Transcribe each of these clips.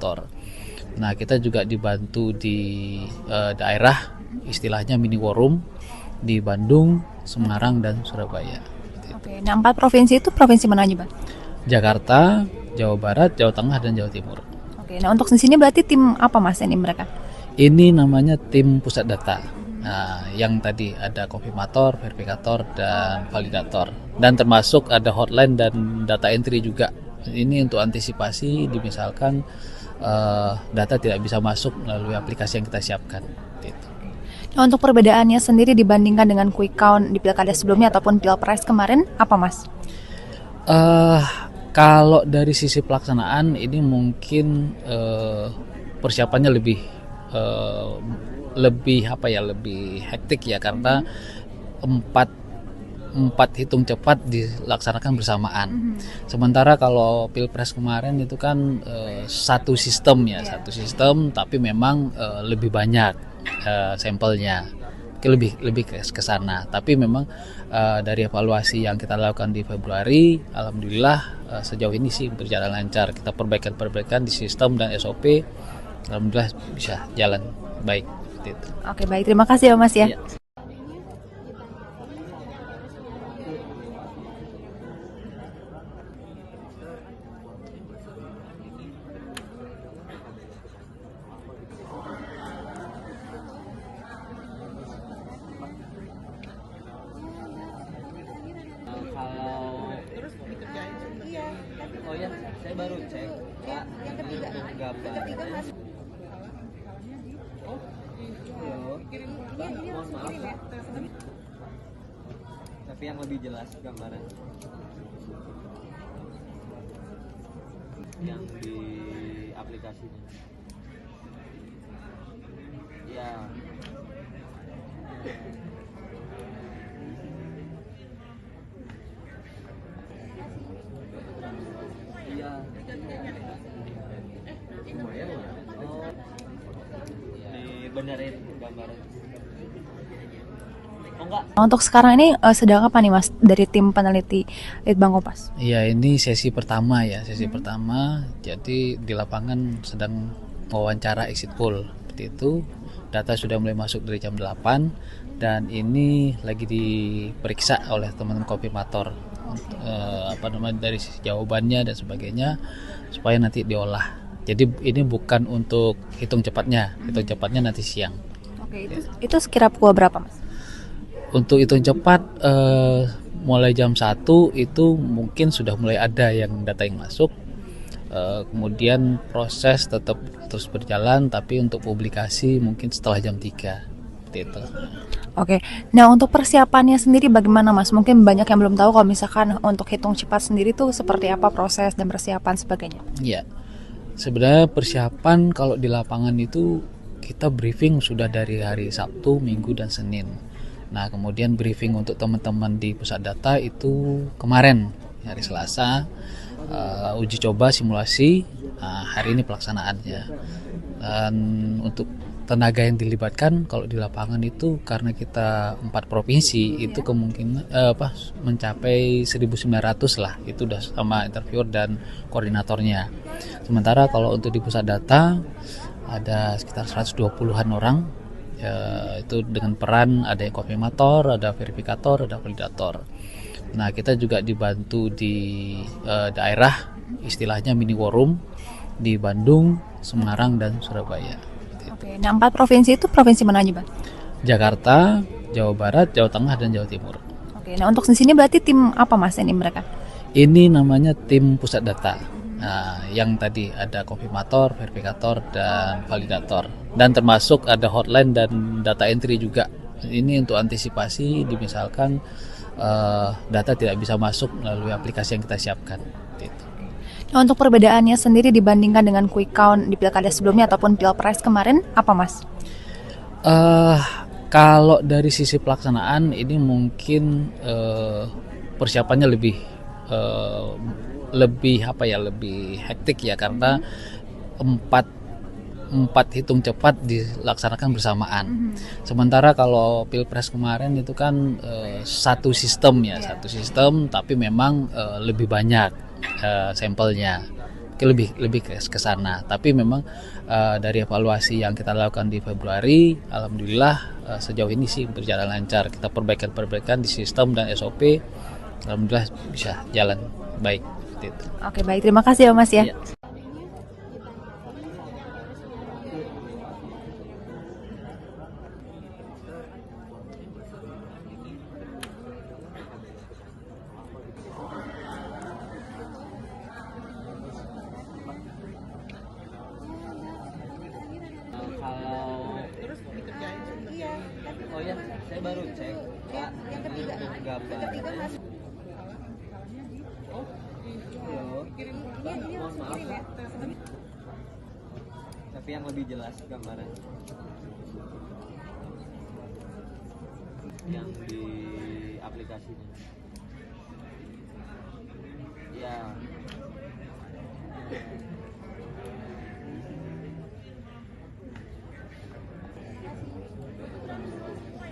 validator. Nah, kita juga dibantu di daerah, istilahnya mini war room di Bandung, Semarang, dan Surabaya. Oke, nah 4 provinsi itu provinsi mana aja, Bang? Jakarta, Jawa Barat, Jawa Tengah, dan Jawa Timur. Oke, nah untuk di sini berarti tim apa Mas ini mereka? Ini namanya tim pusat data. Nah, yang tadi ada konfirmator, verifikator, dan validator. Dan termasuk ada hotline dan data entry juga. Ini untuk antisipasi misalkan data tidak bisa masuk melalui aplikasi yang kita siapkan. Gitu. Nah, untuk perbedaannya sendiri dibandingkan dengan quick count di pilkada sebelumnya ataupun pilpres kemarin, apa Mas? Kalau dari sisi pelaksanaan ini mungkin persiapannya lebih hektik ya, karena empat hitung cepat dilaksanakan bersamaan. Sementara kalau pilpres kemarin itu kan satu sistem tapi memang lebih banyak sampelnya, lebih ke sana. Tapi memang dari evaluasi yang kita lakukan di Februari, alhamdulillah sejauh ini sih berjalan lancar. Kita perbaikan di sistem dan SOP, alhamdulillah bisa jalan baik. Gitu. Oke, baik, terima kasih ya Mas ya. Iya. Saya baru cek. Yang ketiga mas. Mohon maaf. Tapi yang lebih jelas gambaran. Yang di aplikasinya. Ya. Iya. Lumayan ya. Oh. Dibenerin gambaran. Oh enggak. Untuk sekarang ini sedang apa nih Mas dari tim peneliti Litbang Kompas? Iya, ini sesi pertama ya, pertama. Jadi di lapangan sedang wawancara exit poll seperti itu. Data sudah mulai masuk dari jam 8 dan ini lagi diperiksa oleh teman-teman konfirmator dari sisi jawabannya dan sebagainya supaya nanti diolah. Jadi ini bukan untuk hitung cepatnya nanti siang. Oke, itu sekira pukul berapa Mas? Untuk hitung cepat mulai jam 1 itu mungkin sudah mulai ada yang data yang masuk. Kemudian proses tetap terus berjalan, tapi untuk publikasi mungkin setelah jam 3 seperti itu. Oke, nah untuk persiapannya sendiri bagaimana Mas? Mungkin banyak yang belum tahu kalau misalkan untuk hitung cepat sendiri tuh seperti apa proses dan persiapan sebagainya. Iya, sebenarnya persiapan kalau di lapangan itu kita briefing sudah dari hari Sabtu, Minggu, dan Senin. Nah, kemudian briefing untuk teman-teman di pusat data itu kemarin, hari Selasa, uji coba simulasi, hari ini pelaksanaannya. Dan untuk tenaga yang dilibatkan kalau di lapangan itu karena kita 4 provinsi itu kemungkinan mencapai 1.900 lah, itu udah sama interviewer dan koordinatornya. Sementara kalau untuk di pusat data ada sekitar 120-an orang. Itu dengan peran ada yang konfirmator, ada verifikator, ada validator. Nah, kita juga dibantu di daerah, istilahnya mini war room di Bandung, Semarang, dan Surabaya. Oke, nah 4 provinsi itu provinsi mana aja Bang? Jakarta, Jawa Barat, Jawa Tengah, dan Jawa Timur. Oke, nah untuk di sini berarti tim apa Mas ini mereka? Ini namanya tim pusat data. Nah, yang tadi ada konfirmator, verifikator, dan validator. Dan termasuk ada hotline dan data entry juga. Ini untuk antisipasi misalkan data tidak bisa masuk melalui aplikasi yang kita siapkan. Gitu. Nah, untuk perbedaannya sendiri dibandingkan dengan quick count di pilkada sebelumnya ataupun pilpres kemarin, apa Mas? Kalau dari sisi pelaksanaan ini mungkin persiapannya lebih hektik ya, karena empat hitung cepat dilaksanakan bersamaan. Sementara kalau pilpres kemarin itu kan satu sistem tapi memang lebih banyak sampelnya. lebih lebih ke sana. Tapi memang dari evaluasi yang kita lakukan di Februari, alhamdulillah sejauh ini sih berjalan lancar. Kita perbaikan di sistem dan SOP, alhamdulillah bisa jalan baik. Seperti itu. Oke, baik. Terima kasih ya Mas ya. Iya. Kalau oh ya, saya baru cek Pak, ini untuk gambarnya. Oh, halo. Pak, mohon maaf. Tapi yang lebih jelas gambaran yang di aplikasinya. Ya.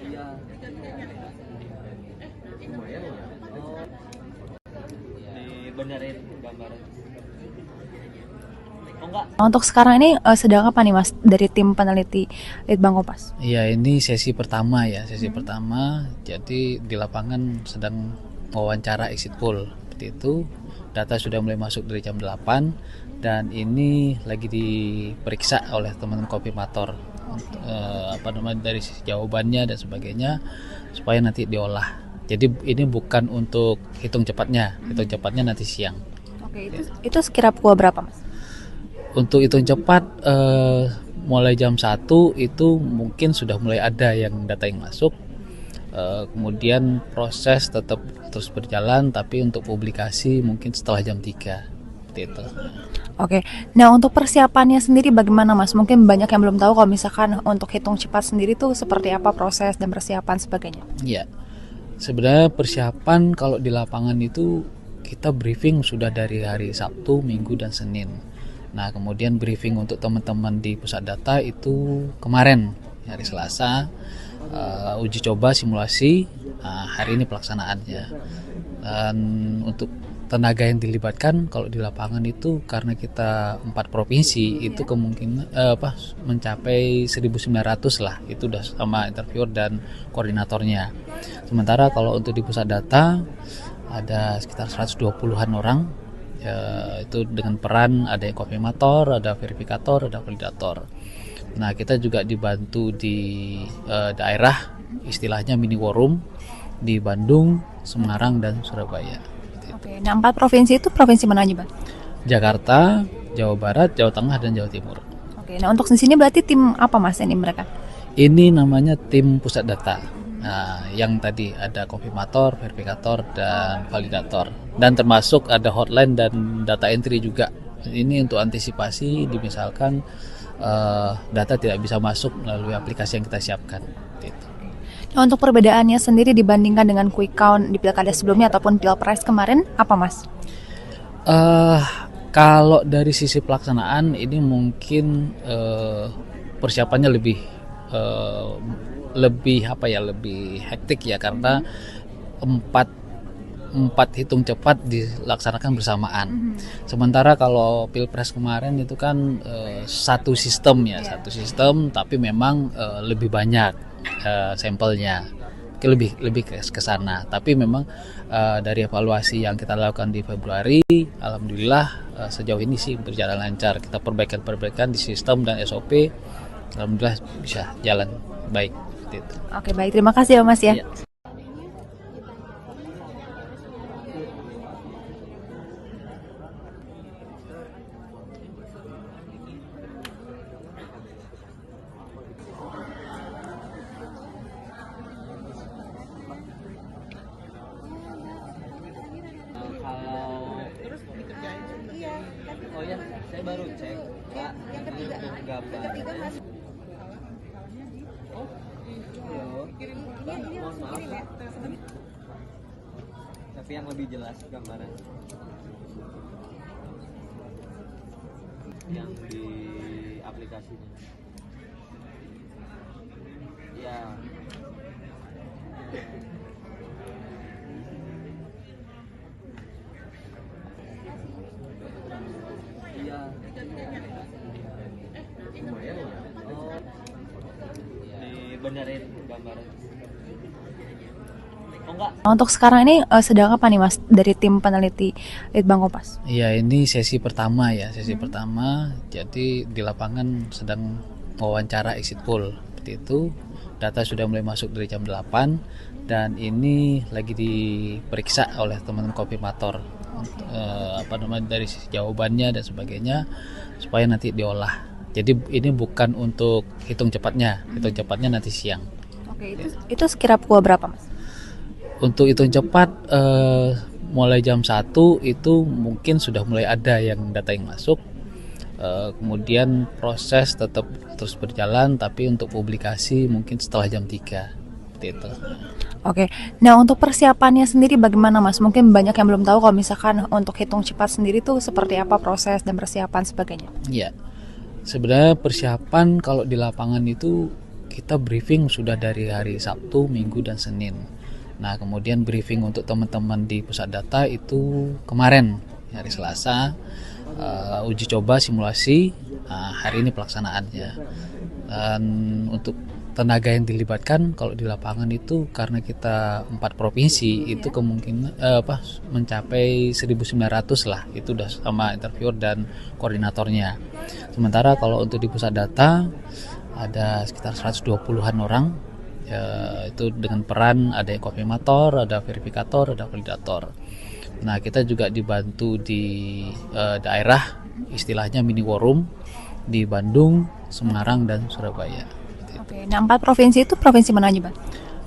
Iya. Lumayan ya. Oh. Dibenerin gambaran. Oh enggak. Untuk sekarang ini sedang apa nih Mas dari tim peneliti Litbang Kompas? Iya, ini sesi pertama ya, sesi pertama. Jadi di lapangan sedang wawancara exit poll. Seperti itu. Data sudah mulai masuk dari jam 8 dan ini lagi diperiksa oleh teman-teman konfirmator dari sisi jawabannya dan sebagainya supaya nanti diolah. Jadi ini bukan untuk hitung cepatnya nanti siang. Oke, itu sekira pukul berapa Mas? Untuk hitung cepat mulai jam 1 itu mungkin sudah mulai ada yang data yang masuk. Kemudian proses tetap terus berjalan, tapi untuk publikasi mungkin setelah jam 3 seperti itu. Oke, nah untuk persiapannya sendiri bagaimana Mas? Mungkin banyak yang belum tahu kalau misalkan untuk hitung cepat sendiri tuh seperti apa proses dan persiapan sebagainya. Ya, sebenarnya persiapan kalau di lapangan itu kita briefing sudah dari hari Sabtu, Minggu, dan Senin. Nah, kemudian briefing untuk teman-teman di pusat data itu kemarin hari Selasa, uji coba simulasi, hari ini pelaksanaannya. Dan untuk tenaga yang dilibatkan kalau di lapangan itu karena kita 4 provinsi itu kemungkinan mencapai 1.900 lah, itu udah sama interviewer dan koordinatornya. Sementara kalau untuk di pusat data ada sekitar 120-an orang. Itu dengan peran ada yang konfirmator, ada verifikator, ada validator. Nah, kita juga dibantu di daerah, istilahnya mini war room di Bandung, Semarang, dan Surabaya. Oke, nah 4 provinsi itu provinsi mana aja Bang? Jakarta, Jawa Barat, Jawa Tengah, dan Jawa Timur. Oke, nah untuk di sini berarti tim apa Mas ini mereka? Ini namanya tim pusat data. Nah, yang tadi ada konfirmator, verifikator, dan validator. Dan termasuk ada hotline dan data entry juga. Ini untuk antisipasi misalkan data tidak bisa masuk melalui aplikasi yang kita siapkan. Gitu. Nah, untuk perbedaannya sendiri dibandingkan dengan quick count di pilkada sebelumnya ataupun pilpres kemarin, apa Mas? Kalau dari sisi pelaksanaan ini mungkin persiapannya lebih hektik ya, karena empat hitung cepat dilaksanakan bersamaan. Sementara kalau pilpres kemarin itu kan satu sistem tapi memang lebih banyak sampelnya, lebih ke sana. Tapi memang dari evaluasi yang kita lakukan di Februari, alhamdulillah sejauh ini sih berjalan lancar. Kita perbaikan di sistem dan SOP, alhamdulillah bisa jalan baik. Gitu. Oke, baik. Terima kasih ya Mas ya. Ya. Oh ya, saya baru cek Pak, ini untuk gambarnya. Oh, halo. Pak, mohon maaf. Tapi yang lebih jelas gambaran yang di aplikasinya. Ya. dibenerin gambarnya. Oh enggak. Nah, untuk sekarang ini sedang apa nih Mas dari tim peneliti Litbang Kompas? Iya, ini sesi pertama ya, sesi pertama. Jadi di lapangan sedang wawancara exit poll seperti itu. Data sudah mulai masuk dari jam 8 dan ini lagi diperiksa oleh teman-teman konfirmator dari sisi jawabannya dan sebagainya supaya nanti diolah. Jadi ini bukan untuk hitung cepatnya nanti siang. Oke, itu sekira pukul berapa Mas? Untuk hitung cepat mulai jam 1 itu mungkin sudah mulai ada yang data yang masuk. Kemudian proses tetap terus berjalan, tapi untuk publikasi mungkin setelah jam 3 seperti itu. Oke, nah untuk persiapannya sendiri bagaimana Mas? Mungkin banyak yang belum tahu kalau misalkan untuk hitung cepat sendiri tuh seperti apa proses dan persiapan sebagainya. Iya, sebenarnya persiapan kalau di lapangan itu kita briefing sudah dari hari Sabtu, Minggu, dan Senin. Nah, kemudian briefing untuk teman-teman di pusat data itu kemarin, hari Selasa, uji coba simulasi, hari ini pelaksanaannya. Dan untuk tenaga yang dilibatkan kalau di lapangan itu karena kita 4 provinsi itu kemungkinan mencapai 1.900 lah, itu udah sama interviewer dan koordinatornya. Sementara kalau untuk di pusat data ada sekitar 120-an orang. Itu dengan peran ada yang konfirmator, ada verifikator, ada validator. Nah, kita juga dibantu di daerah, istilahnya mini war room di Bandung, Semarang, dan Surabaya. Oke, nah 4 provinsi itu provinsi mana aja Bang?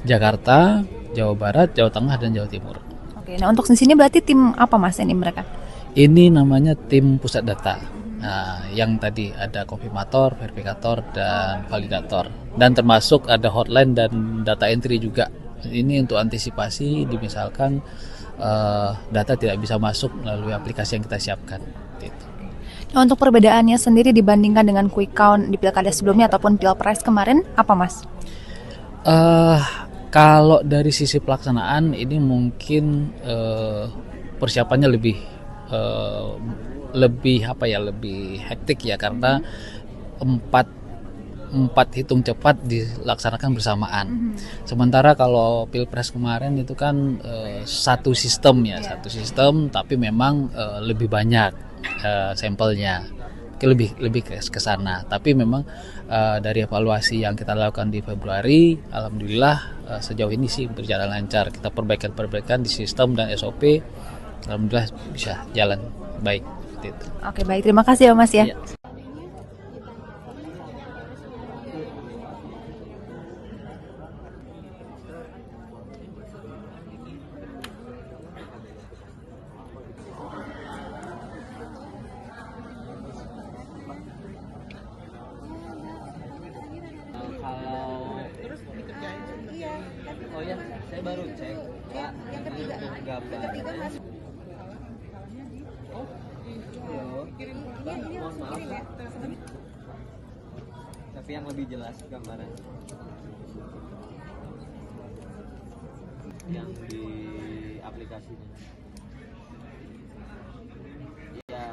Jakarta, Jawa Barat, Jawa Tengah, dan Jawa Timur. Oke, nah untuk di sini berarti tim apa Mas ini mereka? Ini namanya tim pusat data. Nah, yang tadi ada konfirmator, verifikator, dan validator. Dan termasuk ada hotline dan data entry juga. Ini untuk antisipasi misalkan data tidak bisa masuk melalui aplikasi yang kita siapkan. Gitu. Nah, untuk perbedaannya sendiri dibandingkan dengan quick count di pilkada sebelumnya ataupun pilpres kemarin, apa Mas? Kalau dari sisi pelaksanaan ini mungkin persiapannya lebih hektik ya, karena empat hitung cepat dilaksanakan bersamaan. Sementara kalau pilpres kemarin itu kan satu sistem tapi memang lebih banyak sampelnya, lebih ke sana. Tapi memang dari evaluasi yang kita lakukan di Februari, alhamdulillah sejauh ini sih berjalan lancar. Kita perbaikan di sistem dan SOP, alhamdulillah bisa jalan baik. Gitu. Oke, baik, terima kasih ya Mas ya. Ya. Oh ya, saya baru cek. Pak, yang ketiga masuk. Mohon maaf. Tapi yang lebih jelas gambaran. Yang di aplikasinya. Ya.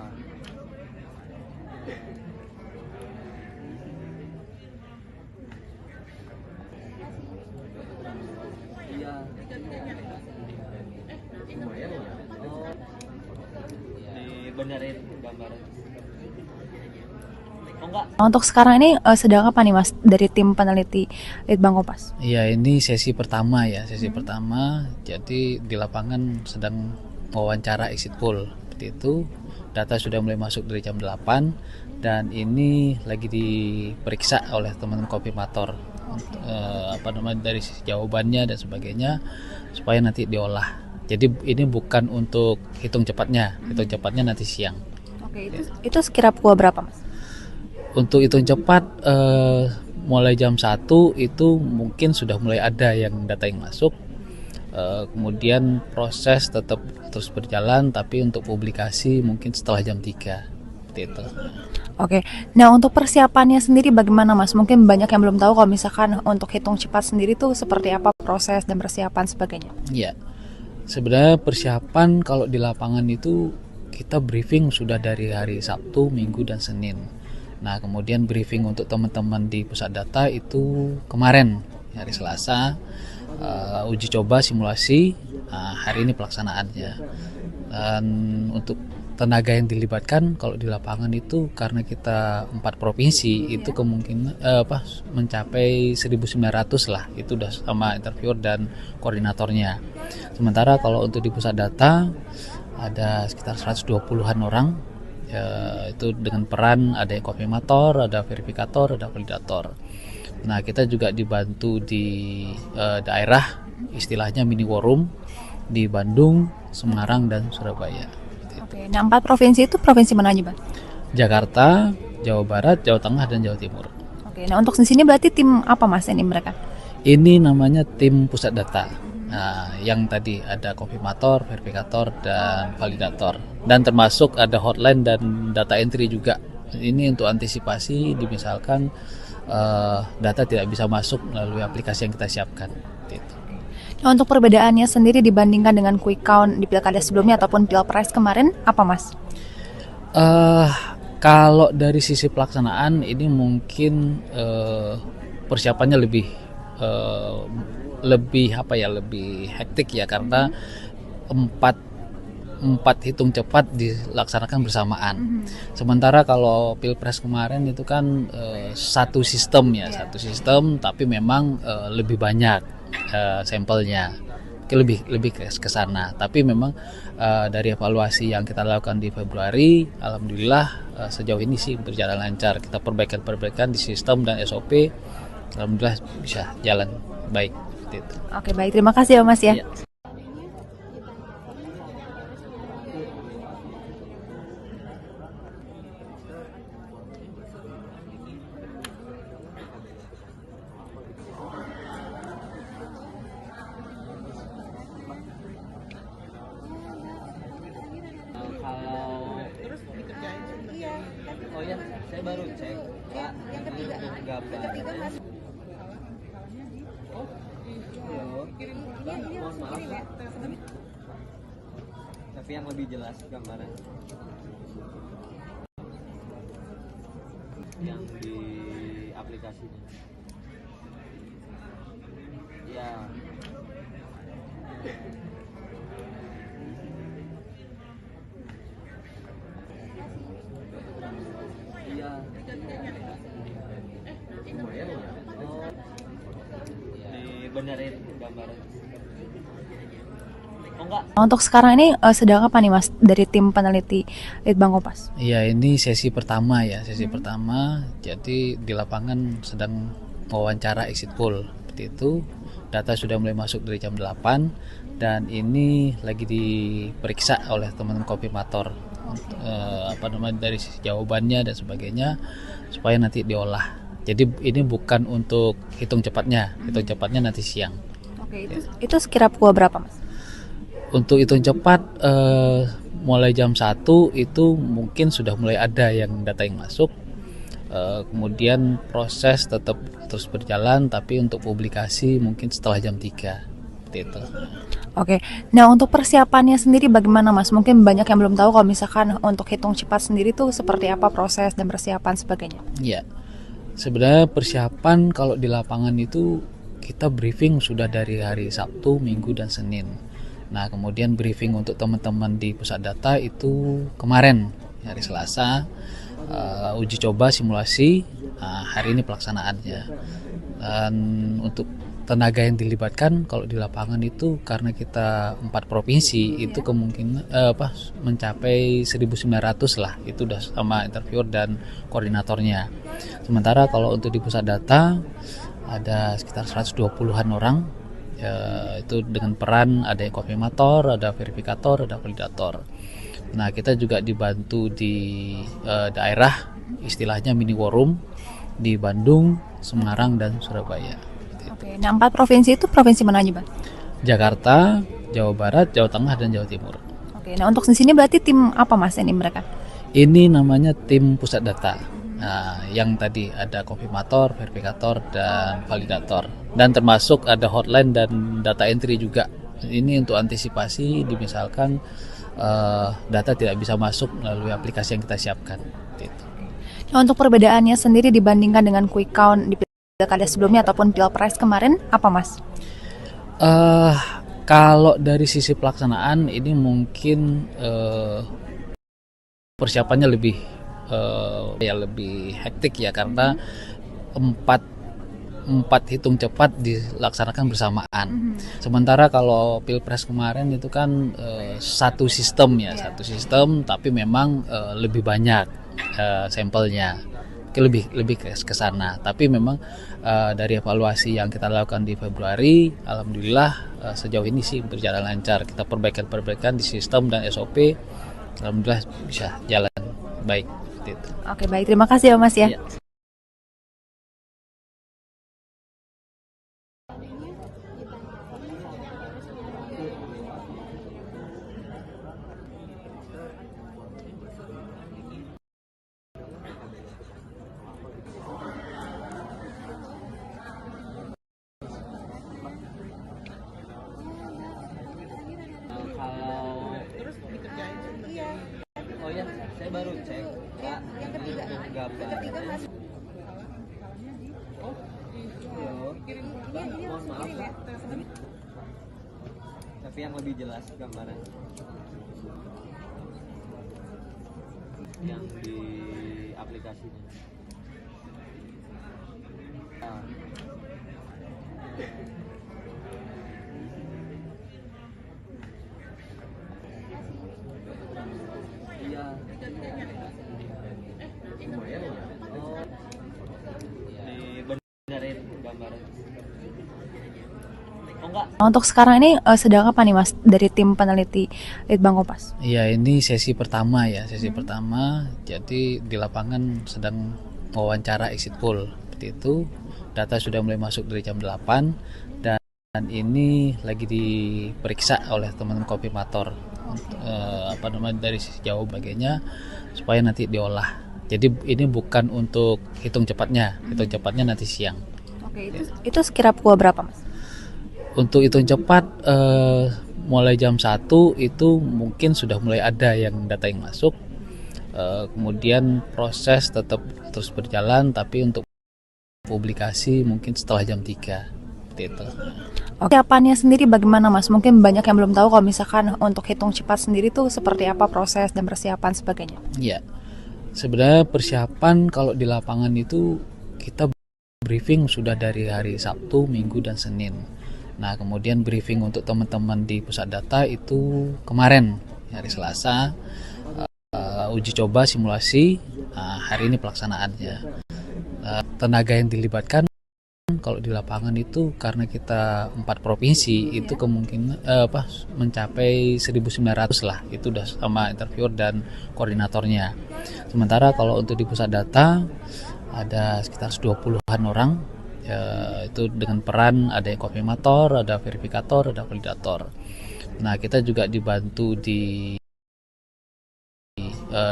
Iya. Lumayan lah. Oh. Dibenerin gambarnya. Oh enggak. Nah, untuk sekarang ini sedang apa nih Mas dari tim peneliti Litbang Kompas? Iya, ini sesi pertama ya, pertama. Jadi di lapangan sedang wawancara exit poll seperti itu. Data sudah mulai masuk dari jam 8 dan ini lagi diperiksa oleh teman-teman konfirmator dari sisi jawabannya dan sebagainya supaya nanti diolah. Jadi ini bukan untuk hitung cepatnya nanti siang. Oke, itu sekira pukul berapa Mas? Untuk hitung cepat mulai jam 1 itu mungkin sudah mulai ada yang data yang masuk. Kemudian proses tetap terus berjalan, tapi untuk publikasi mungkin setelah jam 3 seperti itu. Oke, nah untuk persiapannya sendiri bagaimana Mas? Mungkin banyak yang belum tahu kalau misalkan untuk hitung cepat sendiri tuh seperti apa proses dan persiapan sebagainya. Iya, sebenarnya persiapan kalau di lapangan itu kita briefing sudah dari hari Sabtu, Minggu, dan Senin. Nah, kemudian briefing untuk teman-teman di pusat data itu kemarin hari Selasa, uji coba simulasi, hari ini pelaksanaannya. Dan untuk tenaga yang dilibatkan kalau di lapangan itu karena kita 4 provinsi itu kemungkinan mencapai 1.900 lah, itu udah sama interviewer dan koordinatornya. Sementara kalau untuk di pusat data ada sekitar 120-an orang, itu dengan peran ada yang konfirmator, ada verifikator, ada validator. Nah, kita juga dibantu di daerah, istilahnya mini war room di Bandung, Semarang, dan Surabaya. Oke, nah 4 provinsi itu provinsi mana aja, Bang? Jakarta, Jawa Barat, Jawa Tengah, dan Jawa Timur. Oke, nah untuk di sini berarti tim apa Mas ini mereka? Ini namanya tim pusat data. Nah, yang tadi ada konfirmator, verifikator, dan validator. Dan termasuk ada hotline dan data entry juga. Ini untuk antisipasi misalkan data tidak bisa masuk melalui aplikasi yang kita siapkan. Gitu. Nah, untuk perbedaannya sendiri dibandingkan dengan quick count di pilkada sebelumnya ataupun pilpres kemarin, apa Mas? Kalau dari sisi pelaksanaan ini mungkin persiapannya lebih hektik ya, karena empat hitung cepat dilaksanakan bersamaan. Sementara kalau pilpres kemarin itu kan satu sistem tapi memang lebih banyak sampelnya, lebih ke sana. Tapi memang dari evaluasi yang kita lakukan di Februari, alhamdulillah sejauh ini sih berjalan lancar. Kita perbaikan di sistem dan SOP, alhamdulillah bisa jalan baik. Gitu. Oke, baik, terima kasih ya Mas ya. Ya. Terus dikerjain iya. Oh ya, saya baru cek. Pak, yang ketiga gambar. Oh, mohon maaf. Tapi yang lebih jelas gambaran. Yang di aplikasinya. Ya. Iya. Lumayan ya. Oh. Dibenerin gambaran. Oh enggak. Nah, untuk sekarang ini sedang apa nih Mas dari tim peneliti Litbang Kompas? Iya, ini sesi pertama ya, pertama. Jadi di lapangan sedang wawancara exit poll seperti itu. Data sudah mulai masuk dari jam 8 dan ini lagi diperiksa oleh teman-teman konfirmator dari sisi jawabannya dan sebagainya supaya nanti diolah. Jadi ini bukan untuk hitung cepatnya nanti siang. Oke, itu sekira pukul berapa Mas? Untuk hitung cepat mulai jam 1 itu mungkin sudah mulai ada yang data yang masuk. Kemudian proses tetap terus berjalan, tapi untuk publikasi mungkin setelah jam 3 seperti itu. Oke, nah untuk persiapannya sendiri bagaimana Mas? Mungkin banyak yang belum tahu kalau misalkan untuk hitung cepat sendiri tuh seperti apa proses dan persiapan sebagainya. Ya, sebenarnya persiapan kalau di lapangan itu kita briefing sudah dari hari Sabtu, Minggu, dan Senin. Nah, kemudian briefing untuk teman-teman di pusat data itu kemarin hari Selasa, uji coba simulasi, hari ini pelaksanaannya. Dan untuk tenaga yang dilibatkan kalau di lapangan itu karena kita 4 provinsi itu kemungkinan mencapai 1.900 lah, itu udah sama interviewer dan koordinatornya. Sementara kalau untuk di pusat data ada sekitar 120-an orang, itu dengan peran ada yang konfirmator, ada verifikator, ada validator. Nah, kita juga dibantu di daerah, istilahnya mini war room di Bandung, Semarang, dan Surabaya. Oke, nah 4 provinsi itu provinsi mana aja Bang? Jakarta, Jawa Barat, Jawa Tengah, dan Jawa Timur. Oke, nah untuk di sini berarti tim apa Mas ini mereka? Ini namanya tim pusat data. Nah, yang tadi ada konfirmator, verifikator, dan validator. Dan termasuk ada hotline dan data entry juga. Ini untuk antisipasi misalkan data tidak bisa masuk melalui aplikasi yang kita siapkan. Gitu. Nah, untuk perbedaannya sendiri dibandingkan dengan quick count di pilkada sebelumnya ataupun pilpres kemarin, apa Mas? eh Kalau dari sisi pelaksanaan ini mungkin persiapannya lebih hektik ya, karena empat empat hitung cepat dilaksanakan bersamaan. Sementara kalau pilpres kemarin itu kan satu sistem ya, satu sistem, tapi memang lebih banyak sampelnya, lebih ke sana. Tapi memang dari evaluasi yang kita lakukan di Februari, alhamdulillah sejauh ini sih berjalan lancar. Kita perbaikan di sistem dan SOP, alhamdulillah bisa jalan baik. Gitu. Oke, baik. Terima kasih ya Mas ya. Iya. Kalau terus dikerjain iya. Oh ya, saya baru cek Pak. Yang ketiga gambar. Oh, Mbak, mohon maaf Mbak. Tapi yang lebih jelas gambaran yang di aplikasinya. Ah. Iya. Lumayan ya. Oh. Dibenerin gambaran. Oh enggak. Nah, untuk sekarang ini sedang apa nih Mas dari tim peneliti Litbang Kompas? Iya, ini sesi pertama ya, sesi pertama. Jadi di lapangan sedang wawancara exit poll. Seperti itu. Data sudah mulai masuk dari jam 8 dan ini lagi diperiksa oleh teman-teman konfirmator dari sejauh bagainya supaya nanti diolah. Jadi ini bukan untuk hitung cepatnya nanti siang. Oke, itu sekira pukul berapa Mas? Untuk hitung cepat mulai jam 1 itu mungkin sudah mulai ada yang data yang masuk. Kemudian proses tetap terus berjalan, tapi untuk publikasi mungkin setelah jam 3 gitu. Persiapannya sendiri bagaimana Mas? Mungkin banyak yang belum tahu kalau misalkan untuk hitung cepat sendiri tuh seperti apa proses dan persiapan sebagainya. Iya. Sebenarnya persiapan kalau di lapangan itu kita briefing sudah dari hari Sabtu, Minggu dan Senin. Nah, kemudian briefing untuk teman-teman di pusat data itu kemarin hari Selasa, uji coba simulasi, hari ini pelaksanaannya. Tenaga yang dilibatkan kalau di lapangan itu karena kita 4 provinsi itu kemungkinan mencapai 1.900 lah, itu udah sama interviewer dan koordinatornya. Sementara kalau untuk di pusat data ada sekitar 20-an orang, itu dengan peran ada yang konfirmator, ada verifikator, ada validator. Nah, kita juga dibantu di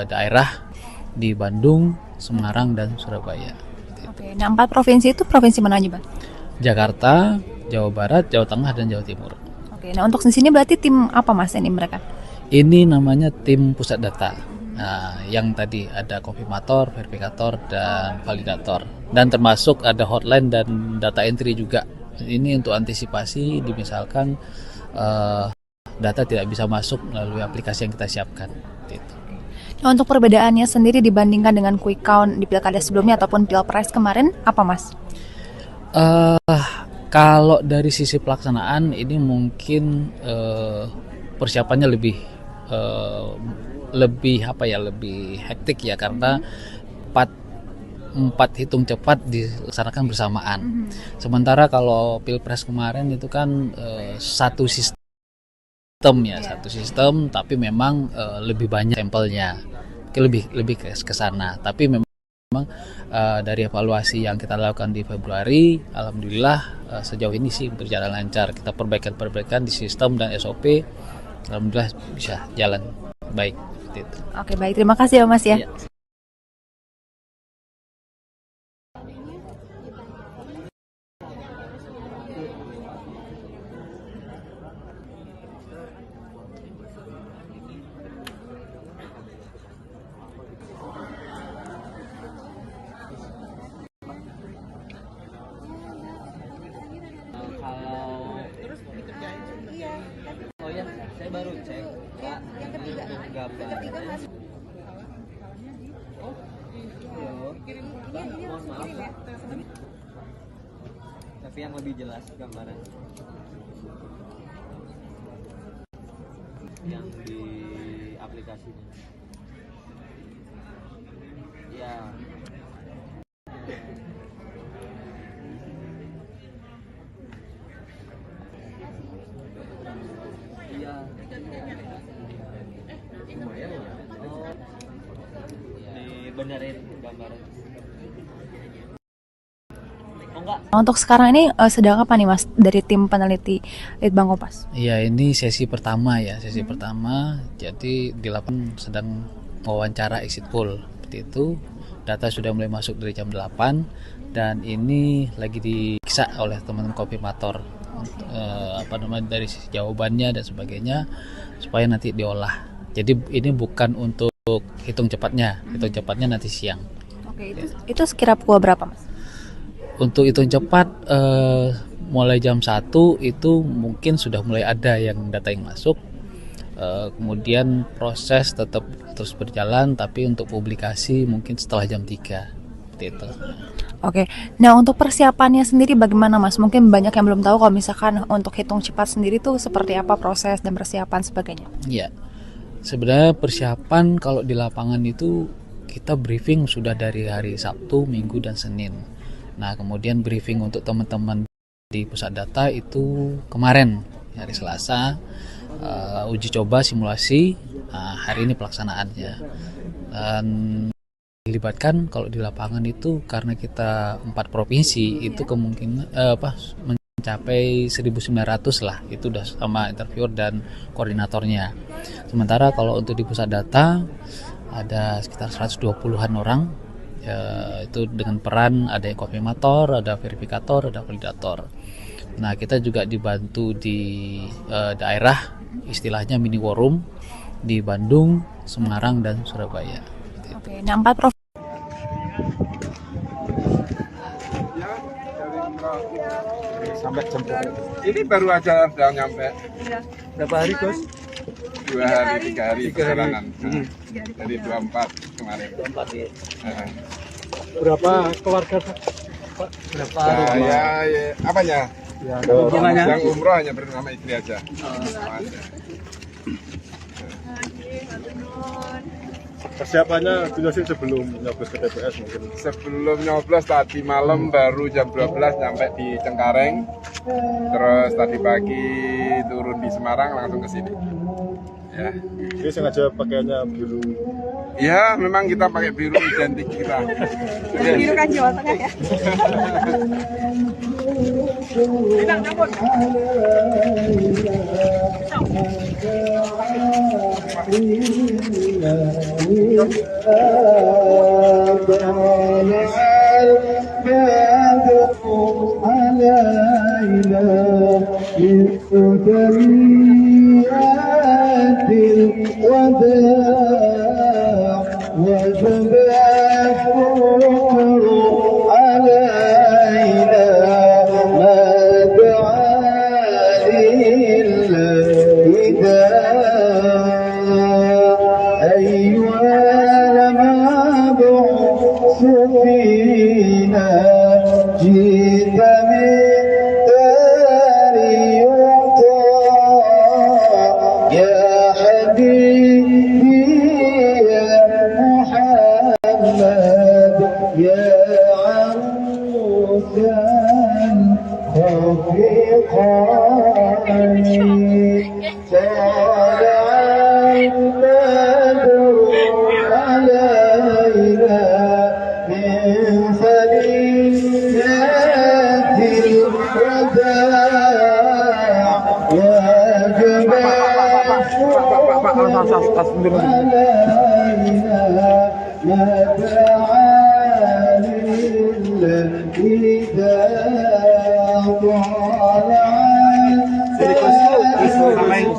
daerah di Bandung, Semarang dan Surabaya. Oke, nah 4 provinsi itu provinsi mana aja Bang? Jakarta, Jawa Barat, Jawa Tengah dan Jawa Timur. Oke, nah untuk di sini berarti tim apa Mas ini mereka? Ini namanya tim pusat data. Nah, yang tadi ada konfirmator, verifikator dan validator. Dan termasuk ada hotline dan data entry juga. Ini untuk antisipasi misalkan data tidak bisa masuk melalui aplikasi yang kita siapkan. Gitu. Nah, untuk perbedaannya sendiri dibandingkan dengan quick count di pilkada sebelumnya ataupun pilpres kemarin, apa Mas? Kalau dari sisi pelaksanaan ini mungkin persiapannya lebih hektik ya, karena empat hitung cepat dilaksanakan bersamaan. Sementara kalau pilpres kemarin itu kan satu sistem ya, satu sistem, tapi memang lebih banyak sampelnya, lebih ke sana. Tapi memang dari evaluasi yang kita lakukan di Februari, alhamdulillah sejauh ini sih berjalan lancar. Kita perbaikan di sistem dan SOP, alhamdulillah bisa jalan baik. Gitu. Oke, baik. Terima kasih ya Mas ya. Iya. Saya baru cek, Kak. Ini untuk gambarnya. Halo. Mbak, mohon maaf, Kak. Tapi yang lebih jelas gambaran. Yang di aplikasinya. Ya. Iya. Lumayan ya. Oh. Dibenerin gambaran. Oh enggak. Untuk sekarang ini sedang apa nih Mas dari tim peneliti Litbang Kompas? Iya, ini sesi pertama ya, sesi pertama. Jadi di lapangan sedang wawancara exit poll. Seperti itu. Data sudah mulai masuk dari jam 8 dan ini lagi diperiksa oleh teman-teman konfirmator dari sisi jawabannya dan sebagainya supaya nanti diolah. Jadi ini bukan untuk hitung cepatnya nanti siang. Oke, itu sekira pukul berapa Mas? Untuk hitung cepat mulai jam 1 itu mungkin sudah mulai ada yang data yang masuk. Kemudian proses tetap terus berjalan, tapi untuk publikasi mungkin setelah jam 3 seperti itu. Oke, nah untuk persiapannya sendiri bagaimana Mas? Mungkin banyak yang belum tahu kalau misalkan untuk hitung cepat sendiri tuh seperti apa proses dan persiapan sebagainya. Iya, sebenarnya persiapan kalau di lapangan itu kita briefing sudah dari hari Sabtu, Minggu, dan Senin. Nah kemudian briefing untuk teman-teman di pusat data itu kemarin hari Selasa. Uji coba simulasi, hari ini pelaksanaannya, dan dilibatkan kalau di lapangan itu karena kita 4 provinsi itu kemungkinan mencapai 1.900 lah, itu udah sama interviewer dan koordinatornya. Sementara kalau untuk di pusat data ada sekitar 120-an orang, itu dengan peran ada yang konfirmator, ada verifikator, ada validator. Nah kita juga dibantu di daerah, istilahnya mini war room di Bandung, Semarang, dan Surabaya. Oke, nah 4 provinsi. Sampai jam berapa? Ini baru aja udah nyampe. Berapa hari, Gus? 2 hari, 3 hari perjalanan. Dari 24 kemarin. 24 ya. Berapa keluarga Pak? Berapa Saya apanya? Ya, hubungannya? Yang umroh hanya bersama istri aja. persiapannya dulu sih sebelum nyoblos ke TPS mungkin. Sebelum nyoblos tadi malam baru jam 12 nyampe di Cengkareng. Terus tadi pagi turun di Semarang langsung ke sini. Ya. Ini sengaja pakaiannya biru. Ya, memang kita pakai biru identik kita. Biru kan Jawa Tengah ya.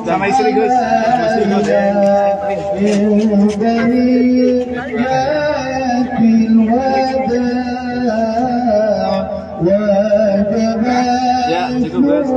Sama istri Gus. Ya, cukup Gus.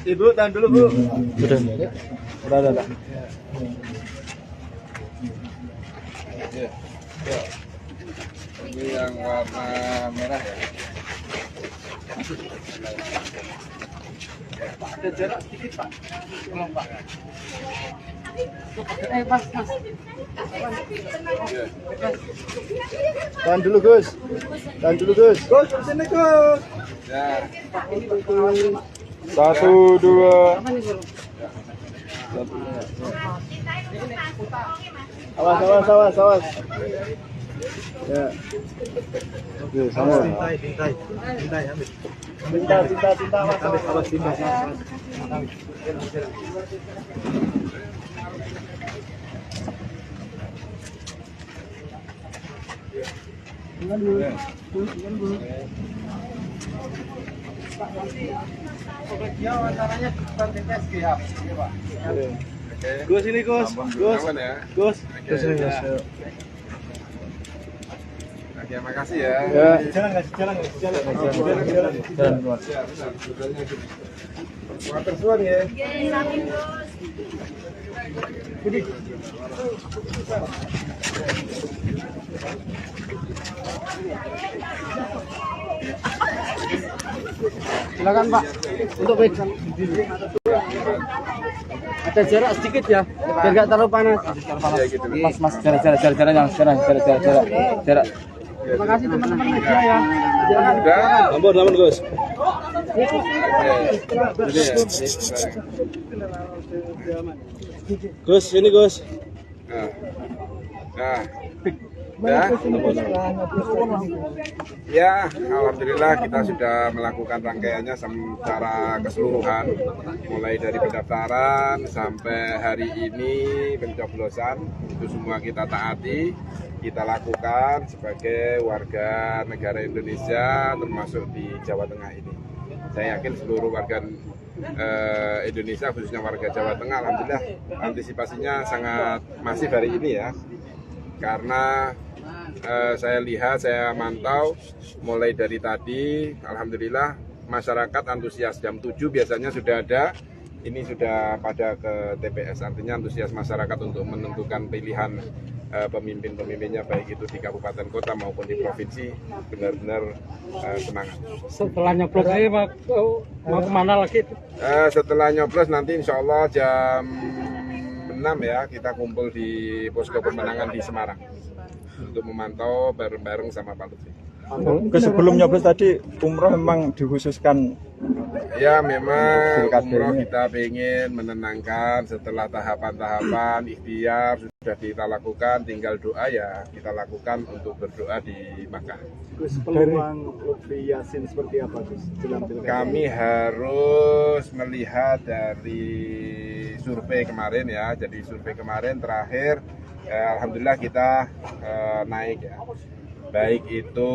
Ibu, tahan dulu Bu. Udah. Ini yang warna merah ya. Ada jarak sedikit Pak. Tolong Pak. Tahan dulu Gus. Gus, sini Gus. Ya. 1, 2. Awas. Ya. Oke, sama. Tinta, awas. Gus ini Gus. Aman ya. Gus ini Gus. Oke, makasih ya. Jalan. Water suan ya. Silakan Pak. Untuk baik. Ada jarak sedikit ya, biar nggak terlalu panas. Ya gitu. Mas, jarak. Terima kasih teman-teman media ya. Udah. Ampun Gus. Gus, ini Gus. Nah. Ya. Ya, alhamdulillah kita sudah melakukan rangkaiannya secara keseluruhan, mulai dari pendaftaran sampai hari ini pencoblosan, itu semua kita taati, kita lakukan sebagai warga negara Indonesia, termasuk di Jawa Tengah ini. Saya yakin seluruh warga Indonesia, khususnya warga Jawa Tengah, alhamdulillah antisipasinya sangat masif hari ini ya, karena saya lihat, saya mantau mulai dari tadi, alhamdulillah masyarakat antusias. Jam 7 biasanya sudah ada, ini sudah pada ke TPS, artinya antusias masyarakat untuk menentukan pilihan pemimpin-pemimpinnya, baik itu di kabupaten kota maupun di provinsi, benar-benar semangat. Setelah nyoblos ini mau kemana lagi? Setelah nyoblos nanti insya Allah jam 6 ya, kita kumpul di posko pemenangan di Semarang untuk memantau bareng-bareng sama Pak Lutfi. Sebelum nyoblos tadi umroh memang dikhususkan. Ya memang umroh kita ingin menenangkan setelah tahapan-tahapan ikhtiar sudah kita lakukan, tinggal doa ya kita lakukan untuk berdoa di Makkah. Gus, peluang Lutfi Yassin seperti apa Gus? Kami harus melihat dari survei kemarin ya, jadi survei kemarin terakhir alhamdulillah kita naik ya, baik itu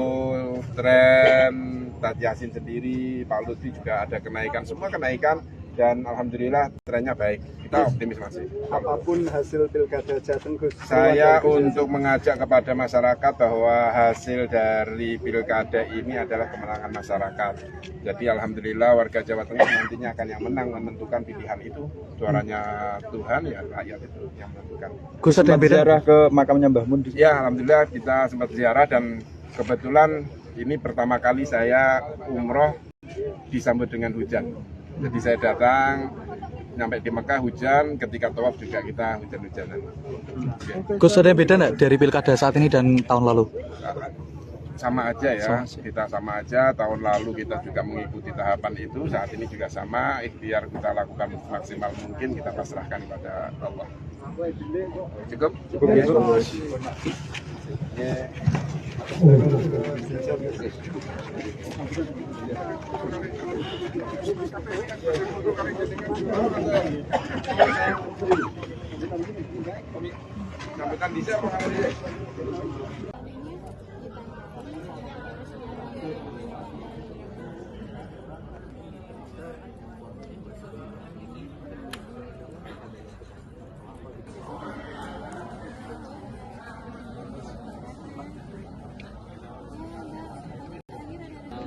tren Tad Yassin sendiri, Pak Lutfi juga ada kenaikan, semua kenaikan, dan alhamdulillah trennya baik, kita optimis masih. Apapun hasil pilkada Jateng Gus, saya untuk mengajak kepada masyarakat bahwa hasil dari pilkada ini adalah kemenangan masyarakat. Jadi alhamdulillah warga Jawa Tengah nantinya akan yang menang menentukan pilihan itu. Suaranya Tuhan ya, rakyat itu yang menentukan. Gus, ada yang beda ke makamnya Mbah Mun? Ya alhamdulillah kita sempat ziarah, dan kebetulan ini pertama kali saya umroh disambut dengan hujan. Jadi saya datang, nyampe di Mekah hujan, ketika tawaf juga kita hujan-hujanan. Gus, ada yang beda nggak dari pilkada saat ini dan tahun lalu? sama aja ya, kita sama aja. Tahun lalu kita juga mengikuti tahapan itu, saat ini juga sama. Ikhtiar kita lakukan maksimal mungkin, kita pasrahkan kepada Allah. Cukup? Cukup ya. Sampaikan di siapa kali?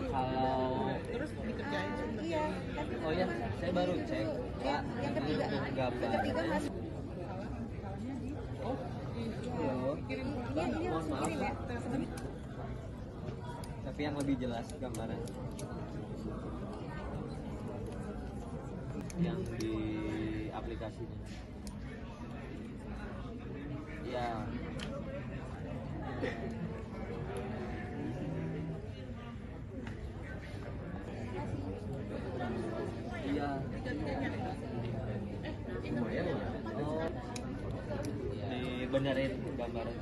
Kalau terus dikerjain iya. Oh ya, saya baru cek. Pak, yang ketiga masuk. Mohon maaf, tapi yang lebih jelas gambaran yang di aplikasinya. Ya. Iya. Lumayan ya. Oh. Dibenerin gambaran.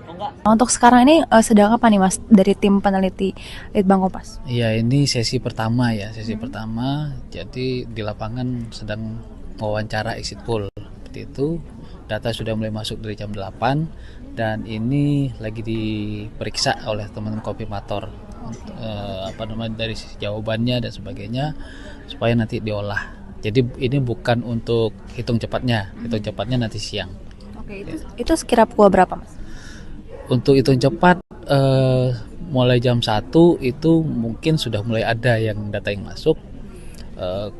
Oh enggak. Untuk sekarang ini sedang apa nih Mas dari tim peneliti Litbang Kompas? Iya, ini sesi pertama ya, sesi pertama. Jadi di lapangan sedang wawancara exit poll. Seperti itu. Data sudah mulai masuk dari jam 8 dan ini lagi diperiksa oleh teman-teman konfirmator. Dari sisi jawabannya dan sebagainya supaya nanti diolah. Jadi ini bukan untuk hitung cepatnya nanti siang. Oke, itu sekira pukul berapa Mas? Untuk hitung cepat mulai jam 1 itu mungkin sudah mulai ada yang data yang masuk.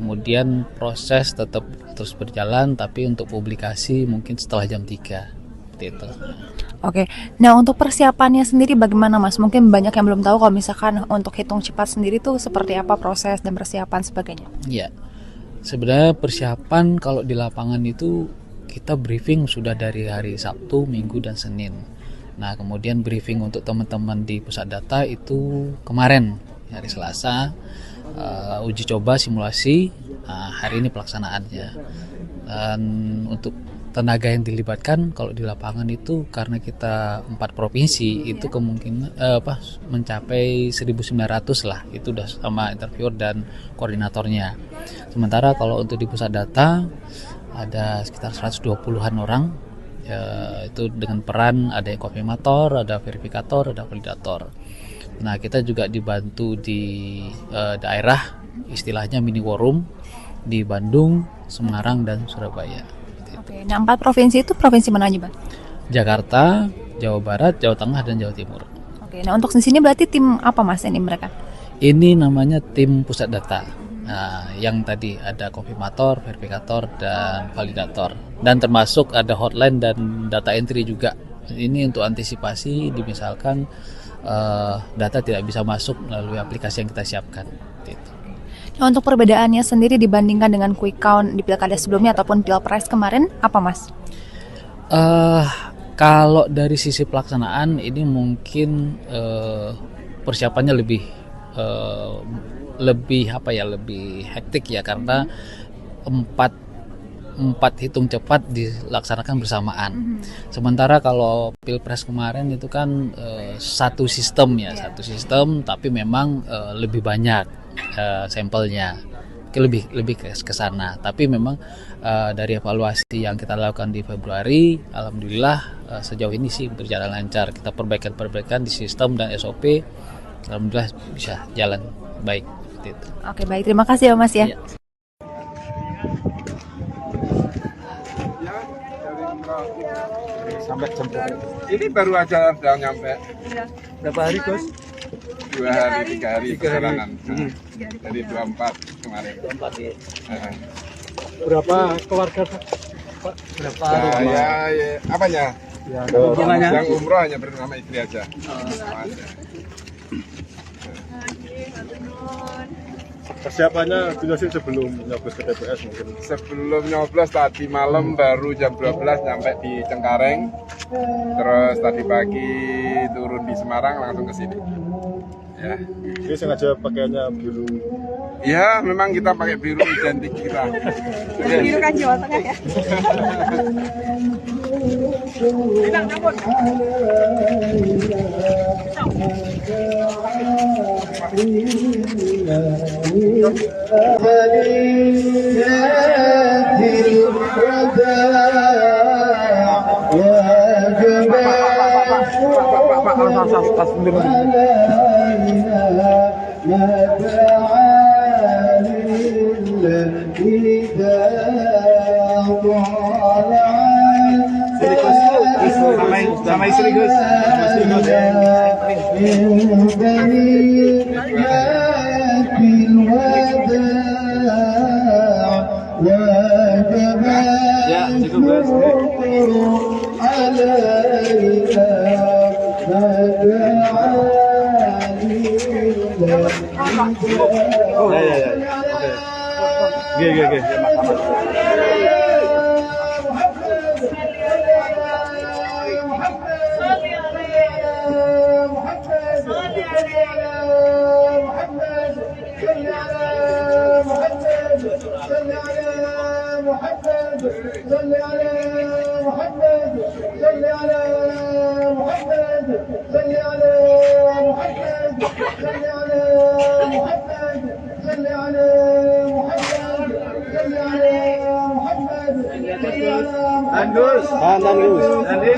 Kemudian proses tetap terus berjalan, tapi untuk publikasi mungkin setelah jam 3 seperti itu. Oke, nah untuk persiapannya sendiri bagaimana Mas? Mungkin banyak yang belum tahu kalau misalkan untuk hitung cepat sendiri tuh seperti apa proses dan persiapan sebagainya. Ya, sebenarnya persiapan kalau di lapangan itu kita briefing sudah dari hari Sabtu, Minggu, dan Senin. Nah, kemudian briefing untuk teman-teman di pusat data itu kemarin, hari Selasa, uji coba simulasi, hari ini pelaksanaannya. Dan untuk tenaga yang dilibatkan kalau di lapangan itu karena kita 4 provinsi itu kemungkinan mencapai 1.900 lah, itu udah sama interviewer dan koordinatornya. Sementara kalau untuk di pusat data ada sekitar 120-an orang. Itu dengan peran ada yang konfirmator, ada verifikator, ada validator. Nah, kita juga dibantu di daerah, istilahnya mini war room di Bandung, Semarang, dan Surabaya. Oke, nah 4 provinsi itu provinsi mana aja Bang? Jakarta, Jawa Barat, Jawa Tengah, dan Jawa Timur. Oke, nah untuk di sini berarti tim apa Mas ini mereka? Ini namanya tim pusat data. Nah, yang tadi ada konfirmator, verifikator, dan validator. Dan termasuk ada hotline dan data entry juga. Ini untuk antisipasi misalkan data tidak bisa masuk melalui aplikasi yang kita siapkan. Gitu. Nah, untuk perbedaannya sendiri dibandingkan dengan quick count di pilkada sebelumnya ataupun pilpres kemarin, apa Mas? Kalau dari sisi pelaksanaan ini mungkin persiapannya lebih hektik ya, karena empat hitung cepat dilaksanakan bersamaan. Sementara kalau pilpres kemarin itu kan satu sistem tapi memang lebih banyak sampelnya, lebih ke sana. Tapi memang dari evaluasi yang kita lakukan di Februari, alhamdulillah sejauh ini sih berjalan lancar. Kita perbaikan di sistem dan SOP, alhamdulillah bisa jalan baik. Itu. Oke, baik, terima kasih ya Mas ya. Sampai jam ini baru aja udah nyampe. Berapa hari Gus? 2 hari, 3 hari perjalanan. Dari 24 kemarin. 24 ya. Berapa keluarga Pak? Berapa Ya, rumah? apanya? Ya, Yang umroh hanya bersama istri aja. Persiapannya jelasin sebelum nyoblos ke TPS mungkin. Sebelum nyoblos tadi malam baru jam 12 nyampe di Cengkareng. Terus tadi pagi turun di Semarang langsung ke sini. Ya. Ini sengaja pakaiannya biru. Ya, memang kita pakai biru identik kita. Biru kan Jawa Tengah ya. Sama istri Gus. Ya, cukup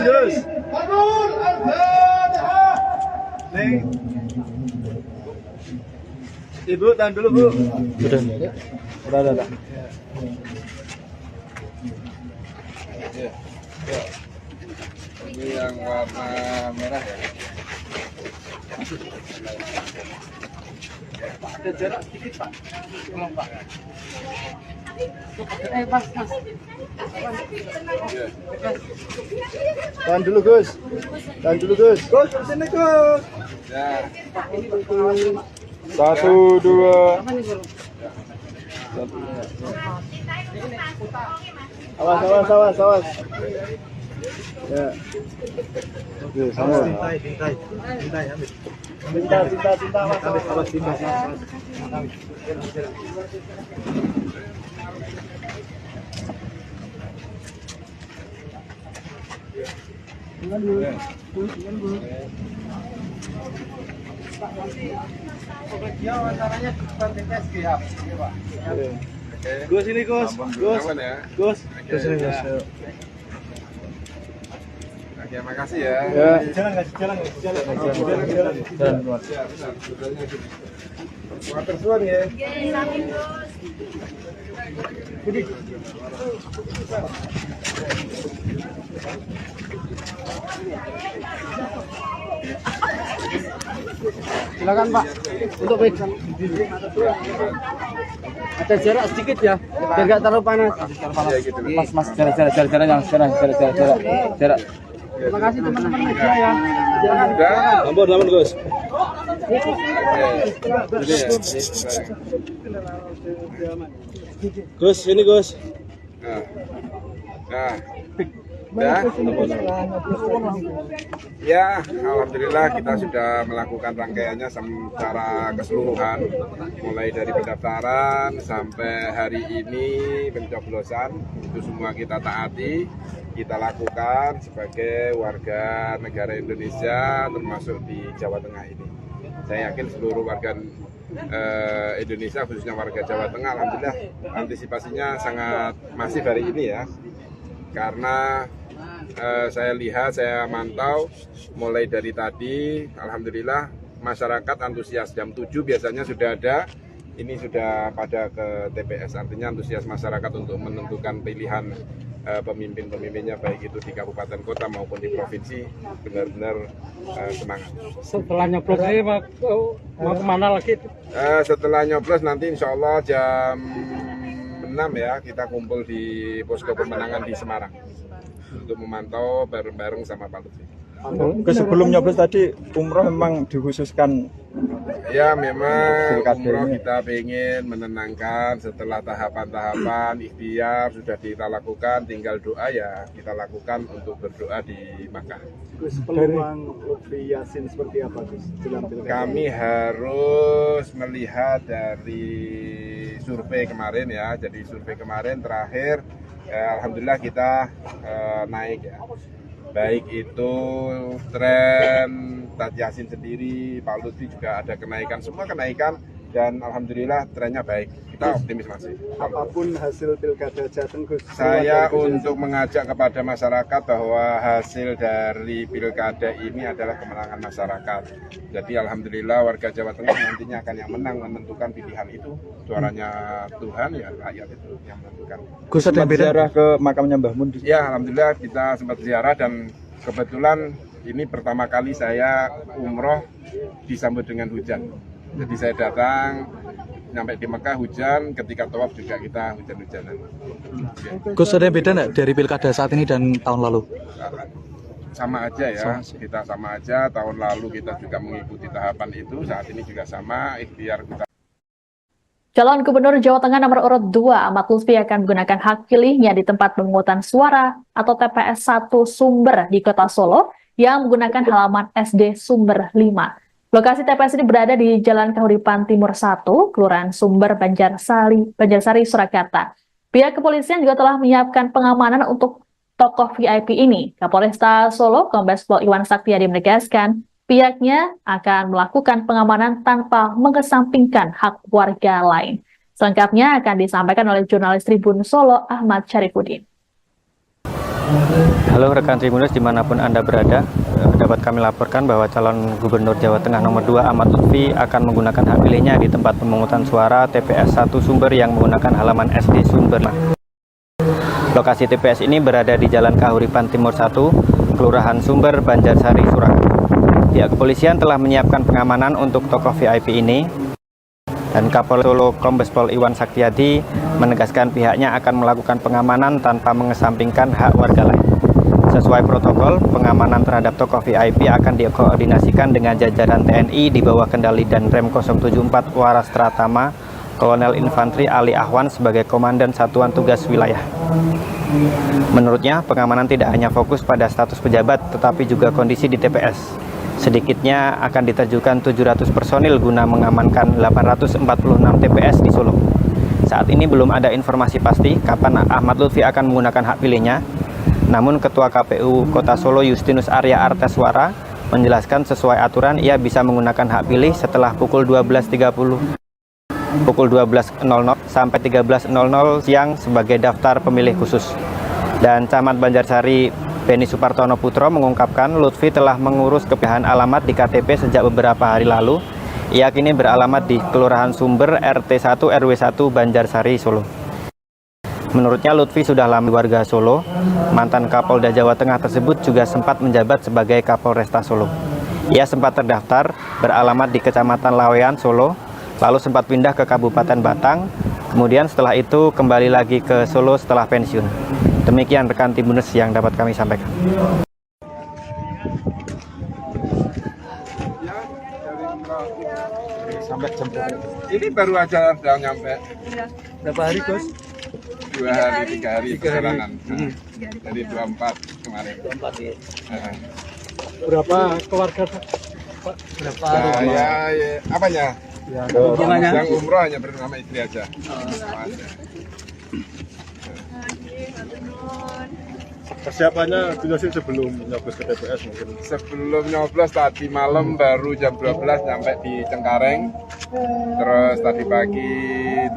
Gus. Ibu, tahan dulu Bu. Udah. Ini yang warna merah ya. Ada jarak sedikit Pak. Tolong Pak. Mas. Tahan dulu Gus. Gus, sini Gus. Ya. 1, 2. Awas. Ya. Oke, sama. Cinta, awas. Gus ini Gus. Aman ya. Gus. Oke, makasih ya. Jalan. Water suan ya. Silakan Pak. Untuk baik. Ada jarak sedikit ya, biar nggak terlalu panas. Ya, gitu. Mas, jarak. Terima kasih teman-teman media ya. Udah. Ampun Gus. Gus, ini Gus. Nah. Udah. Ya, alhamdulillah kita sudah melakukan rangkaiannya secara keseluruhan, mulai dari pendaftaran sampai hari ini pencoblosan, itu semua kita taati, kita lakukan sebagai warga negara Indonesia, termasuk di Jawa Tengah ini. Saya yakin seluruh warga Indonesia, khususnya warga Jawa Tengah, alhamdulillah antisipasinya sangat masif hari ini ya, karena saya lihat, saya mantau mulai dari tadi, alhamdulillah masyarakat antusias. Jam 7 biasanya sudah ada, ini sudah pada ke TPS, artinya antusias masyarakat untuk menentukan pilihan pemimpin-pemimpinnya, baik itu di kabupaten kota maupun di provinsi, benar-benar semangat. Setelah nyoblos ini mau kemana lagi? Setelah nyoblos nanti insya Allah jam 6 ya, kita kumpul di posko pemenangan di Semarang untuk memantau bareng-bareng sama Pak Lutfi. Sebelum nyoblos tadi umroh memang dikhususkan. Ya memang Pilkada umroh ini. kita ingin menenangkan setelah tahapan-tahapan ikhtiar sudah kita lakukan, tinggal doa ya kita lakukan untuk berdoa di Makkah. Gus, peluang Lutfi Yassin seperti apa Gus dalam pilkada? Kami harus melihat dari survei kemarin ya, jadi survei kemarin terakhir alhamdulillah kita naik ya. Baik itu tren Taj Yassin sendiri, Pak Lutfi juga ada kenaikan, semua kenaikan dan alhamdulillah trennya baik. Kita optimis masih. Apapun hasil pilkada Jateng Gus. Saya untuk mengajak kepada masyarakat bahwa hasil dari pilkada ini adalah kemenangan masyarakat. Jadi alhamdulillah warga Jawa Tengah nantinya akan yang menang menentukan pilihan itu. Suaranya Tuhan ya rakyat itu yang menentukan. Gus, ada ziarah ke makamnya Mbah Mun. Ya alhamdulillah kita sempat ziarah dan kebetulan ini pertama kali saya umroh disambut dengan hujan. Jadi saya datang sampai di Mekah hujan, ketika tawaf juga kita hujan-hujanan. Gus, ada yang beda nggak dari pilkada saat ini dan tahun lalu? Sama aja ya, kita sama aja. Tahun lalu kita juga mengikuti tahapan itu, saat ini juga sama, ikhtiar kita. Calon Gubernur Jawa Tengah nomor urut 2 Ahmad Lutfi akan menggunakan hak pilihnya di tempat pemungutan suara atau TPS 1 Sumber di Kota Solo yang menggunakan halaman SD Sumber 5. Lokasi TPS ini berada di Jalan Kahuripan Timur 1, Kelurahan Sumber, Banjarsari, Surakarta. Pihak kepolisian juga telah menyiapkan pengamanan untuk tokoh VIP ini. Kapolresta Solo, Kombes Pol Iwan Saktiadi menegaskan, pihaknya akan melakukan pengamanan tanpa mengesampingkan hak warga lain. Selengkapnya akan disampaikan oleh jurnalis Tribun Solo, Ahmad Syarifuddin. Halo rekan Tribuners dimanapun Anda berada, dapat kami laporkan bahwa calon Gubernur Jawa Tengah nomor 2 Ahmad Lutfi akan menggunakan hak pilihnya di tempat pemungutan suara TPS 1 Sumber yang menggunakan halaman SD Sumber. Lokasi TPS ini berada di Jalan Kahuripan Timur 1, Kelurahan Sumber, Banjarsari, Surakarta. Pihak kepolisian telah menyiapkan pengamanan untuk tokoh VIP ini. Dan Kapolres Solo Kombes Pol Iwan Saktiadi menegaskan pihaknya akan melakukan pengamanan tanpa mengesampingkan hak warga lain. Sesuai protokol, pengamanan terhadap tokoh VIP akan dikoordinasikan dengan jajaran TNI di bawah kendali Danrem 074 Waras Tratama, Kolonel Infantri Ali Ahwan sebagai Komandan Satuan Tugas Wilayah. Menurutnya, pengamanan tidak hanya fokus pada status pejabat, tetapi juga kondisi di TPS. Sedikitnya akan diterjunkan 700 personil guna mengamankan 846 TPS di Solo. Saat ini belum ada informasi pasti kapan Ahmad Lutfi akan menggunakan hak pilihnya. Namun Ketua KPU Kota Solo Justinus Arya Arteswara menjelaskan sesuai aturan ia bisa menggunakan hak pilih setelah pukul 12.30 sampai 13.00 siang sebagai daftar pemilih khusus. Dan Camat Banjarsari Beni Supartono Putro mengungkapkan Lutfi telah mengurus kepindahan alamat di KTP sejak beberapa hari lalu. Ia kini beralamat di Kelurahan Sumber RT 1 RW 1 Banjarsari, Solo. Menurutnya Lutfi sudah lama warga Solo. Mantan Kapolda Jawa Tengah tersebut juga sempat menjabat sebagai Kapolresta Solo. Ia sempat terdaftar beralamat di Kecamatan Lawean, Solo, lalu sempat pindah ke Kabupaten Batang. Kemudian setelah itu kembali lagi ke Solo setelah pensiun. Demikian rekan Tribuners yang dapat kami sampaikan. Sampai jam ini baru aja sudah nyampe. Berapa hari Gus? 2 hari, 3 hari perjalanan. Dari 24 kemarin. 24 ya. Berapa keluarga Pak? Berapa Ya, apanya? hubungannya? Yang umroh hanya bersama istri aja. Persiapannya Gus Yassin sebelum nyoblos ke TPS mungkin. Sebelum nyoblos tadi malam baru jam 12 sampai di Cengkareng. Terus tadi pagi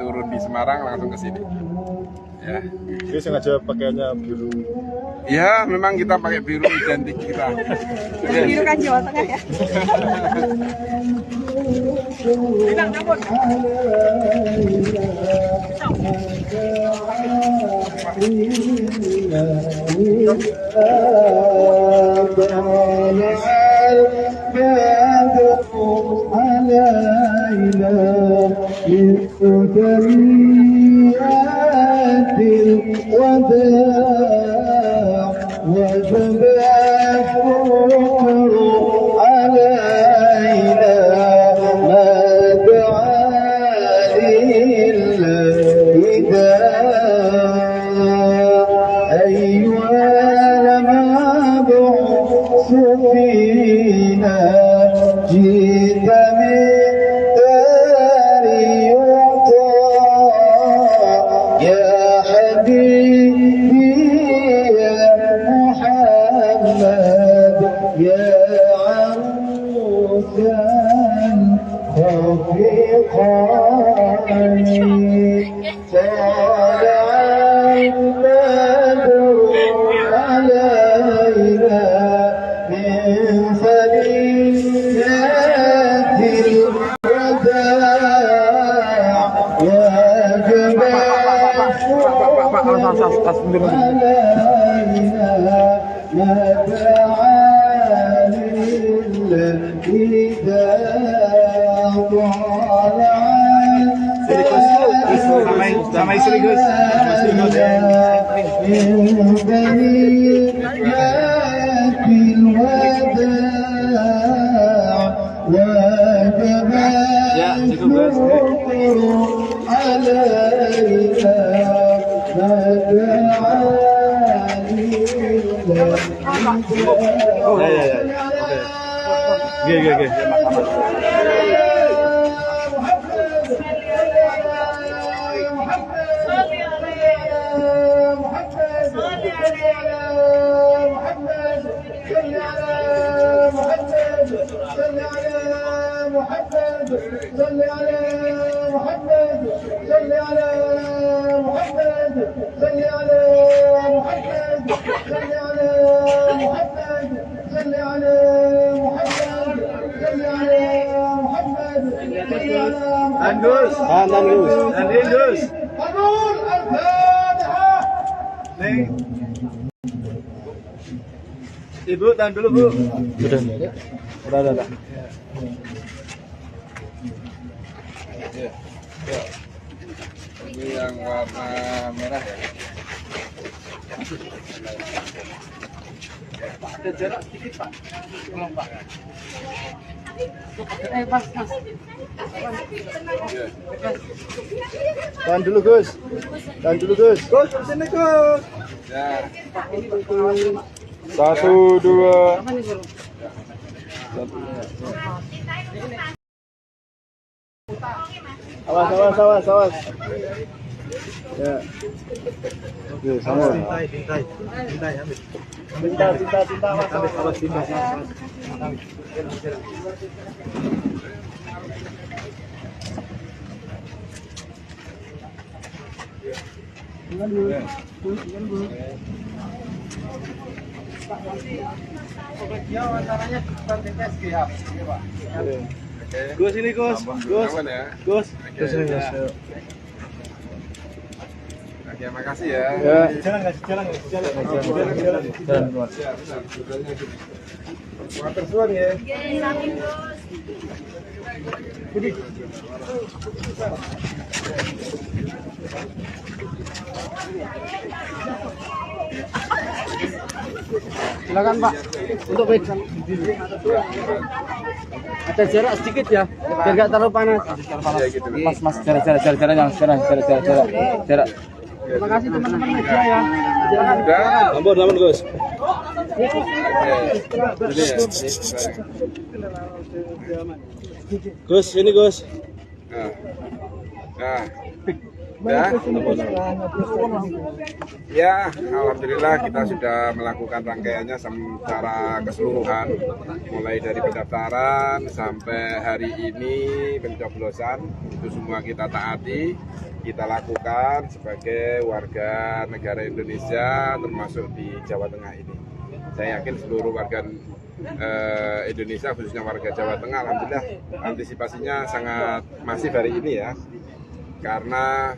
turun di Semarang langsung ke sini. Ya. Ini sengaja pakaiannya biru. Ya, memang kita pakai biru identik kita. Biru kan Jawa Tengah ya. Bilang cabut. الوداع وجباه أيها المبعوث فينا جئت من دار يعطى يا حبيبي يا محمد يا عروسا خفقاني طلع البدر علينا من ثنيات الوداع وجب علينا ما دعا للإله طلع sama istri Gus. من بنيات الوداع وجب الشكر علينا ما دعا Ibu, tahan dulu Bu. Udah. Ini yang warna merah ya. Ada jarak sedikit Pak. Tolong Pak. Mas. Tahan dulu Gus. Gus, sini Gus. Ya. 1, 2. Awas. Ya. Oke, sama. Tintai, ambil. Tinta, awas tinta. Gus ini Gus. Aman ya. Gus ini Gus. Oke, makasih ya. Jalan. Tersuan ya. Silakan Pak. Untuk pegang. Ada jarak sedikit ya, biar nggak terlalu panas. Mas, jarak. Terima kasih teman-teman media ya. Ampun Gus. Gus, ini Gus. Ya, alhamdulillah kita sudah melakukan rangkaiannya secara keseluruhan, mulai dari pendaftaran sampai hari ini pencoblosan, itu semua kita taati, kita lakukan sebagai warga negara Indonesia, termasuk di Jawa Tengah ini. Saya yakin seluruh warga Indonesia, khususnya warga Jawa Tengah, alhamdulillah antisipasinya sangat masif hari ini ya, karena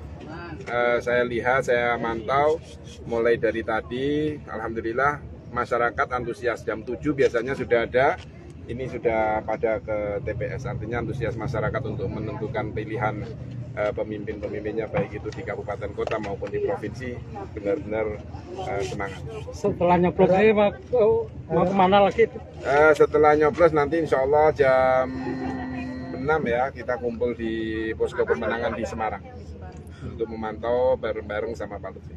saya lihat, saya mantau mulai dari tadi, alhamdulillah masyarakat antusias. Jam 7 biasanya sudah ada, ini sudah pada ke TPS, artinya antusias masyarakat untuk menentukan pilihan pemimpin-pemimpinnya, baik itu di kabupaten kota maupun di provinsi, benar-benar semangat. Setelah nyoblos ini mau kemana lagi? Setelah nyoblos nanti insya Allah jam 6 ya, kita kumpul di posko pemenangan di Semarang untuk memantau bareng-bareng sama Pak Lutfi.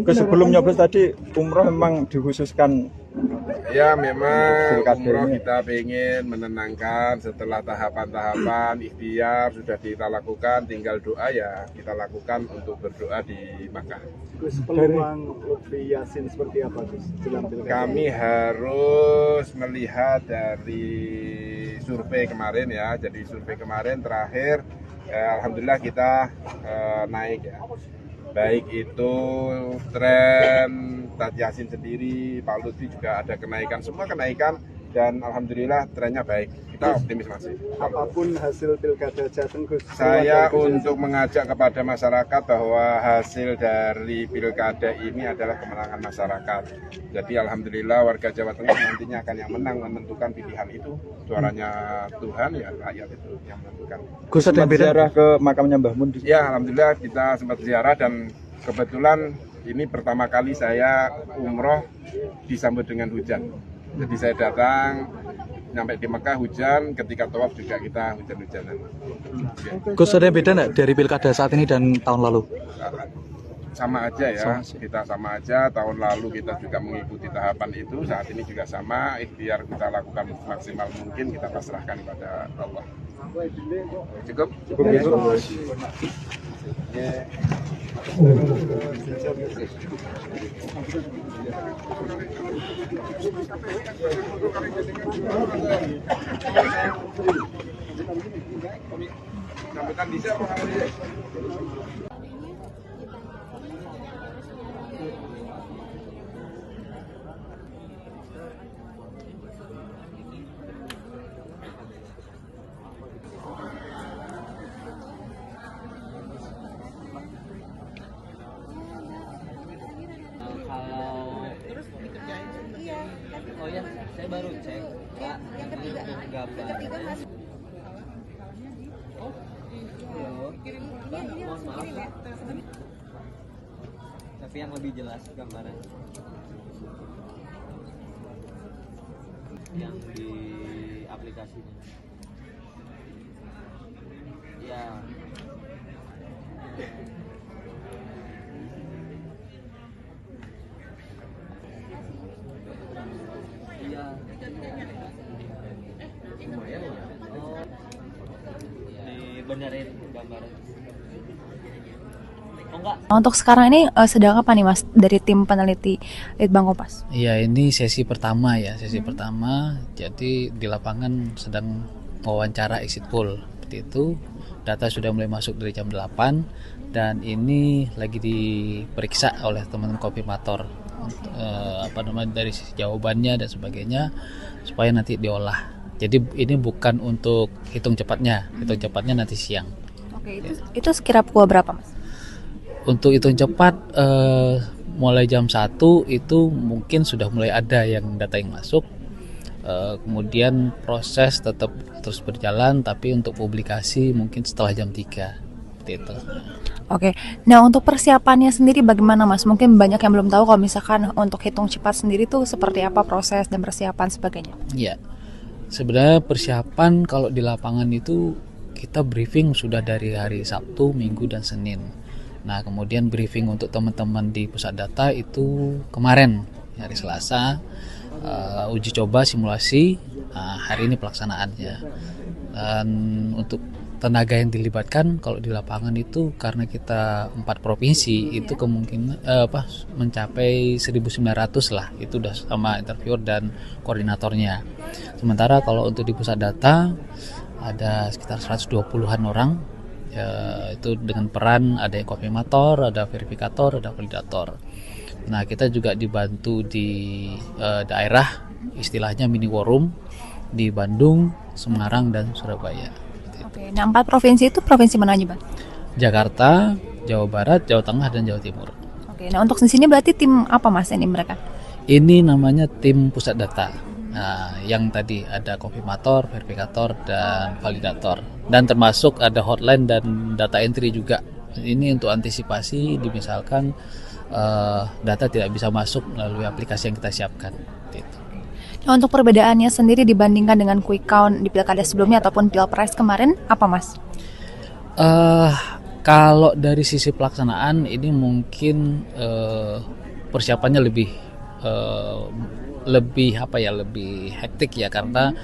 Sebelum nyoblos tadi umroh memang dikhususkan. Ya memang Pilkada umroh ini. kita pengen menenangkan setelah tahapan-tahapan ikhtiar sudah kita lakukan, tinggal doa ya kita lakukan untuk berdoa di Makkah. Gus, peluang Lutfi Yassin seperti apa Gus jelang pilkada? Kami harus melihat dari survei kemarin ya. Jadi survei kemarin terakhir, alhamdulillah kita naik ya. Baik itu tren Tati Yassin sendiri, Pak Lutfi juga ada kenaikan, semua kenaikan dan alhamdulillah trennya baik. Kita optimis masih. Apapun hasil pilkada Jateng Gus. Saya untuk mengajak kepada masyarakat bahwa hasil dari pilkada ini adalah kemenangan masyarakat. Jadi alhamdulillah warga Jawa Tengah nantinya akan yang menang menentukan pilihan itu. Suaranya Tuhan ya rakyat itu yang menentukan. Gus, ada yang beda? Ziarah ke makamnya Mbah Mun. Ya alhamdulillah kita sempat ziarah dan kebetulan ini pertama kali saya umroh disambut dengan hujan. Jadi saya datang sampai di Mekah hujan, ketika tawaf juga kita hujan-hujanan. Gus, ada yang beda nggak dari pilkada saat ini dan tahun lalu? Sama aja ya, kita sama aja. Tahun lalu kita juga mengikuti tahapan itu, saat ini juga sama. Ikhtiar kita lakukan maksimal mungkin, kita pasrahkan kepada Allah. Cukup? Cukup ya. Sambutan bisa apa namanya? Oh ya, saya baru cek. Pak, yang ketiga gambarnya. Halo. Pak, mohon maaf. Pak. Tapi yang lebih jelas gambarnya. Yang di aplikasinya. Ya. Iya. Lumayan ya. Oh. Dibenerin gambarnya. Oh enggak. Untuk sekarang ini sedang apa nih Mas dari tim peneliti Litbang Kompas? Ya ini sesi pertama ya, sesi pertama. Jadi di lapangan sedang wawancara exit poll seperti itu. Data sudah mulai masuk dari jam 8 dan ini lagi diperiksa oleh teman-teman konfirmator. Dari sisi jawabannya dan sebagainya supaya nanti diolah. Jadi ini bukan untuk hitung cepatnya nanti siang. Oke, itu sekira pukul berapa Mas? Untuk hitung cepat mulai jam 1 itu mungkin sudah mulai ada yang data yang masuk. Kemudian proses tetap terus berjalan tapi untuk publikasi mungkin setelah jam 3 seperti itu. Oke, nah untuk persiapannya sendiri bagaimana Mas? Mungkin banyak yang belum tahu kalau misalkan untuk hitung cepat sendiri tuh seperti apa proses dan persiapan sebagainya. Ya, sebenarnya persiapan kalau di lapangan itu kita briefing sudah dari hari Sabtu, Minggu, dan Senin. Nah kemudian briefing untuk teman-teman di pusat data itu kemarin hari Selasa, uji coba simulasi, hari ini pelaksanaannya. Dan untuk tenaga yang dilibatkan kalau di lapangan itu karena kita 4 provinsi itu kemungkinan mencapai 1.900 lah, itu udah sama interviewer dan koordinatornya. Sementara kalau untuk di pusat data ada sekitar 120-an orang ya, itu dengan peran ada yang konfirmator, ada verifikator, ada validator. Nah kita juga dibantu di daerah istilahnya mini war room di Bandung, Semarang, dan Surabaya. Oke, nah 4 provinsi itu provinsi mana aja Bang? Jakarta, Jawa Barat, Jawa Tengah, dan Jawa Timur. Oke, nah untuk di sini berarti tim apa Mas ini mereka? Ini namanya tim pusat data. Nah, yang tadi ada konfirmator, verifikator, dan validator. Dan termasuk ada hotline dan data entry juga. Ini untuk antisipasi misalkan data tidak bisa masuk melalui aplikasi yang kita siapkan. Gitu. Nah, untuk perbedaannya sendiri dibandingkan dengan quick count di pilkada sebelumnya ataupun pilpres kemarin, apa Mas? Kalau dari sisi pelaksanaan ini mungkin persiapannya lebih hektik ya, karena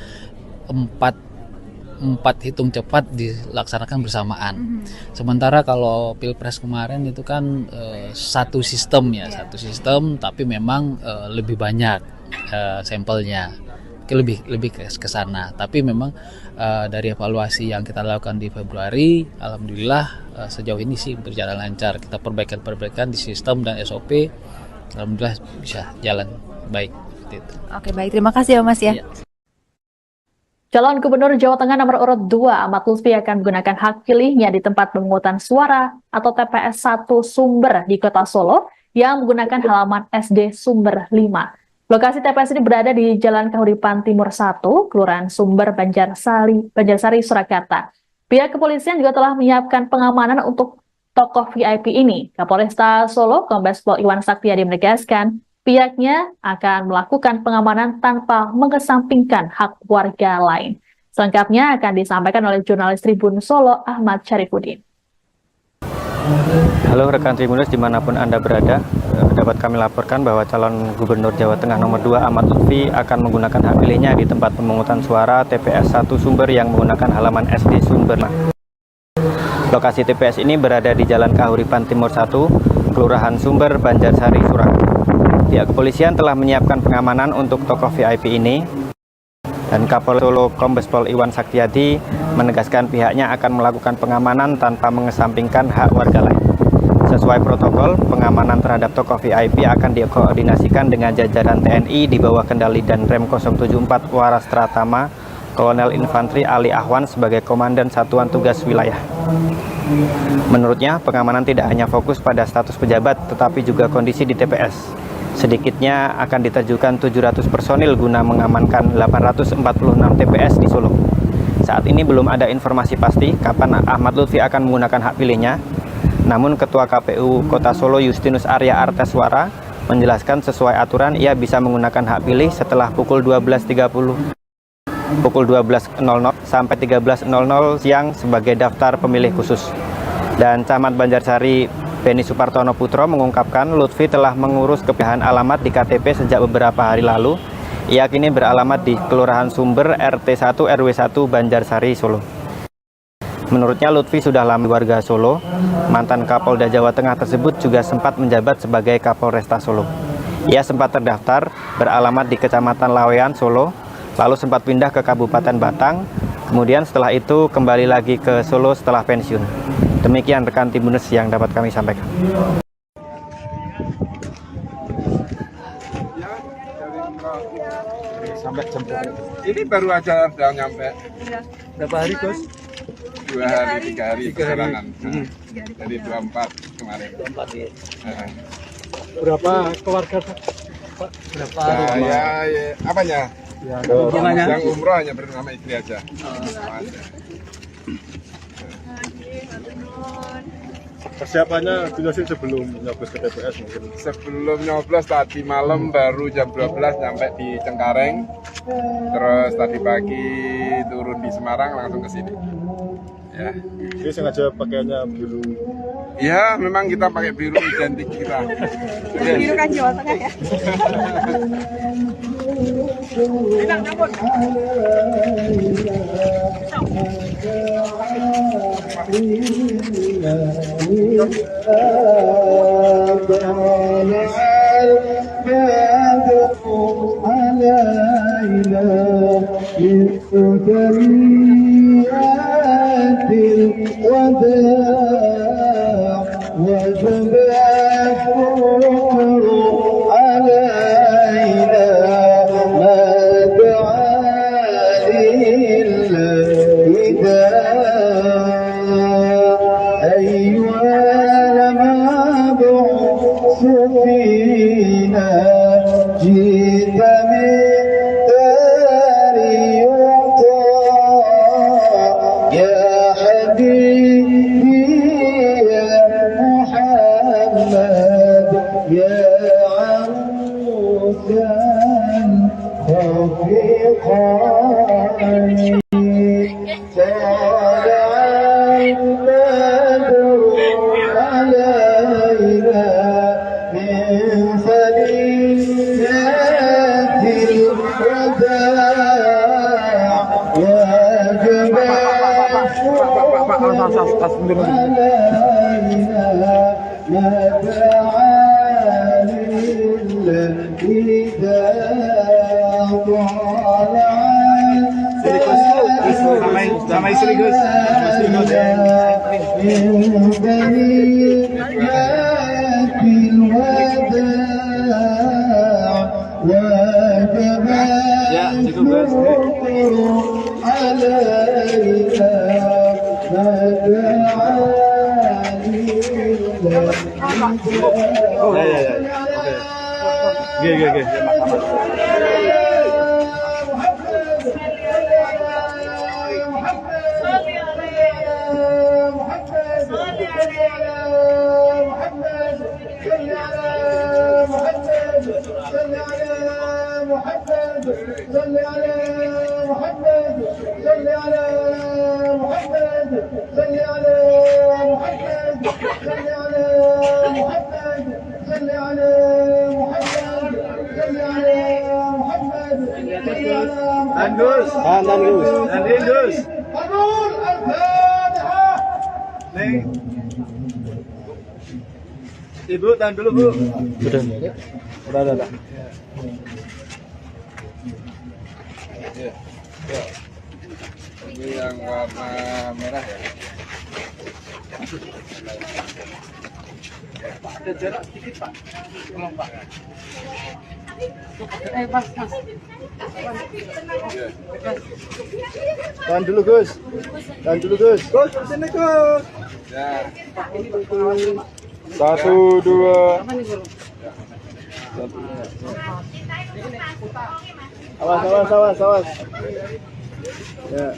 empat hitung cepat dilaksanakan bersamaan. Sementara kalau Pilpres kemarin itu kan satu sistem tapi memang lebih banyak sampelnya, lebih ke sana. Tapi memang dari evaluasi yang kita lakukan di Februari, alhamdulillah sejauh ini sih berjalan lancar. Kita perbaikan di sistem dan SOP, alhamdulillah bisa jalan baik. Oke, baik, terima kasih ya Mas ya. Calon Gubernur Jawa Tengah nomor urut 2 Ahmad Lutfi akan menggunakan hak pilihnya di tempat pemungutan suara atau TPS 1 Sumber di Kota Solo yang menggunakan halaman SD Sumber 5. Lokasi TPS ini berada di Jalan Kahuripan Timur 1, Kelurahan Sumber, Banjarsari, Surakarta. Pihak kepolisian juga telah menyiapkan pengamanan untuk tokoh VIP ini. Kapolresta Solo, Kombes Pol Iwan Saktiadi menegaskan, pihaknya akan melakukan pengamanan tanpa mengesampingkan hak warga lain. Selengkapnya akan disampaikan oleh jurnalis Tribun Solo, Ahmad Syarifuddin. Halo rekan Tribuners dimanapun Anda berada, dapat kami laporkan bahwa calon Gubernur Jawa Tengah nomor 2 Ahmad Lutfi akan menggunakan hak pilihnya di tempat pemungutan suara TPS 1 Sumber yang menggunakan halaman SD Sumber. Lokasi TPS ini berada di Jalan Kahuripan Timur 1, Kelurahan Sumber, Banjarsari, Surakarta. Pihak kepolisian telah menyiapkan pengamanan untuk tokoh VIP ini, dan Kapolres Solo Kombes Pol Iwan Saktiadi menegaskan pihaknya akan melakukan pengamanan tanpa mengesampingkan hak warga lain. Sesuai protokol, pengamanan terhadap tokoh VIP akan dikoordinasikan dengan jajaran TNI di bawah kendali Danrem 074 Waras Tratama, Kolonel Infantri Ali Ahwan sebagai Komandan Satuan Tugas Wilayah. Menurutnya, pengamanan tidak hanya fokus pada status pejabat, tetapi juga kondisi di TPS. Sedikitnya akan diterjunkan 700 personil guna mengamankan 846 TPS di Solo. Saat ini belum ada informasi pasti kapan Ahmad Lutfi akan menggunakan hak pilihnya. Namun Ketua KPU Kota Solo Justinus Arya Arteswara menjelaskan sesuai aturan ia bisa menggunakan hak pilih setelah pukul 12.30 sampai 13.00 siang sebagai daftar pemilih khusus. Dan Camat Banjarsari Beni Supartono Putro mengungkapkan Lutfi telah mengurus kepindahan alamat di KTP sejak beberapa hari lalu. Ia kini beralamat di Kelurahan Sumber RT 1 RW 1 Banjarsari, Solo. Menurutnya Lutfi sudah lama warga Solo. Mantan Kapolda Jawa Tengah tersebut juga sempat menjabat sebagai Kapolresta Solo. Ia sempat terdaftar beralamat di Kecamatan Lawean, Solo, lalu sempat pindah ke Kabupaten Batang. Kemudian setelah itu kembali lagi ke Solo setelah pensiun. Demikian rekan Tribuners yang dapat kami sampaikan. Sampai jam berapa? Ini baru aja udah nyampe. Berapa hari, Gus? 2 hari, 3 hari perjalanan. Jadi 24 kemarin. 24 ya. Berapa keluarga Pak? Berapa Ya, apanya? Ya, Yang umroh hanya bersama istri aja. persiapannya jelasin sebelum nyoblos ke TPS mungkin. Sebelum nyoblos tadi malam baru jam 12 nyampe di Cengkareng. Terus tadi pagi turun di Semarang langsung ke sini. Ya. Jadi sengaja pakaiannya biru. Ya, memang kita pakai biru identik kita. Biru kan Jawa Tengah ya. Bilang cabut. Sama istri Gus. Ya, cukup Ibu, tahan dulu Bu. Udah. Ini yang warna merah ya. Ada jarak sedikit Pak. Tolong Pak. Mas. Tahan dulu Gus. Gus, sini Gus. Ya. 1, 2. Awas. Ya.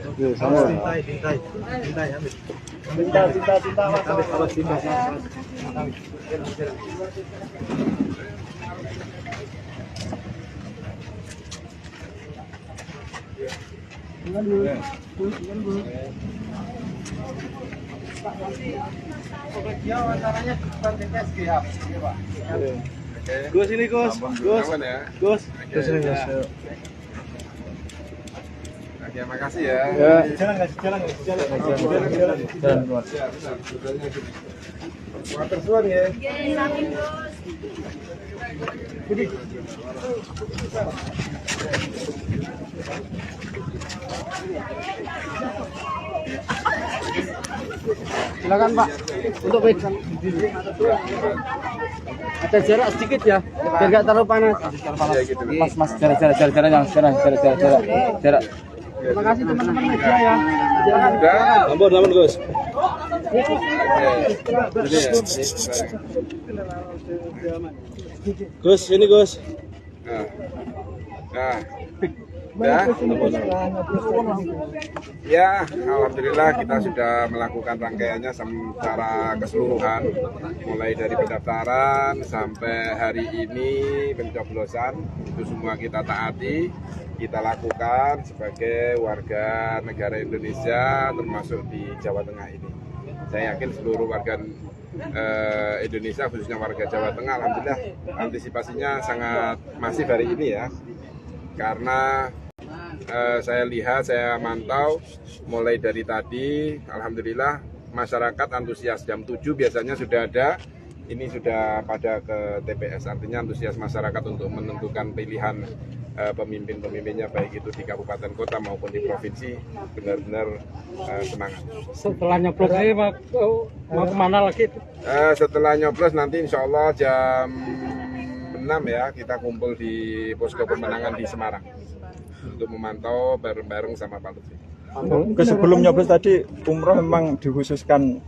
Oke, sama. Cinta, awas. Gus ini Gus. Aman ya. Gus. Oke, makasih ya. Jalan. Water suan ya. Silakan Pak. Untuk baik. Ada jarak sedikit ya, biar nggak terlalu panas. Ya, gitu. Mas, jarak. Terima kasih teman-teman media ya. Udah. Ampun Gus. Gus, ini Gus. Nah. Ya, alhamdulillah kita sudah melakukan rangkaiannya secara keseluruhan, mulai dari pendaftaran sampai hari ini pencoblosan, itu semua kita taati, kita lakukan sebagai warga negara Indonesia, termasuk di Jawa Tengah ini. Saya yakin seluruh warga Indonesia, khususnya warga Jawa Tengah, alhamdulillah antisipasinya sangat masif hari ini ya, karena saya lihat, saya mantau mulai dari tadi, alhamdulillah masyarakat antusias. Jam 7 biasanya sudah ada, ini sudah pada ke TPS, artinya antusias masyarakat untuk menentukan pilihan pemimpin-pemimpinnya, baik itu di kabupaten kota maupun di provinsi, benar-benar semangat. Setelah nyoblos ini mau kemana lagi? Setelah nyoblos nanti insya Allah jam 6 ya, kita kumpul di posko pemenangan di Semarang untuk memantau bareng-bareng sama Pak Lutfi. Sebelum nyoblos tadi umroh memang dikhususkan.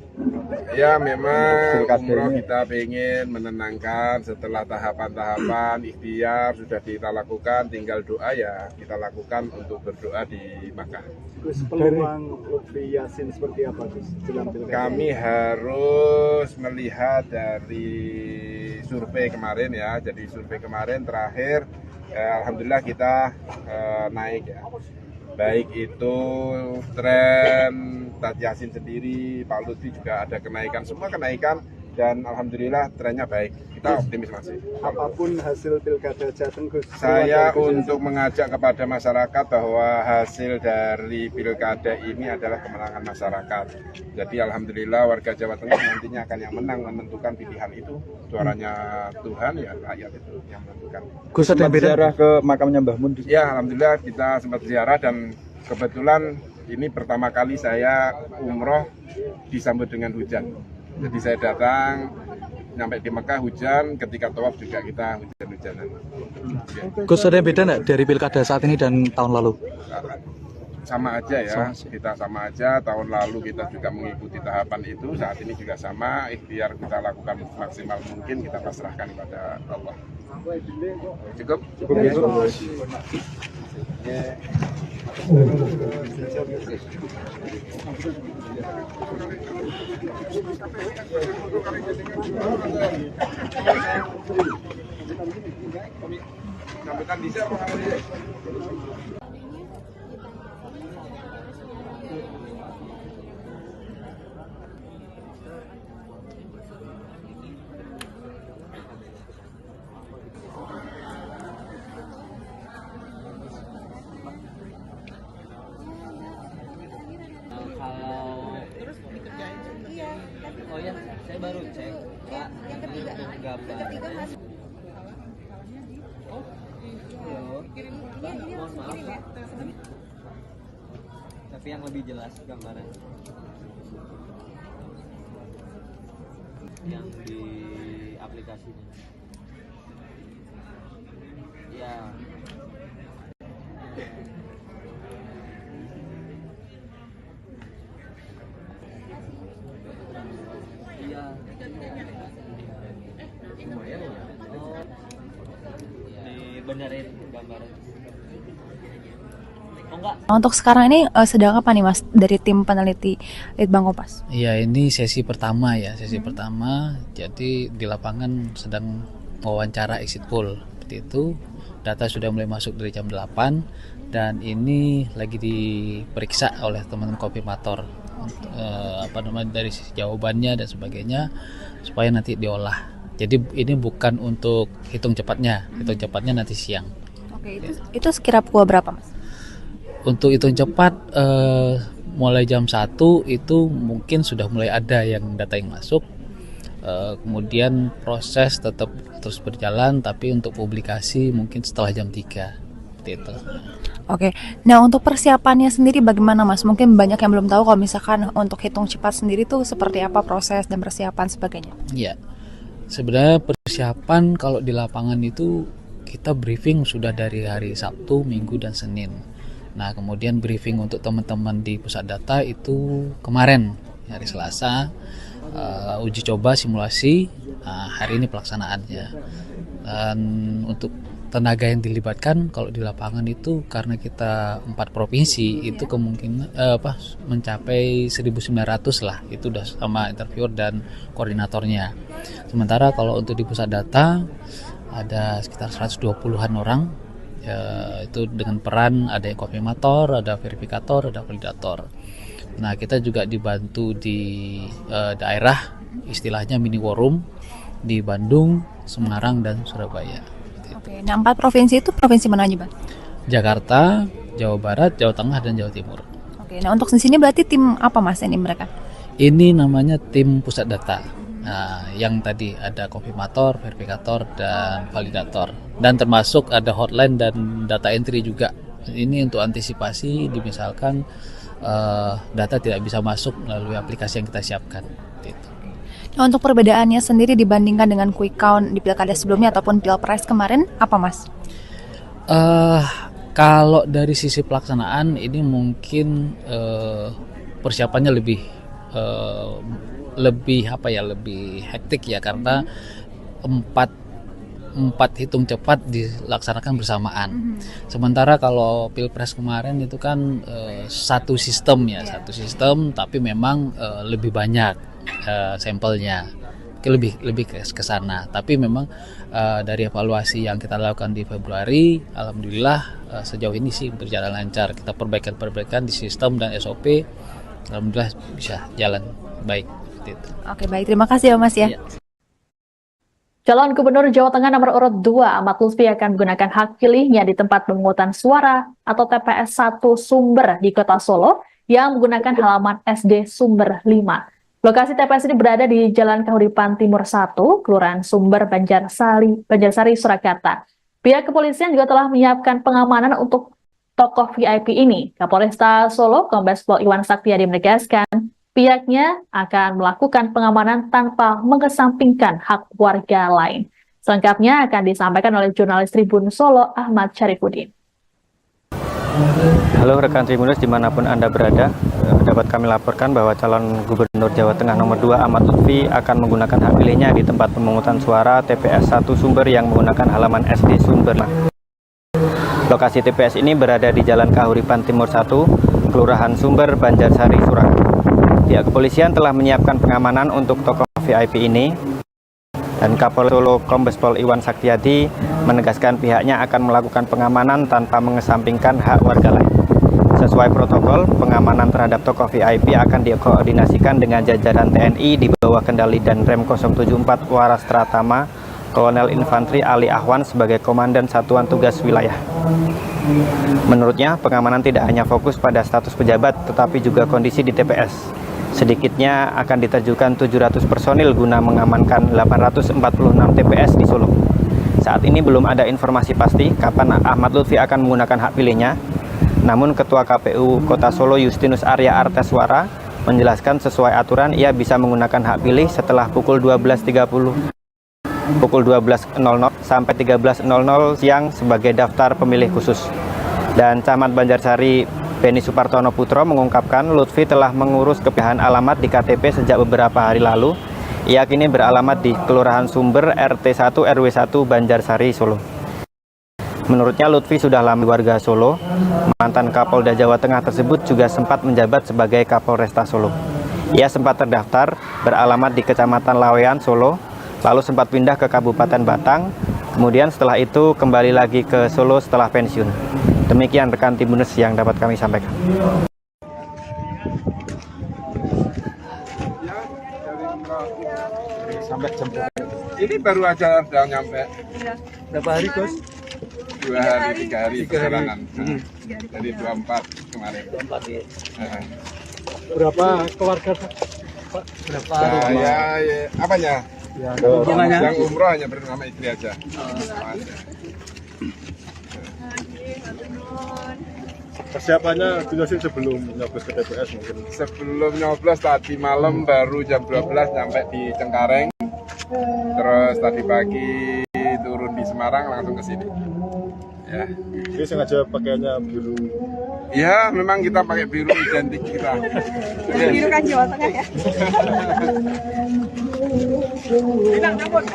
Ya, memang umroh kita ingin menenangkan setelah tahapan-tahapan ikhtiar sudah kita lakukan, tinggal doa ya kita lakukan untuk berdoa di Makkah. Gus, peluang Lutfi Yassin seperti apa Gus? Kami harus melihat dari survei kemarin ya. Jadi survei kemarin terakhir alhamdulillah kita naik ya. Baik itu tren Tat Yassin sendiri, Pak Lutfi juga ada kenaikan, semua kenaikan dan alhamdulillah trennya baik. Kita optimis masih. Apapun hasil pilkada Jateng, Gus. Saya untuk mengajak kepada masyarakat bahwa hasil dari pilkada ini adalah kemenangan masyarakat. Jadi alhamdulillah warga Jawa Tengah nantinya akan yang menang menentukan pilihan itu. Suaranya Tuhan, ya rakyat itu yang menentukan. Gus, ada yang beda? Ziarah ke makamnya Mbah Mun. Ya alhamdulillah kita sempat ziarah dan kebetulan ini pertama kali saya umroh disambut dengan hujan. Jadi saya datang, nyampe di Mekah hujan, ketika tawaf juga kita hujan-hujanan. Gus, ada yang beda nggak dari pilkada saat ini dan tahun lalu? Sama aja ya, kita sama aja. Tahun lalu kita juga mengikuti tahapan itu, saat ini juga sama. Ikhtiar kita lakukan maksimal mungkin, kita pasrahkan kepada Allah. Cukup? Cukup ya. Sambutan bisa apa kamu? Oh ya, saya baru cek. Pak, yang ketiga gambarnya. Oh, halo. Mohon maaf, Pak. Tapi yang lebih jelas gambarnya. Yang di aplikasinya. Ya. Iya. Lumayan ya. Oh. Dibenerin gambarnya. Oh enggak. Untuk sekarang ini sedang apa nih Mas dari tim peneliti Litbang Kompas? Iya, ini sesi pertama ya, sesi pertama. Jadi di lapangan sedang wawancara exit poll. Seperti itu. Data sudah mulai masuk dari jam 8 dan ini lagi diperiksa oleh teman-teman konfirmator. Dari sisi jawabannya dan sebagainya supaya nanti diolah. Jadi ini bukan untuk hitung cepatnya nanti siang. Oke, itu sekira pukul berapa Mas? Untuk hitung cepat mulai jam 1 itu mungkin sudah mulai ada yang data yang masuk. Kemudian proses tetap terus berjalan, tapi untuk publikasi mungkin setelah jam 3 itu. Oke, nah untuk persiapannya sendiri bagaimana Mas? Mungkin banyak yang belum tahu kalau misalkan untuk hitung cepat sendiri tuh seperti apa proses dan persiapan sebagainya. Iya, sebenarnya persiapan kalau di lapangan itu kita briefing sudah dari hari Sabtu, Minggu, dan Senin. Nah kemudian briefing untuk teman-teman di pusat data itu kemarin hari Selasa, uji coba simulasi, hari ini pelaksanaannya. Dan untuk tenaga yang dilibatkan kalau di lapangan itu karena kita 4 provinsi itu kemungkinan mencapai 1.900 lah, itu udah sama interviewer dan koordinatornya. Sementara kalau untuk di pusat data ada sekitar 120-an orang ya, itu dengan peran ada yang konfirmator, ada verifikator, ada validator. Nah kita juga dibantu di daerah, istilahnya mini war room di Bandung, Semarang, dan Surabaya. Oke, nah 4 provinsi itu provinsi mana aja Bang? Jakarta, Jawa Barat, Jawa Tengah, dan Jawa Timur. Oke, nah untuk di sini berarti tim apa Mas ini mereka? Ini namanya tim pusat data. Nah, yang tadi ada konfirmator, verifikator, dan validator. Dan termasuk ada hotline dan data entry juga. Ini untuk antisipasi misalkan data tidak bisa masuk melalui aplikasi yang kita siapkan. Gitu. Nah, untuk perbedaannya sendiri dibandingkan dengan quick count di pilkada sebelumnya ataupun pilpres kemarin, apa Mas? Kalau dari sisi pelaksanaan ini mungkin persiapannya lebih hektik ya, karena empat hitung cepat dilaksanakan bersamaan. Sementara kalau pilpres kemarin itu kan satu sistem tapi memang lebih banyak sampelnya, lebih ke sana. Tapi memang dari evaluasi yang kita lakukan di Februari, alhamdulillah sejauh ini sih berjalan lancar. Kita perbaikan di sistem dan SOP, alhamdulillah bisa jalan baik. seperti itu. Oke, baik. Terima kasih ya Mas ya. Iya. Calon Gubernur Jawa Tengah nomor urut 2 Ahmad Lutfi akan menggunakan hak pilihnya di tempat pemungutan suara atau TPS 1 Sumber di Kota Solo yang menggunakan halaman SD Sumber 5. Lokasi TPS ini berada di Jalan Kahuripan Timur 1, Kelurahan Sumber, Banjarsari, Surakarta. Pihak kepolisian juga telah menyiapkan pengamanan untuk tokoh VIP ini. Kapolresta Solo, Kombes Pol Iwan Saktiyadi menegaskan, pihaknya akan melakukan pengamanan tanpa mengesampingkan hak warga lain. Selengkapnya akan disampaikan oleh jurnalis Tribun Solo, Ahmad Syarifuddin. Halo rekan Tribuners dimanapun Anda berada, dapat kami laporkan bahwa calon Gubernur Jawa Tengah nomor 2 Ahmad Lutfi akan menggunakan hak pilihnya di tempat pemungutan suara TPS 1 Sumber yang menggunakan halaman SD Sumber. Lokasi TPS ini berada di Jalan Kahuripan Timur 1, Kelurahan Sumber, Banjarsari, Surakarta. Pihak kepolisian telah menyiapkan pengamanan untuk tokoh VIP ini, dan Kapolres Solo Kombes Pol Iwan Saktiyadi menegaskan pihaknya akan melakukan pengamanan tanpa mengesampingkan hak warga lain. Sesuai protokol, pengamanan terhadap tokoh VIP akan dikoordinasikan dengan jajaran TNI di bawah kendali Danrem 074 Waras Tratama, Kolonel Infantri Ali Ahwan sebagai Komandan Satuan Tugas Wilayah. Menurutnya, pengamanan tidak hanya fokus pada status pejabat, tetapi juga kondisi di TPS. Sedikitnya akan diterjunkan 700 personil guna mengamankan 846 TPS di Solo. Saat ini belum ada informasi pasti kapan Ahmad Lutfi akan menggunakan hak pilihnya. Namun Ketua KPU Kota Solo Justinus Arya Arteswara menjelaskan sesuai aturan ia bisa menggunakan hak pilih setelah pukul 12.30 pukul 12.00 sampai 13.00 siang sebagai daftar pemilih khusus. Dan Camat Banjarsari Beni Supartono Putro mengungkapkan Lutfi telah mengurus kepindahan alamat di KTP sejak beberapa hari lalu. Ia kini beralamat di Kelurahan Sumber RT 1 RW 1 Banjarsari, Solo. Menurutnya Lutfi sudah lama warga Solo. Mantan Kapolda Jawa Tengah tersebut juga sempat menjabat sebagai Kapolresta Solo. Ia sempat terdaftar beralamat di Kecamatan Lawean, Solo, lalu sempat pindah ke Kabupaten Batang. Kemudian setelah itu kembali lagi ke Solo setelah pensiun. Demikian rekan Tribuners yang dapat kami sampaikan. Sampai jam ini baru aja udah nyampe. Berapa hari, Gus? 2 hari, 3 hari perjalanan. Dari 24 kemarin. 24 ya. Berapa keluarga, Pak? Berapa rumah? Ya, apanya? Ya, yang umroh hanya bersama istri aja. Persiapannya jelasin sebelum nyoblos ke TPS mungkin. Sebelum nyoblos tadi malam baru jam 12 sampai di Cengkareng. Terus tadi pagi turun di Semarang langsung ke sini. Ya. Ini sengaja pakaiannya biru. Ya, memang kita pakai biru identik kita. Biru kan Jawa Tengah ya. Bilang cabut.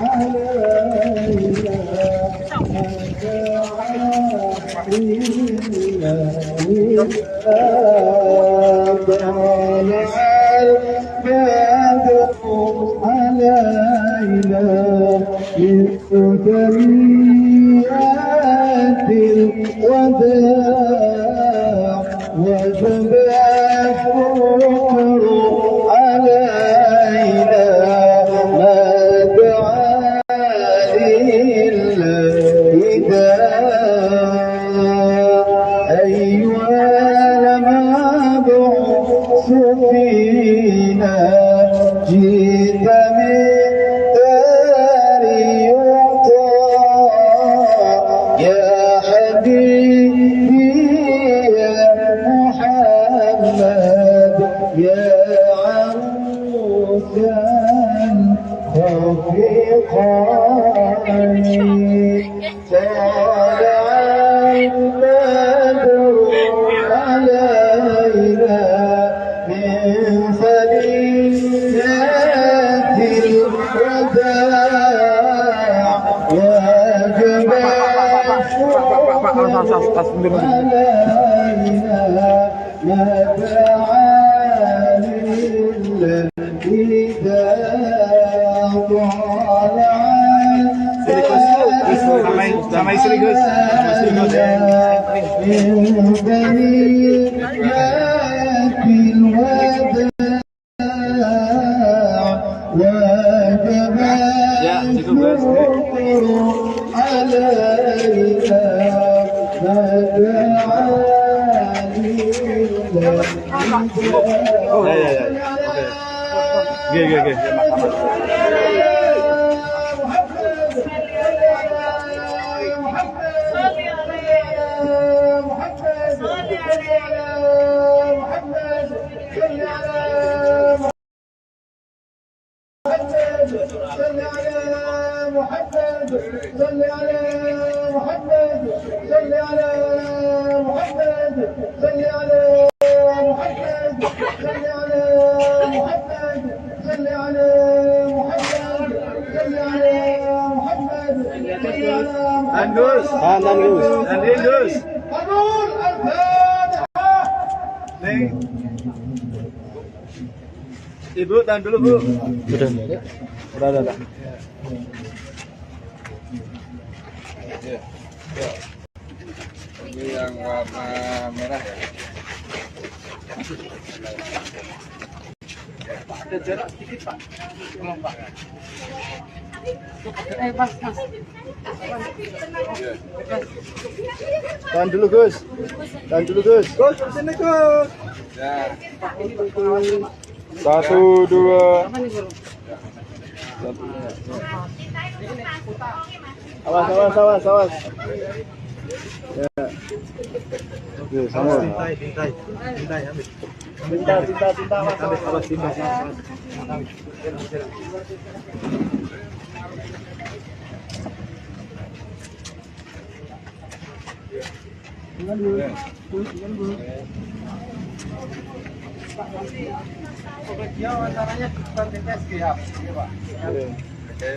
Sama istri Gus. Oh ya. Oke. Oke. Gus. Ibu, tahan dulu, Bu. Udah. Ini yang warna merah ya. Ada jarak sedikit, Pak. Tolong, Pak. Mas. Tahan dulu, Gus. Gus, sini, Gus. Ya. 1, 2. Awas. Ya. Oke, sama. Tintai, ambil. Cinta, Awas, tintai.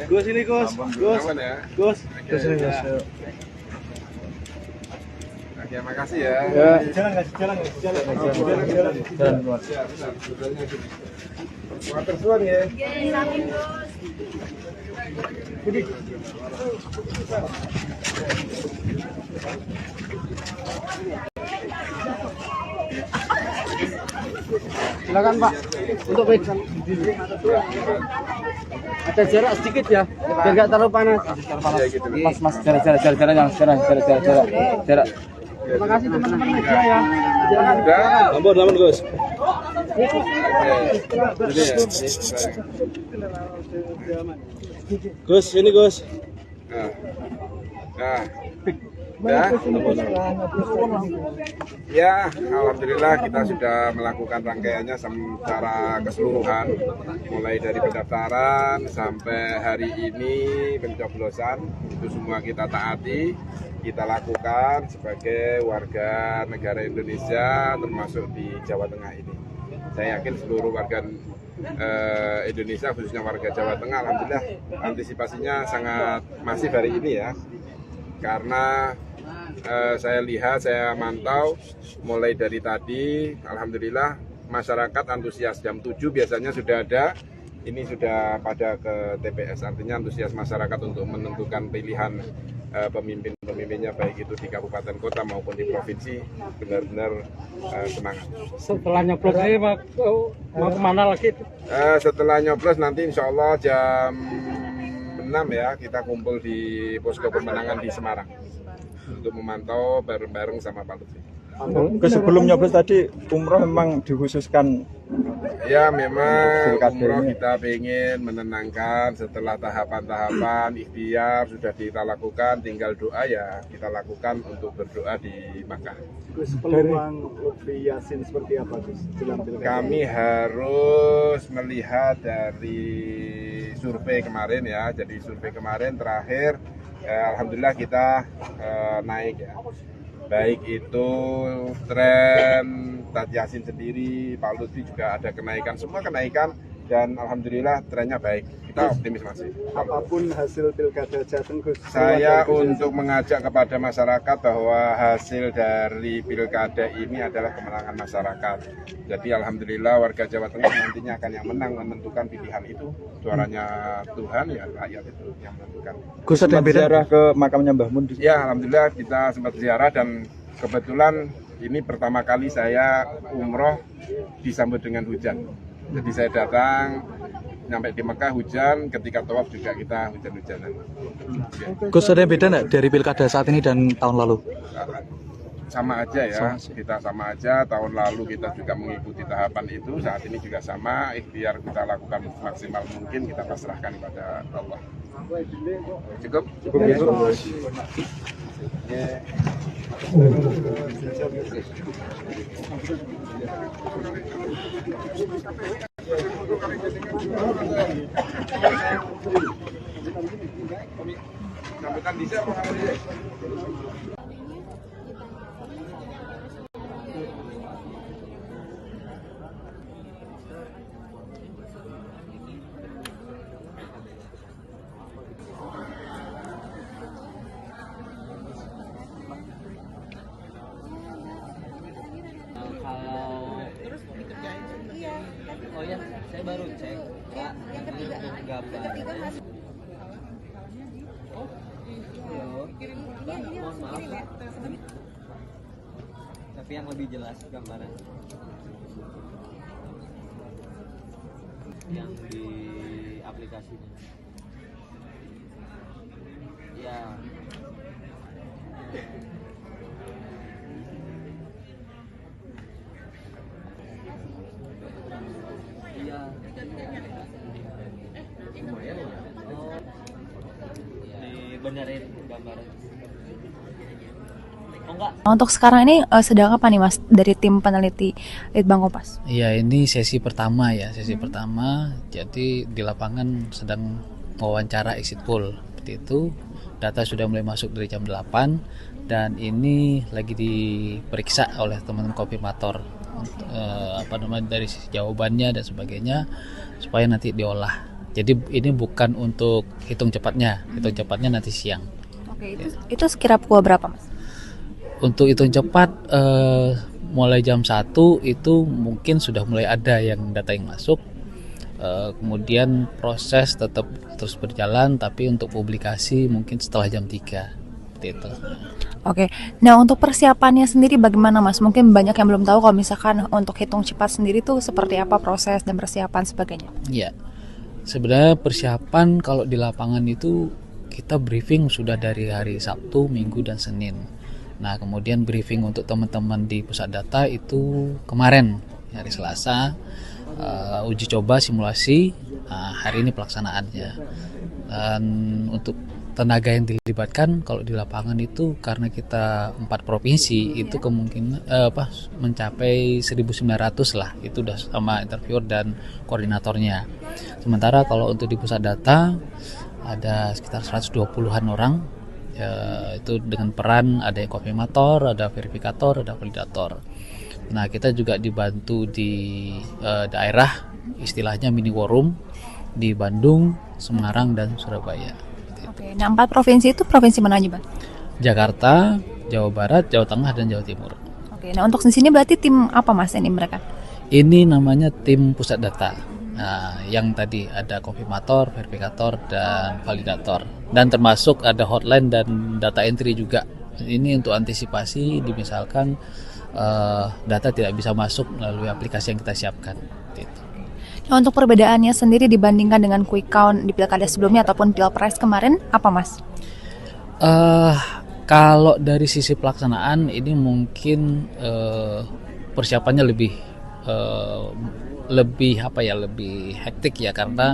Gus ini, Gus. Aman ya. Gus. Oke, Gus ini, Gus. Oke, makasih ya. Ya. Jalan. Ya, benar. Sebetulnya gini. Water suan ya. Silakan, Pak. Untuk ada jarak sedikit ya, biar nggak terlalu panas. Ya, gitu. Mas, jarak. Terima kasih teman-teman media ya. Udah. Ampun, Gus. Oke. Ini ya. Gus, ini, Gus. Nah. Ya, alhamdulillah kita sudah melakukan rangkaiannya secara keseluruhan, mulai dari pendaftaran sampai hari ini pencoblosan, itu semua kita taati, kita lakukan sebagai warga negara Indonesia, termasuk di Jawa Tengah ini. Saya yakin seluruh warga Indonesia, khususnya warga Jawa Tengah, alhamdulillah antisipasinya sangat masif hari ini ya. Karena saya lihat, saya mantau mulai dari tadi, alhamdulillah masyarakat antusias. Jam 7 biasanya sudah ada, ini sudah pada ke TPS, artinya antusias masyarakat untuk menentukan pilihan pemimpin-pemimpinnya, baik itu di kabupaten kota maupun di provinsi, benar-benar semangat. Setelah nyoblos ini mau kemana lagi? Setelah nyoblos nanti insya Allah jam 6 ya, kita kumpul di posko pemenangan di Semarang untuk memantau bareng-bareng sama Pak Lutfi. Sebelum nyoblos tadi, umroh memang dikhususkan. Ya, memang umroh kita ingin menenangkan setelah tahapan-tahapan ikhtiar sudah kita lakukan, tinggal doa ya kita lakukan untuk berdoa di Makkah. Peluang Lutfi Yassin seperti apa, Gus? Kami harus melihat dari survei kemarin ya. Jadi survei kemarin terakhir, alhamdulillah kita naik ya. Baik itu tren Tat Yassin sendiri, Pak Lutfi juga ada kenaikan, semua kenaikan, dan alhamdulillah trennya baik. Kita optimis masih. Apapun hasil pilkada Jateng, Gus. Saya untuk mengajak kepada masyarakat bahwa hasil dari pilkada ini adalah kemenangan masyarakat. Jadi alhamdulillah warga Jawa Tengah nantinya akan yang menang menentukan pilihan itu. Suaranya Tuhan ya, rakyat itu yang menentukan. Gus, ada ziarah ke makamnya Mbah Mun? Ya, alhamdulillah kita sempat ziarah, dan kebetulan ini pertama kali saya umroh disambut dengan hujan. Jadi saya datang Nyampe di Mekah hujan, ketika tawaf juga kita hujan-hujanan. Gus, ada yang beda nggak dari pilkada saat ini dan tahun lalu? Sama aja ya, kita sama aja. Tahun lalu kita juga mengikuti tahapan itu, saat ini juga sama. Ikhtiar kita lakukan maksimal mungkin, kita pasrahkan kepada Allah. Cukup? Cukup ya. Sambutan bisa apa nggak? Oh ya, saya baru cek. Pak, yang ketiga gambarnya. Oh, ini mohon maaf. ya. Tapi yang lebih jelas gambaran. Yang di aplikasinya. Ya. Iya. Lumayan ya. Oh. Dibenerin gambaran. Oh enggak. Untuk sekarang ini sedang apa nih Mas dari tim peneliti Litbang Kompas? Iya, ini sesi pertama ya, sesi pertama. Jadi di lapangan sedang wawancara exit poll. Seperti itu. Data sudah mulai masuk dari jam 8 dan ini lagi diperiksa oleh teman-teman konfirmator. Dari sisi jawabannya dan sebagainya supaya nanti diolah. Jadi ini bukan untuk hitung cepatnya nanti siang. Oke, itu sekira pukul berapa Mas? Untuk hitung cepat mulai jam 1 itu mungkin sudah mulai ada yang data yang masuk. Kemudian proses tetap terus berjalan, tapi untuk publikasi mungkin setelah jam 3 seperti itu. Oke, nah untuk persiapannya sendiri bagaimana Mas? Mungkin banyak yang belum tahu kalau misalkan untuk hitung cepat sendiri tuh seperti apa proses dan persiapan sebagainya. Iya, sebenarnya persiapan kalau di lapangan itu kita briefing sudah dari hari Sabtu, Minggu, dan Senin. Nah kemudian briefing untuk teman-teman di pusat data itu kemarin hari Selasa, uji coba simulasi, hari ini pelaksanaannya. Dan untuk tenaga yang dilibatkan kalau di lapangan itu karena kita 4 provinsi itu kemungkinan mencapai 1.900 lah, itu udah sama interviewer dan koordinatornya. Sementara kalau untuk di pusat data ada sekitar 120-an orang, itu dengan peran ada yang konfirmator, ada verifikator, ada validator. Nah kita juga dibantu di daerah, istilahnya mini war room di Bandung, Semarang, dan Surabaya. Oke, nah 4 provinsi itu provinsi mana aja Bang? Jakarta, Jawa Barat, Jawa Tengah, dan Jawa Timur. Oke, nah untuk di sini berarti tim apa Mas ini mereka? Ini namanya tim pusat data. Nah, yang tadi ada konfirmator, verifikator, dan validator. Dan termasuk ada hotline dan data entry juga. Ini untuk antisipasi misalkan data tidak bisa masuk melalui aplikasi yang kita siapkan. Gitu. Nah, untuk perbedaannya sendiri dibandingkan dengan quick count di pilkada sebelumnya ataupun pilpres kemarin, apa Mas? Kalau dari sisi pelaksanaan ini mungkin persiapannya lebih hektik ya, karena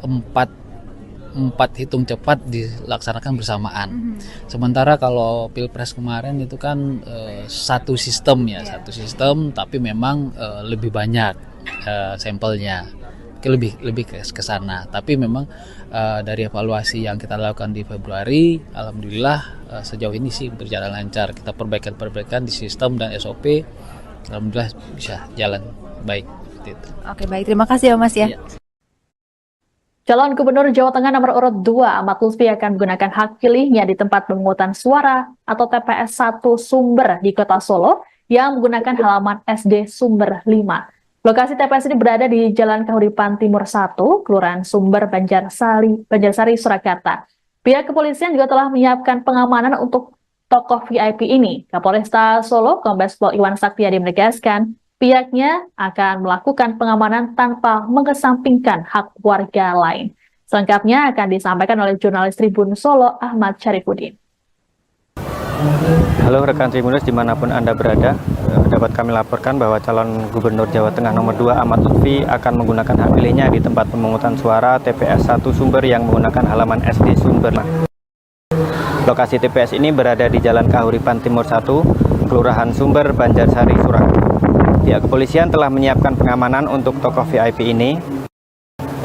empat hitung cepat dilaksanakan bersamaan. Sementara kalau pilpres kemarin itu kan satu sistem tapi memang lebih banyak sampelnya, lebih ke sana. Tapi memang dari evaluasi yang kita lakukan di Februari, alhamdulillah sejauh ini sih berjalan lancar. Kita perbaikan di sistem dan SOP, alhamdulillah bisa jalan baik. Gitu. Oke, baik, terima kasih ya Mas ya. Calon Gubernur Jawa Tengah nomor urut 2 Ahmad Lutfi akan menggunakan hak pilihnya di tempat pemungutan suara atau TPS 1 Sumber di Kota Solo yang menggunakan halaman SD Sumber 5. Lokasi TPS ini berada di Jalan Kahuripan Timur 1, Kelurahan Sumber, Banjarsari, Surakarta. Pihak kepolisian juga telah menyiapkan pengamanan untuk tokoh VIP ini. Kapolresta Solo, Kombes Pol Iwan Saktiadi menegaskan Pihaknya akan melakukan pengamanan tanpa mengesampingkan hak warga lain. Selengkapnya akan disampaikan oleh jurnalis Tribun Solo Ahmad Syarifuddin. Halo rekan Tribuners dimanapun Anda berada, dapat kami laporkan bahwa calon Gubernur Jawa Tengah nomor 2 Ahmad Lutfi akan menggunakan hak pilihnya di tempat pemungutan suara TPS 1 Sumber yang menggunakan halaman SD Sumber. Lokasi TPS ini berada di Jalan Kahuripan Timur 1, Kelurahan Sumber, Banjarsari, Surakarta. Pihak kepolisian telah menyiapkan pengamanan untuk tokoh VIP ini,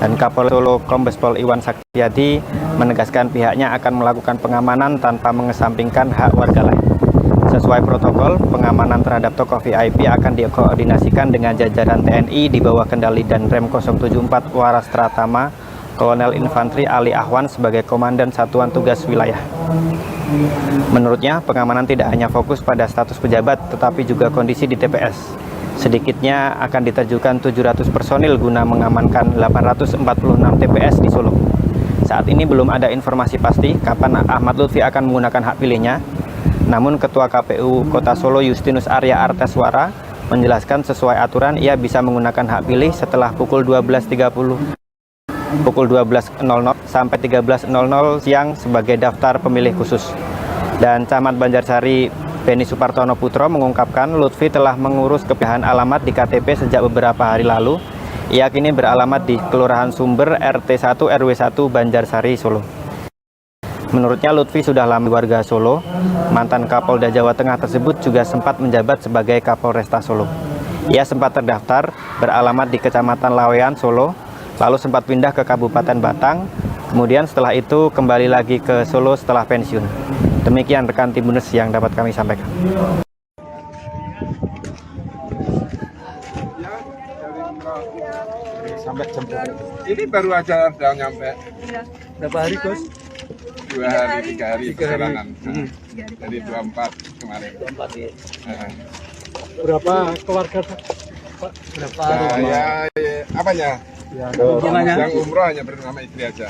dan Kapolres Solo Kombes Pol Iwan Saktiadi menegaskan pihaknya akan melakukan pengamanan tanpa mengesampingkan hak warga lain. Sesuai protokol, pengamanan terhadap tokoh VIP akan dikoordinasikan dengan jajaran TNI di bawah kendali Danrem 074 Waras Tratama, Kolonel Infantri Ali Ahwan sebagai Komandan Satuan Tugas Wilayah. Menurutnya, pengamanan tidak hanya fokus pada status pejabat, tetapi juga kondisi di TPS. Sedikitnya akan diterjunkan 700 personil guna mengamankan 846 TPS di Solo. Saat ini belum ada informasi pasti kapan Ahmad Lutfi akan menggunakan hak pilihnya. Namun Ketua KPU Kota Solo Justinus Arya Arteswara menjelaskan sesuai aturan ia bisa menggunakan hak pilih setelah pukul 12.30 sampai 13.00 siang sebagai daftar pemilih khusus. Dan Camat Banjarsari Beni Supartono Putro mengungkapkan Lutfi telah mengurus kepindahan alamat di KTP sejak beberapa hari lalu. Ia kini beralamat di Kelurahan Sumber RT 1 RW 1 Banjarsari, Solo. Menurutnya Lutfi sudah lama warga Solo. Mantan Kapolda Jawa Tengah tersebut juga sempat menjabat sebagai Kapolresta Solo. Ia sempat terdaftar beralamat di Kecamatan Lawean, Solo, lalu sempat pindah ke Kabupaten Batang. Kemudian setelah itu kembali lagi ke Solo setelah pensiun. Demikian rekan Tribuners yang dapat kami sampaikan. Sampai jam ini baru aja udah nyampe. Berapa hari, Gus? 2 hari, 3 hari perjalanan. Dari 24 kemarin. 24 ya. Berapa keluarga, Pak? Berapa rumah? Ya, apanya? Yang umroh hanya bersama istri aja.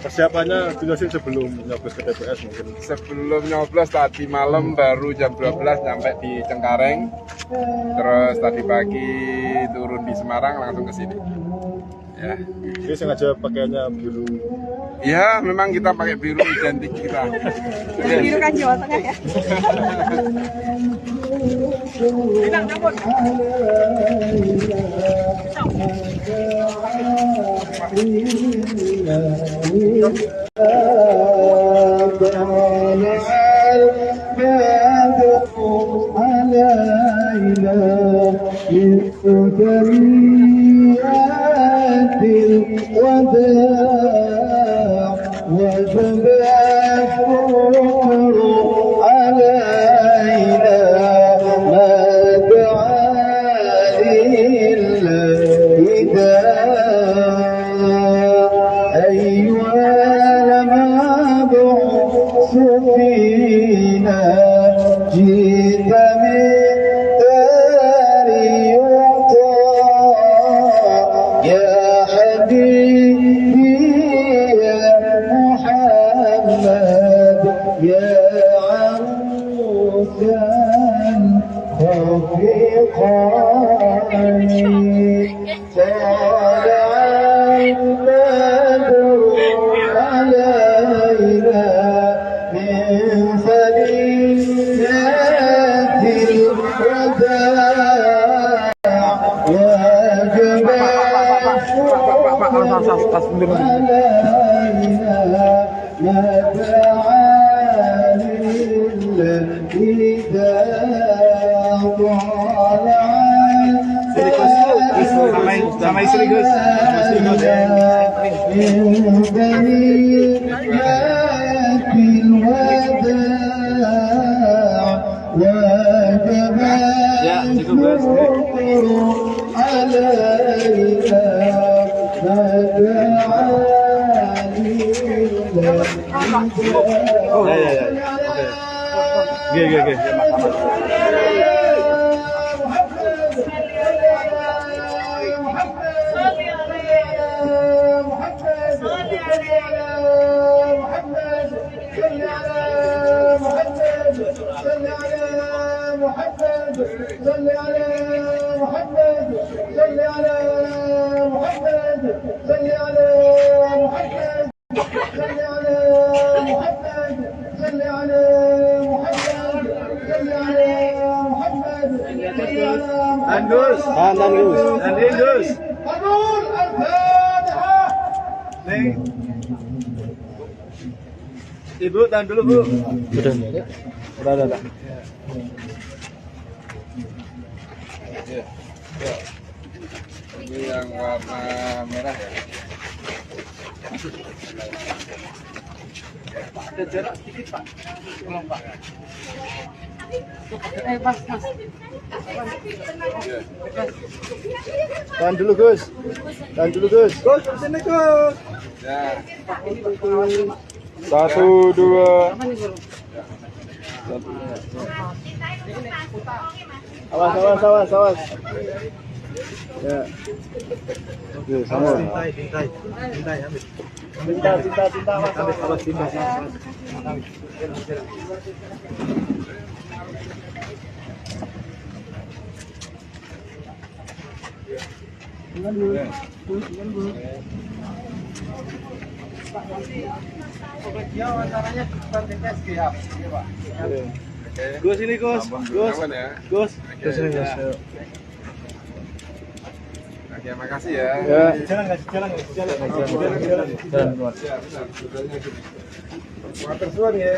Persiapannya sih sebelum nyoblos ke TPS mungkin. Sebelum nyoblos tadi malam baru jam 12 sampai di Cengkareng. Terus tadi pagi turun di Semarang langsung ke sini. Ya. Ini sengaja pakaiannya biru. Ya, memang kita pakai biru identik kita. Biru kan Jawa Tengah ya. Bilang cabut. Sama istri Gus. Ya, cukup Gus. Oh, ya. Oke. Oke. محمد صل على محمد صل على محمد صل على محمد صل على محمد صل على محمد صل على محمد Andus, Andus. قبول الفاتحة. Ibu, tahan dulu Bu. Udah. Ini yang warna merah ya. Ada jarak sedikit Pak. Tolong Pak. Mas. Tahan dulu Gus. Gus, sini Gus. Ya. 1, 2. Awas. Ya. Oke, sama. Cinta, awas cinta. Gus ini Gus. Aman ya. Gus ini Gus. Oke, makasih ya. Ya. Jalan. Water suan ya.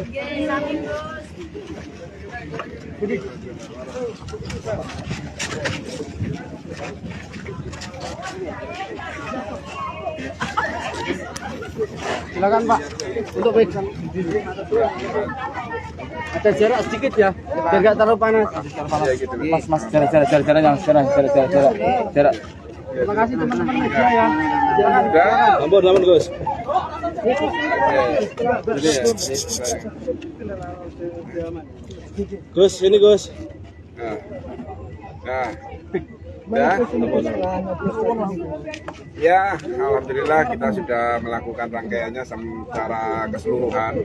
Silakan Pak. Untuk baik. Ada jarak sedikit ya, biar nggak terlalu panas. Ya, gitu. Mas, jarak. Terima kasih teman-teman media ya. Udah. Ampun Gus. Gus, ini Gus. Nah. Ya, alhamdulillah kita sudah melakukan rangkaiannya secara keseluruhan,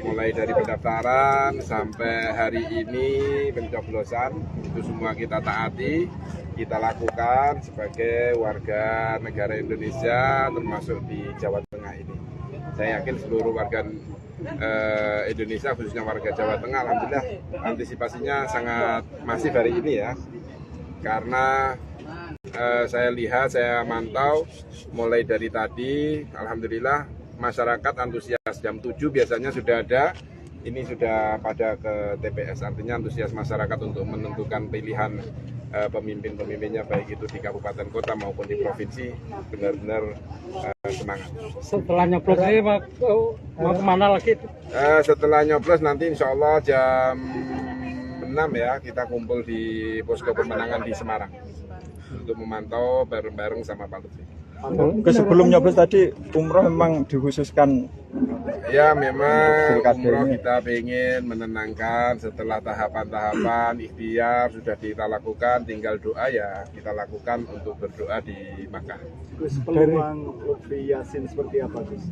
mulai dari pendaftaran sampai hari ini pencoblosan, itu semua kita taati, kita lakukan sebagai warga negara Indonesia, termasuk di Jawa Tengah ini. Saya yakin seluruh warga Indonesia, khususnya warga Jawa Tengah, alhamdulillah antisipasinya sangat masif hari ini ya. Karena saya lihat, saya mantau mulai dari tadi, alhamdulillah masyarakat antusias. Jam 7 biasanya sudah ada, ini sudah pada ke TPS, artinya antusias masyarakat untuk menentukan pilihan pemimpin-pemimpinnya, baik itu di kabupaten kota maupun di provinsi, benar-benar semangat. Setelah nyoblos ini mau kemana lagi? Setelah nyoblos nanti insya Allah jam 6 ya, kita kumpul di posko pemenangan di Semarang untuk memantau bareng-bareng sama Pak Lutfi. Sebelum nyoblos tadi umroh memang dikhususkan. Ya, memang umroh kita ingin menenangkan setelah tahapan-tahapan ikhtiar sudah kita lakukan, tinggal doa ya kita lakukan untuk berdoa di Makkah. Gus, peluang Lutfi Yassin seperti apa Gus?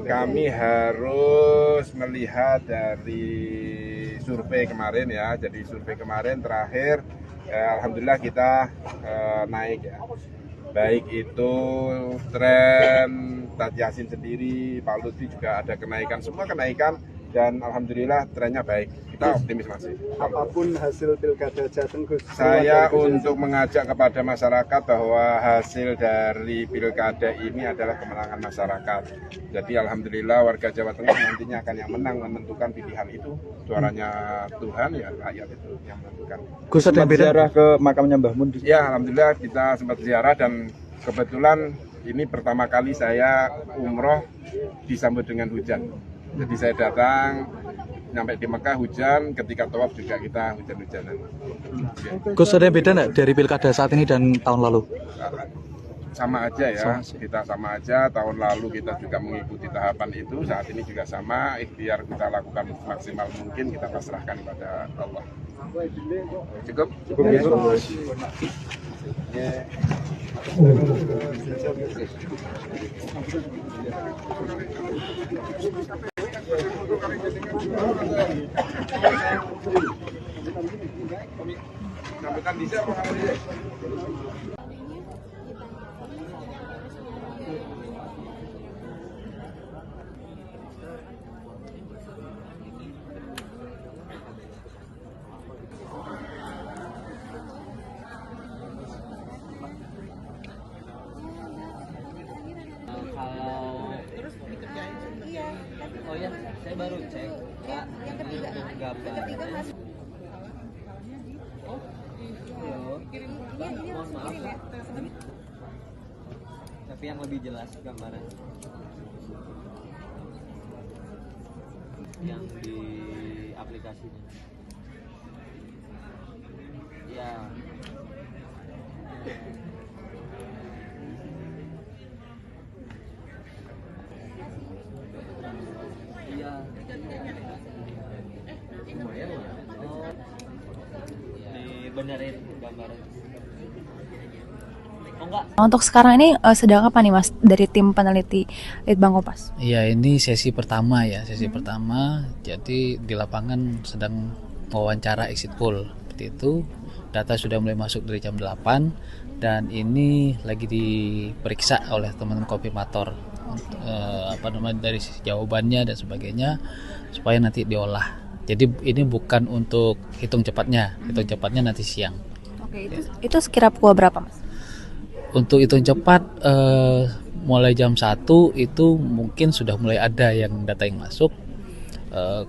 Kami harus melihat dari survei kemarin ya, jadi survei kemarin terakhir alhamdulillah kita naik ya, baik itu tren Tat Yassin sendiri, Pak Lutfi juga ada kenaikan, semua kenaikan, dan alhamdulillah trennya baik, kita optimis masih. Apapun hasil pilkada Jateng Gus, saya untuk mengajak kepada masyarakat bahwa hasil dari pilkada ini adalah kemenangan masyarakat. Jadi alhamdulillah warga Jawa Tengah nantinya akan yang menang menentukan pilihan itu. Suaranya Tuhan ya, rakyat itu yang menentukan. Gus, ada ziarah ke makamnya Mbah Mun? Ya, alhamdulillah kita sempat ziarah, dan kebetulan ini pertama kali saya umroh disambut dengan hujan. Jadi saya datang, nyampe di Mekah hujan, ketika tawaf juga kita hujan-hujanan. Gus, ada yang beda nggak dari pilkada saat ini dan tahun lalu? Sama aja ya, kita sama aja. Tahun lalu kita juga mengikuti tahapan itu, saat ini juga sama. Ikhtiar kita lakukan maksimal mungkin, kita pasrahkan kepada Allah. Cukup? Cukup ya. Bisa apa kamu bisa? Kalau terus dikerjain iya, oh ya saya baru cek Kak, yang ketiga gambar. Oh iya, mohon maaf ya. Tapi yang lebih jelas gambaran yang di aplikasinya ya. Iya. Lumayan lah. Oh. Dibenerin gambarnya. Oh enggak. Untuk sekarang ini sedang apa nih Mas dari tim peneliti Litbang Kompas? Ya, ini sesi pertama ya, sesi pertama. Jadi di lapangan sedang wawancara exit poll seperti itu. Data sudah mulai masuk dari jam 8 dan ini lagi diperiksa oleh teman-teman konfirmator dari sisi jawabannya dan sebagainya supaya nanti diolah. Jadi ini bukan untuk hitung cepatnya nanti siang. Oke, itu sekira pukul berapa Mas? Untuk hitung cepat mulai jam 1 itu mungkin sudah mulai ada yang data yang masuk.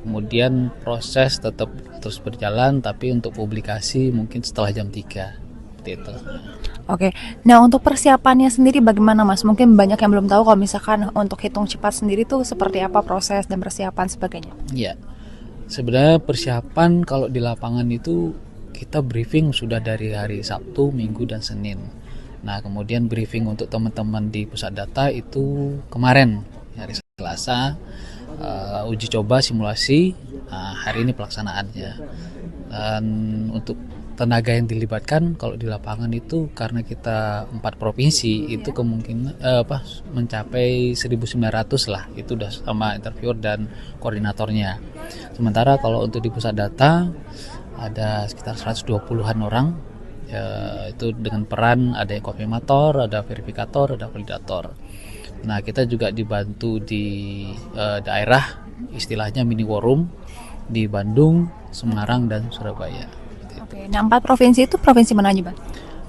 Kemudian proses tetap terus berjalan, tapi untuk publikasi mungkin setelah jam 3 seperti itu. Oke, nah untuk persiapannya sendiri bagaimana Mas? Mungkin banyak yang belum tahu kalau misalkan untuk hitung cepat sendiri tuh seperti apa proses dan persiapan sebagainya. Ya, sebenarnya persiapan kalau di lapangan itu kita briefing sudah dari hari Sabtu, Minggu, dan Senin. Nah, kemudian briefing untuk teman-teman di pusat data itu kemarin hari Selasa, uji coba simulasi, hari ini pelaksanaannya. Dan untuk tenaga yang dilibatkan kalau di lapangan itu karena kita 4 provinsi itu kemungkinan mencapai 1.900 lah, itu udah sama interviewer dan koordinatornya. Sementara kalau untuk di pusat data ada sekitar 120-an orang. Itu dengan peran ada yang konfirmator, ada verifikator, ada validator. Nah, kita juga dibantu di daerah, istilahnya mini war room di Bandung, Semarang, dan Surabaya. Oke, nah 4 provinsi itu provinsi mana aja Bang?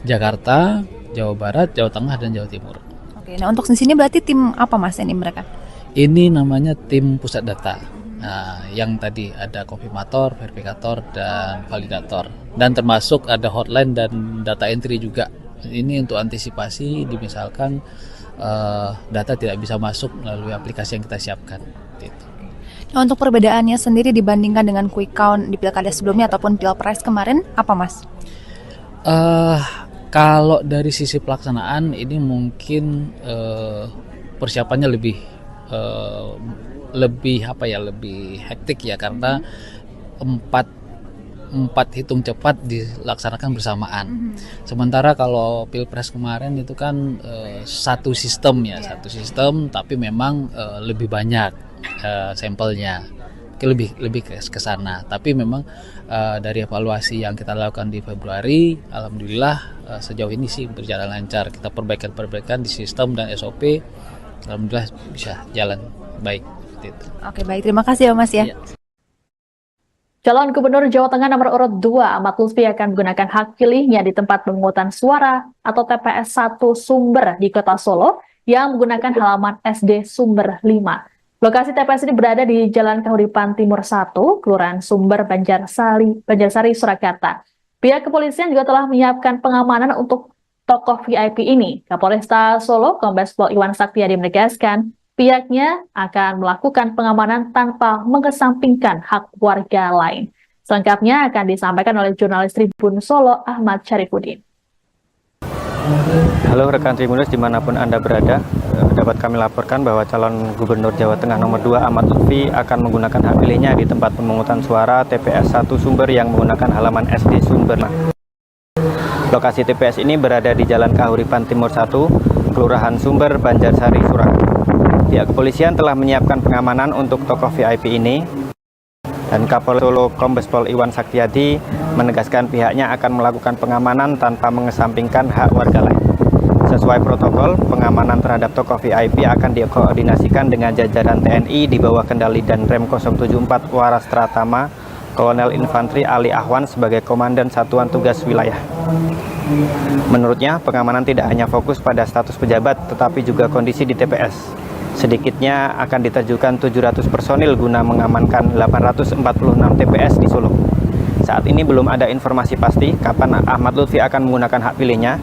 Jakarta, Jawa Barat, Jawa Tengah, dan Jawa Timur. Oke, nah untuk di sini berarti tim apa Mas ini mereka? Ini namanya tim pusat data. Nah, yang tadi ada konfirmator, verifikator, dan validator. Dan termasuk ada hotline dan data entry juga. Ini untuk antisipasi misalkan data tidak bisa masuk melalui aplikasi yang kita siapkan. Gitu. Nah, untuk perbedaannya sendiri dibandingkan dengan quick count di pilkada sebelumnya ataupun pilpres kemarin, apa Mas? Kalau dari sisi pelaksanaan ini mungkin persiapannya lebih hektik ya, karena empat hitung cepat dilaksanakan bersamaan. Sementara kalau pilpres kemarin itu kan satu sistem tapi memang lebih banyak sampelnya, lebih ke sana. Tapi memang dari evaluasi yang kita lakukan di Februari, alhamdulillah sejauh ini sih berjalan lancar. Kita perbaikan di sistem dan SOP, alhamdulillah bisa jalan baik. Oke, baik, terima kasih ya Mas ya. Calon Gubernur Jawa Tengah nomor urut 2 Ahmad Lutfi akan menggunakan hak pilihnya di tempat pemungutan suara atau TPS 1 Sumber di Kota Solo yang menggunakan halaman SD Sumber 5. Lokasi TPS ini berada di Jalan Kahuripan Timur 1, Kelurahan Sumber, Banjarsari, Surakarta. Pihak kepolisian juga telah menyiapkan pengamanan untuk tokoh VIP ini. Kapolresta Solo, Kombes Pol Iwan Saktiadi menegaskan, pihaknya akan melakukan pengamanan tanpa mengesampingkan hak warga lain. Selengkapnya akan disampaikan oleh jurnalis Tribun Solo, Ahmad Syarifuddin. Halo rekan Tribuners dimanapun Anda berada, dapat kami laporkan bahwa calon Gubernur Jawa Tengah nomor 2 Ahmad Lutfi akan menggunakan hak pilihnya di tempat pemungutan suara TPS 1 Sumber yang menggunakan halaman SD Sumber. Lokasi TPS ini berada di Jalan Kahuripan Timur 1, Kelurahan Sumber, Banjarsari, Surakarta. Pihak kepolisian telah menyiapkan pengamanan untuk tokoh VIP ini, dan Kapolres Solo Kombes Pol Iwan Saktiadi menegaskan pihaknya akan melakukan pengamanan tanpa mengesampingkan hak warga lain. Sesuai protokol, pengamanan terhadap tokoh VIP akan dikoordinasikan dengan jajaran TNI di bawah kendali Danrem 074 Waras Tratama, Kolonel Infantri Ali Ahwan sebagai Komandan Satuan Tugas Wilayah. Menurutnya, pengamanan tidak hanya fokus pada status pejabat, tetapi juga kondisi di TPS. Sedikitnya akan diterjunkan 700 personil guna mengamankan 846 TPS di Solo. Saat ini belum ada informasi pasti kapan Ahmad Lutfi akan menggunakan hak pilihnya.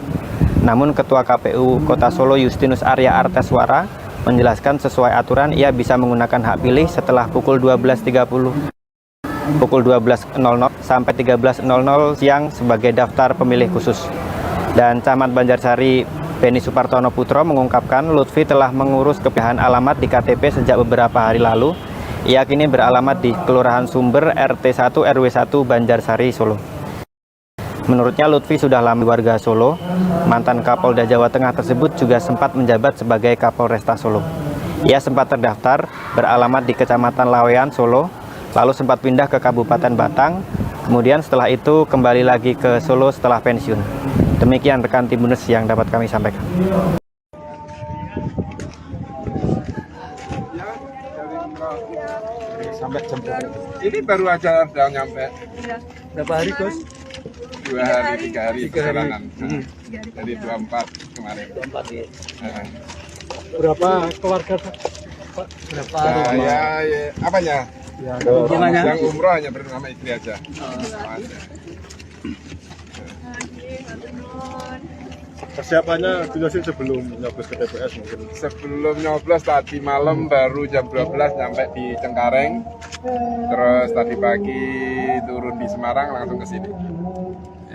Namun Ketua KPU Kota Solo Justinus Arya Arteswara menjelaskan sesuai aturan ia bisa menggunakan hak pilih setelah pukul 12.30 sampai 13.00 siang sebagai daftar pemilih khusus. Dan Camat Banjarsari Beni Supartono Putro mengungkapkan Lutfi telah mengurus kepindahan alamat di KTP sejak beberapa hari lalu. Ia kini beralamat di Kelurahan Sumber RT 1 RW 1 Banjarsari, Solo. Menurutnya Lutfi sudah lama warga Solo. Mantan Kapolda Jawa Tengah tersebut juga sempat menjabat sebagai Kapolresta Solo. Ia sempat terdaftar beralamat di Kecamatan Lawean, Solo, lalu sempat pindah ke Kabupaten Batang, kemudian setelah itu kembali lagi ke Solo setelah pensiun. Demikian rekan Tribunnews yang dapat kami sampaikan. Sampai jam ini baru aja udah nyampe. Berapa hari, Gus? 2 hari, 3 hari perjalanan. Dari 24 kemarin. 24 ya. Berapa keluarga, Pak? Berapa rumah? Ya, apanya? Ya, yang umroh hanya bersama istri aja. Persiapannya jelasin sebelum nyoblos ke TPS mungkin. Sebelum nyoblos tadi malam baru jam 12 nyampe di Cengkareng. Terus tadi pagi turun di Semarang langsung ke sini.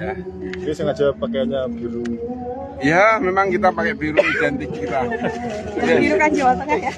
Ya. Ini sengaja pakaiannya biru. Ya, memang kita pakai biru identik kita. Biru kan Jawa Tengah ya.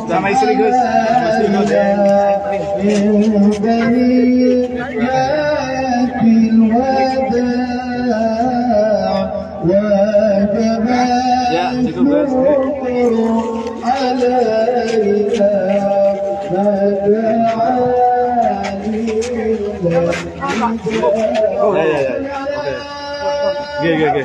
Sama istri Gus. Ya, itu Gus. Oh, ya. Oke. Oke.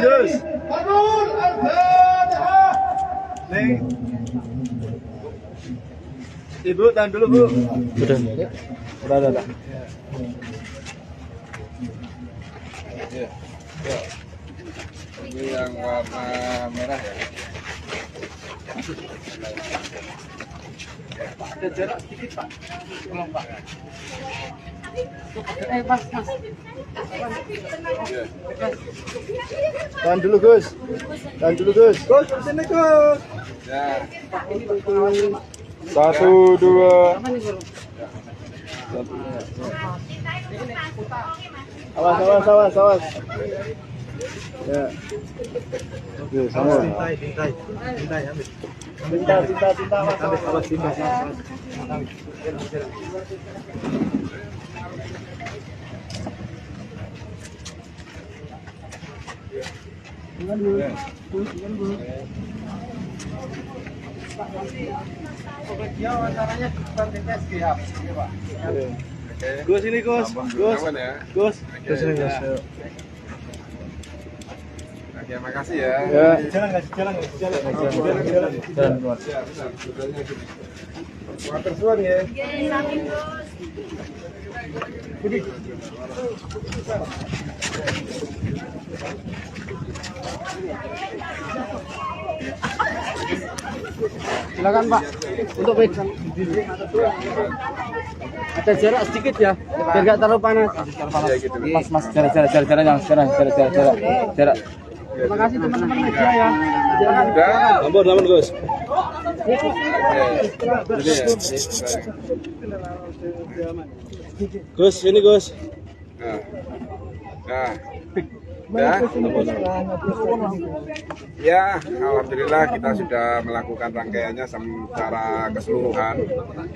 Gus. Ibu, tahan dulu, Bu. Udah. Ini yang warna merah ya. Ada jarak sedikit Pak. Tolong Pak. Mas. Tahan dulu Gus. Tahan dulu Gus. Gus, sini Gus. Ya. 1, 2. Awas. Ya. Oke, sama. Cinta, awas. Wawancaranya bukan TPSG ya, Pak. Gus ini Gus. Aman ya. Gus ini Gus. Oke, makasih ya. Ya. Jalan. Water suan ya. Silakan Pak. Untuk baik. Ada jarak sedikit ya, biar nggak terlalu panas. Ya, gitu. Mas, jarak. Terima kasih teman-teman media ya. Udah. Ampun Gus. Gus, ini Gus. Nah. Udah. Ya, alhamdulillah kita sudah melakukan rangkaiannya secara keseluruhan,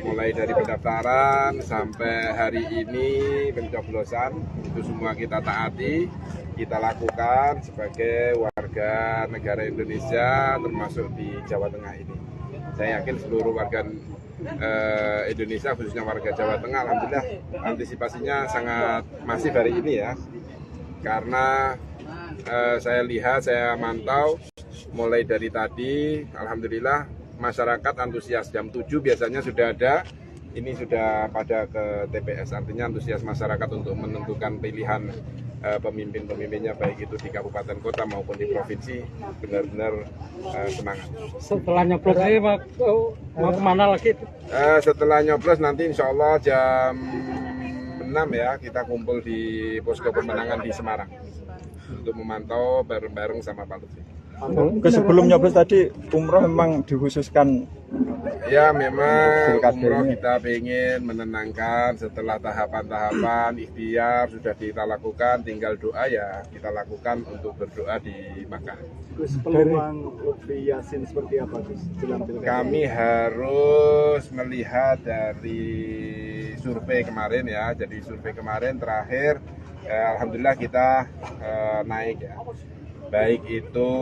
mulai dari pendaftaran sampai hari ini pencoblosan, itu semua kita taati, kita lakukan sebagai warga negara Indonesia, termasuk di Jawa Tengah ini. Saya yakin seluruh warga Indonesia, khususnya warga Jawa Tengah, alhamdulillah antisipasinya sangat masif hari ini ya. Karena saya lihat, saya mantau mulai dari tadi, alhamdulillah masyarakat antusias. Jam 7 biasanya sudah ada, ini sudah pada ke TPS, artinya antusias masyarakat untuk menentukan pilihan pemimpin-pemimpinnya, baik itu di kabupaten kota maupun di provinsi, benar-benar semangat. Setelah nyoblos ini mau kemana lagi? Setelah nyoblos nanti insya Allah jam 6 ya, kita kumpul di posko pemenangan di Semarang untuk memantau bareng-bareng sama Pak Lutfi. Sebelum nyoblos tadi umroh memang dikhususkan. Ya, memang umroh kita ingin menenangkan setelah tahapan-tahapan ikhtiar sudah kita lakukan, tinggal doa ya kita lakukan untuk berdoa di Makkah. Gus, peluang Lutfi Yassin seperti apa Gus? Kami harus melihat dari survei kemarin ya. Jadi survei kemarin terakhir alhamdulillah kita naik ya. Baik itu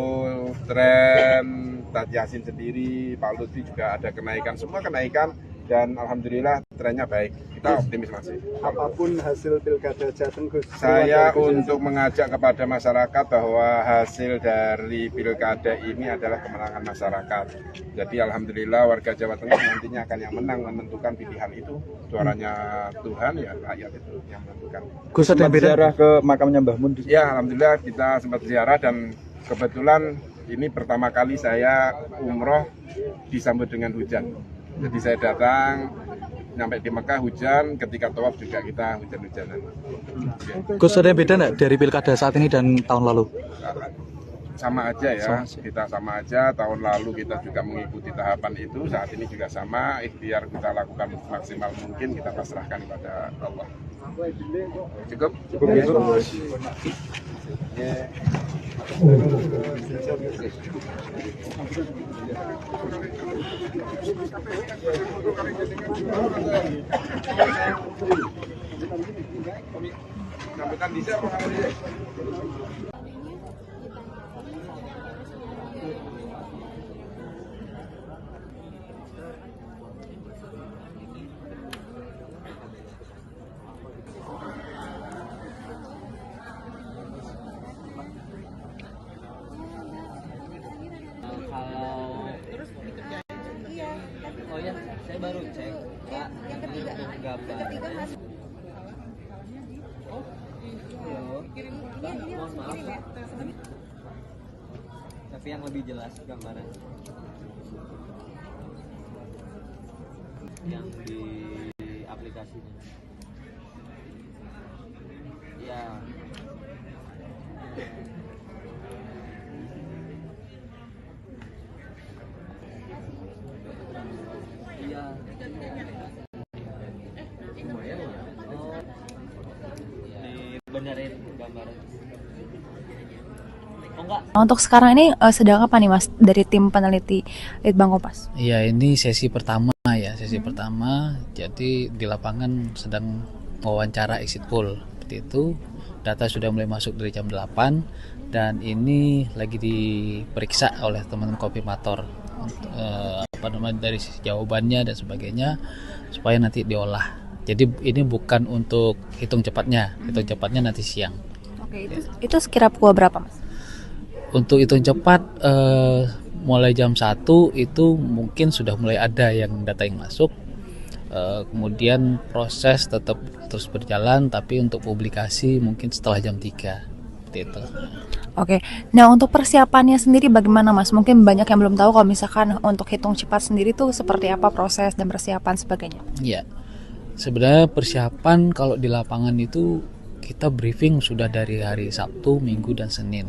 tren Tat Yassin sendiri, Pak Lutfi juga ada kenaikan, semua kenaikan, dan alhamdulillah trennya baik. Kita optimis masih. Apapun hasil pilkada Jateng Gus, saya untuk mengajak kepada masyarakat bahwa hasil dari pilkada ini adalah kemenangan masyarakat. Jadi alhamdulillah warga Jawa Tengah nantinya akan yang menang menentukan pilihan itu. Suaranya Tuhan ya, rakyat itu yang menentukan. Gus, ada ziarah ke makamnya Mbah Mun? Ya, alhamdulillah kita sempat ziarah, dan kebetulan ini pertama kali saya umroh disambut dengan hujan. Jadi saya datang, sampai di Mekah hujan, ketika tawaf juga kita hujan-hujanan. Gus, ada yang beda nggak dari pilkada saat ini dan tahun lalu? Sama aja ya, kita sama aja. Tahun lalu kita juga mengikuti tahapan itu, saat ini juga sama. Ikhtiar kita lakukan maksimal mungkin, kita pasrahkan kepada Allah. Cukup? Cukup ya. Sambutan bisa apa kamu bisa? Oh ya, saya baru cek. Pak, yang ketiga hasil. Oh, ini mohon maaf. tapi yang lebih jelas gambaran yang di aplikasinya. Ya. Iya. Lumayan ya. Oh. Dibenerin gambaran. Oh enggak. Untuk sekarang ini sedang apa nih Mas dari tim peneliti Litbang Kompas? Iya, ini sesi pertama ya, sesi pertama. Jadi di lapangan sedang wawancara exit poll. Seperti itu. Data sudah mulai masuk dari jam 8 dan ini lagi diperiksa oleh teman-teman konfirmator dari sisi jawabannya dan sebagainya supaya nanti diolah. Jadi ini bukan untuk hitung cepatnya nanti siang. Oke, itu sekira pukul berapa Mas? Untuk hitung cepat mulai jam 1 itu mungkin sudah mulai ada yang data yang masuk. Kemudian proses tetap terus berjalan, tapi untuk publikasi mungkin setelah jam 3 seperti itu. Oke, nah untuk persiapannya sendiri bagaimana Mas? Mungkin banyak yang belum tahu kalau misalkan untuk hitung cepat sendiri tuh seperti apa proses dan persiapan sebagainya. Iya, sebenarnya persiapan kalau di lapangan itu kita briefing sudah dari hari Sabtu, Minggu, dan Senin.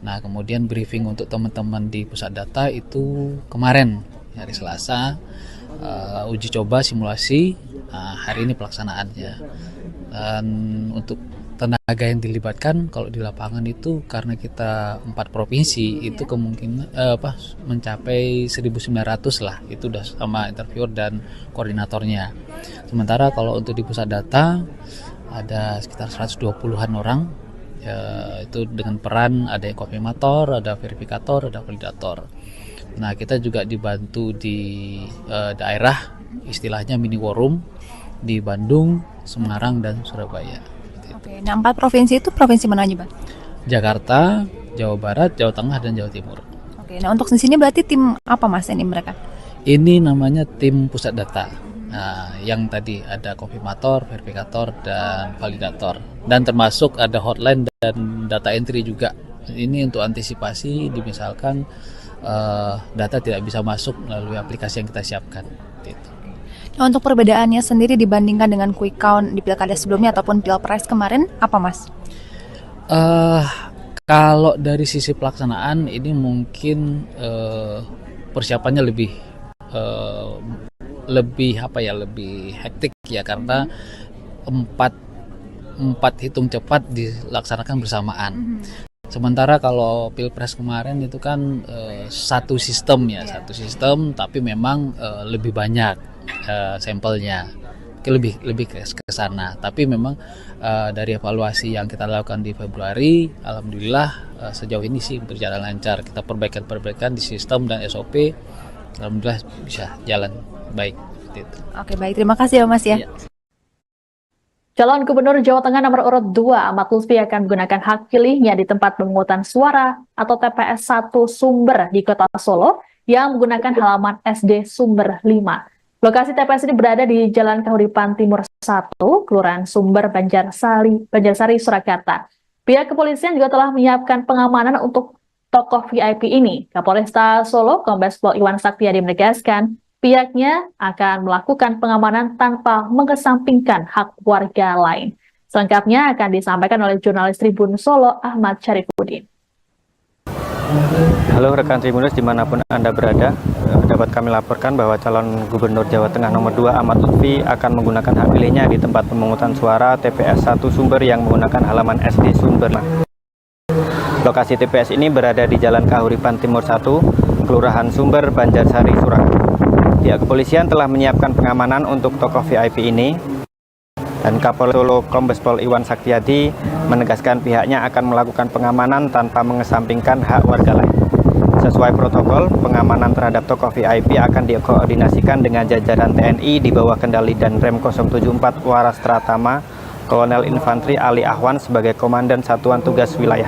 Nah kemudian briefing untuk teman-teman di pusat data itu kemarin hari Selasa. Uji coba simulasi, hari ini pelaksanaannya. Dan untuk tenaga yang dilibatkan kalau di lapangan itu karena kita 4 provinsi itu kemungkinan mencapai 1.900 lah, itu udah sama interviewer dan koordinatornya. Sementara kalau untuk di pusat data ada sekitar 120-an orang, itu dengan peran ada yang konfirmator, ada verifikator, ada validator. Nah kita juga dibantu di daerah, istilahnya mini war room di Bandung, Semarang, dan Surabaya. Oke, nah 4 provinsi itu provinsi mana aja Bang? Jakarta, Jawa Barat, Jawa Tengah, dan Jawa Timur. Oke, nah untuk di sini berarti tim apa Mas ini mereka? Ini namanya tim pusat data. Nah, yang tadi ada konfirmator, verifikator, dan validator. Dan termasuk ada hotline dan data entry juga. Ini untuk antisipasi misalkan data tidak bisa masuk melalui aplikasi yang kita siapkan. Gitu. Nah, untuk perbedaannya sendiri dibandingkan dengan quick count di pilkada sebelumnya ataupun pilpres kemarin, apa Mas? Kalau dari sisi pelaksanaan ini mungkin persiapannya lebih hektik ya, karena empat hitung cepat dilaksanakan bersamaan. Sementara kalau pilpres kemarin itu kan satu sistem tapi memang lebih banyak sampelnya, lebih ke sana. Tapi memang dari evaluasi yang kita lakukan di Februari, alhamdulillah sejauh ini sih berjalan lancar. Kita perbaikan di sistem dan SOP, alhamdulillah bisa jalan baik. Gitu. Oke, baik, terima kasih ya Mas ya. Calon Gubernur Jawa Tengah nomor urut 2 Ahmad Lutfi akan menggunakan hak pilihnya di tempat pemungutan suara atau TPS 1 Sumber di Kota Solo yang menggunakan halaman SD Sumber 5. Lokasi TPS ini berada di Jalan Kahuripan Timur 1, Kelurahan Sumber, Banjarsari, Surakarta. Pihak kepolisian juga telah menyiapkan pengamanan untuk tokoh VIP ini. Kapolresta Solo, Kombes Pol Iwan Saktiyadi menegaskan, pihaknya akan melakukan pengamanan tanpa mengesampingkan hak warga lain. Selengkapnya akan disampaikan oleh jurnalis Tribun Solo, Ahmad Syarifuddin. Halo rekan Tribuners dimanapun Anda berada, dapat kami laporkan bahwa calon Gubernur Jawa Tengah nomor 2 Ahmad Lutfi akan menggunakan hak pilihnya di tempat pemungutan suara TPS 1 Sumber yang menggunakan halaman SD Sumber. Lokasi TPS ini berada di Jalan Kahuripan Timur 1, Kelurahan Sumber, Banjarsari, Surakarta. Pihak kepolisian telah menyiapkan pengamanan untuk tokoh VIP ini, dan Kapolres Solo Kombes Pol Iwan Saktiyadi menegaskan pihaknya akan melakukan pengamanan tanpa mengesampingkan hak warga lain. Sesuai protokol, pengamanan terhadap tokoh VIP akan dikoordinasikan dengan jajaran TNI di bawah kendali Danrem 074 Waras Tratama, Kolonel Infantri Ali Ahwan sebagai Komandan Satuan Tugas Wilayah.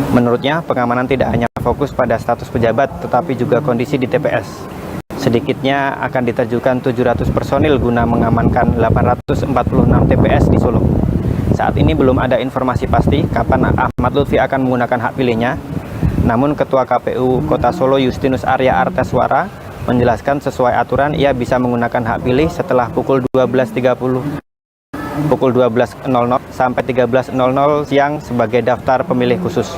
Menurutnya, pengamanan tidak hanya fokus pada status pejabat, tetapi juga kondisi di TPS. Sedikitnya akan diterjunkan 700 personil guna mengamankan 846 TPS di Solo. Saat ini belum ada informasi pasti kapan Ahmad Lutfi akan menggunakan hak pilihnya. Namun Ketua KPU Kota Solo Justinus Arya Arteswara menjelaskan sesuai aturan ia bisa menggunakan hak pilih setelah pukul 12.30 pukul 12.00 sampai 13.00 siang sebagai daftar pemilih khusus.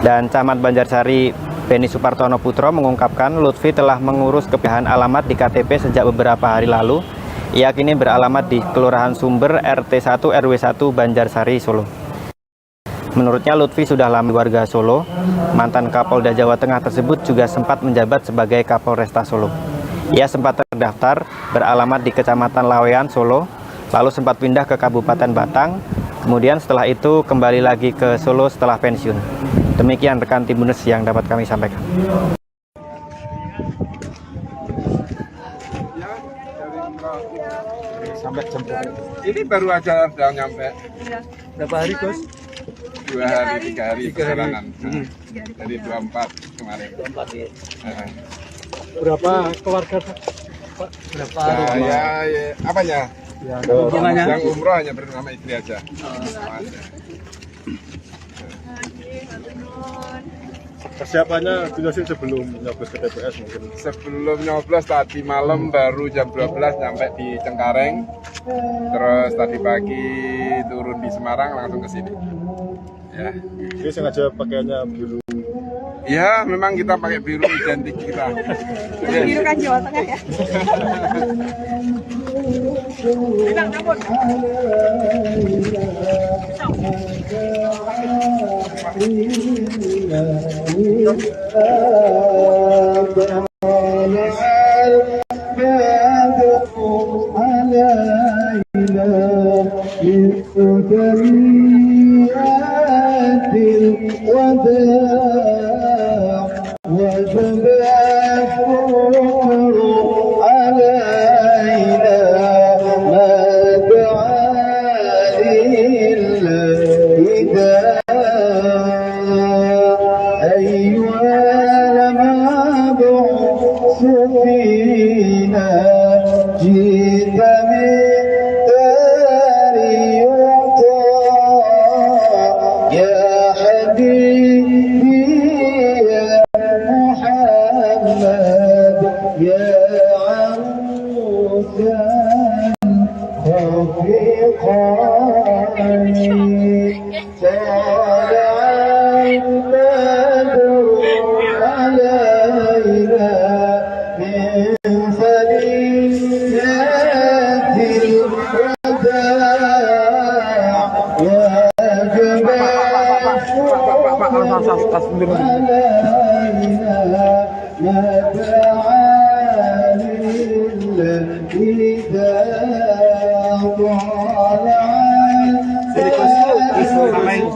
Dan Camat Banjarsari Beni Supartono Putro mengungkapkan Lutfi telah mengurus kepindahan alamat di KTP sejak beberapa hari lalu. Ia kini beralamat di Kelurahan Sumber RT 1 RW 1 Banjarsari, Solo. Menurutnya Lutfi sudah lama warga Solo. Mantan Kapolda Jawa Tengah tersebut juga sempat menjabat sebagai Kapolresta Solo. Ia sempat terdaftar beralamat di Kecamatan Lawean, Solo, lalu sempat pindah ke Kabupaten Batang, kemudian setelah itu kembali lagi ke Solo setelah pensiun. Demikian rekan Tribunnews yang dapat kami sampaikan. Sampai jam ini baru aja udah nyampe. Berapa hari, Gus? 2 hari, 3 hari perjalanan. Dari 24 kemarin. 24 ya. Berapa keluarga, Pak? Berapa rumah? Ya, apanya? Yang umroh hanya bersama istri aja. Persiapannya jelasin sebelum nyoblos ke TPS mungkin. Sebelum nyoblos tadi malam baru jam 12 nyampe di Cengkareng. Terus tadi pagi turun di Semarang langsung ke sini. Ya. Ini sengaja pakaiannya biru. Ya, memang kita pakai biru identik kita. Biru kan Jawa Tengah ya.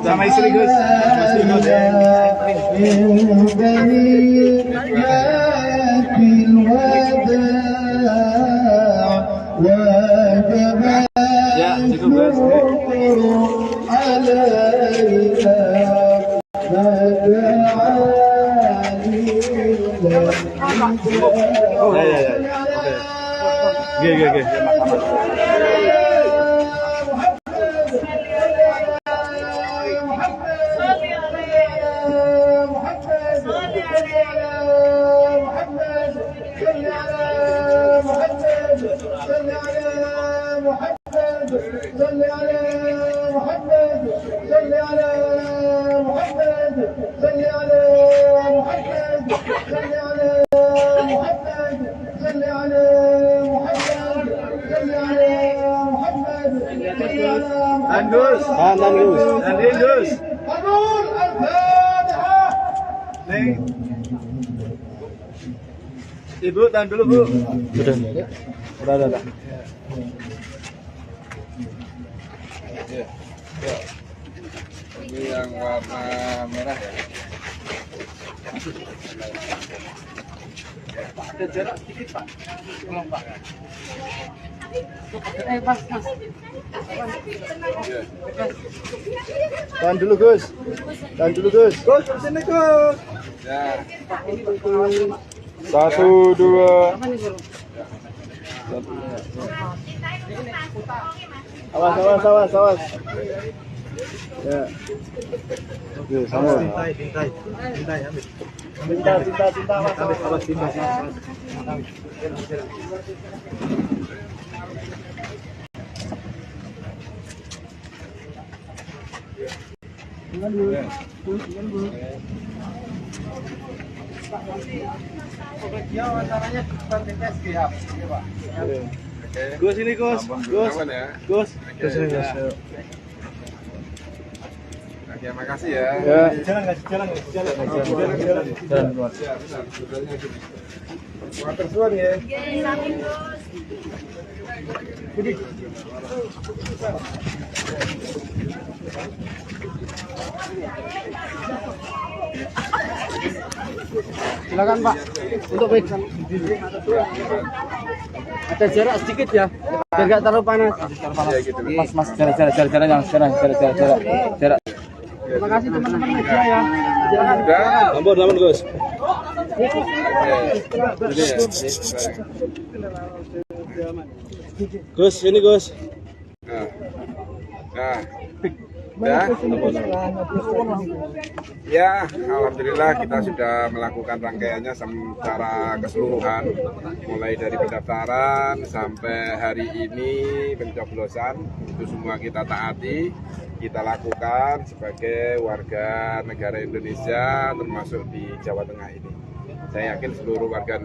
Sama istri Gus. Ya, cukup Gus. Oke. Ibu, tahan dulu Bu. Udah. Ini yang warna merah ya. Ada jarak sedikit Pak. Tolong Pak. Mas. Tahan dulu Gus. Gus, sini Gus. Ya. 1, 2. Awas. Ya. Oke, sama. Cinta, Mas. Gus ini Gus. Aman ya. Gus ini Gus. Oke, makasih ya. Jalan. Water suan ya. Silakan Pak. Untuk baik. Ada jarak sedikit ya. Biar nggak terlalu panas. Ya, gitu. Mas, jarak. Terima kasih teman-teman media ya. Ampun Gus. Gus, ini Gus. Ya, alhamdulillah kita sudah melakukan rangkaiannya secara keseluruhan, mulai dari pendaftaran sampai hari ini pencoblosan, itu semua kita taati, kita lakukan sebagai warga negara Indonesia, termasuk di Jawa Tengah ini. Saya yakin seluruh warga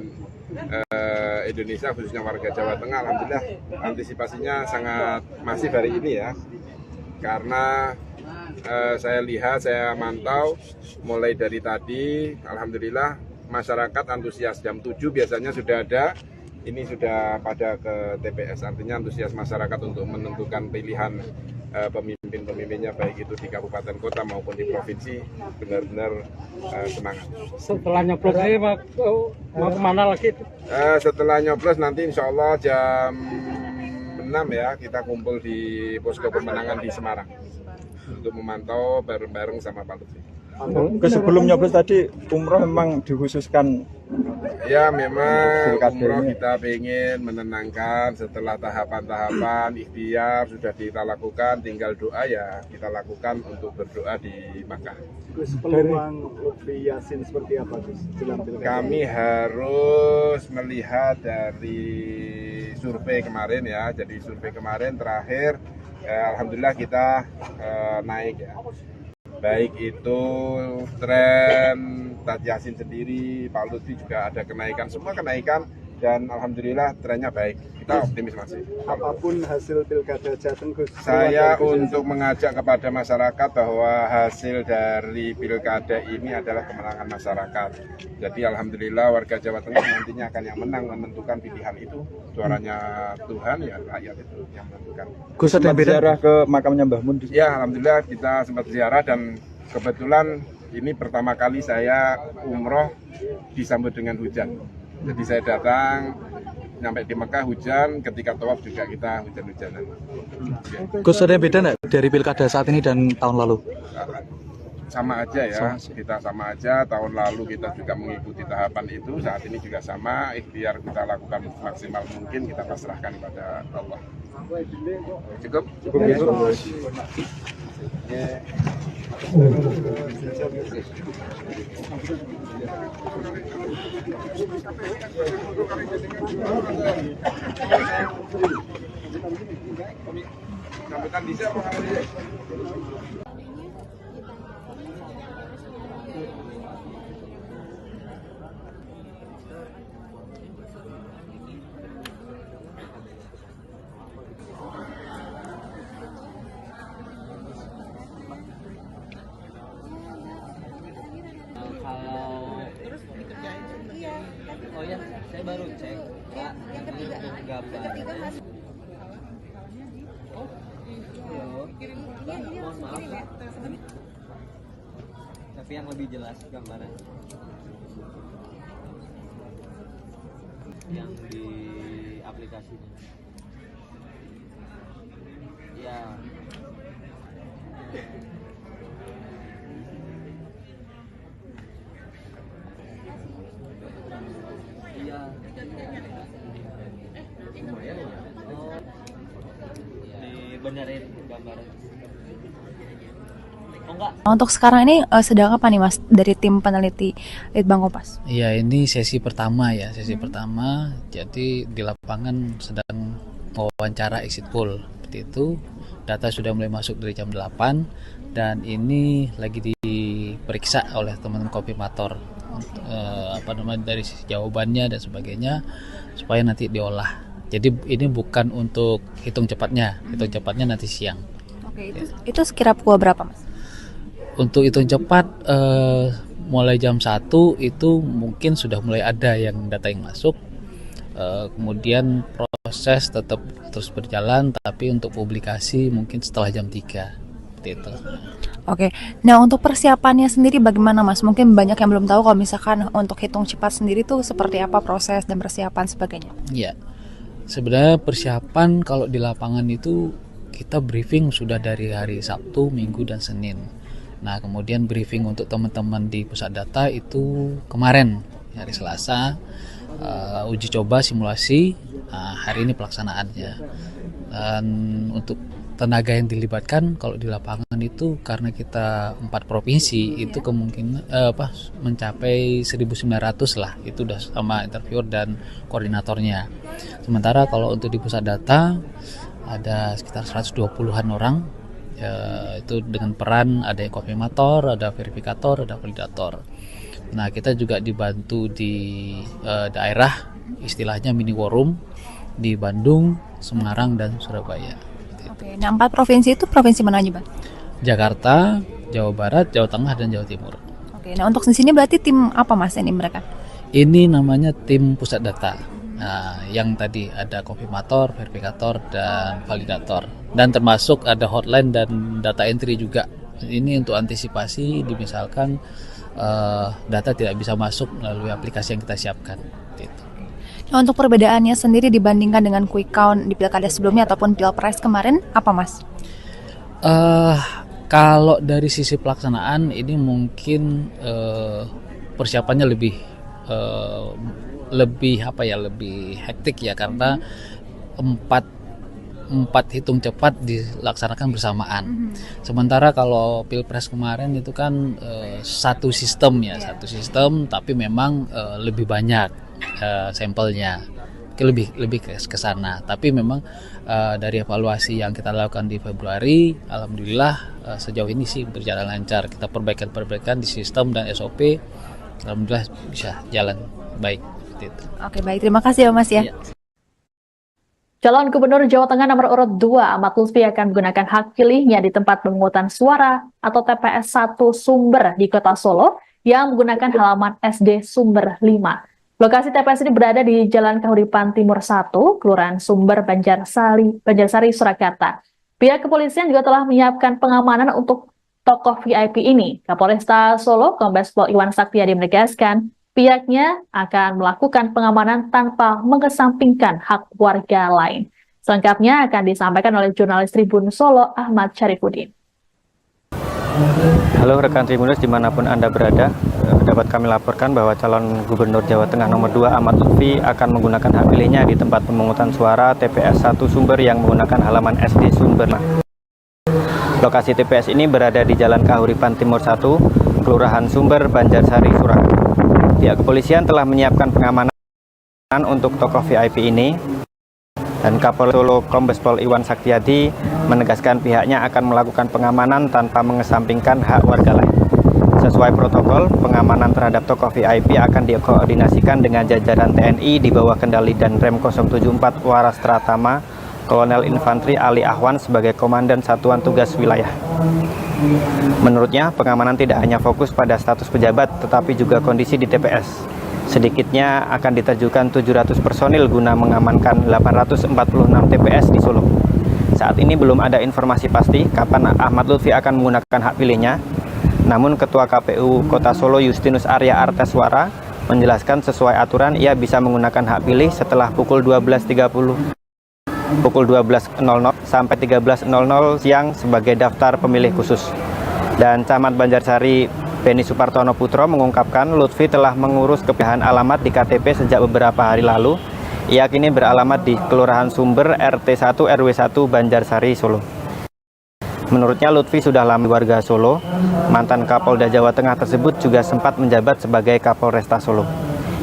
Indonesia, khususnya warga Jawa Tengah, alhamdulillah antisipasinya sangat masif hari ini ya. Karena saya lihat, saya mantau mulai dari tadi, alhamdulillah masyarakat antusias. Jam 7 biasanya sudah ada, ini sudah pada ke TPS, artinya antusias masyarakat untuk menentukan pilihan pemimpin-pemimpinnya, baik itu di kabupaten kota maupun di provinsi, benar-benar semangat. Setelah nyoblos ini mau kemana lagi? Setelah nyoblos nanti insya Allah jam 6 ya, kita kumpul di posko pemenangan di Semarang untuk memantau bareng-bareng sama Pak Lutfi. Sebelum nyoblos tadi umroh memang dikhususkan. Ya, memang umroh kita ingin menenangkan setelah tahapan-tahapan ikhtiar sudah kita lakukan, tinggal doa ya kita lakukan untuk berdoa di Makkah. Gus, peluang Lutfi Yassin seperti apa Gus? Kami harus melihat dari survei kemarin ya. Jadi survei kemarin terakhir alhamdulillah kita naik ya. Baik itu tren Taj Yassin sendiri, Pak Lutfi juga ada kenaikan, semua kenaikan, dan alhamdulillah trennya baik. Kita optimis masih. Apapun hasil pilkada Jateng Gus. Saya untuk mengajak kepada masyarakat bahwa hasil dari pilkada ini adalah kemenangan masyarakat. Jadi alhamdulillah warga Jawa Tengah nantinya akan yang menang menentukan pilihan itu. Suaranya Tuhan ya, rakyat itu yang menentukan. Gus, ada ziarah ke makamnya Mbah Mun? Ya, alhamdulillah kita sempat ziarah, dan kebetulan ini pertama kali saya umroh disambut dengan hujan. Jadi saya datang, nyampe di Mekah hujan, ketika tawaf juga kita hujan-hujanan. Gus, ada yang beda nggak dari pilkada saat ini dan tahun lalu? Sama aja ya, kita sama aja. Tahun lalu kita juga mengikuti tahapan itu, saat ini juga sama. Ikhtiar kita lakukan maksimal mungkin, kita pasrahkan kepada Allah. Cukup? Cukup ya? Sambutan bisa apa nggak? Oh ya, saya baru cek. Pak, yang ketiga mas. Mohon maaf. Tapi yang lebih jelas gambaran. Yang di aplikasinya. Ya. Iya. Lumayan ya. Oh. Dibenerin gambaran. Oh enggak. Untuk sekarang ini sedang apa nih Mas dari tim peneliti Litbang Kompas? Iya, ini sesi pertama ya, sesi pertama. Jadi di lapangan sedang wawancara exit poll. Seperti itu. Data sudah mulai masuk dari jam 8 dan ini lagi diperiksa oleh teman-teman konfirmator dari sisi jawabannya dan sebagainya supaya nanti diolah. Jadi ini bukan untuk hitung cepatnya nanti siang. Oke, itu sekira pukul berapa Mas? Untuk hitung cepat mulai jam 1 itu mungkin sudah mulai ada yang data yang masuk. Kemudian proses tetap terus berjalan, tapi untuk publikasi mungkin setelah jam 3 seperti itu. Oke, nah untuk persiapannya sendiri bagaimana Mas? Mungkin banyak yang belum tahu kalau misalkan untuk hitung cepat sendiri tuh seperti apa proses dan persiapan sebagainya. Ya, sebenarnya persiapan kalau di lapangan itu kita briefing sudah dari hari Sabtu, Minggu, dan Senin. Nah, kemudian briefing untuk teman-teman di pusat data itu kemarin, hari Selasa, uji coba simulasi, hari ini pelaksanaannya. Dan untuk tenaga yang dilibatkan kalau di lapangan itu karena kita 4 provinsi itu kemungkinan mencapai 1.900 lah, itu udah sama interviewer dan koordinatornya. Sementara kalau untuk di pusat data ada sekitar 120-an orang, itu dengan peran ada yang konfirmator, ada verifikator, ada validator. Nah, kita juga dibantu di daerah, istilahnya mini war room di Bandung, Semarang, dan Surabaya. Oke, nah 4 provinsi itu provinsi mana aja Bang? Jakarta, Jawa Barat, Jawa Tengah, dan Jawa Timur. Oke, nah untuk di sini berarti tim apa Mas ini mereka? Ini namanya tim pusat data. Nah, yang tadi ada konfirmator, verifikator, dan validator. Dan termasuk ada hotline dan data entry juga. Ini untuk antisipasi misalkan data tidak bisa masuk melalui aplikasi yang kita siapkan. Gitu. Nah, untuk perbedaannya sendiri dibandingkan dengan quick count di pilkada sebelumnya ataupun pilpres kemarin, apa Mas? Kalau dari sisi pelaksanaan ini mungkin persiapannya lebih hektik ya, karena empat hitung cepat dilaksanakan bersamaan. Sementara kalau pilpres kemarin itu kan satu sistem tapi memang lebih banyak sampelnya, lebih ke sana. Tapi memang dari evaluasi yang kita lakukan di Februari, alhamdulillah sejauh ini sih berjalan lancar. Kita perbaikan di sistem dan SOP, alhamdulillah bisa jalan baik. Gitu. Oke, baik, terima kasih ya Mas ya. Calon Gubernur Jawa Tengah nomor urut 2 Ahmad Lutfi akan menggunakan hak pilihnya di tempat pemungutan suara atau TPS 1 Sumber di Kota Solo yang menggunakan halaman SD Sumber 5. Lokasi TPS ini berada di Jalan Kahuripan Timur 1, Kelurahan Sumber, Banjarsari, Surakarta. Pihak kepolisian juga telah menyiapkan pengamanan untuk tokoh VIP ini. Kapolresta Solo, Kombes Pol Iwan Saktiadi menegaskan, pihaknya akan melakukan pengamanan tanpa mengesampingkan hak warga lain. Selengkapnya akan disampaikan oleh jurnalis Tribun Solo, Ahmad Syarifuddin. Halo rekan Tribuners dimanapun Anda berada, dapat kami laporkan bahwa calon Gubernur Jawa Tengah nomor 2 Ahmad Lutfi akan menggunakan hak pilihnya di tempat pemungutan suara TPS 1 Sumber yang menggunakan halaman SD Sumber. Lokasi TPS ini berada di Jalan Kahuripan Timur 1, Kelurahan Sumber, Banjarsari, Surakarta. Pihak kepolisian telah menyiapkan pengamanan untuk tokoh VIP ini, dan Kapolres Solo Kombes Pol Iwan Saktiadi menegaskan pihaknya akan melakukan pengamanan tanpa mengesampingkan hak warga lain. Sesuai protokol, pengamanan terhadap tokoh VIP akan dikoordinasikan dengan jajaran TNI di bawah kendali Danrem 074 Waras Tratama, Kolonel Infantri Ali Ahwan sebagai Komandan Satuan Tugas Wilayah. Menurutnya, pengamanan tidak hanya fokus pada status pejabat, tetapi juga kondisi di TPS. Sedikitnya akan diterjunkan 700 personil guna mengamankan 846 TPS di Solo. Saat ini belum ada informasi pasti kapan Ahmad Lutfi akan menggunakan hak pilihnya. Namun Ketua KPU Kota Solo Justinus Arya Arteswara menjelaskan sesuai aturan ia bisa menggunakan hak pilih setelah pukul 12.30. Pukul 12.00 sampai 13.00 siang sebagai daftar pemilih khusus. Dan Camat Banjarsari Beni Supartono Putro mengungkapkan Lutfi telah mengurus kepindahan alamat di KTP sejak beberapa hari lalu. Ia kini beralamat di Kelurahan Sumber RT 1 RW 1 Banjarsari, Solo. Menurutnya Lutfi sudah lama warga Solo. Mantan Kapolda Jawa Tengah tersebut juga sempat menjabat sebagai Kapolresta Solo.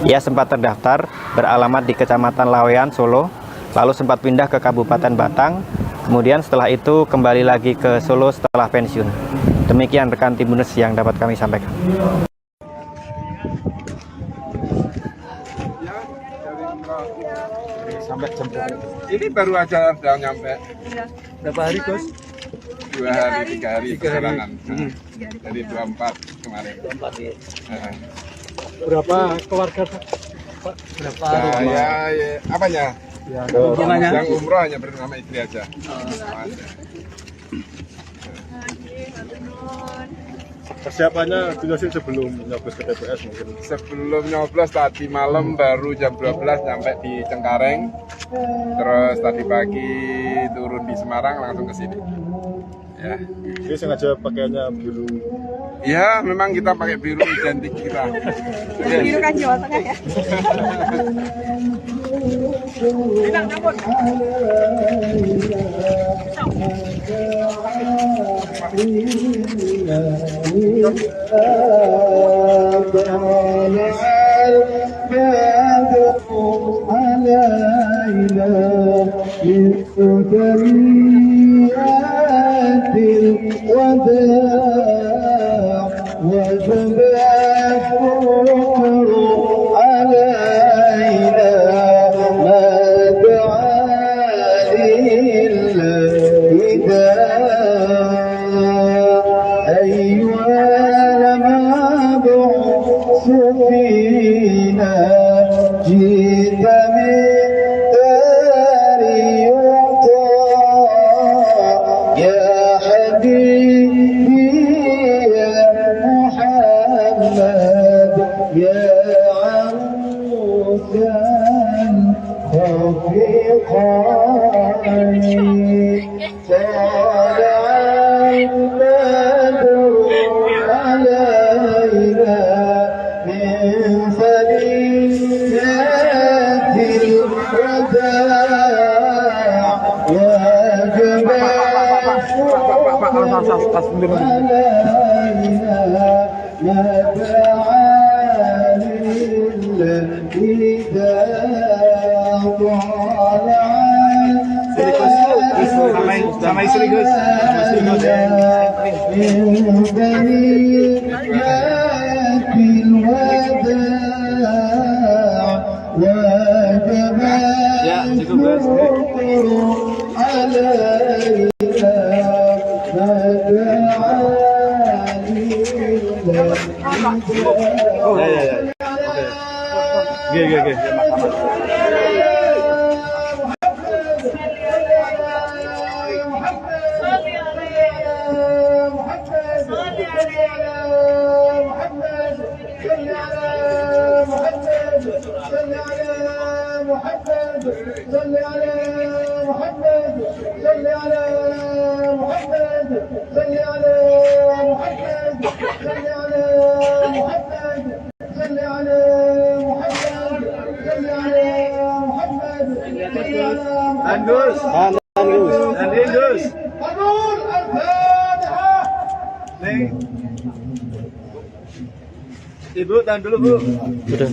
Ia sempat terdaftar beralamat di Kecamatan Lawean, Solo, lalu sempat pindah ke Kabupaten Batang, kemudian setelah itu kembali lagi ke Solo setelah pensiun. Demikian rekan Tribunnews yang dapat kami sampaikan. Sampai jam berapa? Ini baru aja udah nyampe. Berapa hari, Gus? 2 hari, 3 hari perjalanan. Dari 24 kemarin. 24 ya. Berapa keluarga, Pak? Berapa rumah? Ya, apanya? Ya, Yang umroh hanya bersama istri aja. Persiapannya jelasin sebelum nyoblos ke TPS mungkin. Sebelum nyoblos tadi malam baru jam 12 nyampe di Cengkareng. Terus tadi pagi turun di Semarang langsung ke sini. Ya. Ini sengaja pakaiannya biru. Ya, memang kita pakai biru identik kita. Biru kan Jawa Tengah ya. Sama istri Gus. Ya, cukup Gus. Oke. Ibu, tahan dulu, Bu. Udah.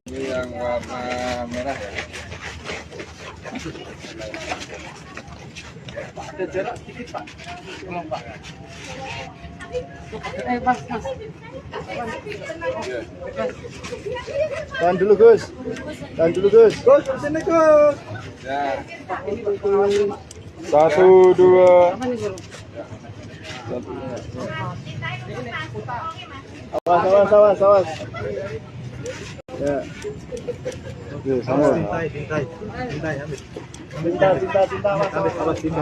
Ini yang warna merah ya. Ada jarak sedikit, Pak. Tolong, Pak. Mas. Tahan dulu, Gus. Gus, sini, Gus. Ya. 1, 2. Awas. Ya. Oke, sama. Pintai, ambil. Cinta, Awas, cinta.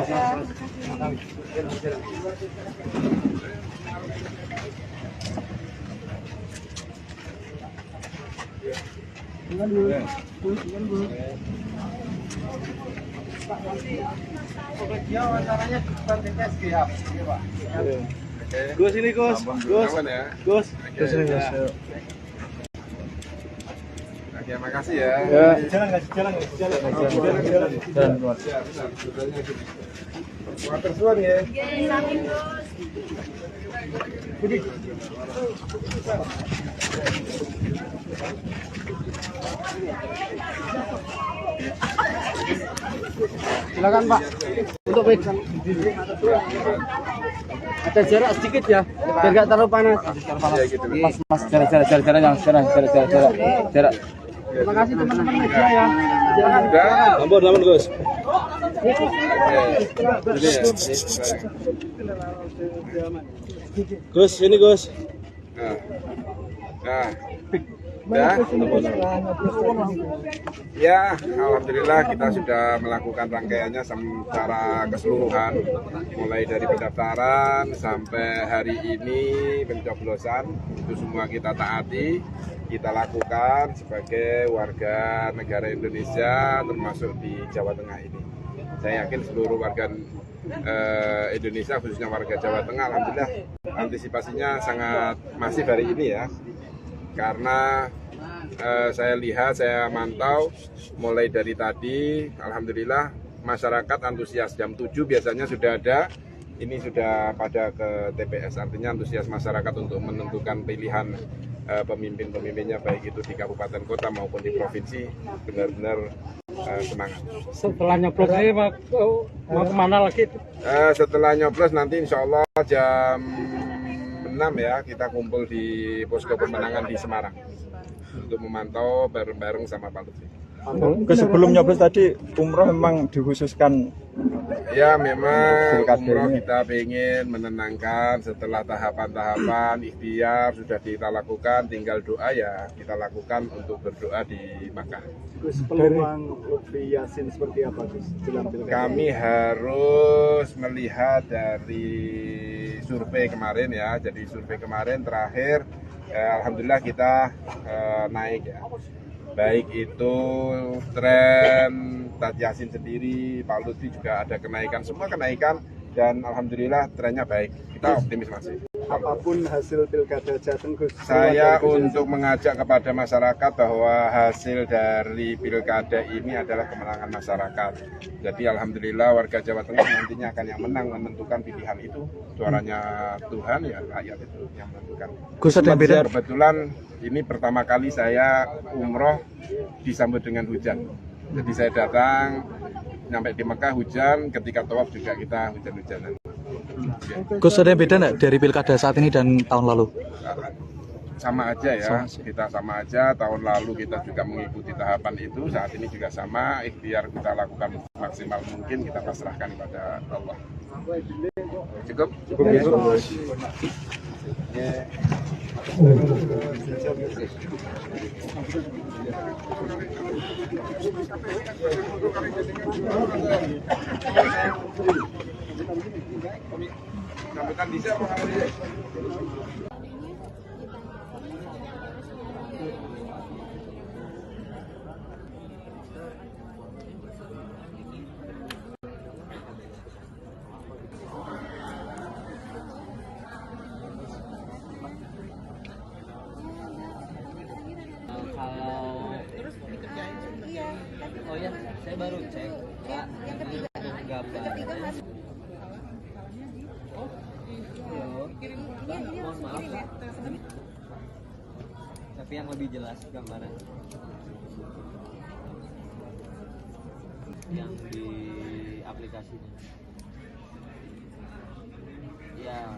Gus ini Gus. Gus. Gus. Terus ini, Gus. Oke, makasih ya. Jalan. Water ya. Silakan Pak. Untuk ada jarak sedikit ya, biar nggak terlalu panas. Ya, gitu. Mas, jarak. Terima kasih teman-teman media ya. Silakan. Ampun Gus. Gus, ini Gus. Ya, alhamdulillah kita sudah melakukan rangkaiannya secara keseluruhan, mulai dari pendaftaran sampai hari ini pencoblosan, itu semua kita taati, kita lakukan sebagai warga negara Indonesia, termasuk di Jawa Tengah ini. Saya yakin seluruh warga Indonesia, khususnya warga Jawa Tengah, alhamdulillah antisipasinya sangat masif hari ini ya. Karena saya lihat, saya mantau mulai dari tadi, alhamdulillah masyarakat antusias. Jam 7 biasanya sudah ada, ini sudah pada ke TPS, artinya antusias masyarakat untuk menentukan pilihan pemimpin-pemimpinnya, baik itu di kabupaten kota maupun di provinsi, benar-benar semangat. Setelah nyoblos ini mau kemana lagi? Setelah nyoblos nanti insya Allah jam 6 ya, kita kumpul di posko pemenangan di Semarang untuk memantau bareng-bareng sama Pak Lutfi. Sebelum nyoblos tadi umroh memang dikhususkan. Ya, memang umroh kita ingin menenangkan setelah tahapan-tahapan ikhtiar sudah kita lakukan, tinggal doa ya kita lakukan untuk berdoa di Makkah. Peluang Lutfi Yassin seperti apa Gus? Kami harus melihat dari survei kemarin ya, jadi survei kemarin terakhir alhamdulillah kita naik ya, baik itu tren Tat Yassin sendiri, Pak Lutfi juga ada kenaikan, semua kenaikan, dan alhamdulillah trennya baik, kita optimis masih. Apapun hasil pilkada Jateng Gus, saya untuk mengajak kepada masyarakat bahwa hasil dari pilkada ini adalah kemenangan masyarakat. Jadi alhamdulillah warga Jawa Tengah nantinya akan yang menang menentukan pilihan itu. Suaranya Tuhan ya, rakyat itu yang menentukan. Gus, ada yang beda? Kebetulan ini pertama kali saya umroh disambut dengan hujan. Jadi saya datang sampai di Mekah hujan, ketika tawaf juga kita hujan-hujanan. Gus, ada yang beda nggak dari pilkada saat ini dan tahun lalu? Sama aja ya, kita sama aja. Tahun lalu kita juga mengikuti tahapan itu, saat ini juga sama. Ikhtiar kita lakukan maksimal mungkin, kita pasrahkan kepada Allah. Cukup? Cukup ya. Sambutan bisa apa kali? Oh ya, saya baru cek Pak, untuk gambarnya. Mohon maaf Pak, tapi yang lebih jelas gambaran yang di aplikasinya. Ya.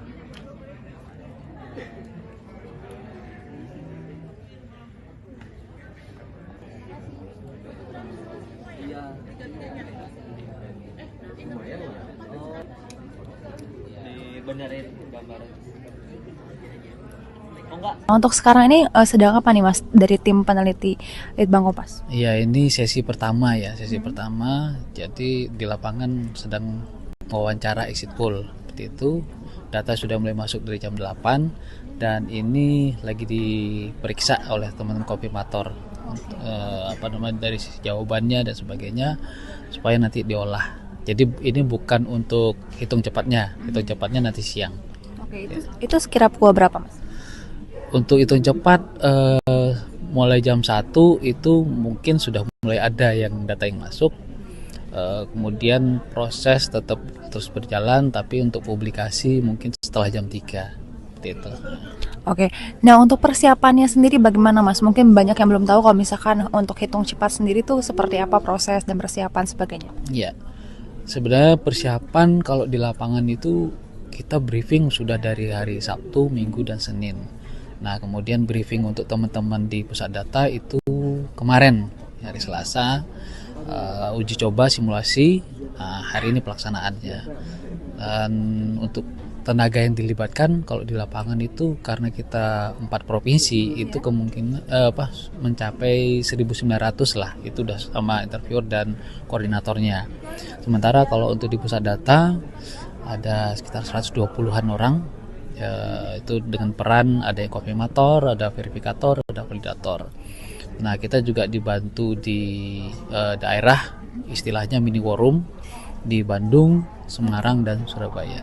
Iya. Lumayan ya. Oh. Dibenerin gambaran. Oh enggak. Untuk sekarang ini sedang apa nih Mas dari tim peneliti Litbang Kompas? Iya, ini sesi pertama ya, sesi pertama. Jadi di lapangan sedang wawancara exit poll seperti itu. Data sudah mulai masuk dari jam 8 dan ini lagi diperiksa oleh teman-teman konfirmator. Dari sisi jawabannya dan sebagainya supaya nanti diolah. Jadi ini bukan untuk hitung cepatnya nanti siang. Oke, itu sekira pukul berapa Mas? Untuk hitung cepat mulai jam 1 itu mungkin sudah mulai ada yang data yang masuk. Kemudian proses tetap terus berjalan, tapi untuk publikasi mungkin setelah jam 3. Itu. Oke, nah untuk persiapannya sendiri bagaimana Mas? Mungkin banyak yang belum tahu kalau misalkan untuk hitung cepat sendiri tuh seperti apa proses dan persiapan sebagainya. Ya, sebenarnya persiapan kalau di lapangan itu kita briefing sudah dari hari Sabtu, Minggu, dan Senin. Nah, kemudian briefing untuk teman-teman di pusat data itu kemarin, hari Selasa, uji coba simulasi, hari ini pelaksanaannya. Dan untuk tenaga yang dilibatkan kalau di lapangan itu karena kita 4 provinsi itu kemungkinan mencapai 1.900 lah, itu udah sama interviewer dan koordinatornya. Sementara kalau untuk di pusat data ada sekitar 120-an orang, itu dengan peran ada yang konfirmator, ada verifikator, ada validator. Nah, kita juga dibantu di daerah, istilahnya mini war room di Bandung, Semarang, dan Surabaya.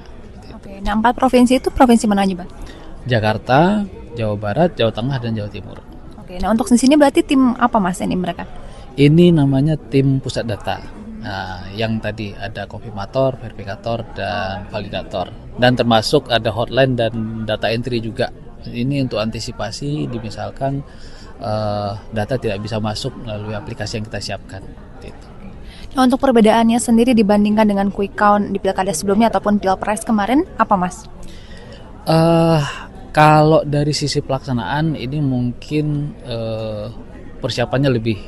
Oke, nah 4 provinsi itu provinsi mana aja Bang? Jakarta, Jawa Barat, Jawa Tengah, dan Jawa Timur. Oke, nah untuk di sini berarti tim apa Mas ini mereka? Ini namanya tim pusat data. Nah, yang tadi ada konfirmator, verifikator, dan validator. Dan termasuk ada hotline dan data entry juga. Ini untuk antisipasi misalkan data tidak bisa masuk melalui aplikasi yang kita siapkan. Gitu. Nah, untuk perbedaannya sendiri dibandingkan dengan quick count di pilkada sebelumnya ataupun pilpres kemarin, apa Mas? Kalau dari sisi pelaksanaan ini mungkin persiapannya lebih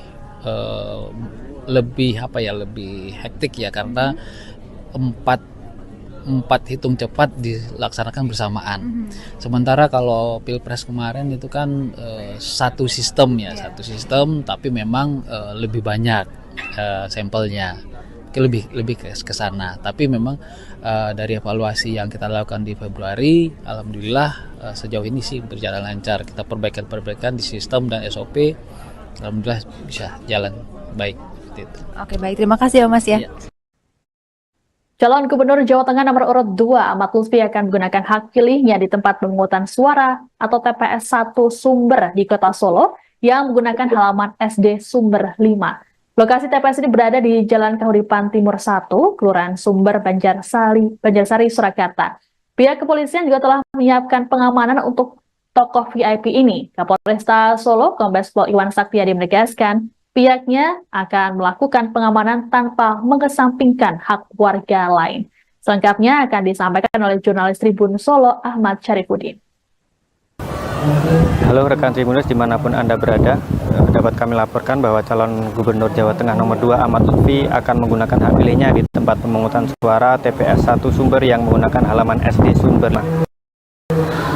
hektik ya, karena empat hitung cepat dilaksanakan bersamaan. Sementara kalau pilpres kemarin itu kan satu sistem tapi memang lebih banyak sampelnya, lebih ke sana. Tapi memang dari evaluasi yang kita lakukan di Februari, alhamdulillah sejauh ini sih berjalan lancar. Kita perbaikan di sistem dan SOP, alhamdulillah bisa jalan baik. Oke, baik, terima kasih ya Mas ya. Calon Gubernur Jawa Tengah nomor urut 2 Ahmad Lutfi akan menggunakan hak pilihnya di tempat pemungutan suara atau TPS 1 Sumber di Kota Solo yang menggunakan halaman SD Sumber 5. Lokasi TPS ini berada di Jalan Kahuripan Timur 1, Kelurahan Sumber, Banjarsari, Surakarta. Pihak kepolisian juga telah menyiapkan pengamanan untuk tokoh VIP ini. Kapolresta Solo, Kombes Pol Iwan Saktiyadi menegaskan, pihaknya akan melakukan pengamanan tanpa mengesampingkan hak warga lain. Selengkapnya akan disampaikan oleh jurnalis Tribun Solo, Ahmad Syarifuddin. Halo rekan Tribuners dimanapun Anda berada, dapat kami laporkan bahwa calon Gubernur Jawa Tengah nomor 2 Ahmad Lutfi akan menggunakan hak pilihnya di tempat pemungutan suara TPS 1 Sumber yang menggunakan halaman SD Sumber.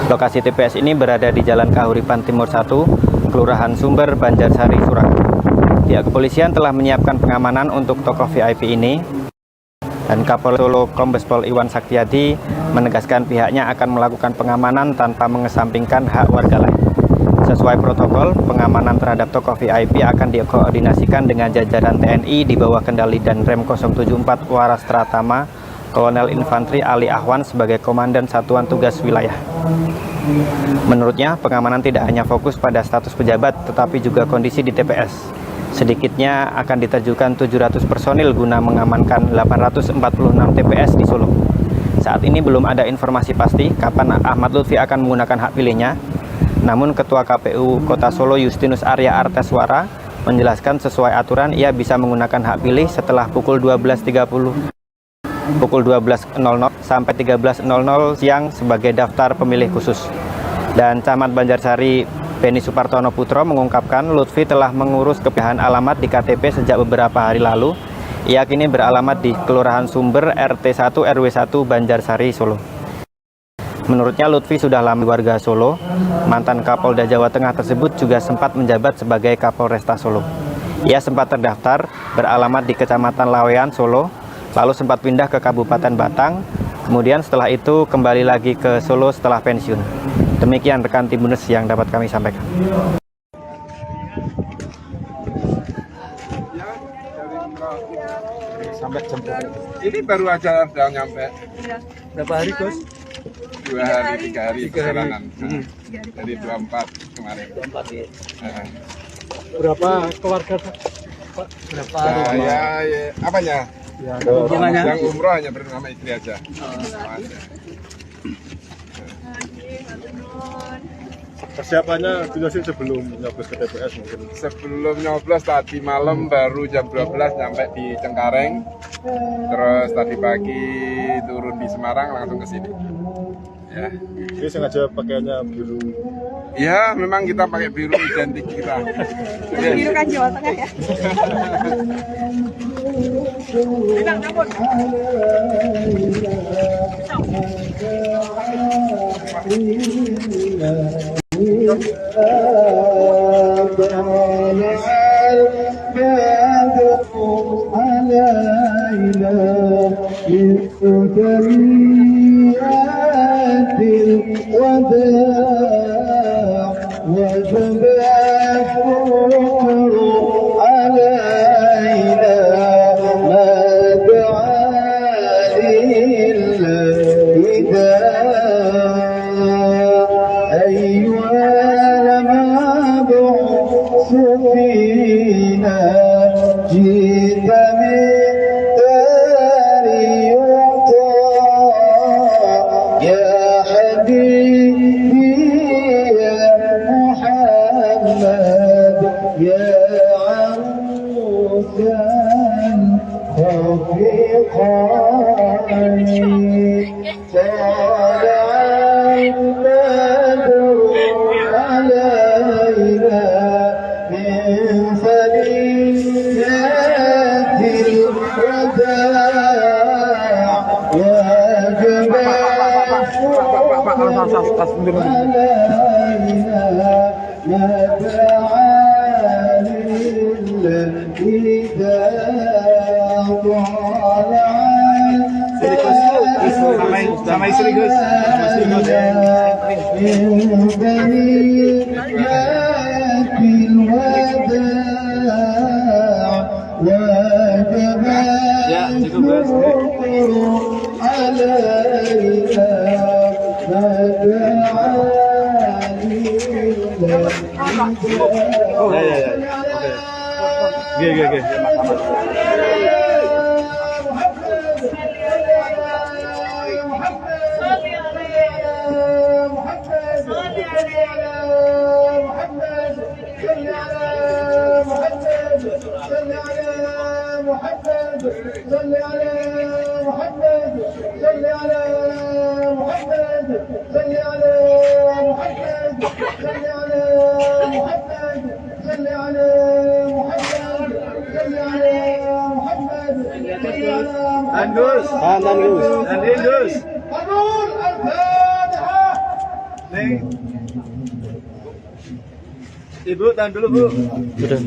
Lokasi TPS ini berada di Jalan Kahuripan Timur 1, Kelurahan Sumber, Banjarsari, Surakarta. Pihak kepolisian telah menyiapkan pengamanan untuk tokoh VIP ini, dan Kapolres Solo Kombes Pol Iwan Saktiyadi menegaskan pihaknya akan melakukan pengamanan tanpa mengesampingkan hak warga lain. Sesuai protokol, pengamanan terhadap tokoh VIP akan dikoordinasikan dengan jajaran TNI di bawah kendali Danrem 074 Waras Tratama, Kolonel Infantri Ali Ahwan sebagai Komandan Satuan Tugas Wilayah. Menurutnya, pengamanan tidak hanya fokus pada status pejabat, tetapi juga kondisi di TPS. Sedikitnya akan diterjunkan 700 personil guna mengamankan 846 TPS di Solo. Saat ini belum ada informasi pasti kapan Ahmad Lutfi akan menggunakan hak pilihnya. Namun Ketua KPU Kota Solo Justinus Arya Arteswara menjelaskan sesuai aturan ia bisa menggunakan hak pilih setelah pukul 12.30 sampai 13.00 siang sebagai daftar pemilih khusus. Dan Camat Banjarsari Beni Supartono Putro mengungkapkan Lutfi telah mengurus kepindahan alamat di KTP sejak beberapa hari lalu. Ia kini beralamat di Kelurahan Sumber RT 1 RW 1 Banjarsari, Solo. Menurutnya Lutfi sudah lama warga Solo. Mantan Kapolda Jawa Tengah tersebut juga sempat menjabat sebagai Kapolresta Solo. Ia sempat terdaftar beralamat di Kecamatan Lawean, Solo, lalu sempat pindah ke Kabupaten Batang. Kemudian setelah itu kembali lagi ke Solo setelah pensiun. Demikian rekan Tribuners yang dapat kami sampaikan. Sampai jam ini baru aja udah nyampe. Berapa hari, Gus? 2 hari, 3 hari perjalanan. Dari 24 kemarin. 24 ya. berapa keluarga Pak? Berapa rumah? Ya, apanya? Ya, Hubungannya? Yang umroh hanya bersama istri aja. Persiapannya jelasin sebelum nyoblos ke TPS mungkin. Sebelum nyoblos tadi malam baru jam 12 nyampe di Cengkareng. Terus tadi pagi turun di Semarang langsung ke sini. Ya. Ini sengaja pakaiannya biru. Ya, memang kita pakai biru identik kita. Biru kan Jawa Tengah ya. Sama istri Gus. Ya, cukup Gus. Oh, ya. Oke. Gus. Ibu, tahan dulu Bu. Udah.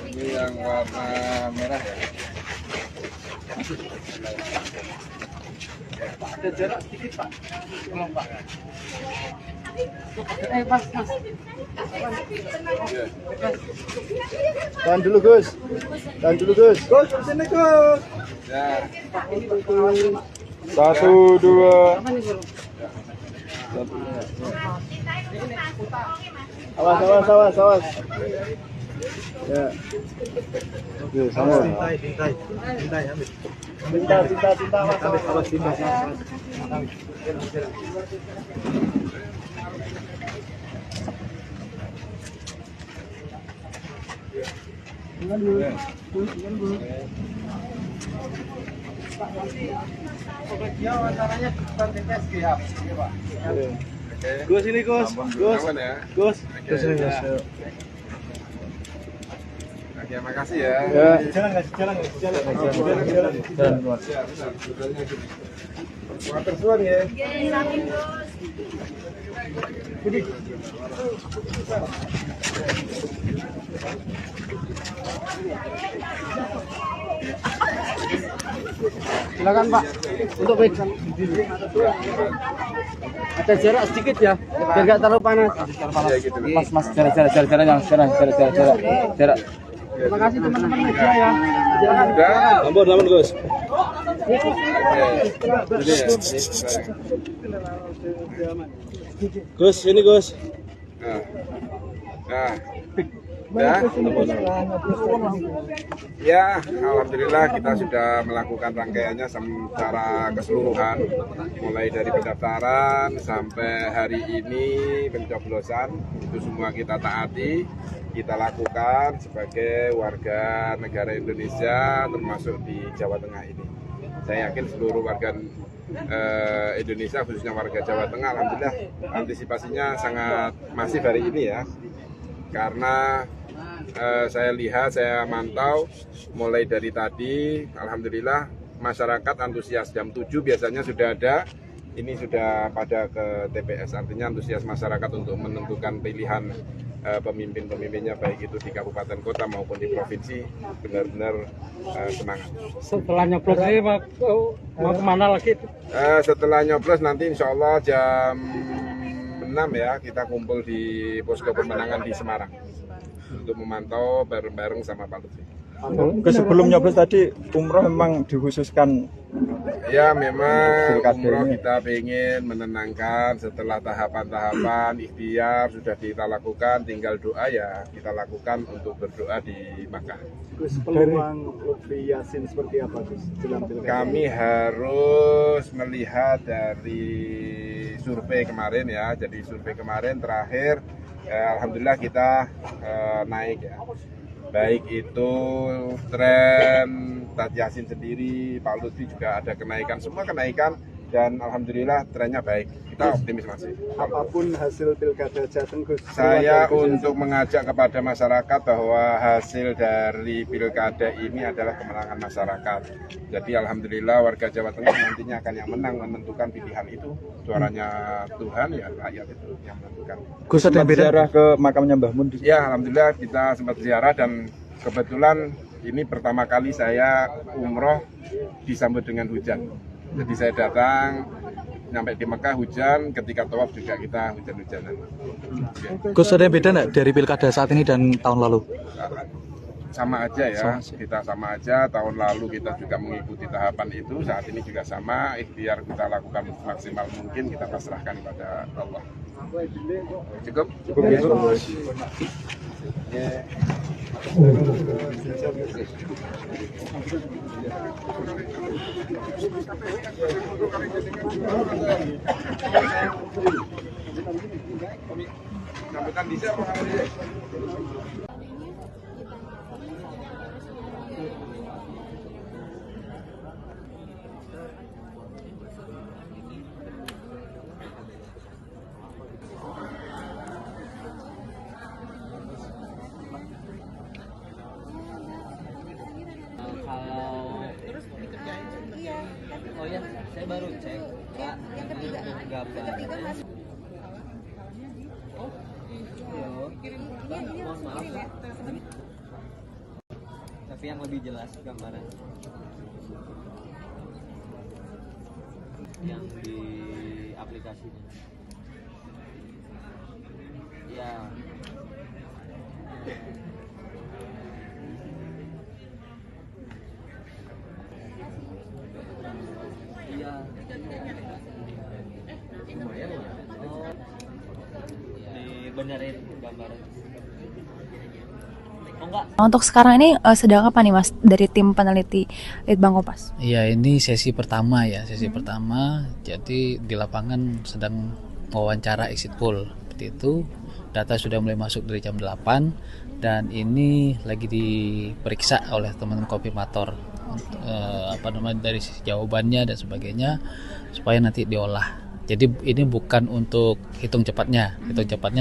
Ini yang warna merah ya. Ada jarak sedikit Pak. Tolong Pak. Mas. Tahan dulu Gus. Gus, sini Gus. Ya. 1, 2. Awas. Ya. Oke, sama. Cintai, ambil. Cinta, Mas. Awas, cinta. Gus ini Gus. Aman ya. Gus. Oke, makasih ya. Jalan. Tersuan ya. Silakan Pak. Untuk baik. Ada jarak sedikit ya, biar nggak terlalu panas. Ya, gitu. Mas, jarak. Terima kasih teman-teman media ya. Udah. Ampun Gus. Gus, ini Gus. Ya, alhamdulillah kita sudah melakukan rangkaiannya secara keseluruhan, mulai dari pendaftaran sampai hari ini pencoblosan, itu semua kita taati, kita lakukan sebagai warga negara Indonesia, termasuk di Jawa Tengah ini. Saya yakin seluruh warga Indonesia, khususnya warga Jawa Tengah, alhamdulillah antisipasinya sangat masif hari ini ya, karena saya lihat, saya mantau mulai dari tadi, alhamdulillah masyarakat antusias. Jam 7 biasanya sudah ada, ini sudah pada ke TPS, artinya antusias masyarakat untuk menentukan pilihan pemimpin-pemimpinnya, baik itu di kabupaten kota maupun di provinsi, benar-benar semangat. Setelah nyoblos ini mau kemana lagi? Setelah nyoblos nanti insya Allah jam 6 ya, kita kumpul di posko pemenangan di Semarang untuk memantau bareng-bareng sama Pak Lutfi. Sebelum nyoblos tadi umroh memang dikhususkan. Ya memang umroh kita ingin menenangkan setelah tahapan-tahapan ikhtiar sudah kita lakukan, tinggal doa ya kita lakukan untuk berdoa di Makkah. Gus, peluang Lutfi Yassin seperti apa Gus? Kami harus melihat dari survei kemarin ya, jadi survei kemarin terakhir alhamdulillah kita naik ya, baik itu tren Tad Yassin sendiri, Pak Lutfi juga ada kenaikan, semua kenaikan, dan alhamdulillah trennya baik, kita optimis masih. Apapun hasil pilkada Jateng Gus, saya untuk mengajak kepada masyarakat bahwa hasil dari pilkada ini adalah kemenangan masyarakat. Jadi alhamdulillah warga Jawa Tengah nantinya akan yang menang menentukan pilihan itu. Suaranya Tuhan ya, rakyat itu yang menentukan. Gus, ada ziarah ke makamnya Mbah Mun? Ya alhamdulillah kita sempat ziarah, dan kebetulan ini pertama kali saya umroh disambut dengan hujan. Jadi saya datang, sampai di Mekah hujan, ketika tawaf juga kita hujan-hujanan. Gus, ada yang beda nggak dari pilkada saat ini dan tahun lalu? Sama aja ya, kita sama aja. Tahun lalu kita juga mengikuti tahapan itu, saat ini juga sama. Ikhtiar kita lakukan maksimal mungkin, kita pasrahkan kepada Allah. Cukup? Cukup ya. Sambutan bisa apa? Oh ya, saya baru cek. Pak, yang ketiga mas. Oh, mohon maaf. Tapi yang lebih jelas gambaran. Yang di aplikasinya. Ya. Iya. Lumayan ya. Oh. Dibenerin gambaran. Oh enggak. Untuk sekarang ini sedang apa nih Mas dari tim peneliti Litbang Kompas? Iya, ini sesi pertama ya, sesi pertama. Jadi di lapangan sedang wawancara exit poll. Seperti itu. Data sudah mulai masuk dari jam 8 dan ini lagi diperiksa oleh teman-teman konfirmator. Dari sisi jawabannya dan sebagainya supaya nanti diolah. Jadi ini bukan untuk hitung cepatnya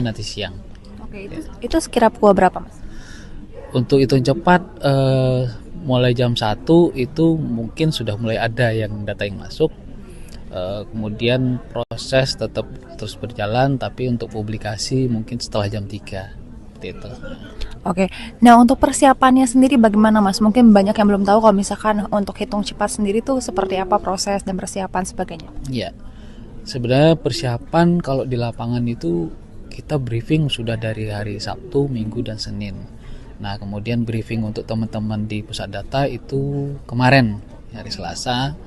nanti siang. Oke, itu sekira pukul berapa Mas? Untuk hitung cepat mulai jam 1 itu mungkin sudah mulai ada yang data yang masuk. Kemudian proses tetap terus berjalan, tapi untuk publikasi mungkin setelah jam 3 seperti itu. Oke, nah untuk persiapannya sendiri bagaimana Mas? Mungkin banyak yang belum tahu kalau misalkan untuk hitung cepat sendiri tuh seperti apa proses dan persiapan sebagainya. Iya, sebenarnya persiapan kalau di lapangan itu kita briefing sudah dari hari Sabtu, Minggu, dan Senin. Nah kemudian briefing untuk teman-teman di pusat data itu kemarin hari Selasa,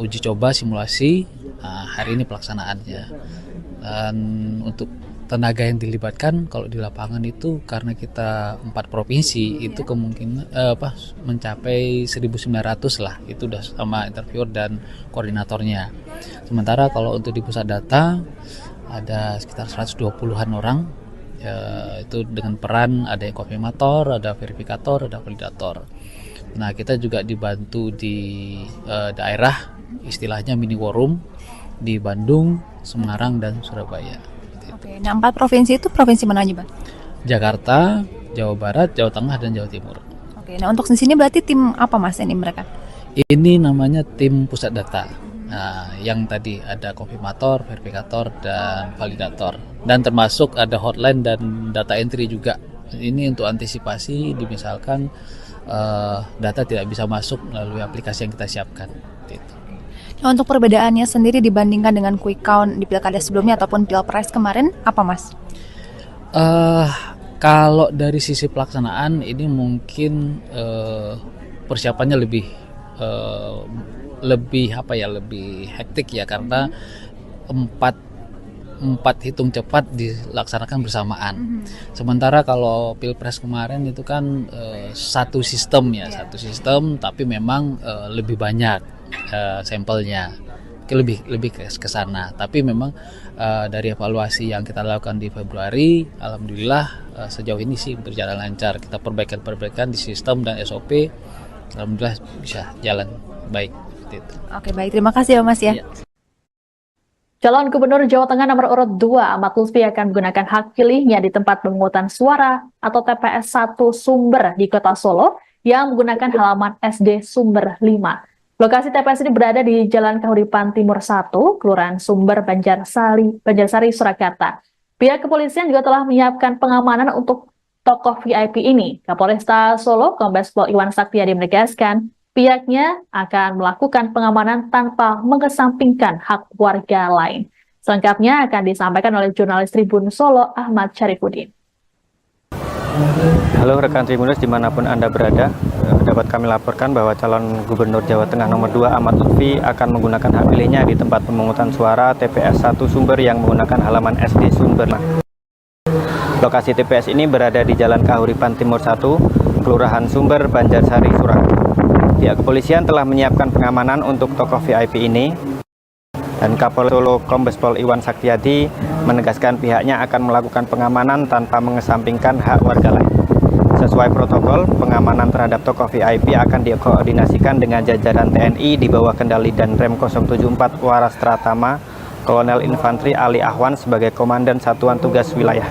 uji coba simulasi, hari ini pelaksanaannya. Dan untuk tenaga yang dilibatkan kalau di lapangan itu karena kita 4 provinsi itu kemungkinan mencapai 1.900 lah, itu udah sama interviewer dan koordinatornya. Sementara kalau untuk di pusat data ada sekitar 120-an orang, itu dengan peran ada yang konfirmator, ada verifikator, ada validator. Nah, kita juga dibantu di daerah, istilahnya mini war room di Bandung, Semarang, dan Surabaya. Oke, nah 4 provinsi itu provinsi mana aja, Bang? Jakarta, Jawa Barat, Jawa Tengah, dan Jawa Timur. Oke, nah untuk di sini berarti tim apa Mas ini mereka? Ini namanya tim pusat data. Nah, yang tadi ada konfirmator, verifikator, dan validator. Dan termasuk ada hotline dan data entry juga. Ini untuk antisipasi misalkan data tidak bisa masuk melalui aplikasi yang kita siapkan. Gitu. Nah, untuk perbedaannya sendiri dibandingkan dengan quick count di pilkada sebelumnya ataupun pilpres kemarin, apa Mas? Kalau dari sisi pelaksanaan ini mungkin persiapannya lebih hektik ya, karena empat hitung cepat dilaksanakan bersamaan. Sementara kalau pilpres kemarin itu kan satu sistem tapi memang lebih banyak sampelnya, lebih ke sana. Tapi memang dari evaluasi yang kita lakukan di Februari, alhamdulillah sejauh ini sih berjalan lancar. Kita perbaikan di sistem dan SOP, alhamdulillah bisa jalan baik. Gitu. Oke, baik, terima kasih ya Mas ya. Calon Gubernur Jawa Tengah nomor urut 2 Ahmad Lutfi akan menggunakan hak pilihnya di tempat pemungutan suara atau TPS 1 Sumber di Kota Solo yang menggunakan halaman SD Sumber 5. Lokasi TPS ini berada di Jalan Kahuripan Timur 1, Kelurahan Sumber, Banjarsari, Surakarta. Pihak kepolisian juga telah menyiapkan pengamanan untuk tokoh VIP ini. Kapolresta Solo, Kombes Pol Iwan Saktiadi menegaskan, pihaknya akan melakukan pengamanan tanpa mengesampingkan hak warga lain. Selengkapnya akan disampaikan oleh jurnalis Tribun Solo, Ahmad Syarifuddin. Halo rekan Tribuners dimanapun Anda berada, dapat kami laporkan bahwa calon Gubernur Jawa Tengah nomor 2 Ahmad Lutfi akan menggunakan hak pilihnya di tempat pemungutan suara TPS 1 Sumber yang menggunakan halaman SD Sumber. Lokasi TPS ini berada di Jalan Kahuripan Timur 1, Kelurahan Sumber, Banjarsari, Surakarta. Pihak kepolisian telah menyiapkan pengamanan untuk tokoh VIP ini, dan Kapolres Solo Kombes Pol Iwan Saktiadi menegaskan pihaknya akan melakukan pengamanan tanpa mengesampingkan hak warga lain. Sesuai protokol, pengamanan terhadap tokoh VIP akan dikoordinasikan dengan jajaran TNI di bawah kendali Danrem 074 Waras Tratama, Kolonel Infantri Ali Ahwan sebagai Komandan Satuan Tugas Wilayah.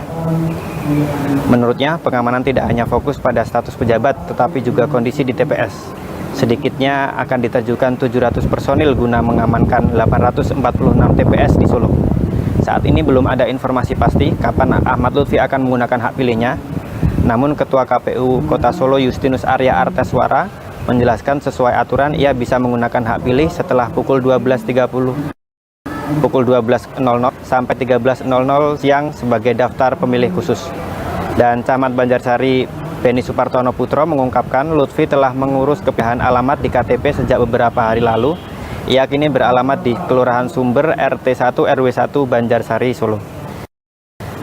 Menurutnya, pengamanan tidak hanya fokus pada status pejabat, tetapi juga kondisi di TPS. Sedikitnya akan diterjunkan 700 personil guna mengamankan 846 TPS di Solo. Saat ini belum ada informasi pasti kapan Ahmad Lutfi akan menggunakan hak pilihnya. Namun Ketua KPU Kota Solo Justinus Arya Arteswara menjelaskan sesuai aturan ia bisa menggunakan hak pilih setelah pukul 12.30 sampai 13.00 siang sebagai daftar pemilih khusus. Dan Camat Banjarsari Beni Supartono Putro mengungkapkan Lutfi telah mengurus kepindahan alamat di KTP sejak beberapa hari lalu. Ia kini beralamat di Kelurahan Sumber RT 1 RW 1 Banjarsari, Solo.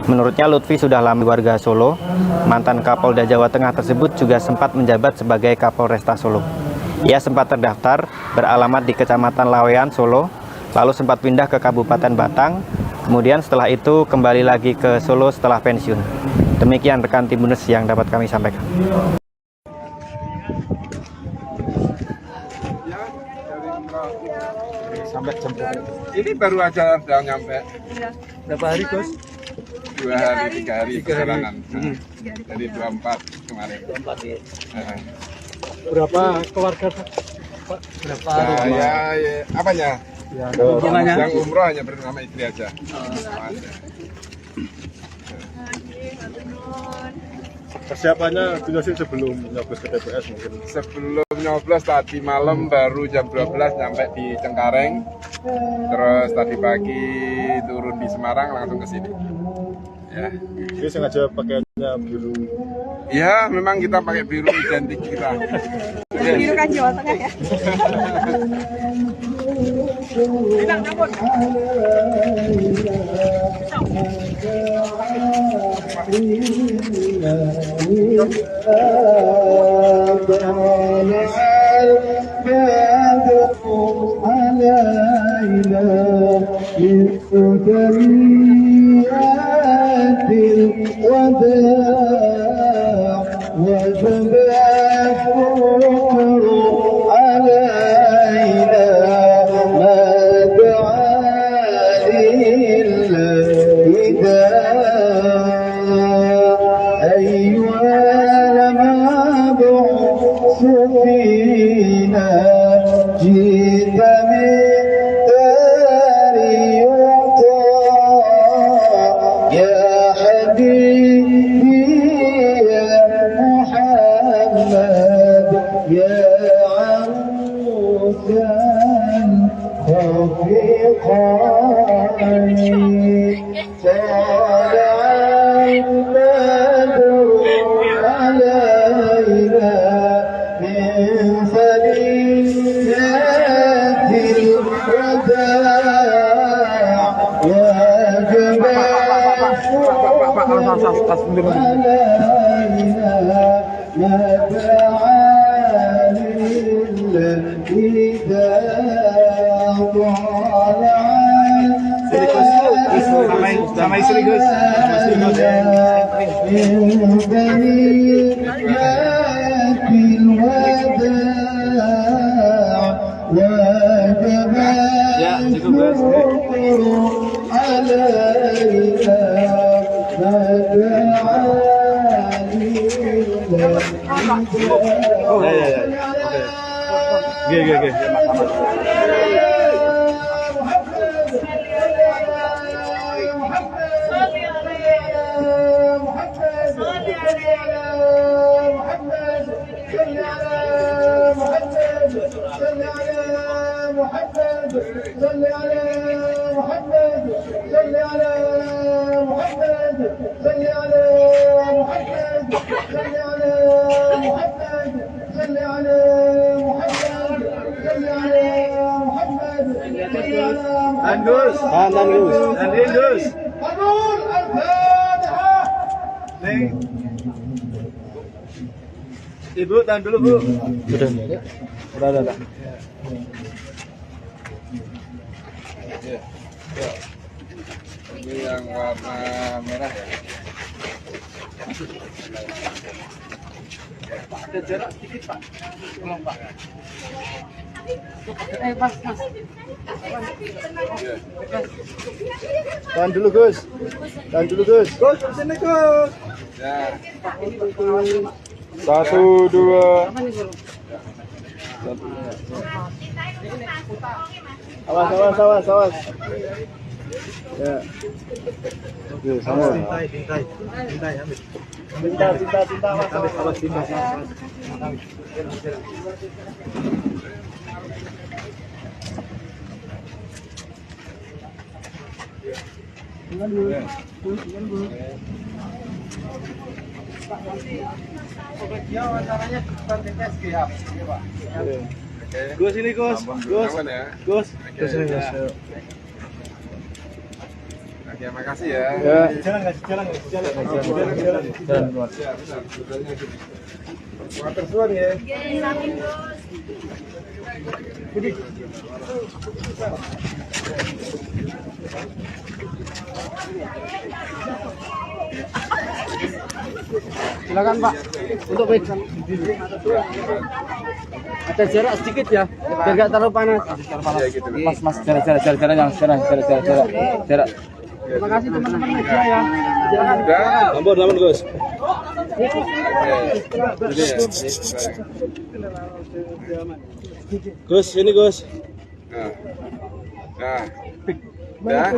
Menurutnya Lutfi sudah lama warga Solo. Mantan Kapolda Jawa Tengah tersebut juga sempat menjabat sebagai Kapolresta Solo. Ia sempat terdaftar beralamat di Kecamatan Lawean, Solo, lalu sempat pindah ke Kabupaten Batang. Kemudian setelah itu kembali lagi ke Solo setelah pensiun. Demikian rekan Tribuners yang dapat kami sampaikan. Sampai jam ini baru aja sudah nyampe. Berapa hari, Gus? 2 hari, 3 hari perjalanan. Dari 24 kemarin. 24 ya. Berapa keluarga, Pak? Berapa rumah? Ya, apanya? Ya, yang umroh hanya bersama istri aja. Persiapannya sudah sih sebelum nyoblos ke TPS mungkin. Sebelum nyoblos tadi malam baru jam 12 nyampe di Cengkareng. Terus tadi pagi turun di Semarang langsung ke sini. Ya. Jadi sengaja pakaiannya biru. Ya, memang kita pakai biru identik kita. Birukan Jawa Tengah ya. Sama istri Gus. Ya, cukup Gus. Oh, ya. Oke. Gus. Ibu, tahan dulu Bu. Udah. Ini yang warna merah ya. Ada jarak sedikit Pak. Tolong Pak. Mas. Tahan dulu Gus. Gus, sini Gus. Ya. 1, 2. Awas. Ya. Oke, sama. Tintai, ambil. Tinta, awas, tinta. Gus ini Gus. Gus ini Gus. Oke, makasih ya. Jalan. Water suan ya. Silakan Pak. Untuk pegang. Ada jarak sedikit ya, biar nggak terlalu panas. Mas, jarak. Terima kasih teman-teman media ya. Ampun Gus. Gus, ini Gus. Nah. Sudah?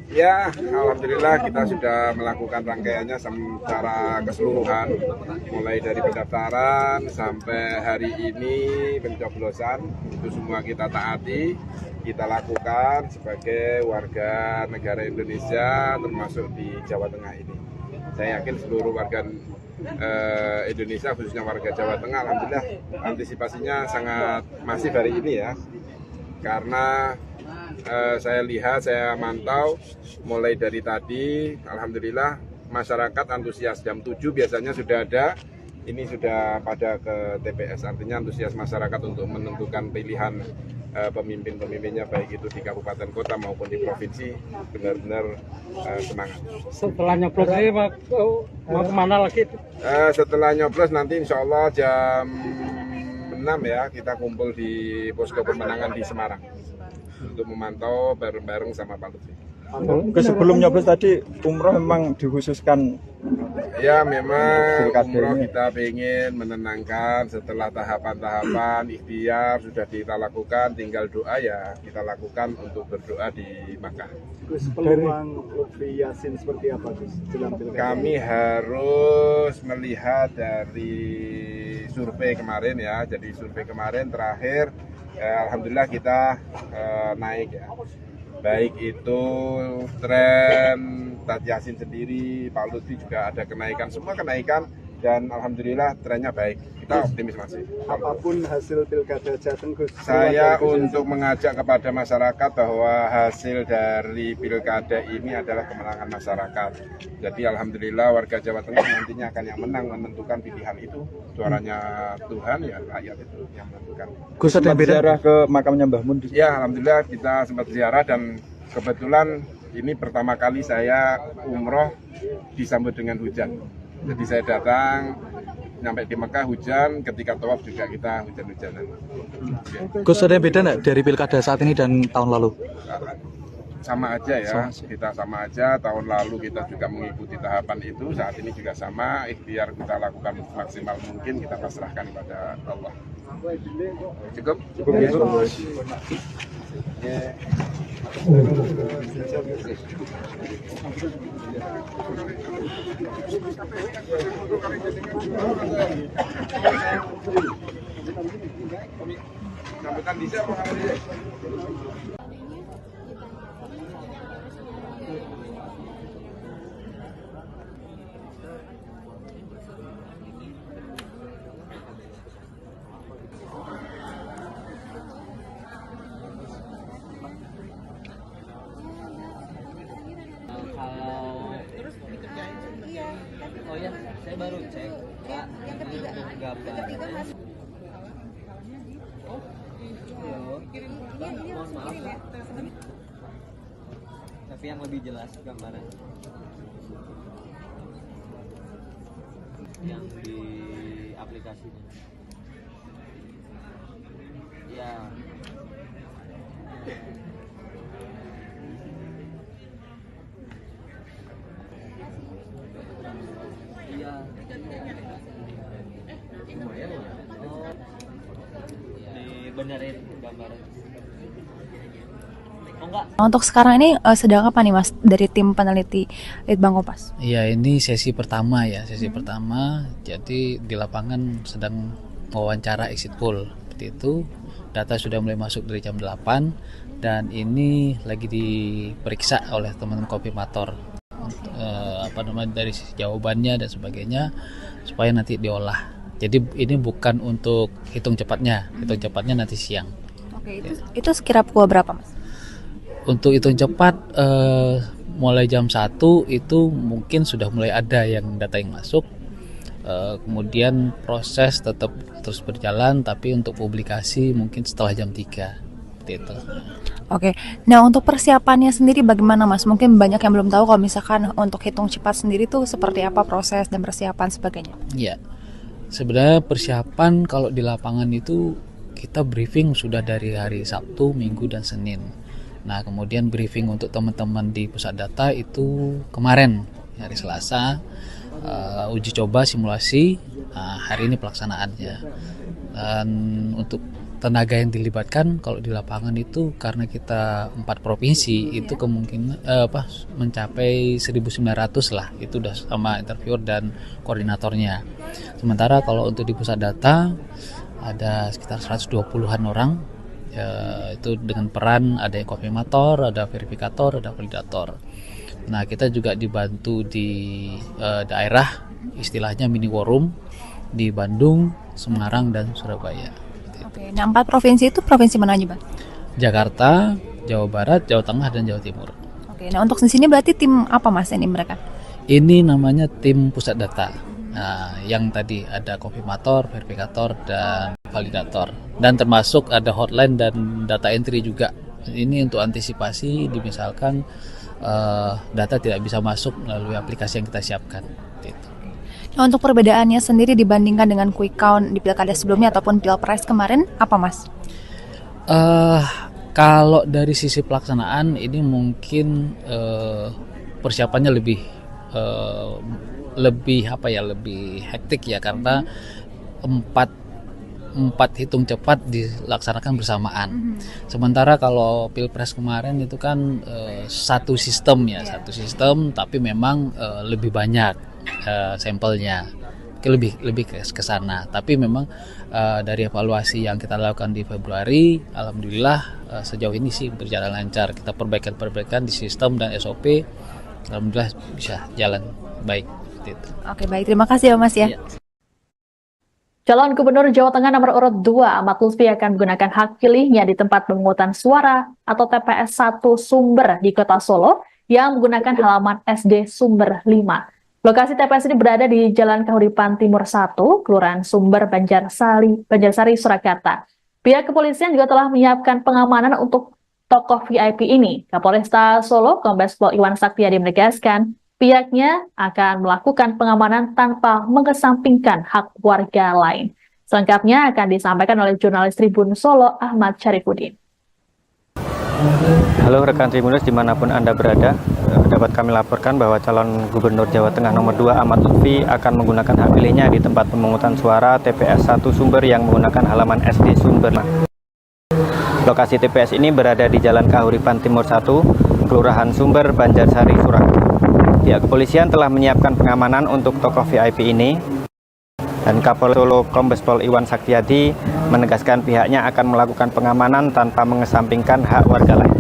Ya, alhamdulillah kita sudah melakukan rangkaiannya secara keseluruhan, mulai dari pendaftaran sampai hari ini pencoblosan, itu semua kita taati, kita lakukan sebagai warga negara Indonesia, termasuk di Jawa Tengah ini. Saya yakin seluruh warga Indonesia, khususnya warga Jawa Tengah, alhamdulillah antisipasinya sangat masif hari ini ya, karena saya lihat, saya mantau mulai dari tadi, alhamdulillah masyarakat antusias. Jam 7 biasanya sudah ada, ini sudah pada ke TPS, artinya antusias masyarakat untuk menentukan pilihan pemimpin-pemimpinnya, baik itu di kabupaten kota maupun di provinsi, benar-benar semangat. Setelah nyoblos ini mau kemana lagi? Setelah nyoblos nanti insya Allah jam 6 ya, kita kumpul di posko pemenangan di Semarang untuk memantau bareng-bareng sama Pak Lutfi. Sebelum nyoblos tadi umroh memang dikhususkan. Ya memang umroh kita ingin menenangkan setelah tahapan-tahapan ikhtiar sudah kita lakukan, tinggal doa ya kita lakukan untuk berdoa di Makkah. Peluang Lutfi Yassin seperti apa Gus? Kami harus melihat dari survei kemarin ya, jadi survei kemarin terakhir alhamdulillah kita naik ya. Baik itu tren Tati Yassin sendiri, Pak Lutfi juga ada kenaikan, semua kenaikan, dan alhamdulillah trennya baik. Kita optimis masih. Apapun hasil pilkada Jateng, Gus, saya untuk mengajak kepada masyarakat bahwa hasil dari pilkada ini adalah kemenangan masyarakat. Jadi alhamdulillah warga Jawa Tengah nantinya akan yang menang menentukan pilihan itu. Suaranya Tuhan ya, rakyat itu yang menentukan. Gus, ada yang beda ziarah ke makamnya Mbah Mun? Ya alhamdulillah kita sempat ziarah, dan kebetulan ini pertama kali saya umroh disambut dengan hujan. Jadi saya datang, nyampe di Mekah hujan, ketika tawaf juga kita hujan-hujanan. Gus, ada yang beda nggak dari pilkada saat ini dan tahun lalu? Sama aja ya, kita sama aja. Tahun lalu kita juga mengikuti tahapan itu, saat ini juga sama. Ikhtiar kita lakukan maksimal mungkin, kita pasrahkan kepada Allah. Cukup? Ya. Sambutan bisa apa nggak? Oh ya, saya baru cek Pak, ini untuk gambarnya. Bang, mohon maaf Pak. Tapi yang lebih jelas gambaran yang di aplikasinya. Ya. Iya. Lumayan ya. Oh. Dibenerin gambaran. Oh enggak. Untuk sekarang ini sedang apa nih Mas dari tim peneliti Litbang Kompas? Iya, ini sesi pertama ya, sesi pertama. Jadi di lapangan sedang wawancara exit poll. Seperti itu. Data sudah mulai masuk dari jam 8 dan ini lagi diperiksa oleh teman-teman konfirmator. Dari jawabannya dan sebagainya supaya nanti diolah. Jadi ini bukan untuk hitung cepatnya nanti siang. Oke, itu sekira pukul berapa Mas? Untuk hitung cepat mulai jam 1 itu mungkin sudah mulai ada yang data yang masuk. Kemudian proses tetap terus berjalan, tapi untuk publikasi mungkin setelah jam 3. Itu. Oke, nah untuk persiapannya sendiri bagaimana Mas? Mungkin banyak yang belum tahu kalau misalkan untuk hitung cepat sendiri tuh seperti apa proses dan persiapan sebagainya. Iya, sebenarnya persiapan kalau di lapangan itu kita briefing sudah dari hari Sabtu, Minggu, dan Senin. Nah kemudian briefing untuk teman-teman di pusat data itu kemarin hari Selasa, uji coba simulasi, hari ini pelaksanaannya. Dan untuk tenaga yang dilibatkan kalau di lapangan itu karena kita 4 provinsi itu kemungkinan mencapai 1.900 lah, itu udah sama interviewer dan koordinatornya. Sementara kalau untuk di pusat data ada sekitar 120-an orang, itu dengan peran ada yang konfirmator, ada verifikator, ada validator. Nah, kita juga dibantu di daerah, istilahnya mini war room di Bandung, Semarang, dan Surabaya. Oke, nah 4 provinsi itu provinsi mana aja, Bang? Jakarta, Jawa Barat, Jawa Tengah, dan Jawa Timur. Oke, nah untuk di sini berarti tim apa Mas ini mereka? Ini namanya tim pusat data. Nah, yang tadi ada konfirmator, verifikator, dan validator. Dan termasuk ada hotline dan data entry juga. Ini untuk antisipasi misalkan data tidak bisa masuk melalui aplikasi yang kita siapkan. Gitu. Nah, untuk perbedaannya sendiri dibandingkan dengan quick count di pilkada sebelumnya ataupun pilpres kemarin, apa Mas? Kalau dari sisi pelaksanaan ini mungkin persiapannya lebih hektik ya, karena empat hitung cepat dilaksanakan bersamaan. Sementara kalau pilpres kemarin itu kan satu sistem tapi memang lebih banyak sampelnya, lebih ke sana. Tapi memang dari evaluasi yang kita lakukan di Februari, alhamdulillah sejauh ini sih berjalan lancar. Kita perbaikan di sistem dan SOP, alhamdulillah bisa jalan baik. Gitu. Oke, baik, terima kasih ya Mas ya. Calon Gubernur Jawa Tengah nomor urut 2 Ahmad Lutfi akan menggunakan hak pilihnya di tempat pemungutan suara atau TPS 1 Sumber di Kota Solo yang menggunakan halaman SD Sumber 5. Lokasi TPS ini berada di Jalan Kahuripan Timur 1, Kelurahan Sumber, Banjarsari, Surakarta. Pihak kepolisian juga telah menyiapkan pengamanan untuk tokoh VIP ini. Kapolresta Solo, Kombes Pol Iwan Saktiyadi menegaskan, pihaknya akan melakukan pengamanan tanpa mengesampingkan hak warga lain. Selengkapnya akan disampaikan oleh jurnalis Tribun Solo, Ahmad Syarifuddin. Halo rekan Tribuners dimanapun Anda berada, dapat kami laporkan bahwa calon Gubernur Jawa Tengah nomor 2 Ahmad Lutfi akan menggunakan hak pilihnya di tempat pemungutan suara TPS 1 Sumber yang menggunakan halaman SD Sumber. Lokasi TPS ini berada di Jalan Kahuripan Timur 1, Kelurahan Sumber, Banjarsari, Surakarta. Pihak kepolisian telah menyiapkan pengamanan untuk tokoh VIP ini, dan Kapolres Solo Kombes Pol Iwan Saktiyadi menegaskan pihaknya akan melakukan pengamanan tanpa mengesampingkan hak warga lain.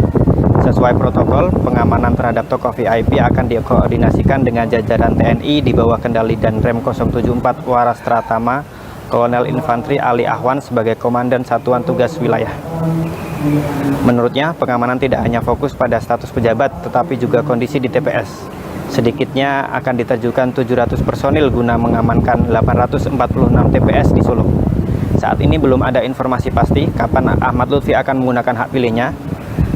Sesuai protokol, pengamanan terhadap tokoh VIP akan dikoordinasikan dengan jajaran TNI di bawah kendali Danrem 074 Waras Tratama, Kolonel Infantri Ali Ahwan sebagai Komandan Satuan Tugas Wilayah. Menurutnya, pengamanan tidak hanya fokus pada status pejabat, tetapi juga kondisi di TPS. Sedikitnya akan diterjunkan 700 personil guna mengamankan 846 TPS di Solo. Saat ini belum ada informasi pasti kapan Ahmad Lutfi akan menggunakan hak pilihnya.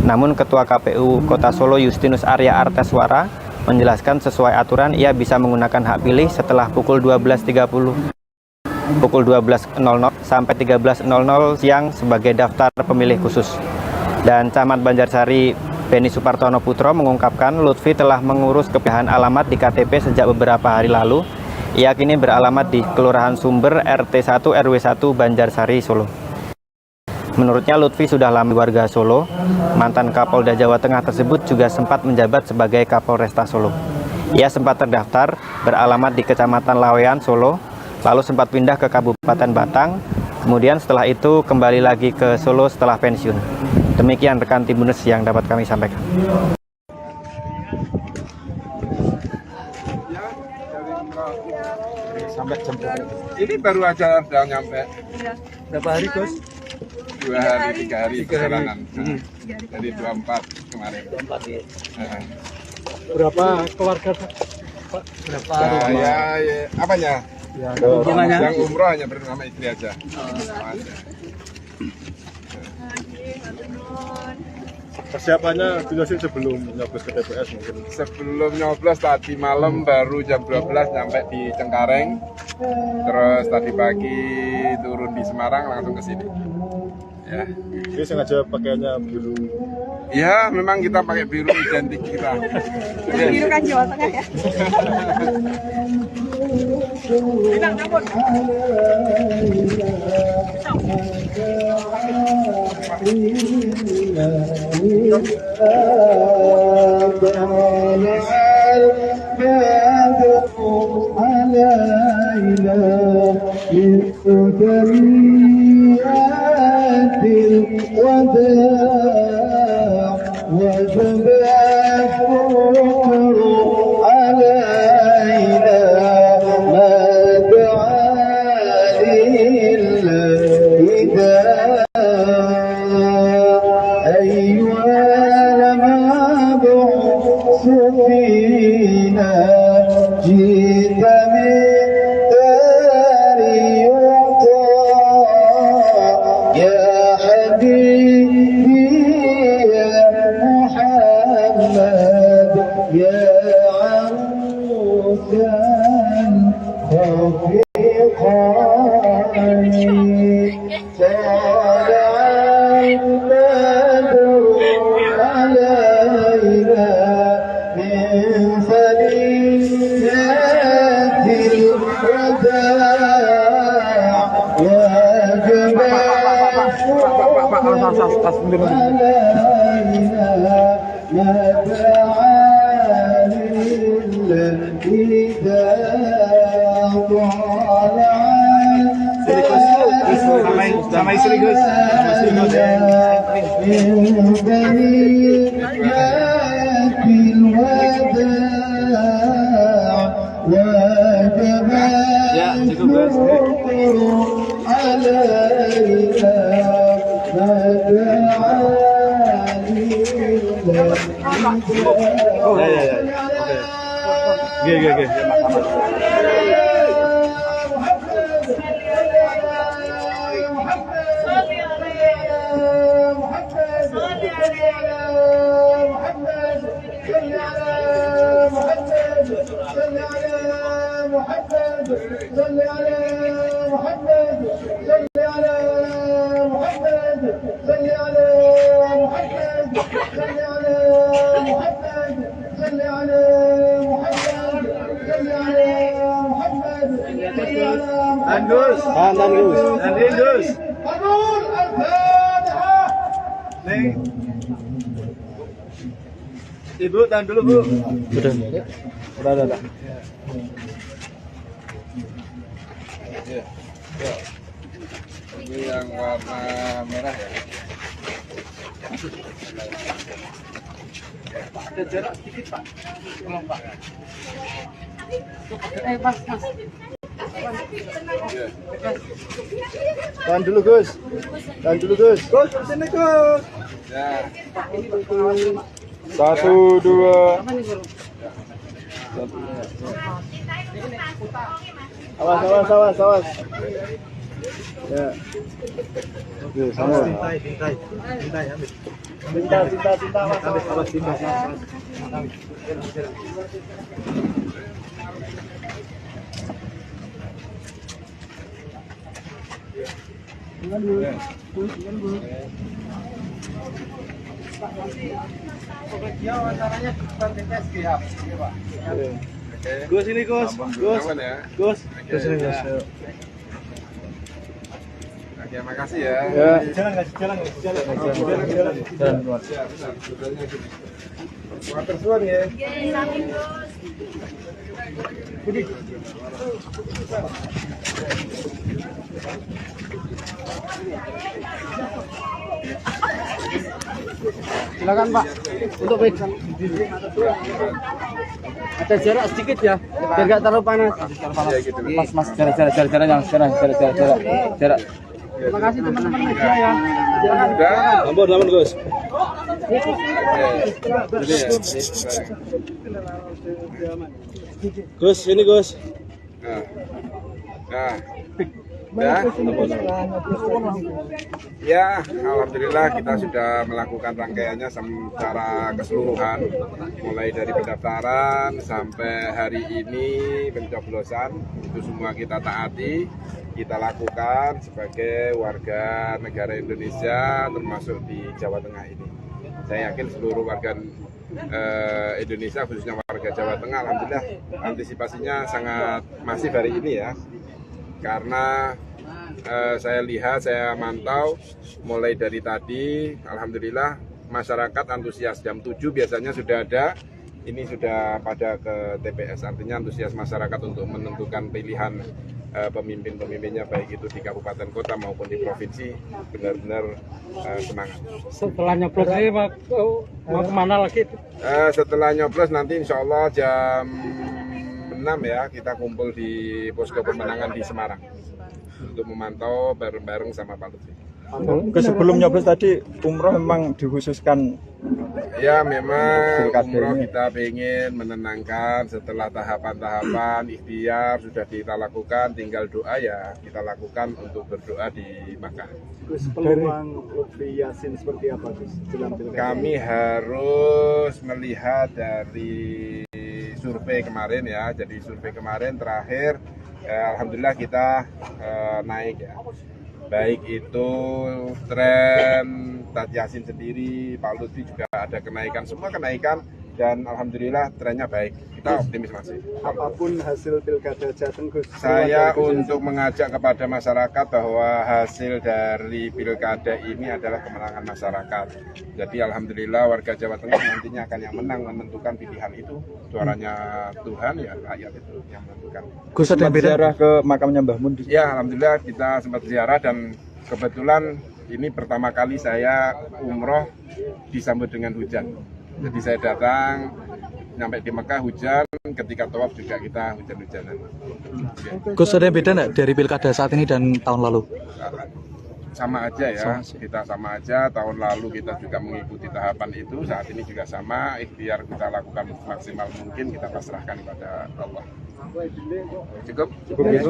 Namun Ketua KPU Kota Solo Justinus Arya Arteswara menjelaskan sesuai aturan ia bisa menggunakan hak pilih setelah pukul 12.30 sampai 13.00 siang sebagai daftar pemilih khusus. Dan Camat Banjarsari Beni Supartono Putro mengungkapkan Lutfi telah mengurus kepindahan alamat di KTP sejak beberapa hari lalu. Ia kini beralamat di Kelurahan Sumber RT 1 RW 1 Banjarsari, Solo. Menurutnya Lutfi sudah lama warga Solo. Mantan Kapolda Jawa Tengah tersebut juga sempat menjabat sebagai Kapolresta Solo. Ia sempat terdaftar beralamat di Kecamatan Lawean, Solo, lalu sempat pindah ke Kabupaten Batang. Kemudian setelah itu kembali lagi ke Solo setelah pensiun. Demikian rekan Tribuners yang dapat kami sampaikan. Sampai jam ini baru aja udah nyampe. Berapa hari, Gus? 2 hari, 3 hari perjalanan. Dari 24 kemarin. 24 ya. Berapa keluarga, Pak? Berapa rumah? Ya, apanya? Ya, yang umroh hanya bersama istri aja. Persiapannya sih sebelum nyoblos ke TPS mungkin. Sebelum nyoblos tadi malam baru jam 12 nyampe di Cengkareng. Terus tadi pagi turun di Semarang langsung ke sini. Ya. Jadi sengaja pakaiannya biru. Ya, memang kita pakai biru identik kita. Biru kan Jawa Tengah ya. Sama istri Gus. Ya, cukup Gus. Oh, ya. Oke. Gus. Ibu, tahan dulu Bu. Udah. Ya. Ini yang warna merah ya. Ada jarak sedikit Pak. Tolong Pak. Mas. Tahan dulu Gus. Gus, sini Gus. Ya. 1, 2. Awas. Ya. Oke, sama. Cinta, ambil. Cinta, Mas. Awas, cinta. Gus ini Gus. Aman ya. Gus. Gus ini Gus. Oke, makasih ya. Jalan. Water suan ya. Silakan Pak. Untuk baik. Ada jarak sedikit ya, biar nggak terlalu panas. Mas, jarak. Terima kasih teman-teman media ya. Ampun Gus. Gus, ini Gus. Nah. Sudah. Ya, alhamdulillah kita sudah melakukan rangkaiannya secara keseluruhan, mulai dari pendaftaran sampai hari ini pencoblosan, itu semua kita taati, kita lakukan sebagai warga negara Indonesia, termasuk di Jawa Tengah ini. Saya yakin seluruh warga Indonesia, khususnya warga Jawa Tengah, alhamdulillah antisipasinya sangat masif hari ini ya. Karena saya lihat, saya mantau mulai dari tadi, alhamdulillah masyarakat antusias. Jam 7 biasanya sudah ada, ini sudah pada ke TPS, artinya antusias masyarakat untuk menentukan pilihan pemimpin-pemimpinnya, baik itu di kabupaten kota maupun di provinsi, benar-benar semangat. Setelah nyoblos ini mau kemana lagi? Setelah nyoblos nanti insya Allah jam 6 ya, kita kumpul di posko pemenangan di Semarang untuk memantau bareng-bareng sama Pak Lutfi. Sebelum nyoblos tadi umroh memang dikhususkan. Ya memang umroh kita ingin menenangkan setelah tahapan-tahapan ikhtiar sudah kita lakukan, tinggal doa ya kita lakukan untuk berdoa di Makkah. Terus peluang Lutfi Yassin seperti apa Gus? Kami harus melihat dari survei kemarin ya, jadi survei kemarin terakhir alhamdulillah kita naik ya, baik itu tren Tat Yassin sendiri, Pak Lutfi juga ada kenaikan, semua kenaikan, dan alhamdulillah trennya baik, kita optimis masih. Apapun hasil pilkada Jateng Gus, saya untuk mengajak kepada masyarakat bahwa hasil dari pilkada ini adalah kemenangan masyarakat. Jadi alhamdulillah warga Jawa Tengah nantinya akan yang menang menentukan pilihan itu. Suaranya Tuhan ya, rakyat itu yang menentukan. Gus, ada yang beda ziarah ke makamnya Mbah Mun? Ya alhamdulillah kita sempat ziarah, dan kebetulan ini pertama kali saya umroh disambut dengan hujan. Jadi saya datang, sampai di Mekah hujan, ketika tawaf juga kita hujan-hujanan. Gus, ada yang beda nggak dari pilkada saat ini dan tahun lalu? Sama aja ya, kita sama aja. Tahun lalu kita juga mengikuti tahapan itu, saat ini juga sama. Ikhtiar kita lakukan maksimal mungkin, kita pasrahkan kepada Allah. Cukup? Cukup ya.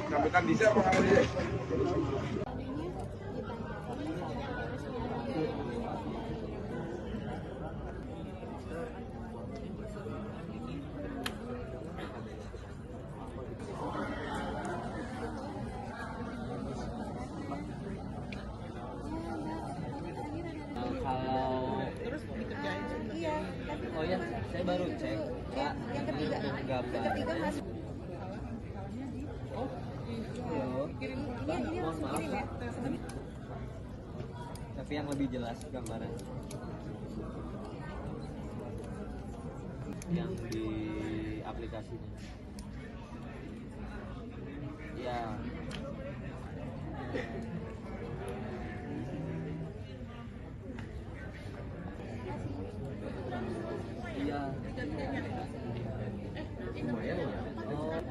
Sambutan bisa apa kamu? Oh ya, saya baru cek. Pak, yang ketiga masuk. Oh, mohon maaf. Tapi yang lebih jelas gambaran. Yang di aplikasinya. Ya. Iya. Lumayan ya. Oh.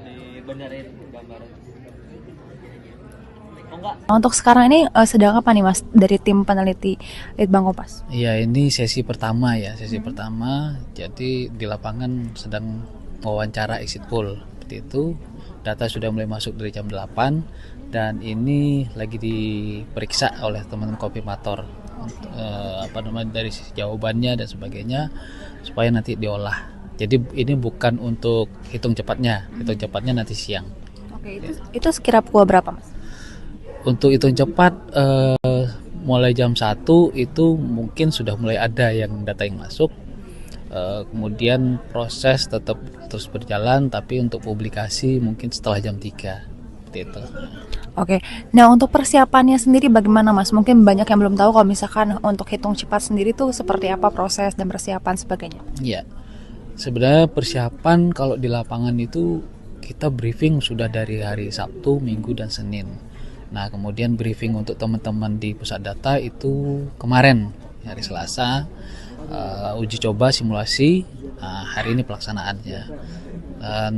Dibenerin gambaran. Oh enggak. Untuk sekarang ini sedang apa nih Mas dari tim peneliti Litbang Kompas? Iya, ini sesi pertama ya, sesi pertama. Jadi di lapangan sedang wawancara exit poll seperti itu. Data sudah mulai masuk dari jam 8 dan ini lagi diperiksa oleh teman-teman konfirmator. Dari sisi jawabannya dan sebagainya supaya nanti diolah. Jadi ini bukan untuk hitung cepatnya nanti siang. Oke, itu sekira pukul berapa Mas? Untuk hitung cepat mulai jam 1 itu mungkin sudah mulai ada yang data yang masuk. Kemudian proses tetap terus berjalan, tapi untuk publikasi mungkin setelah jam 3 seperti itu. Oke, nah untuk persiapannya sendiri bagaimana Mas? Mungkin banyak yang belum tahu kalau misalkan untuk hitung cepat sendiri tuh seperti apa proses dan persiapan sebagainya. Iya, sebenarnya persiapan kalau di lapangan itu kita briefing sudah dari hari Sabtu, Minggu, dan Senin. Nah kemudian briefing untuk teman-teman di pusat data itu kemarin hari Selasa, uji coba simulasi, hari ini pelaksanaannya. Dan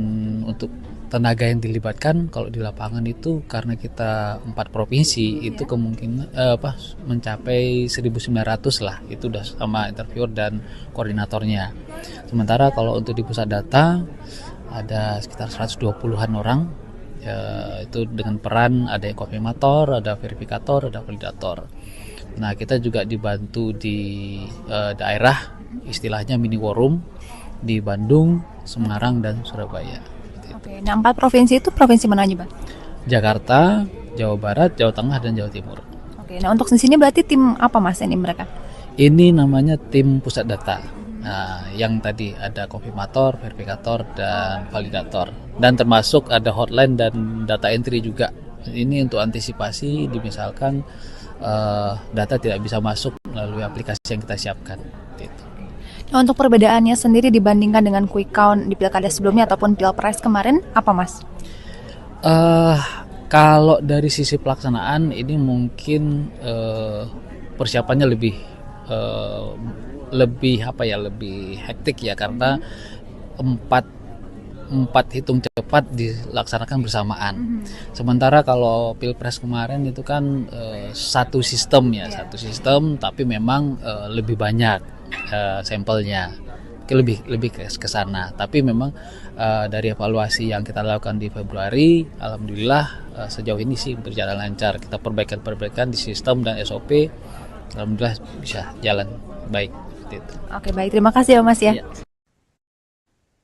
untuk tenaga yang dilibatkan kalau di lapangan itu karena kita 4 provinsi itu kemungkinan mencapai 1.900 lah, itu udah sama interviewer dan koordinatornya. Sementara kalau untuk di pusat data ada sekitar 120-an orang, itu dengan peran ada yang konfirmator, ada verifikator, ada validator. Nah, kita juga dibantu di daerah, istilahnya mini war room di Bandung, Semarang, dan Surabaya. Oke, nah 4 provinsi itu provinsi mana aja, Bang? Jakarta, Jawa Barat, Jawa Tengah, dan Jawa Timur. Oke, nah untuk di sini berarti tim apa Mas ini mereka? Ini namanya tim pusat data. Nah, yang tadi ada konfirmator, verifikator, dan validator. Dan termasuk ada hotline dan data entry juga. Ini untuk antisipasi misalkan data tidak bisa masuk melalui aplikasi yang kita siapkan. Gitu. Nah, untuk perbedaannya sendiri dibandingkan dengan quick count di pilkada sebelumnya ataupun pilpres kemarin, apa Mas? Kalau dari sisi pelaksanaan ini mungkin persiapannya lebih hektik ya, karena empat hitung cepat dilaksanakan bersamaan. Sementara kalau pilpres kemarin itu kan satu sistem tapi memang lebih banyak sampelnya, lebih ke sana. Tapi memang dari evaluasi yang kita lakukan di Februari, alhamdulillah sejauh ini sih berjalan lancar. Kita perbaikan di sistem dan SOP, alhamdulillah bisa jalan baik. Gitu. Oke, baik, terima kasih ya Mas ya.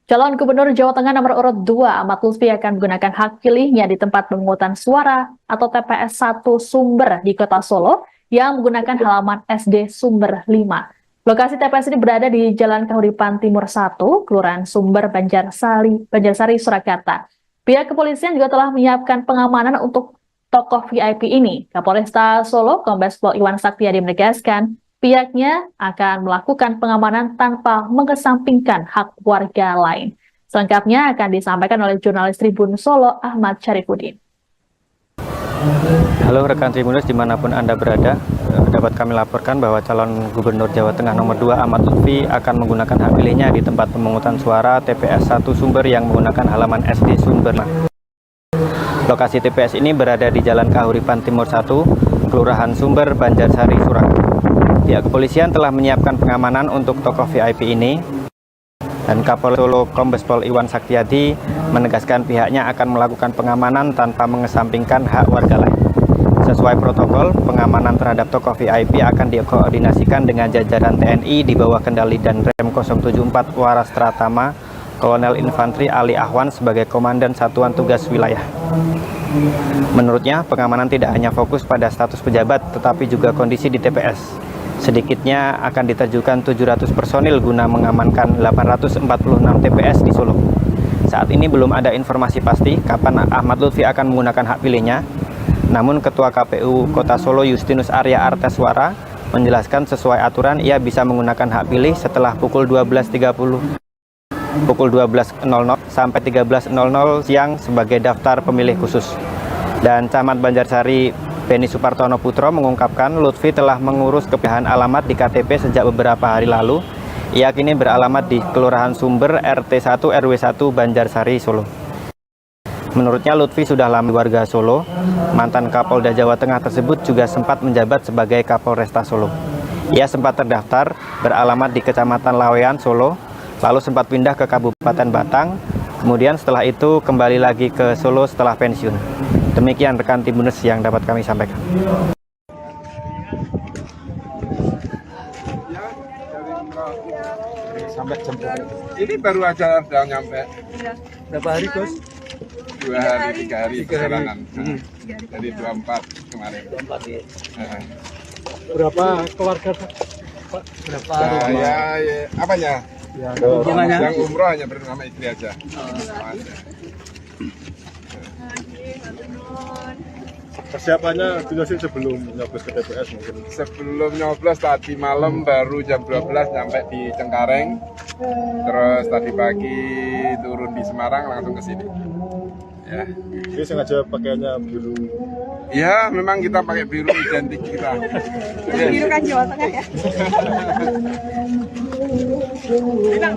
Calon Gubernur Jawa Tengah nomor urut 2 Ahmad Lutfi akan menggunakan hak pilihnya di tempat pemungutan suara atau TPS 1 Sumber di Kota Solo yang menggunakan halaman SD Sumber 5. Lokasi TPS ini berada di Jalan Kahuripan Timur 1, Kelurahan Sumber, Banjarsari, Surakarta. Pihak kepolisian juga telah menyiapkan pengamanan untuk tokoh VIP ini. Kapolresta Solo, Kombes Pol Iwan Saktiadi menegaskan, pihaknya akan melakukan pengamanan tanpa mengesampingkan hak warga lain. Selengkapnya akan disampaikan oleh jurnalis Tribun Solo, Ahmad Syarifuddin. Halo rekan Tribuners dimanapun Anda berada, dapat kami laporkan bahwa calon Gubernur Jawa Tengah nomor 2 Ahmad Lutfi akan menggunakan hak pilihnya di tempat pemungutan suara TPS 1 Sumber yang menggunakan halaman SD Sumber. Lokasi TPS ini berada di Jalan Kahuripan Timur 1, Kelurahan Sumber, Banjarsari, Surakarta. Pihak kepolisian telah menyiapkan pengamanan untuk tokoh VIP ini, dan Kapolres Solo Kombes Pol Iwan Saktiadi menegaskan pihaknya akan melakukan pengamanan tanpa mengesampingkan hak warga lain. Sesuai protokol, pengamanan terhadap tokoh VIP akan dikoordinasikan dengan jajaran TNI di bawah kendali Danrem 074 Waras Tratama, Kolonel Infantri Ali Ahwan sebagai Komandan Satuan Tugas Wilayah. Menurutnya, pengamanan tidak hanya fokus pada status pejabat, tetapi juga kondisi di TPS. Sedikitnya akan diterjunkan 700 personil guna mengamankan 846 TPS di Solo. Saat ini belum ada informasi pasti kapan Ahmad Lutfi akan menggunakan hak pilihnya. Namun Ketua KPU Kota Solo Justinus Arya Arteswara menjelaskan sesuai aturan ia bisa menggunakan hak pilih setelah pukul 12.30 sampai 13.00 siang sebagai daftar pemilih khusus. Dan Camat Banjarsari Beni Supartono Putro mengungkapkan Lutfi telah mengurus kepindahan alamat di KTP sejak beberapa hari lalu. Ia kini beralamat di Kelurahan Sumber RT 1 RW 1 Banjarsari, Solo. Menurutnya Lutfi sudah lama warga Solo. Mantan Kapolda Jawa Tengah tersebut juga sempat menjabat sebagai Kapolresta Solo. Ia sempat terdaftar beralamat di Kecamatan Lawean, Solo, lalu sempat pindah ke Kabupaten Batang. Kemudian setelah itu kembali lagi ke Solo setelah pensiun. Demikian rekan Tribuners yang dapat kami sampaikan. Sampai jam ini baru aja udah nyampe. Berapa hari, Bos? 2 hari, 3 hari perjalanan. Jadi 24 kemarin. 24 ya. Berapa keluarga, Pak? Berapa rumah? Ya, apanya? Ya, yang umroh hanya bersama istri aja. Persiapannya jelasin sebelum nyoblos ke TPS mungkin. Sebelum nyoblos tadi malam baru jam 12 sampai di Cengkareng. Terus tadi pagi turun di Semarang langsung ke sini. Ya. Ini sengaja pakaiannya biru. Ya, memang kita pakai biru identik kita. Biru kan Jawa Tengah ya. Bilang,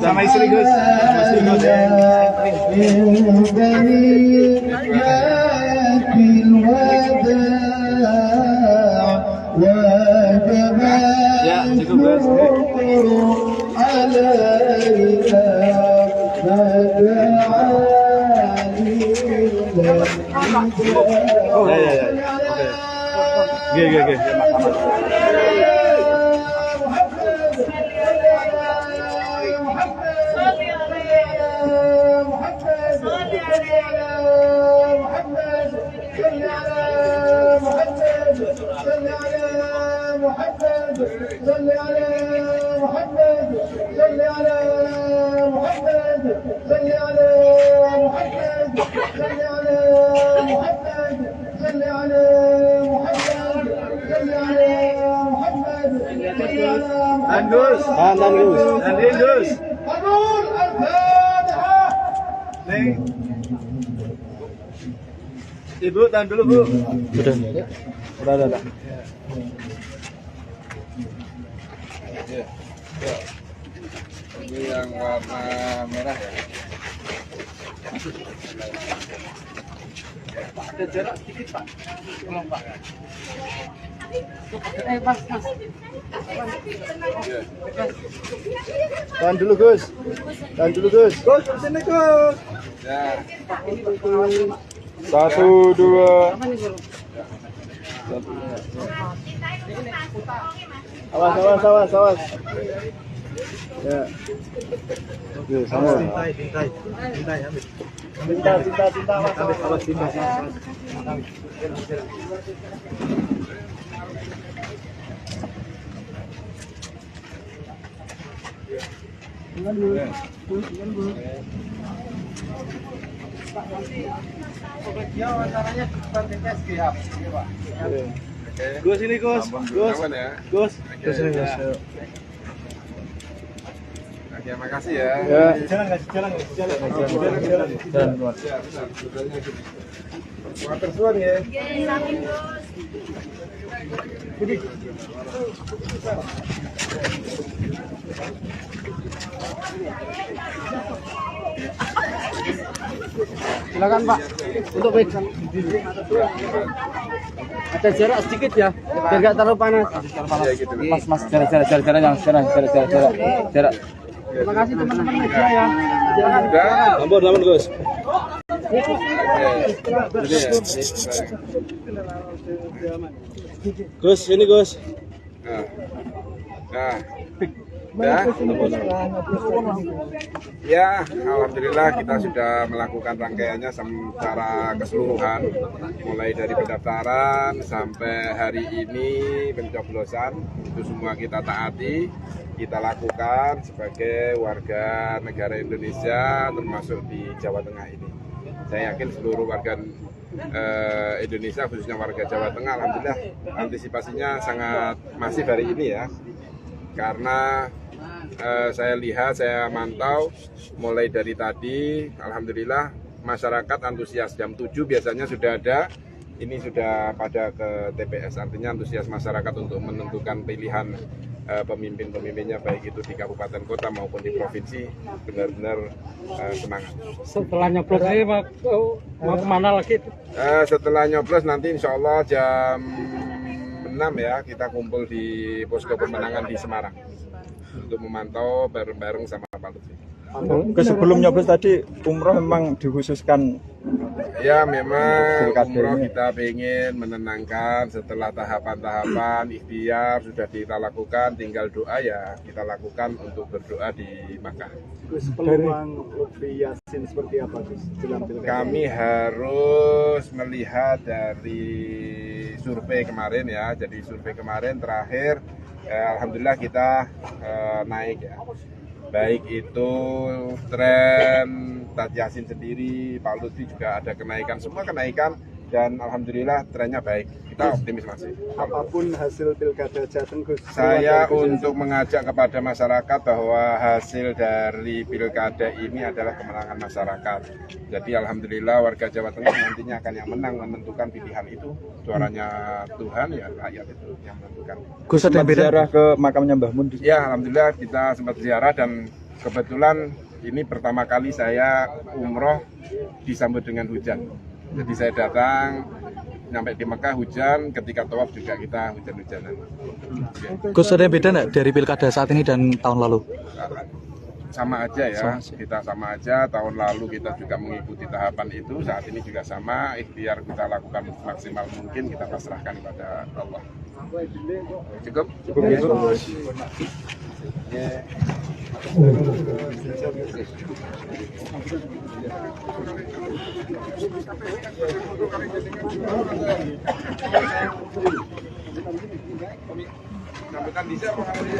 Sama istri Gus. Ya, cukup Gus. Oh, ya. Oke. Oke. Gus. Ibu, tahan dulu, Bu. Udah. Ini yang warna merah ya. Ada jarak sedikit, Pak. Tolong, Pak. Mas. Tahan dulu, Gus. Gus, sini, Gus. Ya. 1, 2. Awas. Ya. Oke, sama. Cinta, Mas. Gus ini Gus. Gus ini Gus. Oke, makasih ya. Jalan. Water suan ya. Silakan Pak, untuk baik. Ada jarak sedikit ya, biar nggak terlalu panas. Mas, jarak. Terima kasih teman-teman media ya. Ampun Gus. Gus, ini Gus. Ya, alhamdulillah kita sudah melakukan rangkaiannya secara keseluruhan, mulai dari pendaftaran sampai hari ini pencoblosan, itu semua kita taati, kita lakukan sebagai warga negara Indonesia, termasuk di Jawa Tengah ini. Saya yakin seluruh warga Indonesia, khususnya warga Jawa Tengah, alhamdulillah antisipasinya sangat masif hari ini ya, karena saya lihat, saya mantau mulai dari tadi, alhamdulillah masyarakat antusias. Jam 7 biasanya sudah ada, ini sudah pada ke TPS, artinya antusias masyarakat untuk menentukan pilihan pemimpin-pemimpinnya, baik itu di kabupaten kota maupun di provinsi, benar-benar semangat. Setelah nyoblos ini mau kemana lagi? Setelah nyoblos nanti insya Allah jam 6 ya, kita kumpul di posko pemenangan di Semarang untuk memantau bareng-bareng sama Pak Lutfi. Sebelum nyoblos tadi umroh memang dikhususkan. Ya memang umroh kita ingin menenangkan setelah tahapan-tahapan ikhtiar sudah kita lakukan, tinggal doa ya kita lakukan untuk berdoa di Makkah. Terus peluang Lutfi Yassin seperti apa Gus? Kami harus melihat dari survei kemarin ya, jadi survei kemarin terakhir alhamdulillah kita naik ya. Baik itu tren Tat Yassin sendiri, Pak Lutfi juga ada kenaikan, semua kenaikan dan alhamdulillah trennya baik. Kita optimis masih. Apapun hasil pilkada Jateng, Gus. Saya untuk mengajak kepada masyarakat bahwa hasil dari pilkada ini adalah kemenangan masyarakat. Jadi alhamdulillah warga Jawa Tengah nantinya akan yang menang menentukan pilihan itu. Suaranya Tuhan ya rakyat itu yang menentukan. Gus, ada ziarah ke makamnya Mbah Mun? Ya alhamdulillah kita sempat ziarah dan kebetulan ini pertama kali saya umroh disambut dengan hujan. Jadi saya datang, nyampe di Mekah hujan, ketika tawaf juga kita hujan-hujanan. Gus, ada yang beda nggak dari pilkada saat ini dan tahun lalu? Sama aja ya, kita sama aja. Tahun lalu kita juga mengikuti tahapan itu, saat ini juga sama. Ikhtiar kita lakukan maksimal mungkin, kita pasrahkan kepada Allah. Cukup? Cukup ya? Sambutan bisa apa kamu?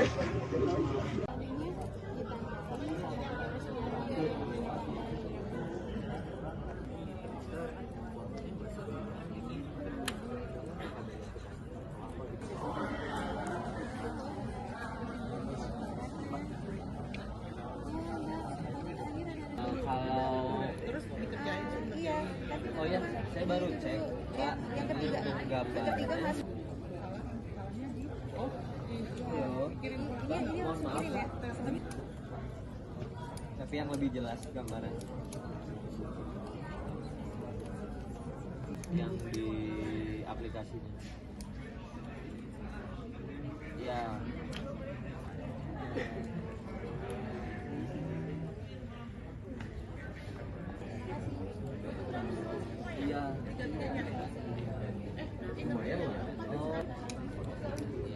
Oh ya, saya baru cek. Pak, yang ketiga masuk. Mohon maaf. Tapi yang lebih jelas gambaran. Yang di aplikasinya. Ya. Iya. Lumayan ya. Oh.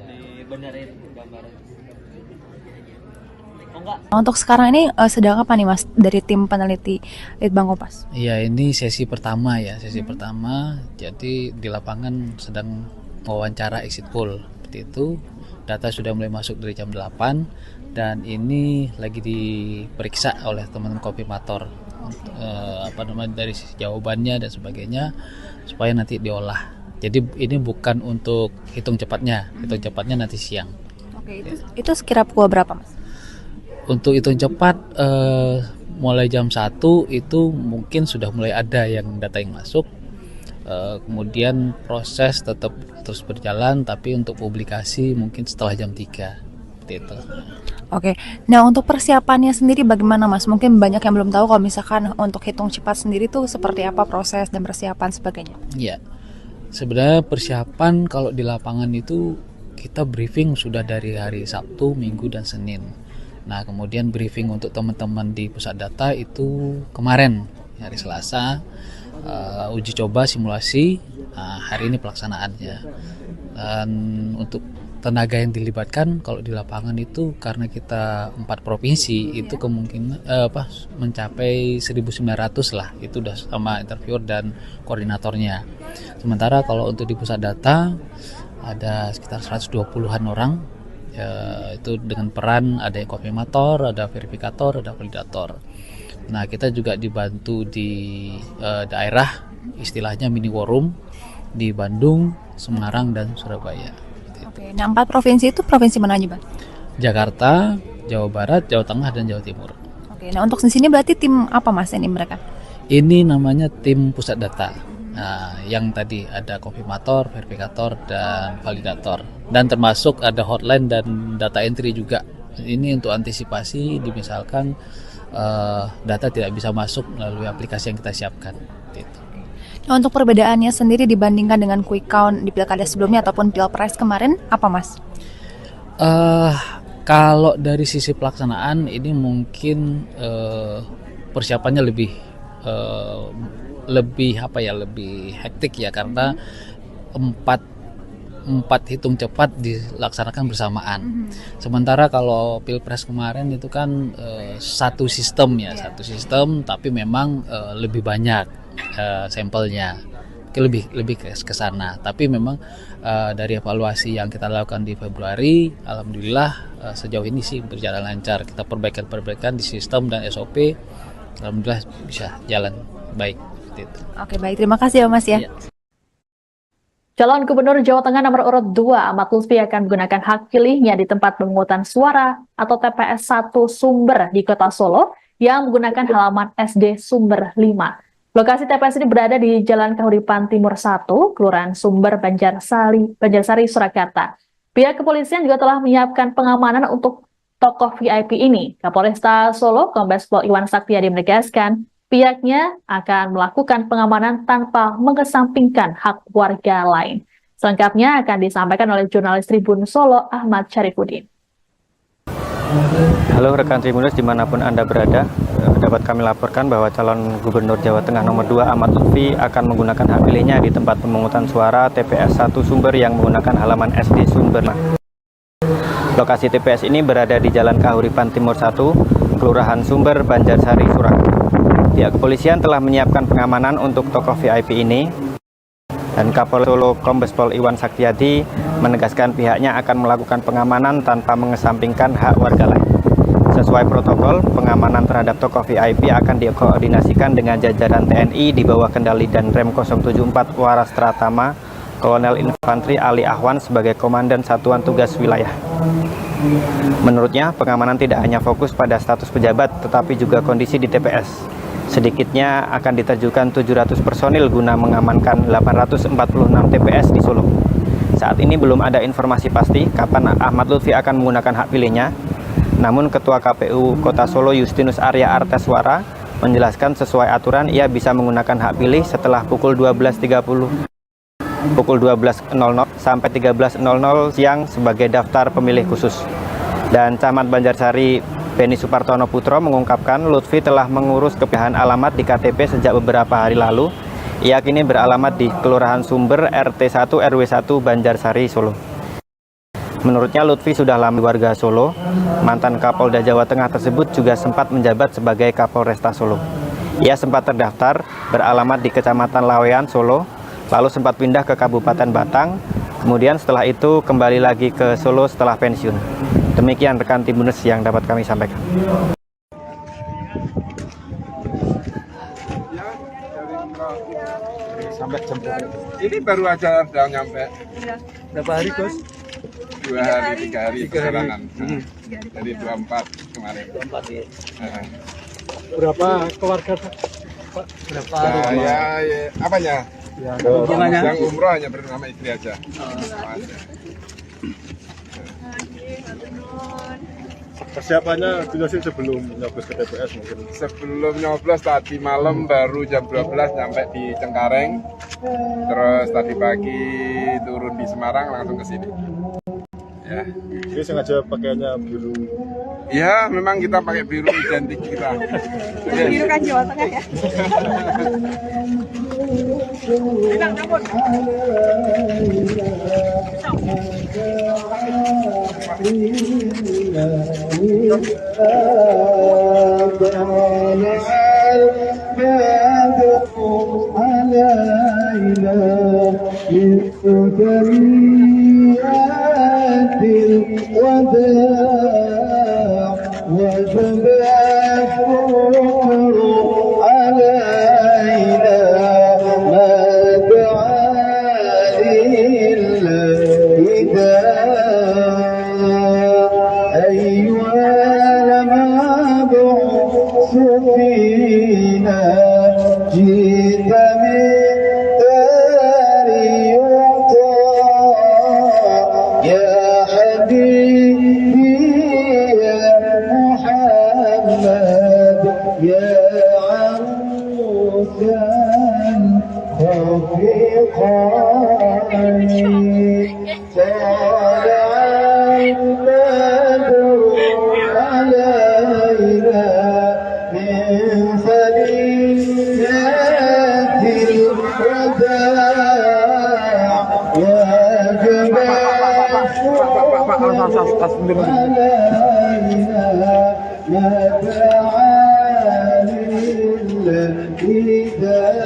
Dibenerin gambaran. Oh enggak. Untuk sekarang ini sedang apa nih Mas dari tim peneliti Litbang Kompas? Iya, ini sesi pertama ya, sesi pertama. Jadi di lapangan sedang wawancara exit poll seperti itu. Data sudah mulai masuk dari jam 8 dan ini lagi diperiksa oleh teman-teman konfirmator dari jawabannya dan sebagainya supaya nanti diolah. Jadi ini bukan untuk hitung cepatnya nanti siang. Oke, itu sekira pukul berapa Mas? Untuk hitung cepat mulai jam 1 itu mungkin sudah mulai ada yang data yang masuk. Kemudian proses tetap terus berjalan, tapi untuk publikasi mungkin setelah jam 3 seperti itu. Oke, nah untuk persiapannya sendiri bagaimana Mas? Mungkin banyak yang belum tahu kalau misalkan untuk hitung cepat sendiri tuh seperti apa proses dan persiapan sebagainya. Iya, sebenarnya persiapan kalau di lapangan itu kita briefing sudah dari hari Sabtu, Minggu, dan Senin. Nah kemudian briefing untuk teman-teman di pusat data itu kemarin hari Selasa, uji coba simulasi, hari ini pelaksanaannya. Dan untuk tenaga yang dilibatkan kalau di lapangan itu karena kita 4 provinsi itu kemungkinan mencapai 1.900 lah, itu udah sama interviewer dan koordinatornya. Sementara kalau untuk di pusat data ada sekitar 120-an orang, itu dengan peran ada yang konfirmator, ada verifikator, ada validator. Nah kita juga dibantu di daerah, istilahnya mini war room di Bandung, Semarang, dan Surabaya. Oke, nah 4 provinsi itu provinsi mana aja Bang? Jakarta, Jawa Barat, Jawa Tengah, dan Jawa Timur. Oke, nah untuk di sini berarti tim apa Mas ini mereka? Ini namanya tim pusat data. Nah, yang tadi ada konfirmator, verifikator, dan validator. Dan termasuk ada hotline dan data entry juga. Ini untuk antisipasi misalkan data tidak bisa masuk melalui aplikasi yang kita siapkan. Gitu. Nah, untuk perbedaannya sendiri dibandingkan dengan quick count di pilkada sebelumnya ataupun pilpres kemarin, apa Mas? Kalau dari sisi pelaksanaan ini mungkin persiapannya lebih hektik ya, karena empat hitung cepat dilaksanakan bersamaan. Sementara kalau pilpres kemarin itu kan satu sistem tapi memang lebih banyak sampelnya, lebih ke sana. Tapi memang dari evaluasi yang kita lakukan di Februari, alhamdulillah sejauh ini sih berjalan lancar. Kita perbaikan di sistem dan SOP, alhamdulillah bisa jalan baik. Gitu. Oke, baik, terima kasih ya Mas ya. Calon Gubernur Jawa Tengah nomor urut 2 Ahmad Lutfi akan menggunakan hak pilihnya di tempat pemungutan suara atau TPS 1 Sumber di Kota Solo yang menggunakan halaman SD Sumber 5. Lokasi TPS ini berada di Jalan Kahuripan Timur 1, Kelurahan Sumber, Banjarsari, Surakarta. Pihak kepolisian juga telah menyiapkan pengamanan untuk tokoh VIP ini. Kapolresta Solo, Kombes Pol Iwan Saktiadi menegaskan, pihaknya akan melakukan pengamanan tanpa mengesampingkan hak warga lain. Selengkapnya akan disampaikan oleh jurnalis Tribun Solo, Ahmad Syarifuddin. Halo rekan Tribuners dimanapun Anda berada, dapat kami laporkan bahwa calon Gubernur Jawa Tengah nomor 2 Ahmad Lutfi akan menggunakan hak pilihnya di tempat pemungutan suara TPS 1 Sumber yang menggunakan halaman SD Sumber. Lokasi TPS ini berada di Jalan Kahuripan Timur 1, Kelurahan Sumber, Banjarsari, Surakarta. Pihak kepolisian telah menyiapkan pengamanan untuk tokoh VIP ini, dan Kapolres Solo Kombes Pol Iwan Saktiadi menegaskan pihaknya akan melakukan pengamanan tanpa mengesampingkan hak warga lain. Sesuai protokol, pengamanan terhadap tokoh VIP akan dikoordinasikan dengan jajaran TNI di bawah kendali Danrem 074 Waras Tratama, Kolonel Infantri Ali Ahwan sebagai Komandan Satuan Tugas Wilayah. Menurutnya, pengamanan tidak hanya fokus pada status pejabat, tetapi juga kondisi di TPS. Sedikitnya akan diterjunkan 700 personil guna mengamankan 846 TPS di Solo. Saat ini belum ada informasi pasti kapan Ahmad Lutfi akan menggunakan hak pilihnya. Namun Ketua KPU Kota Solo Justinus Arya Arteswara menjelaskan sesuai aturan ia bisa menggunakan hak pilih setelah pukul 12.30 sampai 13.00 siang sebagai daftar pemilih khusus. Dan Camat Banjarsari Beni Supartono Putro mengungkapkan Lutfi telah mengurus kepindahan alamat di KTP sejak beberapa hari lalu. Ia kini beralamat di Kelurahan Sumber RT 1 RW 1 Banjarsari, Solo. Menurutnya Lutfi sudah lama warga Solo. Mantan Kapolda Jawa Tengah tersebut juga sempat menjabat sebagai Kapolresta Solo. Ia sempat terdaftar beralamat di Kecamatan Lawean, Solo, lalu sempat pindah ke Kabupaten Batang. Kemudian setelah itu kembali lagi ke Solo setelah pensiun. Demikian rekan Tribuners yang dapat kami sampaikan. Sampai jam ini baru aja udah nyampe. Berapa hari, Gus? 2 hari, 3 hari perjalanan. Dari 24 kemarin. 24 ya. Berapa keluarga, Pak? Berapa ya, apanya? Ya, yang umroh hanya bersama istri aja. Persiapannya jelasin sebelum nyoblos ke TPS mungkin. Sebelum nyoblos tadi malam baru jam 12 nyampe di Cengkareng. Terus tadi pagi turun di Semarang langsung ke sini. Ya. Ini sengaja pakaiannya biru. Ya, memang kita pakai biru identik kita. Biru kan Jawa Tengah ya. أيها فينا جئت من دار يعطى يا حبيبي يا محمد يا عروسا رفيقاني طالع البدر علينا من ثنيات الوداع وجب علينا متاعالي الوداع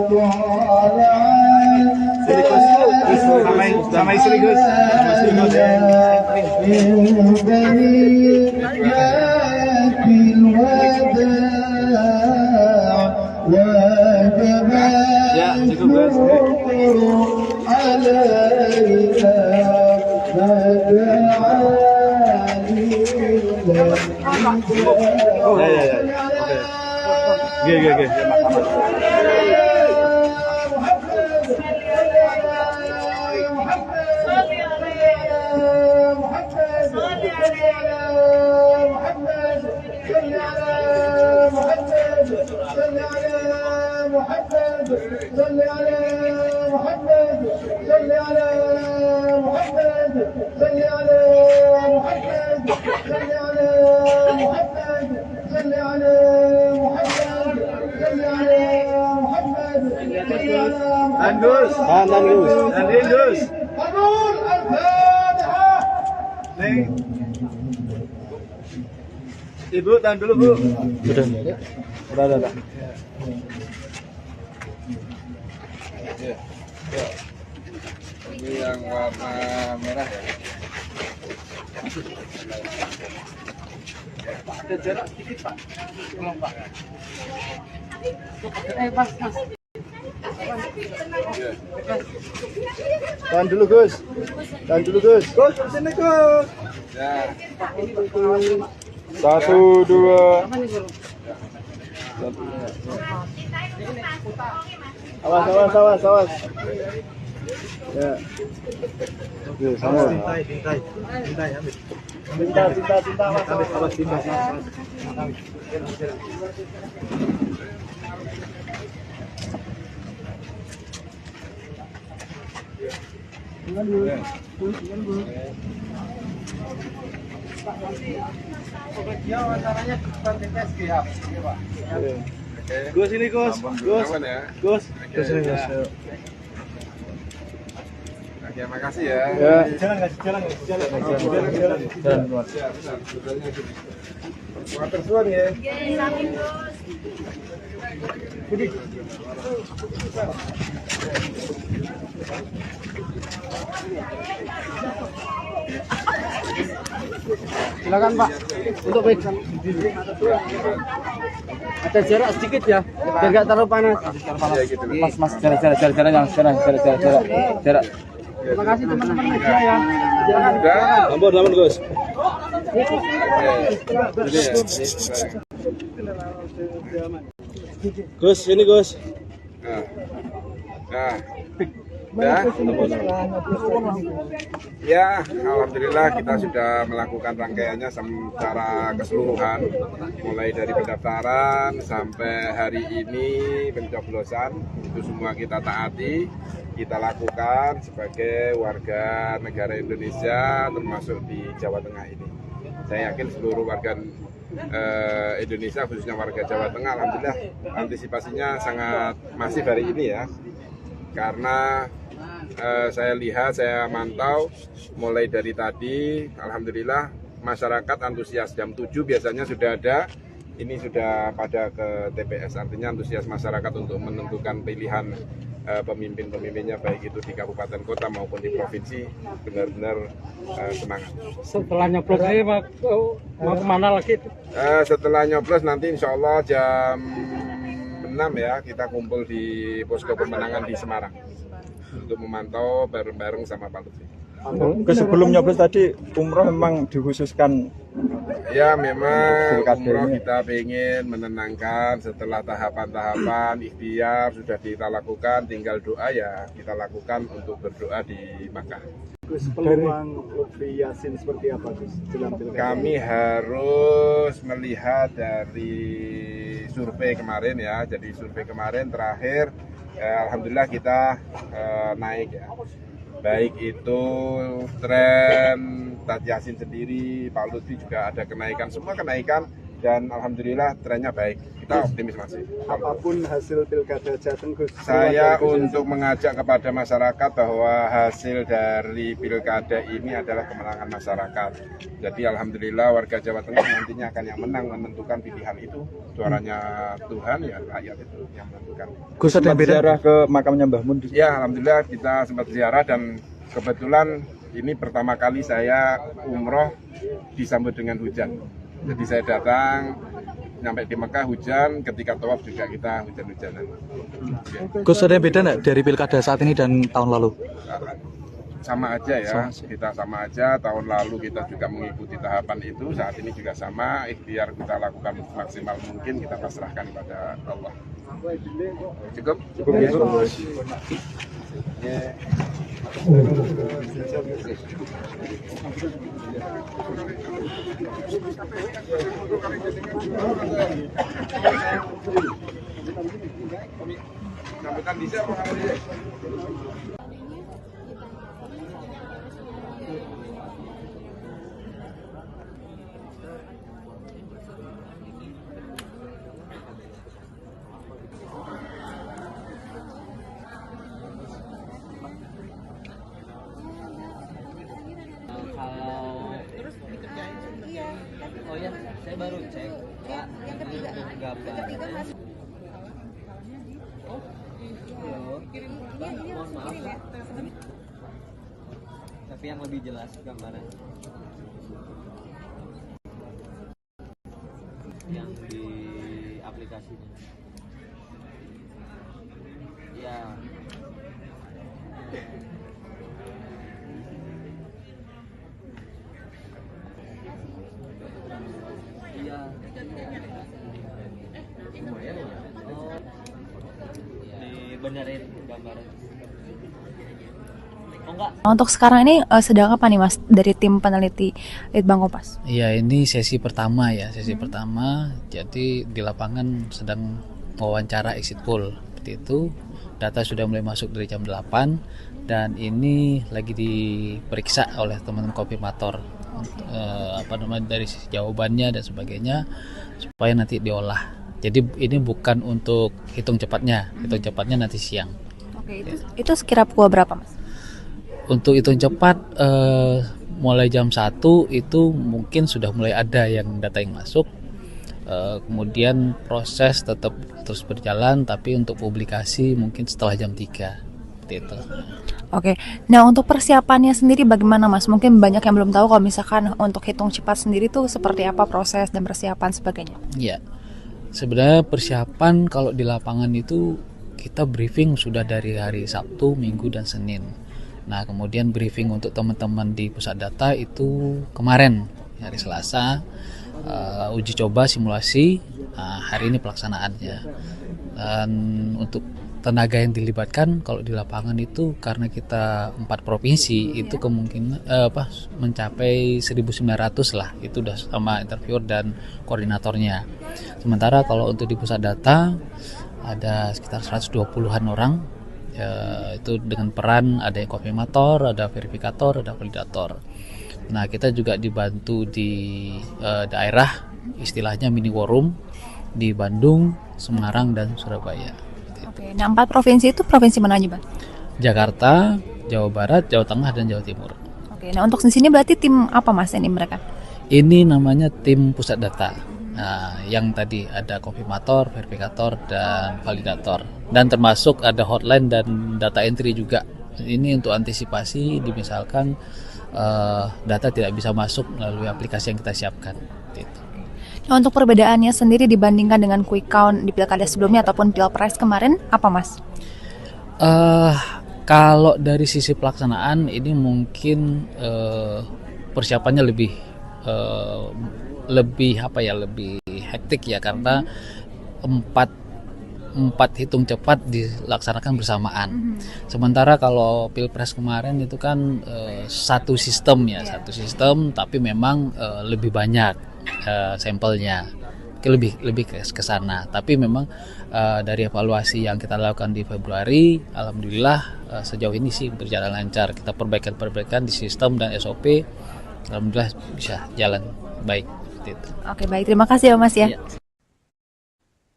طالع Sama istri Gus. من بنيات الوداع وجب الشكر علينا متاعالي Andus. Ibu, tahan dulu Bu. Udah. Ini yang warna merah ya. Ada jarak sedikit Pak. Tolong Pak. Mas. Tahan dulu Gus. Gus, sini Gus. Ya. 1, 2. Awas. Ya. Oke, sama. Cintai, ambil. Cinta. Awas, cinta. Gus ini Gus. Gus ini Gus. Oke, makasih ya. Jalan. Water suan ya. Silakan Pak. Untuk baik. Ada jarak sedikit ya, biar nggak terlalu panas. Mas, jarak. Terima kasih teman-teman media ya. Ampun Gus. Gus, ini Gus. Ya, alhamdulillah kita sudah melakukan rangkaiannya secara keseluruhan, mulai dari pendaftaran sampai hari ini pencoblosan, itu semua kita taati, kita lakukan sebagai warga negara Indonesia, termasuk di Jawa Tengah ini. Saya yakin seluruh warga Indonesia, khususnya warga Jawa Tengah, alhamdulillah antisipasinya sangat masif hari ini ya, karena saya lihat, saya mantau mulai dari tadi, alhamdulillah masyarakat antusias. Jam 7 biasanya sudah ada, ini sudah pada ke TPS, artinya antusias masyarakat untuk menentukan pilihan pemimpin-pemimpinnya, baik itu di kabupaten kota maupun di provinsi, benar-benar semangat. Setelah nyoblos ini mau kemana lagi? Setelah nyoblos nanti insya Allah jam 6 ya, kita kumpul di posko pemenangan di Semarang untuk memantau bareng-bareng sama Pak Lutfi. Sebelum nyoblos tadi umroh memang dikhususkan Ya memang umroh kita ingin menenangkan setelah tahapan-tahapan ikhtiar sudah kita lakukan, tinggal doa ya kita lakukan untuk berdoa di Makkah. Gus, peluang Lutfi Yassin seperti apa Gus jelang pilkada? Kami harus melihat dari survei kemarin ya, jadi survei kemarin terakhir alhamdulillah kita naik ya. Baik itu tren Taj Yassin sendiri, Pak Lutfi juga ada kenaikan, semua kenaikan dan alhamdulillah trennya baik. Kita optimis masih. Apapun hasil pilkada Jateng Gus. Saya untuk mengajak kepada masyarakat bahwa hasil dari pilkada ini adalah kemenangan masyarakat. Jadi alhamdulillah warga Jawa Tengah nantinya akan yang menang menentukan pilihan itu. Suaranya Tuhan ya rakyat itu yang menentukan. Gus, ada ziarah ke makamnya Mbah Mun? Ya alhamdulillah kita sempat ziarah dan kebetulan ini pertama kali saya umroh disambut dengan hujan. Jadi saya datang sampai di Mekah hujan, ketika tawaf juga kita hujan-hujanan. Gus, ada yang beda nggak dari pilkada saat ini dan tahun lalu? Sama aja ya, kita sama aja. Tahun lalu kita juga mengikuti tahapan itu, saat ini juga sama. Ikhtiar kita lakukan maksimal mungkin, kita pasrahkan kepada Allah. Cukup? Cukup ya. Sambutan bisa apa kalau dia? Oh ya, saya baru cek Pak. Yang ketiga masih. Mohon maaf. Tapi yang lebih jelas gambaran. Yang di aplikasinya. Ya. Iya. Lumayan ya. Oh. Dibenerin gambaran. Oh enggak. Untuk sekarang ini sedang apa nih Mas dari tim peneliti Litbang Kompas? Iya, ini sesi pertama ya, sesi pertama. Jadi di lapangan sedang wawancara exit poll. Seperti itu. Data sudah mulai masuk dari jam 8 dan ini lagi diperiksa oleh teman-teman konfirmator. Dari jawabannya dan sebagainya supaya nanti diolah. Jadi ini bukan untuk hitung cepatnya nanti siang. Oke, itu sekira pukul berapa Mas? Untuk hitung cepat mulai jam 1 itu mungkin sudah mulai ada yang data yang masuk. Kemudian proses tetap terus berjalan, tapi untuk publikasi mungkin setelah jam 3 itu. Oke, nah untuk persiapannya sendiri bagaimana Mas? Mungkin banyak yang belum tahu kalau misalkan untuk hitung cepat sendiri tuh seperti apa proses dan persiapan sebagainya. Iya, sebenarnya persiapan kalau di lapangan itu kita briefing sudah dari hari Sabtu, Minggu, dan Senin. Nah kemudian briefing untuk teman-teman di pusat data itu kemarin hari Selasa, uji coba simulasi, hari ini pelaksanaannya. Dan untuk tenaga yang dilibatkan kalau di lapangan itu karena kita 4 provinsi itu kemungkinan mencapai 1.900 lah, itu udah sama interviewer dan koordinatornya. Sementara kalau untuk di pusat data ada sekitar 120-an orang, itu dengan peran ada yang konfirmator, ada verifikator, ada validator. Nah kita juga dibantu di daerah, istilahnya mini war room di Bandung, Semarang, dan Surabaya. Oke, nah 4 provinsi itu provinsi mana aja Bang? Jakarta, Jawa Barat, Jawa Tengah, dan Jawa Timur. Oke, nah untuk di sini berarti tim apa Mas ini mereka? Ini namanya tim pusat data. Nah, yang tadi ada konfirmator, verifikator, dan validator. Dan termasuk ada hotline dan data entry juga. Ini untuk antisipasi misalkan data tidak bisa masuk melalui aplikasi yang kita siapkan. Gitu. Nah, untuk perbedaannya sendiri dibandingkan dengan quick count di pilkada sebelumnya ataupun pilpres kemarin, apa Mas? Kalau dari sisi pelaksanaan ini mungkin persiapannya lebih lebih apa ya, lebih hektik ya, karena empat hitung cepat dilaksanakan bersamaan. Sementara kalau Pilpres kemarin itu kan satu sistem ya, satu sistem, tapi memang lebih banyak sampelnya, lebih ke sana. Tapi memang dari evaluasi yang kita lakukan di Februari, alhamdulillah sejauh ini sih berjalan lancar. Kita perbaikan di sistem dan SOP, alhamdulillah bisa jalan baik. Gitu. Oke, baik, terima kasih ya Mas ya.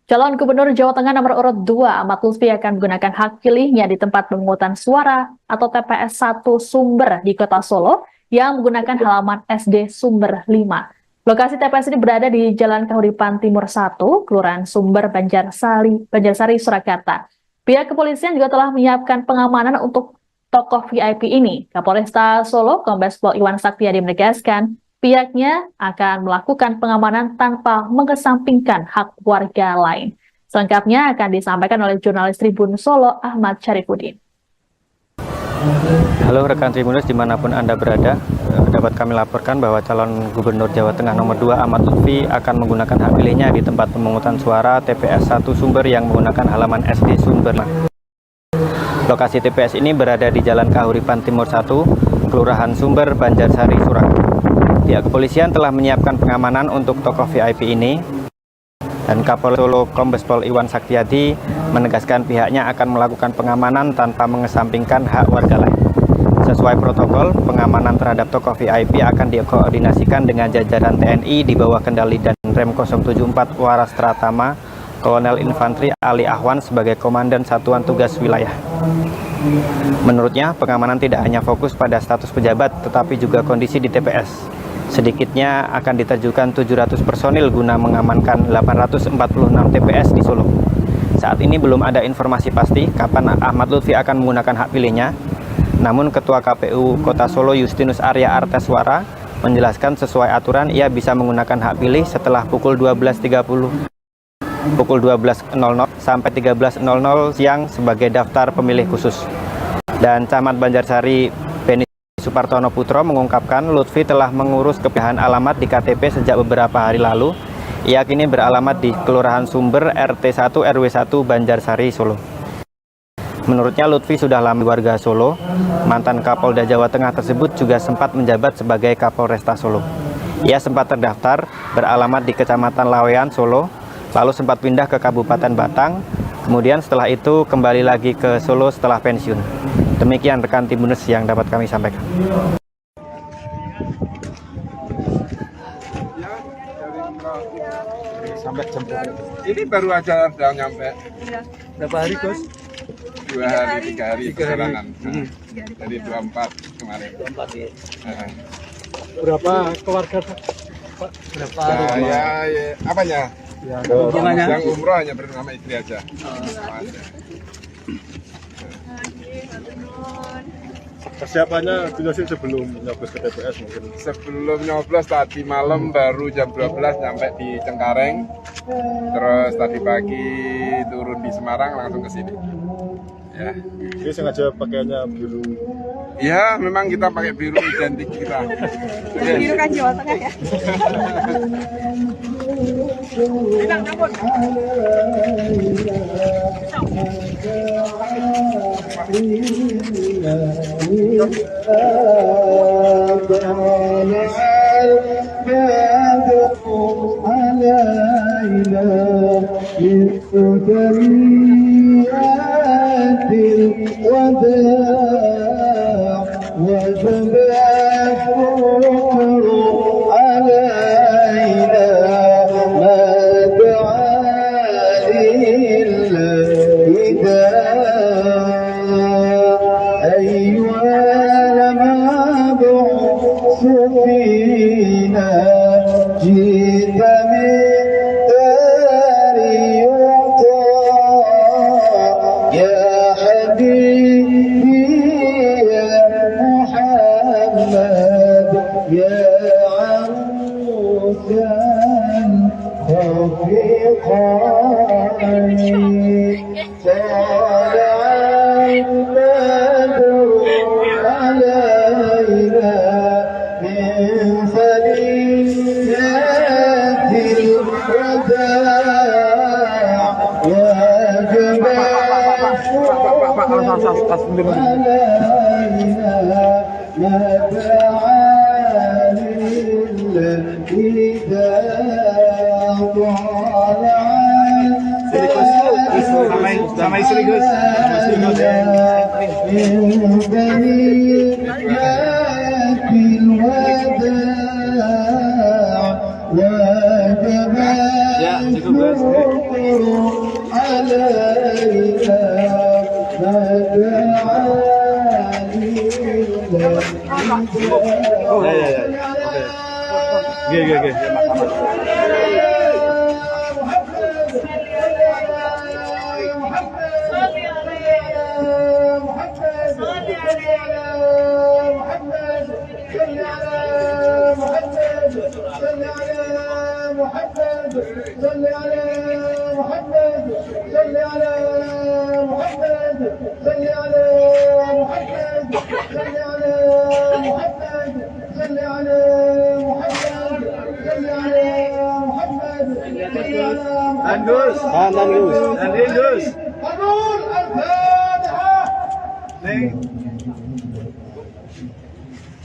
Calon Gubernur Jawa Tengah nomor urut 2 Ahmad Lutfi akan menggunakan hak pilihnya di tempat pemungutan suara atau TPS 1 Sumber di Kota Solo yang menggunakan halaman SD Sumber 5. Lokasi TPS ini berada di Jalan Kahuripan Timur 1, Kelurahan Sumber, Banjarsari, Surakarta. Pihak kepolisian juga telah menyiapkan pengamanan untuk tokoh VIP ini. Kapolresta Solo, Kombes Pol Iwan Saktiadi menegaskan, pihaknya akan melakukan pengamanan tanpa mengesampingkan hak warga lain. Selengkapnya akan disampaikan oleh jurnalis Tribun Solo, Ahmad Syarifuddin. Halo rekan Tribuners dimanapun Anda berada, dapat kami laporkan bahwa calon Gubernur Jawa Tengah nomor 2 Ahmad Lutfi akan menggunakan hak pilihnya di tempat pemungutan suara TPS 1 Sumber yang menggunakan halaman SD Sumber. Lokasi TPS ini berada di Jalan Kahuripan Timur 1, Kelurahan Sumber, Banjarsari, Surakarta. Pihak kepolisian telah menyiapkan pengamanan untuk tokoh VIP ini, dan Kapolres Solo Kombes Pol Iwan Saktiadi menegaskan pihaknya akan melakukan pengamanan tanpa mengesampingkan hak warga lain. Sesuai protokol, pengamanan terhadap tokoh VIP akan dikoordinasikan dengan jajaran TNI di bawah kendali dan Rem 074 Waras Tratama, Kolonel Infantri Ali Ahwan sebagai Komandan Satuan Tugas Wilayah. Menurutnya, pengamanan tidak hanya fokus pada status pejabat, tetapi juga kondisi di TPS. Sedikitnya akan diterjunkan 700 personil guna mengamankan 846 TPS di Solo. Saat ini belum ada informasi pasti kapan Ahmad Lutfi akan menggunakan hak pilihnya. Namun Ketua KPU Kota Solo Justinus Arya Arteswara menjelaskan sesuai aturan ia bisa menggunakan hak pilih setelah pukul 12.30. Pukul 12.00 sampai 13.00 siang sebagai daftar pemilih khusus. Dan Camat Banjarsari Supartono Putro mengungkapkan Lutfi telah mengurus kepindahan alamat di KTP sejak beberapa hari lalu. Ia kini beralamat di Kelurahan Sumber RT 1 RW 1 Banjarsari, Solo. Menurutnya Lutfi sudah lama warga Solo. Mantan Kapolda Jawa Tengah tersebut juga sempat menjabat sebagai Kapolresta Solo. Ia sempat terdaftar beralamat di Kecamatan Lawean, Solo, lalu sempat pindah ke Kabupaten Batang. Kemudian setelah itu kembali lagi ke Solo setelah pensiun. Demikian rekan Tribuners yang dapat kami sampaikan. Sampai jam ini baru aja udah nyampe. Berapa hari, Gus? 2 hari, 3 hari perjalanan. Dari 24 kemarin. 24 ya. Berapa keluarga, Pak? Berapa ya, apanya? Ya, yang umroh hanya bersama istri aja. Persiapannya jelasin sebelum nyoblos ke TPS mungkin. Sebelum nyoblos tadi malam baru jam 12 nyampe di Cengkareng. Terus tadi pagi turun di Semarang langsung ke sini. Ya. Ini sengaja pakaiannya biru. Ya, memang kita pakai biru identik kita. Biru kan Jawa Tengah ya. Bilang cabut. علينا من فضيلة Sama istri Gus. Ya, cukup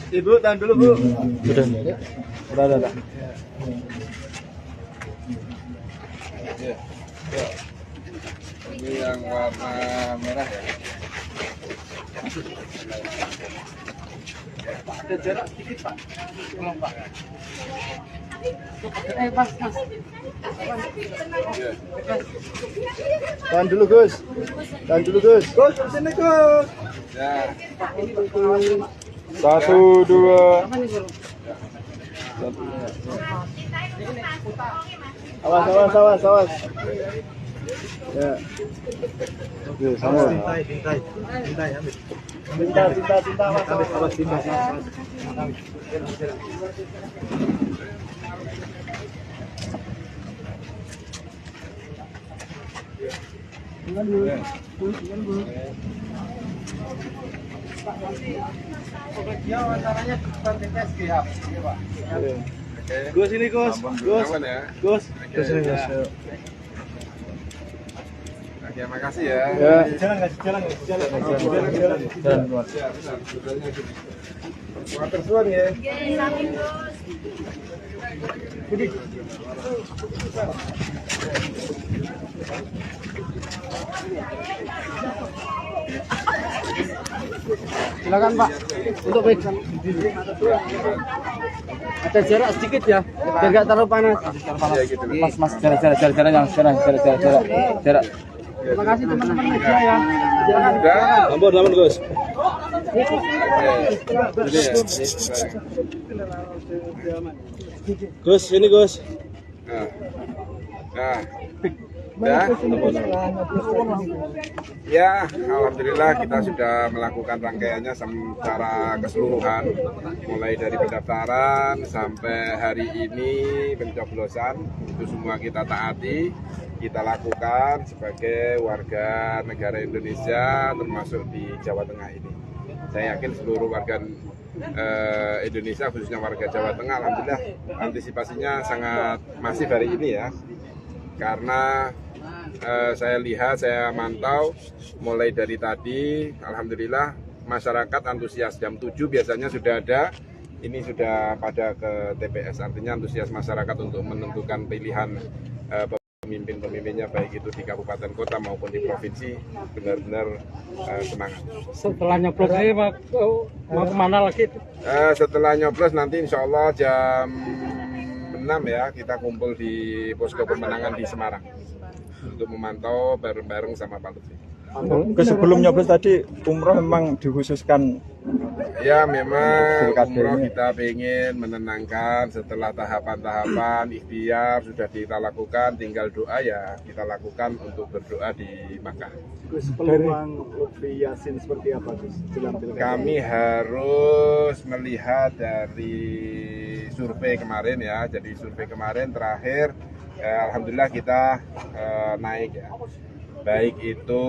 Ibu, tahan dulu Bu. Udah. Ini yang warna merah ya. Ada jarak sedikit Pak. Tolong Pak. Mas. Tahan dulu Gus. Gus, sini Gus. Ya. 1, 2. Awas. Ya. Oke, sama. Tinta, awas. Gus ini Gus. Aman ya. Gus ini Gus. Oke, makasih ya. Jalan. Water suan ya. Silakan Pak. Untuk baik. Ada jarak sedikit ya, biar nggak terlalu panas. Ya, gitu. Mas, jarak. Terima kasih teman-teman media ya. Udah. Ampun Gus. Gus, ini Gus. Nah. Udah. Ya, alhamdulillah kita sudah melakukan rangkaiannya secara keseluruhan, mulai dari pendaftaran sampai hari ini pencoblosan, itu semua kita taati, kita lakukan sebagai warga negara Indonesia, termasuk di Jawa Tengah ini. Saya yakin seluruh warga Indonesia, khususnya warga Jawa Tengah, alhamdulillah antisipasinya sangat masif hari ini ya, karena saya lihat, saya mantau mulai dari tadi, alhamdulillah masyarakat antusias. Jam 7 biasanya sudah ada, ini sudah pada ke TPS, artinya antusias masyarakat untuk menentukan pilihan pemimpin-pemimpinnya, baik itu di kabupaten kota maupun di provinsi, benar-benar semangat. Setelah nyoblos ini mau kemana lagi? Setelah nyoblos nanti insya Allah jam 6 ya, kita kumpul di posko pemenangan di Semarang untuk memantau bareng-bareng sama Pak Lutfi. Sebelum nyoblos tadi umroh memang dikhususkan. Ya, memang umroh kita ingin menenangkan setelah tahapan-tahapan ikhtiar sudah kita lakukan, tinggal doa ya kita lakukan untuk berdoa di Makkah. Peluang Lutfi Yassin seperti apa Gus? Kami harus melihat dari survei kemarin ya. Jadi survei kemarin terakhir alhamdulillah kita naik ya. Baik itu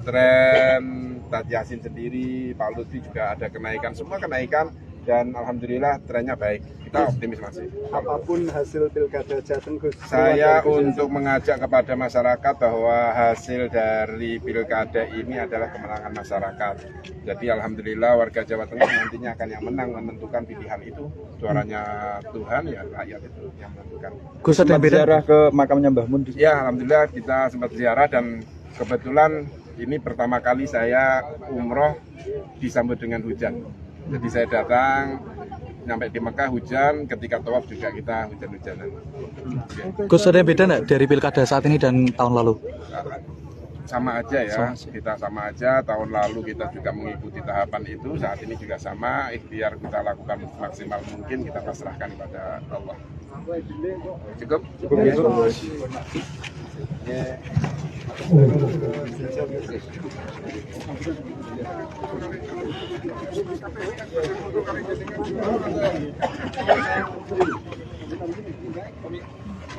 tren Tat Yassin sendiri, Pak Lutfi juga ada kenaikan, semua kenaikan dan alhamdulillah trennya baik. Kita optimis masih. Apapun hasil pilkada Jateng, Gus. Saya untuk mengajak kepada masyarakat bahwa hasil dari pilkada ini adalah kemenangan masyarakat. Jadi alhamdulillah warga Jawa Tengah nantinya akan yang menang menentukan pilihan itu. Suaranya Tuhan, ya rakyat itu yang menentukan. Gus, ada yang beda Ziarah ke makamnya Mbah Mun. Ya alhamdulillah kita sempat ziarah dan kebetulan ini pertama kali saya umroh disambut dengan hujan. Jadi saya datang sampai di Mekah hujan, ketika tawaf juga kita hujan-hujanan. Gus, ada yang beda nggak dari pilkada saat ini dan tahun lalu? Sama aja ya, kita sama aja. Tahun lalu kita juga mengikuti tahapan itu, saat ini juga sama. Ikhtiar kita lakukan maksimal mungkin, kita pasrahkan kepada Allah. Cukup? Ya.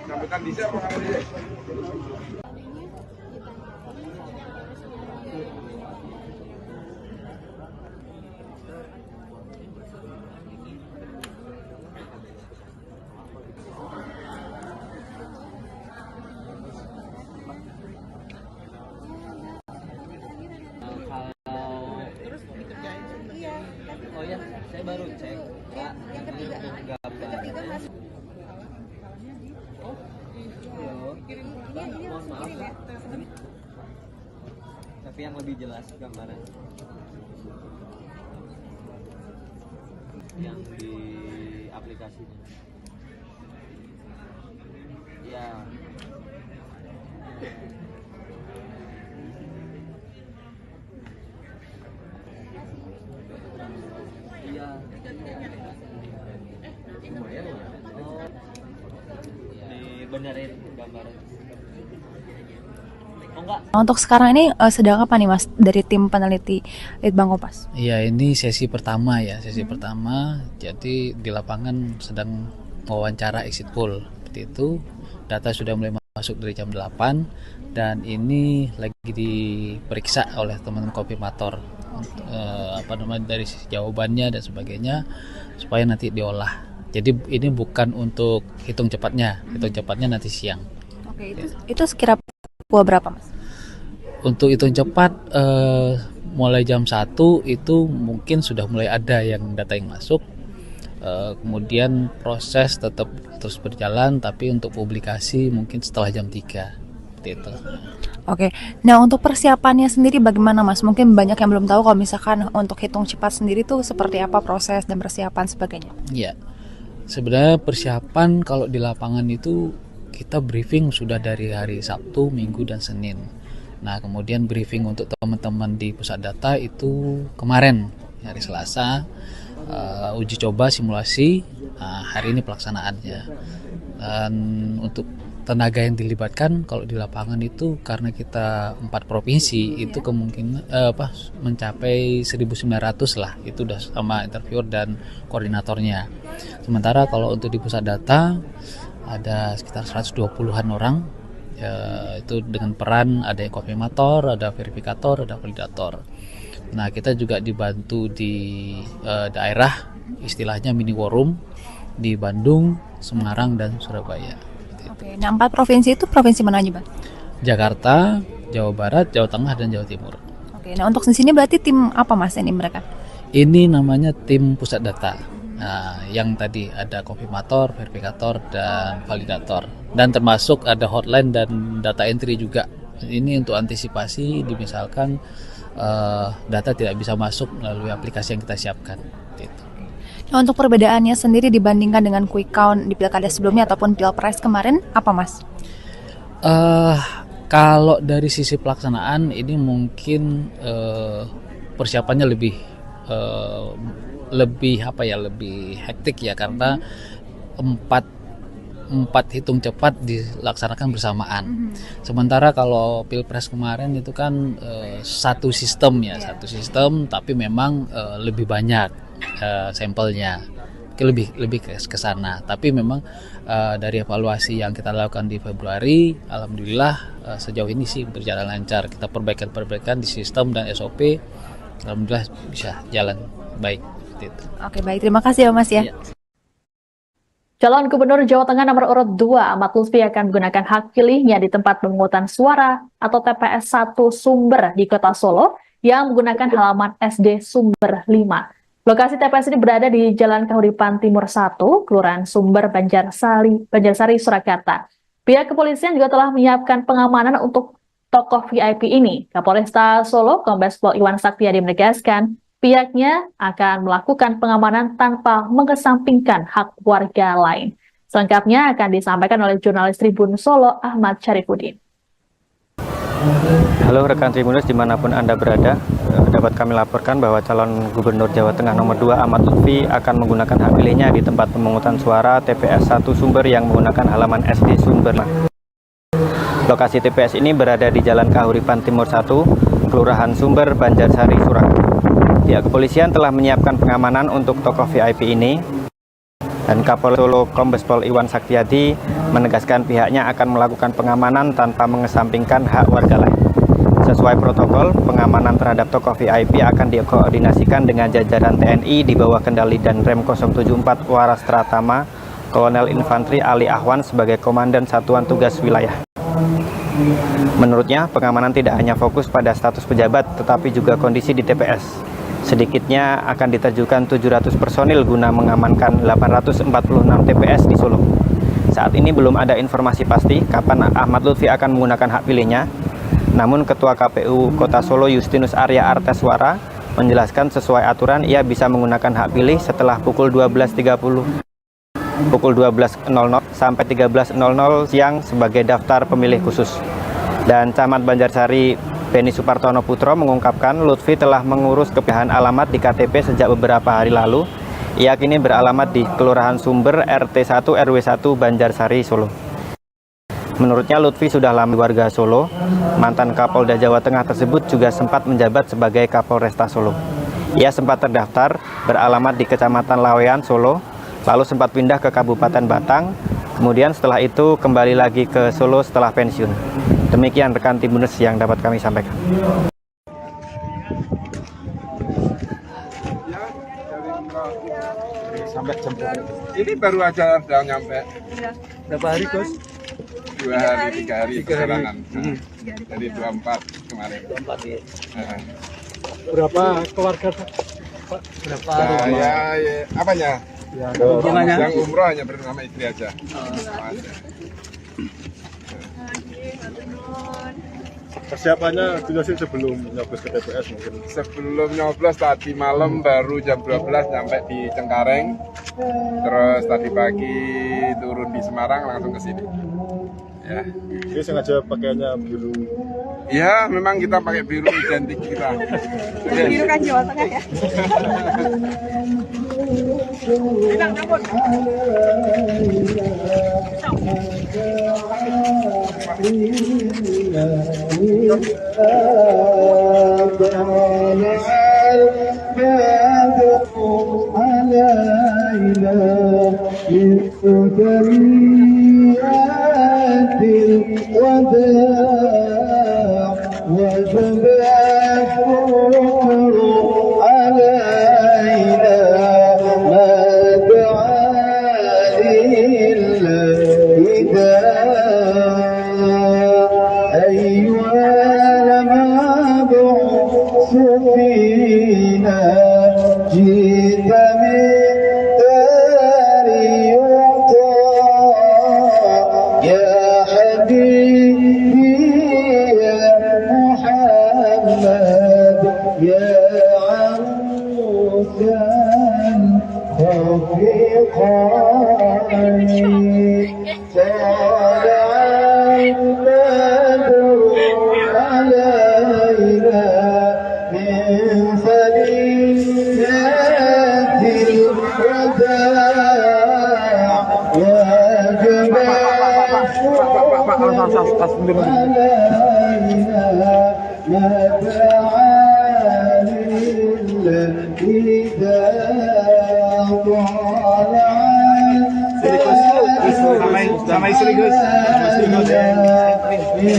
Sambutan bisa apa nggak? Oh ya, saya baru cek Kak, ini untuk gambarnya. Halo, Bang, mohon maaf Kak. Tapi yang lebih jelas gambaran yang di aplikasinya. Ya. Iya. Lumayan ya. Oh. Dibenerin gambaran. Oh enggak. Untuk sekarang ini sedang apa nih Mas dari tim peneliti Litbang Kompas? Iya, ini sesi pertama ya, sesi pertama. Jadi di lapangan sedang wawancara exit poll. Seperti itu. Data sudah mulai masuk dari jam 8 dan ini lagi diperiksa oleh teman-teman konfirmator. Dari sisi jawabannya dan sebagainya supaya nanti diolah. Jadi ini bukan untuk hitung cepatnya nanti siang. Oke, itu sekira pukul berapa Mas? Untuk hitung cepat mulai jam 1 itu mungkin sudah mulai ada yang data yang masuk. Kemudian proses tetap terus berjalan, tapi untuk publikasi mungkin setelah jam 3 seperti itu. Oke, nah untuk persiapannya sendiri bagaimana Mas? Mungkin banyak yang belum tahu kalau misalkan untuk hitung cepat sendiri tuh seperti apa proses dan persiapan sebagainya. Iya, sebenarnya persiapan kalau di lapangan itu kita briefing sudah dari hari Sabtu, Minggu, dan Senin. Nah kemudian briefing untuk teman-teman di pusat data itu kemarin hari Selasa, uji coba simulasi, hari ini pelaksanaannya. Dan untuk tenaga yang dilibatkan kalau di lapangan itu karena kita 4 provinsi itu kemungkinan mencapai 1.900 lah, itu udah sama interviewer dan koordinatornya. Sementara kalau untuk di pusat data ada sekitar 120-an orang ya, itu dengan peran ada yang konfirmator, ada verifikator, ada validator. Nah kita juga dibantu di daerah istilahnya mini war room di Bandung, Semarang, dan Surabaya. Oke, nah 4 provinsi itu provinsi mana aja Bang? Jakarta, Jawa Barat, Jawa Tengah, dan Jawa Timur. Oke, nah untuk di sini berarti tim apa Mas ini mereka? Ini namanya tim pusat data. Nah, yang tadi ada konfirmator, verifikator, dan validator. Dan termasuk ada hotline dan data entry juga. Ini untuk antisipasi misalkan data tidak bisa masuk melalui aplikasi yang kita siapkan. Gitu. Nah, untuk perbedaannya sendiri dibandingkan dengan quick count di pilkada sebelumnya ataupun pilpres kemarin, apa Mas? Kalau dari sisi pelaksanaan ini mungkin persiapannya lebih hektik ya, karena empat hitung cepat dilaksanakan bersamaan. Sementara kalau pilpres kemarin itu kan satu sistem tapi memang lebih banyak sampelnya, lebih ke sana. Tapi memang dari evaluasi yang kita lakukan di Februari, alhamdulillah sejauh ini sih berjalan lancar. Kita perbaikan di sistem dan SOP, alhamdulillah bisa jalan baik. seperti itu. Oke, baik. Terima kasih ya Mas ya. Iya. Calon Gubernur Jawa Tengah nomor urut 2 Ahmad Lutfi akan menggunakan hak pilihnya di tempat pemungutan suara atau TPS 1 Sumber di Kota Solo yang menggunakan halaman SD Sumber 5. Lokasi TPS ini berada di Jalan Kahuripan Timur 1, Kelurahan Sumber, Banjarsari, Surakarta. Pihak kepolisian juga telah menyiapkan pengamanan untuk tokoh VIP ini. Kapolresta Solo, Kombes Pol Iwan Saktiyadi menegaskan, pihaknya akan melakukan pengamanan tanpa mengesampingkan hak warga lain. Selengkapnya akan disampaikan oleh jurnalis Tribun Solo, Ahmad Syarifuddin. Halo rekan Tribuners dimanapun Anda berada, dapat kami laporkan bahwa calon Gubernur Jawa Tengah nomor 2 Ahmad Lutfi akan menggunakan hak pilihnya di tempat pemungutan suara TPS 1 Sumber yang menggunakan halaman SD Sumber. Lokasi TPS ini berada di Jalan Kahuripan Timur 1, Kelurahan Sumber, Banjarsari, Surakarta. Pihak kepolisian telah menyiapkan pengamanan untuk tokoh VIP ini, dan Kapolres Solo Kombes Pol Iwan Saktiyadi menegaskan pihaknya akan melakukan pengamanan tanpa mengesampingkan hak warga lain. Sesuai protokol, pengamanan terhadap tokoh VIP akan dikoordinasikan dengan jajaran TNI di bawah kendali Danrem 074 Waras Tratama, Kolonel Infantri Ali Ahwan sebagai Komandan Satuan Tugas Wilayah. Menurutnya, pengamanan tidak hanya fokus pada status pejabat, tetapi juga kondisi di TPS. Sedikitnya akan diterjunkan 700 personil guna mengamankan 846 TPS di Solo. Saat ini belum ada informasi pasti kapan Ahmad Lutfi akan menggunakan hak pilihnya. Namun Ketua KPU Kota Solo Justinus Arya Arteswara menjelaskan sesuai aturan ia bisa menggunakan hak pilih setelah pukul 12.30 sampai 13.00 siang sebagai daftar pemilih khusus. Dan Camat Banjarsari Beni Supartono Putro mengungkapkan Lutfi telah mengurus kepindahan alamat di KTP sejak beberapa hari lalu. Ia kini beralamat di Kelurahan Sumber RT 1 RW 1 Banjarsari, Solo. Menurutnya Lutfi sudah lama warga Solo. Mantan Kapolda Jawa Tengah tersebut juga sempat menjabat sebagai Kapolresta Solo. Ia sempat terdaftar beralamat di Kecamatan Lawean, Solo, lalu sempat pindah ke Kabupaten Batang. Kemudian setelah itu kembali lagi ke Solo setelah pensiun. Demikian rekan Tribuners yang dapat kami sampaikan. Sampai jam ini baru aja udah nyampe. Berapa hari, Gus? 2 hari, 3 hari perjalanan. Dari 24 kemarin. 24 ya. Berapa keluarga, Pak? Berapa rumah? Ya, apanya? Ya, yang umroh hanya bersama istri aja. Persiapannya jelasin sebelum nyoblos ke TPS mungkin. Sebelum nyoblos tadi malam baru jam 12 nyampe di Cengkareng. Terus tadi pagi turun di Semarang langsung ke sini. Ya. Ini sengaja pakaiannya biru. Ya, memang kita pakai biru identik kita. Biru kan Jawa Tengah ya. Bilang cabut. Sama istri Gus. Sama istri Gus.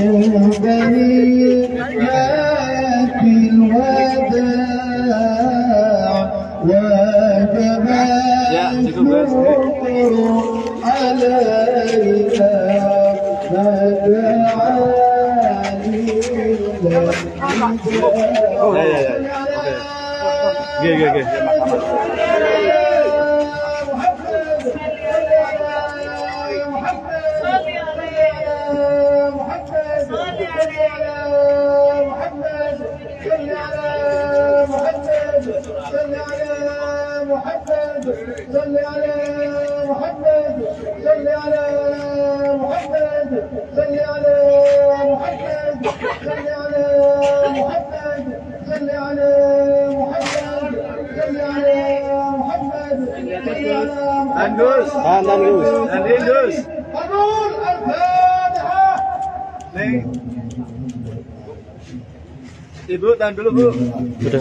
Ibu, tahan dulu Bu. Udah.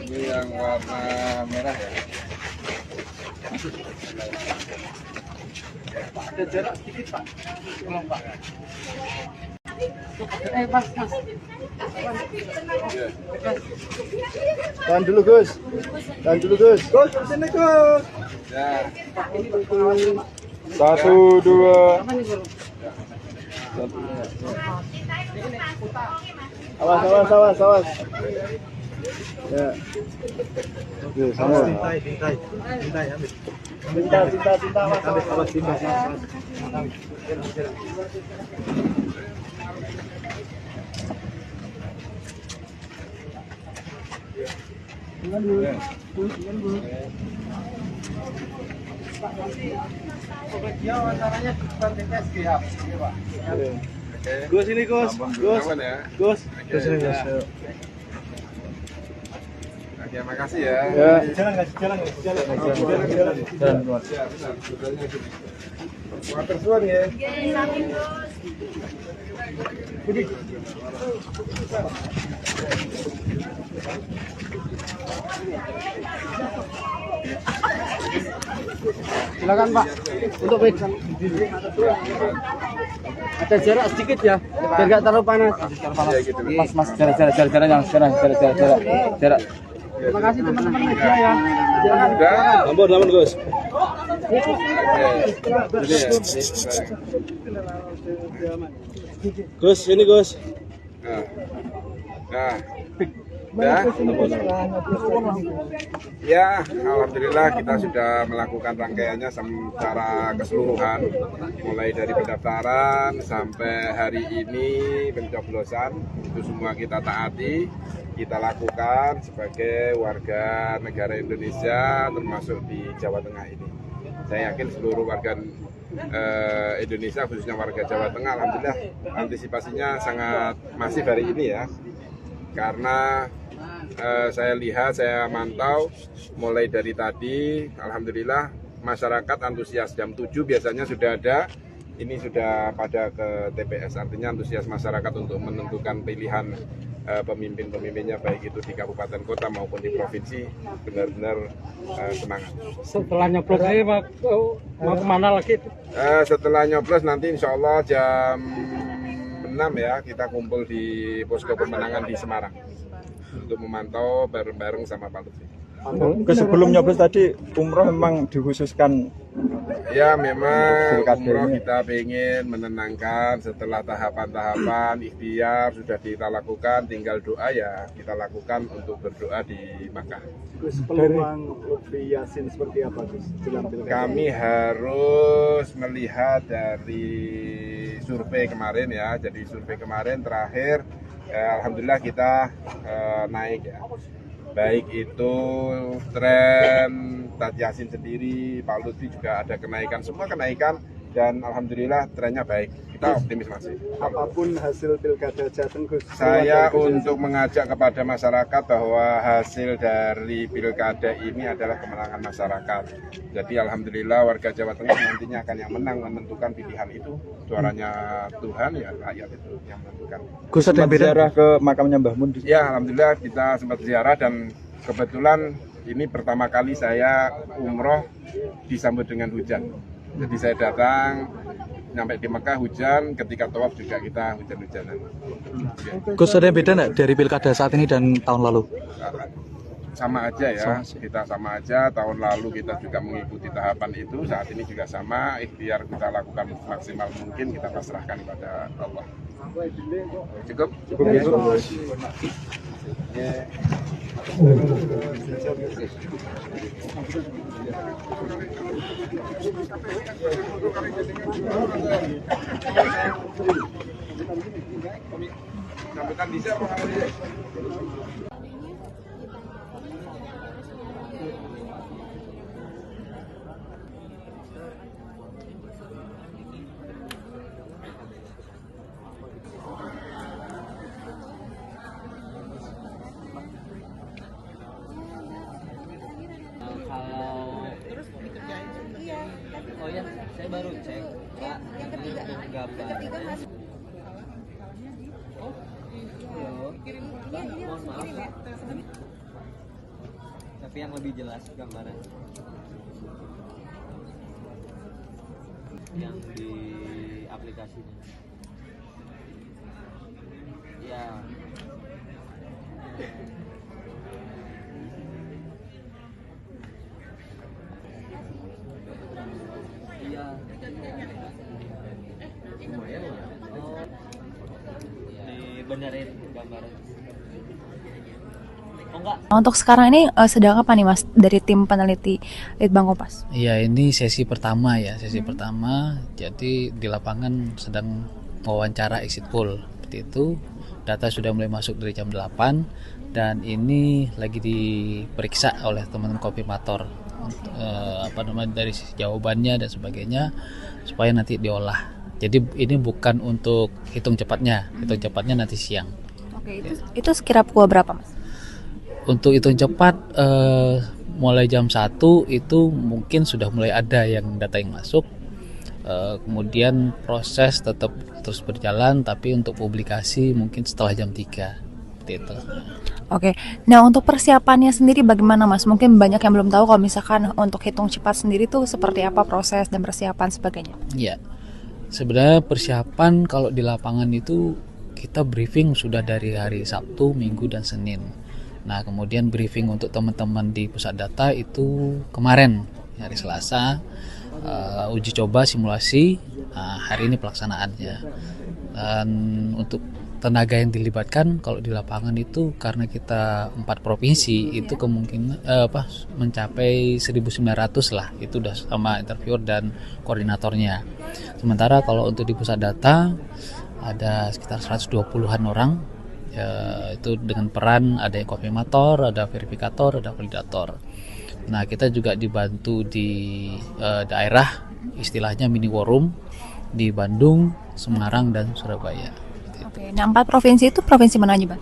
Ini yang warna merah ya. Ada jarak sedikit Pak. Tolong Pak. Mas. Tahan dulu Gus. Gus, sini Gus. Ya. 1, 2. Awas. Ya. Oke, sama. Tinta, awas. Gus ini Gus. Gus ini Gus. Oke, makasih ya. Jalan. Water suan ya. Silakan Pak. Untuk baik. Ada jarak sedikit ya, biar nggak terlalu panas. Mas, jarak. Terima kasih teman-teman media ya. Ampun Gus. Gus, ini Gus. Ya, alhamdulillah kita sudah melakukan rangkaiannya secara keseluruhan, mulai dari pendaftaran sampai hari ini pencoblosan, itu semua kita taati, kita lakukan sebagai warga negara Indonesia, termasuk di Jawa Tengah ini. Saya yakin seluruh warga Indonesia, khususnya warga Jawa Tengah, alhamdulillah antisipasinya sangat masif hari ini ya, karena saya lihat, saya mantau mulai dari tadi, alhamdulillah masyarakat antusias. Jam 7 biasanya sudah ada, ini sudah pada ke TPS, artinya antusias masyarakat untuk menentukan pilihan pemimpin-pemimpinnya, baik itu di kabupaten kota maupun di provinsi, benar-benar semangat. Setelah nyoblos ini mau kemana lagi? Setelah nyoblos nanti insya Allah jam 6 ya, kita kumpul di posko pemenangan di Semarang untuk memantau bareng-bareng sama Pak Lutfi. Sebelum nyoblos tadi umroh memang dikhususkan. Ya memang umroh kita ingin menenangkan setelah tahapan-tahapan ikhtiar sudah kita lakukan, tinggal doa ya kita lakukan untuk berdoa di Makkah. Gus, peluang Lutfi Yassin seperti apa Gus? Kami harus melihat dari survei kemarin ya, jadi survei kemarin terakhir alhamdulillah kita naik ya, baik itu tren Tat Yassin sendiri, Pak Lutfi juga ada kenaikan, semua kenaikan, dan alhamdulillah trennya baik, kita optimis masih. Apapun hasil pilkada Jateng Gus, saya untuk mengajak kepada masyarakat bahwa hasil dari pilkada ini adalah kemenangan masyarakat. Jadi alhamdulillah warga Jawa Tengah nantinya akan yang menang menentukan pilihan itu. Suaranya Tuhan ya, rakyat itu yang menentukan. Gus, ada ziarah ke makamnya Mbah Mun? Ya alhamdulillah kita sempat ziarah, dan kebetulan ini pertama kali saya umroh disambut dengan hujan. Jadi saya datang nyampe di Mekah hujan, ketika tawaf juga kita hujan-hujanan. Gus, ada yang beda nggak dari pilkada saat ini dan tahun lalu? Sama aja ya, kita sama aja. Tahun lalu kita juga mengikuti tahapan itu, saat ini juga sama. Ikhtiar kita lakukan maksimal mungkin, kita pasrahkan kepada Allah. Cukup? Cukup ya. Sambutan bisa apa nggak? Oh ya, saya baru cek. Pak, yang ketiga masuk. Halo. Pak, mohon maaf. Tapi yang lebih jelas gambaran. Yang di aplikasinya. Ya. Iya. Lumayan lah. Oh. Dibenerin gambaran. Oh enggak. Untuk sekarang ini sedang apa nih Mas dari tim peneliti Litbang Kompas? Iya, ini sesi pertama ya, sesi pertama. Jadi di lapangan sedang wawancara exit poll seperti itu. Data sudah mulai masuk dari jam 8 dan ini lagi diperiksa oleh teman-teman konfirmator dari jawabannya dan sebagainya supaya nanti diolah. Jadi ini bukan untuk hitung cepatnya nanti siang. Oke, itu sekira pukul berapa Mas? Untuk hitung cepat mulai jam 1 itu mungkin sudah mulai ada yang data yang masuk. Kemudian proses tetap terus berjalan, tapi untuk publikasi mungkin setelah jam 3 seperti itu. Oke, nah untuk persiapannya sendiri bagaimana Mas? Mungkin banyak yang belum tahu kalau misalkan untuk hitung cepat sendiri tuh seperti apa proses dan persiapan sebagainya. Iya, sebenarnya persiapan kalau di lapangan itu kita briefing sudah dari hari Sabtu, Minggu, dan Senin. Nah kemudian briefing untuk teman-teman di pusat data itu kemarin hari Selasa, uji coba simulasi, hari ini pelaksanaannya. Dan untuk tenaga yang dilibatkan kalau di lapangan itu karena kita 4 provinsi itu kemungkinan mencapai 1.900 lah, itu udah sama interviewer dan koordinatornya. Sementara kalau untuk di pusat data ada sekitar 120-an orang, itu dengan peran ada yang konfirmator, ada verifikator, ada validator. Nah kita juga dibantu di daerah, istilahnya mini war room di Bandung, Semarang, dan Surabaya. Oke, nah 4 provinsi itu provinsi mana aja Bang?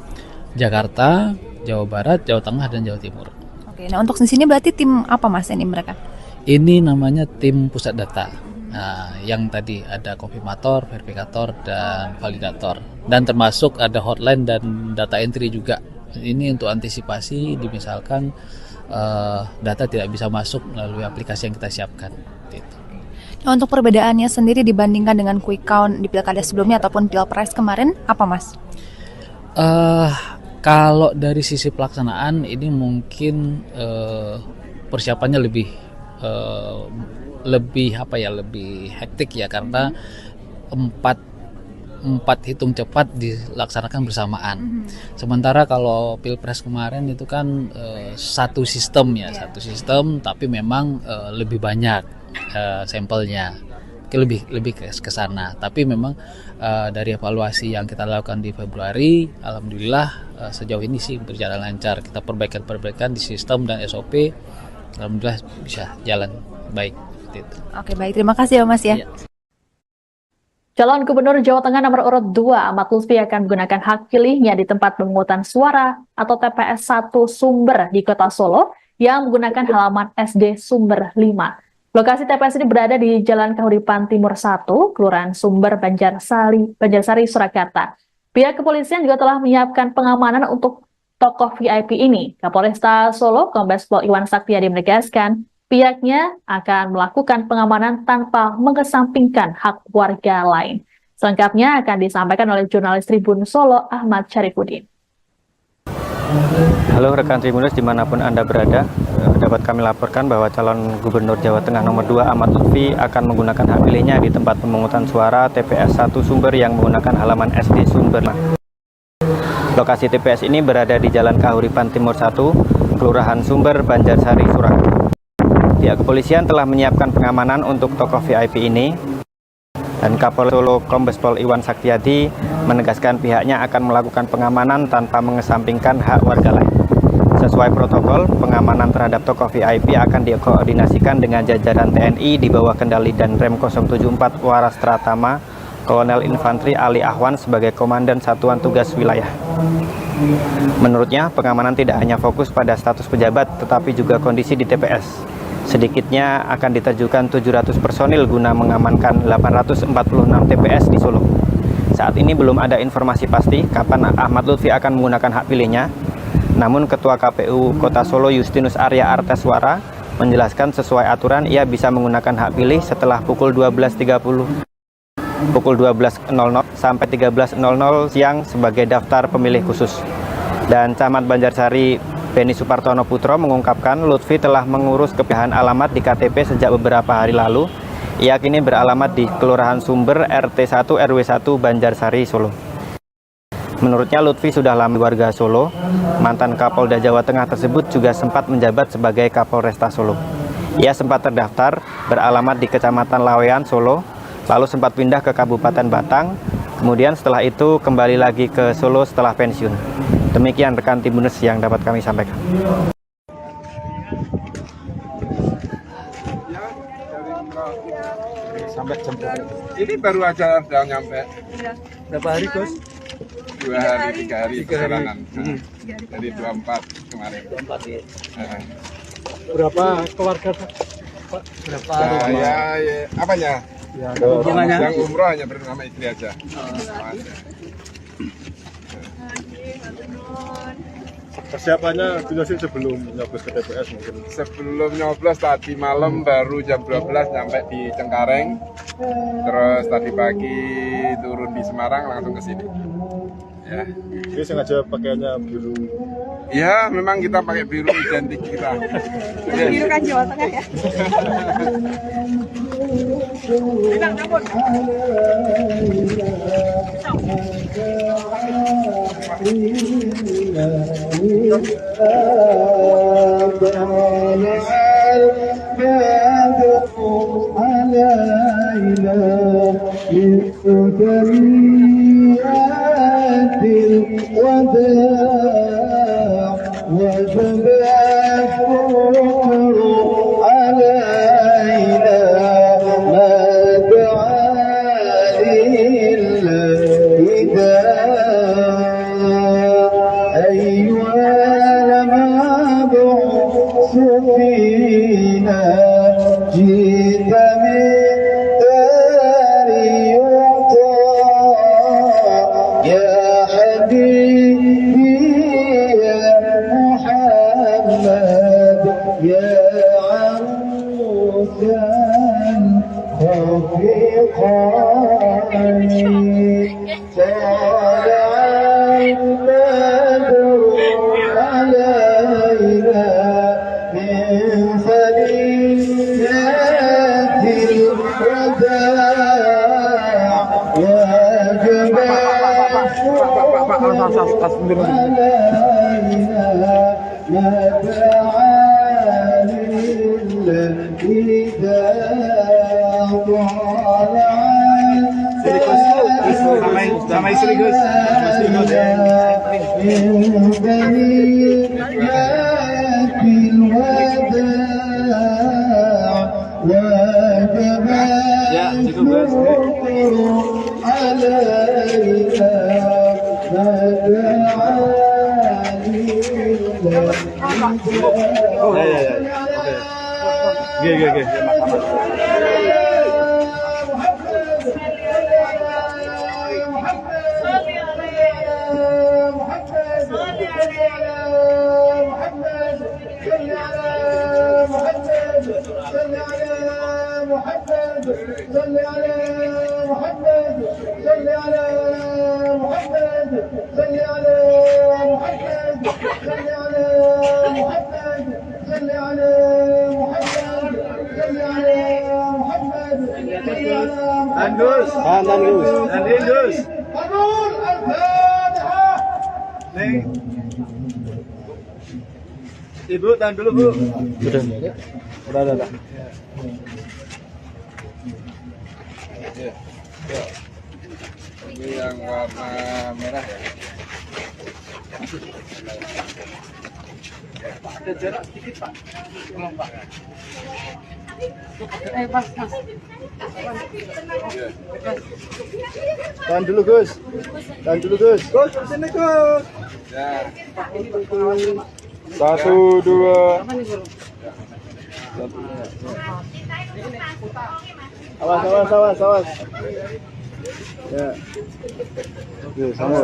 Jakarta, Jawa Barat, Jawa Tengah, dan Jawa Timur. Oke, nah untuk di sini berarti tim apa Mas ini mereka? Ini namanya tim pusat data. Nah, yang tadi ada konfirmator, verifikator, dan validator. Dan termasuk ada hotline dan data entry juga. Ini untuk antisipasi misalkan data tidak bisa masuk melalui aplikasi yang kita siapkan. Gitu. Nah, untuk perbedaannya sendiri dibandingkan dengan quick count di pilkada sebelumnya ataupun pilpres kemarin, apa Mas? Kalau dari sisi pelaksanaan ini mungkin persiapannya lebih hektik ya, karena empat hitung cepat dilaksanakan bersamaan. Sementara kalau pilpres kemarin itu kan satu sistem tapi memang lebih banyak sampelnya, lebih ke sana. Tapi memang dari evaluasi yang kita lakukan di Februari, alhamdulillah sejauh ini sih berjalan lancar. Kita perbaikan di sistem dan SOP, alhamdulillah bisa jalan baik. Oke, baik, terima kasih ya Mas ya. Calon Gubernur Jawa Tengah nomor urut 2 Ahmad Lutfi akan menggunakan hak pilihnya di tempat pemungutan suara atau TPS 1 Sumber di Kota Solo yang menggunakan halaman SD Sumber 5. Lokasi TPS ini berada di Jalan Kahuripan Timur 1, Kelurahan Sumber, Banjarsari, Surakarta. Pihak kepolisian juga telah menyiapkan pengamanan untuk tokoh VIP ini. Kapolresta Solo, Kombes Pol Iwan Saktiadi menegaskan, Pihaknya akan melakukan pengamanan tanpa mengesampingkan hak warga lain. Selengkapnya akan disampaikan oleh jurnalis Tribun Solo Ahmad Syarifuddin. Halo rekan Tribuners dimanapun Anda berada, dapat kami laporkan bahwa calon Gubernur Jawa Tengah nomor 2 Ahmad Lutfi akan menggunakan hak pilihnya di tempat pemungutan suara TPS 1 Sumber yang menggunakan halaman SD Sumber. Lokasi TPS ini berada di Jalan Kahuripan Timur 1, Kelurahan Sumber, Banjarsari, Surakarta. Pihak kepolisian telah menyiapkan pengamanan untuk tokoh VIP ini, dan Kapolres Solo Kombes Pol Iwan Saktiadi menegaskan pihaknya akan melakukan pengamanan tanpa mengesampingkan hak warga lain. Sesuai protokol, pengamanan terhadap tokoh VIP akan dikoordinasikan dengan jajaran TNI di bawah kendali Danrem 074 Waras Tratama, Kolonel Infantri Ali Ahwan sebagai Komandan Satuan Tugas Wilayah. Menurutnya, pengamanan tidak hanya fokus pada status pejabat, tetapi juga kondisi di TPS. Sedikitnya akan diterjunkan 700 personil guna mengamankan 846 TPS di Solo. Saat ini belum ada informasi pasti kapan Ahmad Lutfi akan menggunakan hak pilihnya. Namun Ketua KPU Kota Solo Justinus Arya Arteswara menjelaskan sesuai aturan ia bisa menggunakan hak pilih setelah pukul 12.30. Pukul 12.00 sampai 13.00 siang sebagai daftar pemilih khusus. Dan Camat Banjarsari Beni Supartono Putro mengungkapkan Lutfi telah mengurus kepindahan alamat di KTP sejak beberapa hari lalu. Ia kini beralamat di Kelurahan Sumber RT 1 RW 1 Banjarsari, Solo. Menurutnya Lutfi sudah lama warga Solo. Mantan Kapolda Jawa Tengah tersebut juga sempat menjabat sebagai Kapolresta Solo. Ia sempat terdaftar beralamat di Kecamatan Lawean, Solo, lalu sempat pindah ke Kabupaten Batang. Kemudian setelah itu kembali lagi ke Solo setelah pensiun. Demikian rekan Tribuners yang dapat kami sampaikan. Sampai jam ini baru aja udah nyampe. Berapa hari, Gus? 2 hari, 3 hari perjalanan. Dari 24 kemarin. 24 ya. Berapa keluarga, Pak? Berapa rumah? Ya, apanya? Ya, hubungannya? Yang umroh hanya bersama istri aja. Persiapannya jelasin sebelum nyoblos ke TPS mungkin. Sebelum nyoblos tadi malam baru jam 12 nyampe di Cengkareng. Terus tadi pagi turun di Semarang langsung ke sini. Ya. Ini sengaja pakaiannya biru. Ya, memang kita pakai biru identik kita. Biru kan Jawa Tengah ya. Sama istri Gus. Ya, cukup Gus. Oke. Muhammad محمد صل على محمد صل على محمد صل على محمد صل على محمد صل على محمد صل على محمد Tandus, Tandus. قبول الفاتحة. Ibu, tahan dulu Bu. Udah. Ini yang warna merah ya. Ada jarak sedikit Pak. Tolong Pak. Mas. Tahan dulu Gus. Gus, sini Gus. Ya. 1, 2. Awas. Ya. Oke, sama.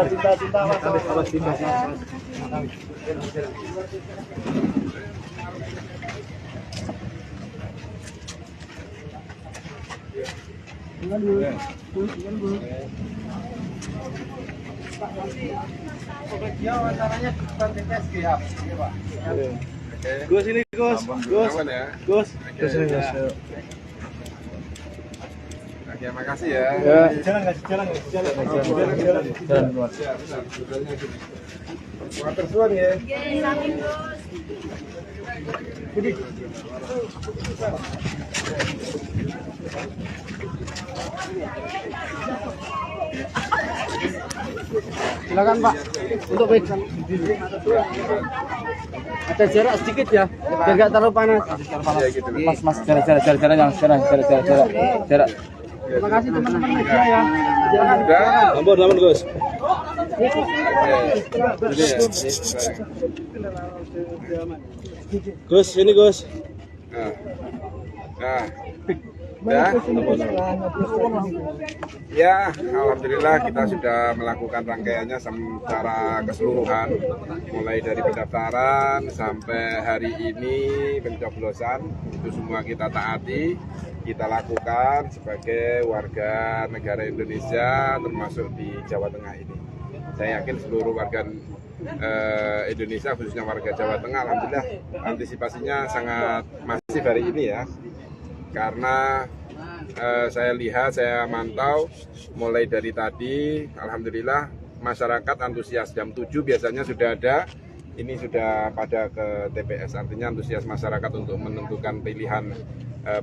Cinta, Mas. Gus ini Gus. Aman ya. Gus. Oke, makasih ya. Jalan. Water suan ya. Silakan Pak. Untuk baik. Ada jarak sedikit ya, biar nggak terlalu panas. Ya, gitu. Mas, jarak. Terima kasih teman-teman media ya. Udah. Ampun Gus. Gus, ini Gus. Nah. Ya, alhamdulillah kita sudah melakukan rangkaiannya secara keseluruhan, mulai dari pendaftaran sampai hari ini pencoblosan, itu semua kita taati, kita lakukan sebagai warga negara Indonesia, termasuk di Jawa Tengah ini. Saya yakin seluruh warga Indonesia, khususnya warga Jawa Tengah, alhamdulillah antisipasinya sangat masif hari ini ya. Karena saya lihat, saya mantau mulai dari tadi, alhamdulillah masyarakat antusias. Jam 7 biasanya sudah ada, ini sudah pada ke TPS, artinya antusias masyarakat untuk menentukan pilihan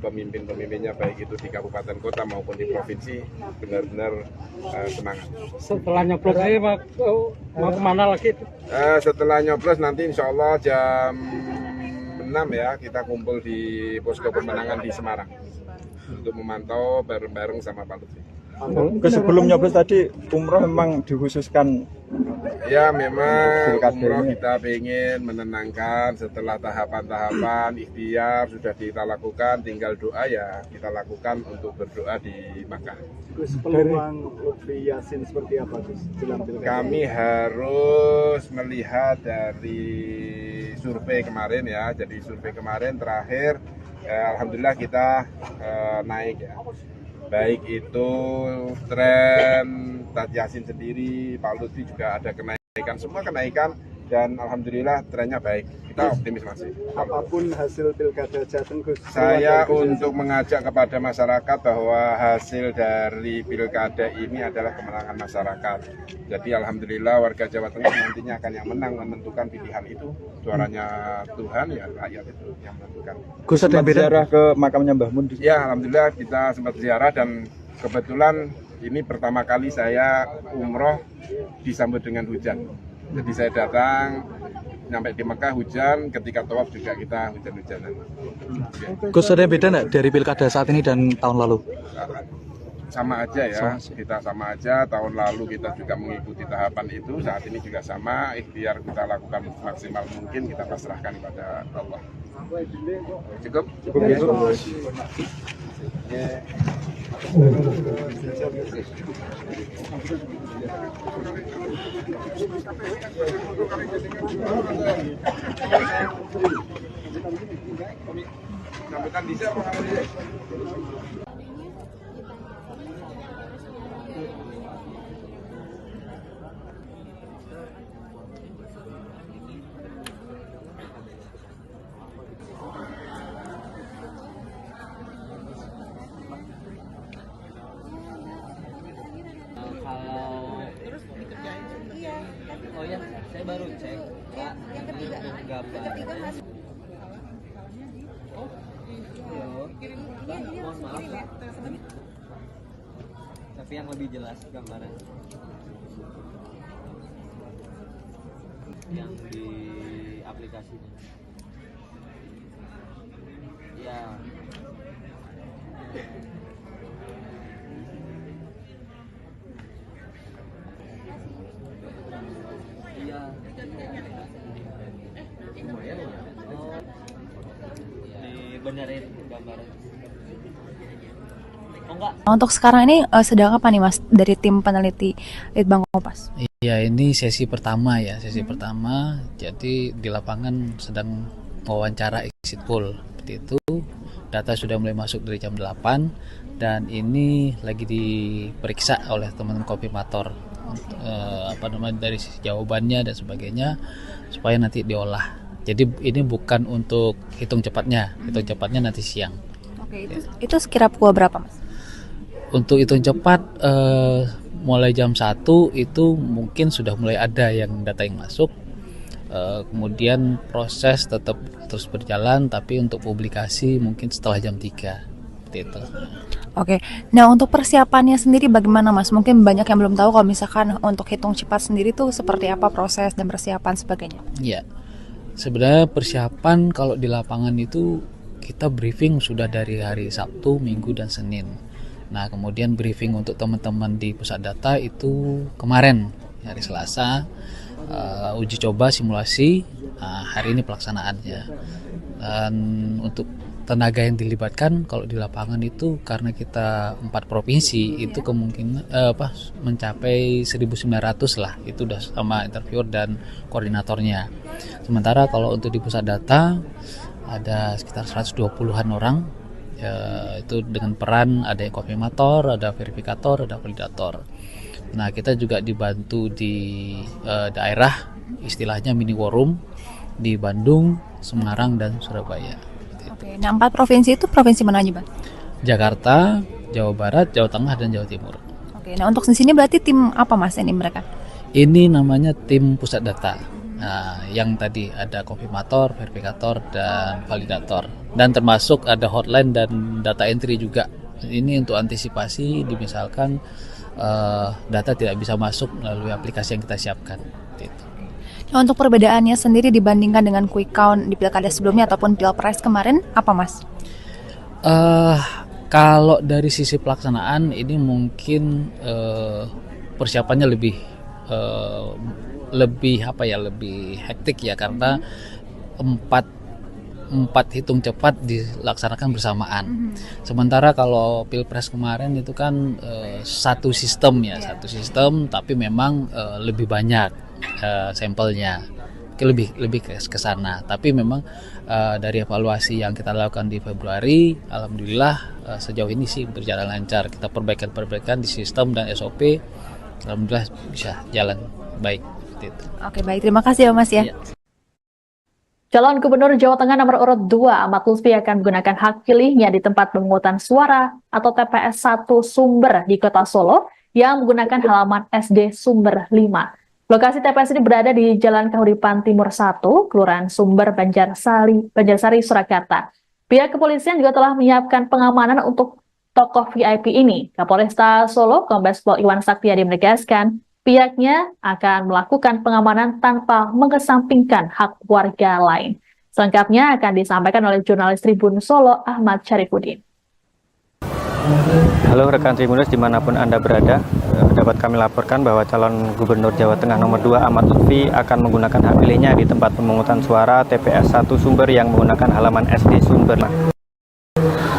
pemimpin-pemimpinnya, baik itu di kabupaten kota maupun di provinsi, benar-benar semangat. Setelah nyoblos ini mau kemana lagi? Setelah nyoblos nanti insya Allah jam 6 ya, kita kumpul di posko pemenangan di Semarang untuk memantau bareng-bareng sama Pak Lutfi. Sebelum nyoblos tadi umroh memang dikhususkan. Ya, memang umroh kita ingin menenangkan setelah tahapan-tahapan ikhtiar sudah kita lakukan, tinggal doa ya kita lakukan untuk berdoa di Makkah. Gus, peluang Lutfi Yassin seperti apa Gus? Kami harus melihat dari survei kemarin ya. Jadi survei kemarin terakhir alhamdulillah kita naik ya. Baik itu tren Tad Yassin sendiri, Pak Lutfi juga ada kenaikan, semua kenaikan, dan alhamdulillah trennya baik. Kita optimis masih. Apapun hasil pilkada Jateng Gus, saya untuk mengajak kepada masyarakat bahwa hasil dari pilkada ini adalah kemenangan masyarakat. Jadi alhamdulillah warga Jawa Tengah nantinya akan yang menang menentukan pilihan itu. Suaranya Tuhan ya, rakyat itu yang menentukan. Gus, ada ziarah ke makamnya Mbah Mun? Ya, alhamdulillah kita sempat ziarah, dan kebetulan ini pertama kali saya umroh disambut dengan hujan. Jadi saya datang, nyampe di Mekah hujan, ketika tawaf juga kita hujan-hujanan. Gus, ada yang beda nggak dari pilkada saat ini dan tahun lalu? Sama aja ya, kita sama aja. Tahun lalu kita juga mengikuti tahapan itu, saat ini juga sama. Ikhtiar kita lakukan maksimal mungkin, kita pasrahkan kepada Allah. Cukup? Cukup ya. Sambutan bisa apa kamu bisa? Oh ya, saya baru cek. Pak, yang ketiga masuk. Mohon maaf, tapi yang lebih jelas gambaran yang di aplikasinya. Ya. Iya. Lumayan lah. Oh. Dibenerin gambaran. Oh enggak. Untuk sekarang ini sedang apa nih Mas dari tim peneliti Litbang Kompas? Iya, ini sesi pertama ya, sesi pertama. Jadi di lapangan sedang wawancara exit poll. Seperti itu. Data sudah mulai masuk dari jam 8 dan ini lagi diperiksa oleh teman-teman konfirmator. Dari sisi jawabannya dan sebagainya supaya nanti diolah. Jadi ini bukan untuk hitung cepatnya nanti siang. Oke, itu sekira pukul berapa Mas? Untuk hitung cepat mulai jam 1 itu mungkin sudah mulai ada yang data yang masuk. Kemudian proses tetap terus berjalan, tapi untuk publikasi mungkin setelah jam 3 seperti itu. Oke, nah untuk persiapannya sendiri bagaimana Mas? Mungkin banyak yang belum tahu kalau misalkan untuk hitung cepat sendiri tuh seperti apa proses dan persiapan sebagainya. Iya, sebenarnya persiapan kalau di lapangan itu kita briefing sudah dari hari Sabtu, Minggu, dan Senin. Nah kemudian briefing untuk teman-teman di pusat data itu kemarin hari Selasa, uji coba simulasi, hari ini pelaksanaannya. Dan untuk tenaga yang dilibatkan kalau di lapangan itu karena kita 4 provinsi itu kemungkinan mencapai 1.900 lah, itu udah sama interviewer dan koordinatornya. Sementara kalau untuk di pusat data ada sekitar 120-an orang, itu dengan peran ada yang konfirmator, ada verifikator, ada validator. Nah kita juga dibantu di daerah, istilahnya mini war room di Bandung, Semarang, dan Surabaya. Oke, nah 4 provinsi itu provinsi mana aja Bang? Jakarta, Jawa Barat, Jawa Tengah, dan Jawa Timur. Oke, nah untuk di sini berarti tim apa Mas ini mereka? Ini namanya tim pusat data. Nah, yang tadi ada konfirmator, verifikator, dan validator. Dan termasuk ada hotline dan data entry juga. Ini untuk antisipasi misalkan data tidak bisa masuk melalui aplikasi yang kita siapkan. Gitu. Nah, untuk perbedaannya sendiri dibandingkan dengan quick count di pilkada sebelumnya ataupun pilpres kemarin, apa Mas? Kalau dari sisi pelaksanaan ini mungkin persiapannya lebih hektik ya, karena empat hitung cepat dilaksanakan bersamaan. Sementara kalau pilpres kemarin itu kan satu sistem tapi memang lebih banyak sampelnya, lebih ke sana. Tapi memang dari evaluasi yang kita lakukan di Februari, alhamdulillah sejauh ini sih berjalan lancar. Kita perbaikan di sistem dan SOP, alhamdulillah bisa jalan baik. Gitu. Oke, baik, terima kasih ya Mas ya. Calon Gubernur Jawa Tengah nomor urut 2 Ahmad Lutfi akan menggunakan hak pilihnya di tempat pemungutan suara atau TPS 1 Sumber di Kota Solo yang menggunakan halaman SD Sumber 5. Lokasi TPS ini berada di Jalan Kahuripan Timur 1, Kelurahan Sumber, Banjarsari, Surakarta. Pihak kepolisian juga telah menyiapkan pengamanan untuk tokoh VIP ini. Kapolresta Solo, Kombes Pol Iwan Saktiadi menegaskan, pihaknya akan melakukan pengamanan tanpa mengesampingkan hak warga lain. Selengkapnya akan disampaikan oleh jurnalis Tribun Solo, Ahmad Syarifuddin. Halo rekan Tribuners dimanapun Anda berada, dapat kami laporkan bahwa calon Gubernur Jawa Tengah nomor 2 Ahmad Lutfi akan menggunakan hak pilihnya di tempat pemungutan suara TPS 1 Sumber yang menggunakan halaman SD Sumber.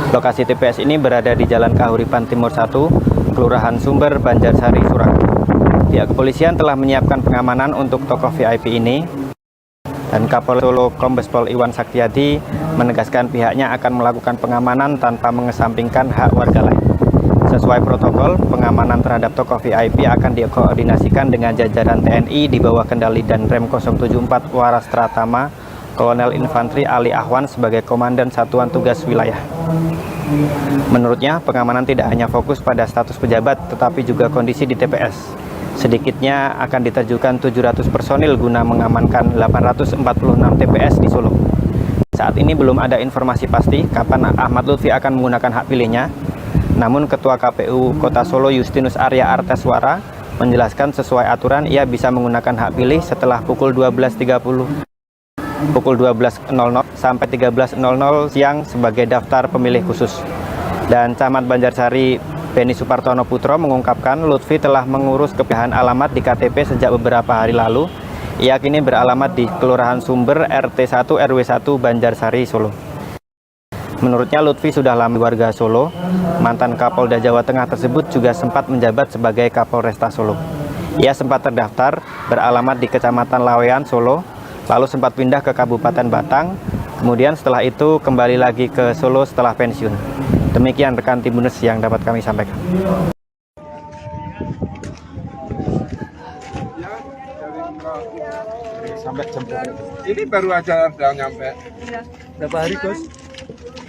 Lokasi TPS ini berada di Jalan Kahuripan Timur 1, Kelurahan Sumber, Banjarsari, Surakarta. Pihak kepolisian telah menyiapkan pengamanan untuk tokoh VIP ini, dan Kapolres Solo Kombes Pol Iwan Saktiadi menegaskan pihaknya akan melakukan pengamanan tanpa mengesampingkan hak warga lain. Sesuai protokol, pengamanan terhadap tokoh VIP akan dikoordinasikan dengan jajaran TNI di bawah kendali Danrem 074 Waras Tratama, Kolonel Infantri Ali Ahwan sebagai Komandan Satuan Tugas Wilayah. Menurutnya, pengamanan tidak hanya fokus pada status pejabat, tetapi juga kondisi di TPS. Sedikitnya akan diterjunkan 700 personil guna mengamankan 846 TPS di Solo. Saat ini belum ada informasi pasti kapan Ahmad Lutfi akan menggunakan hak pilihnya. Namun Ketua KPU Kota Solo Justinus Arya Arteswara menjelaskan sesuai aturan ia bisa menggunakan hak pilih setelah pukul 12.30 sampai 13.00 siang sebagai daftar pemilih khusus. Dan Camat Banjarsari Beni Supartono Putro mengungkapkan Lutfi telah mengurus kepindahan alamat di KTP sejak beberapa hari lalu. Ia kini beralamat di Kelurahan Sumber RT 1 RW 1 Banjarsari, Solo. Menurutnya Lutfi sudah lama warga Solo. Mantan Kapolda Jawa Tengah tersebut juga sempat menjabat sebagai Kapolresta Solo. Ia sempat terdaftar beralamat di Kecamatan Lawean, Solo, lalu sempat pindah ke Kabupaten Batang, kemudian setelah itu kembali lagi ke Solo setelah pensiun. Demikian rekan Tribunnews yang dapat kami sampaikan. Sampai jam ini baru aja udah nyampe. Berapa hari, Gus?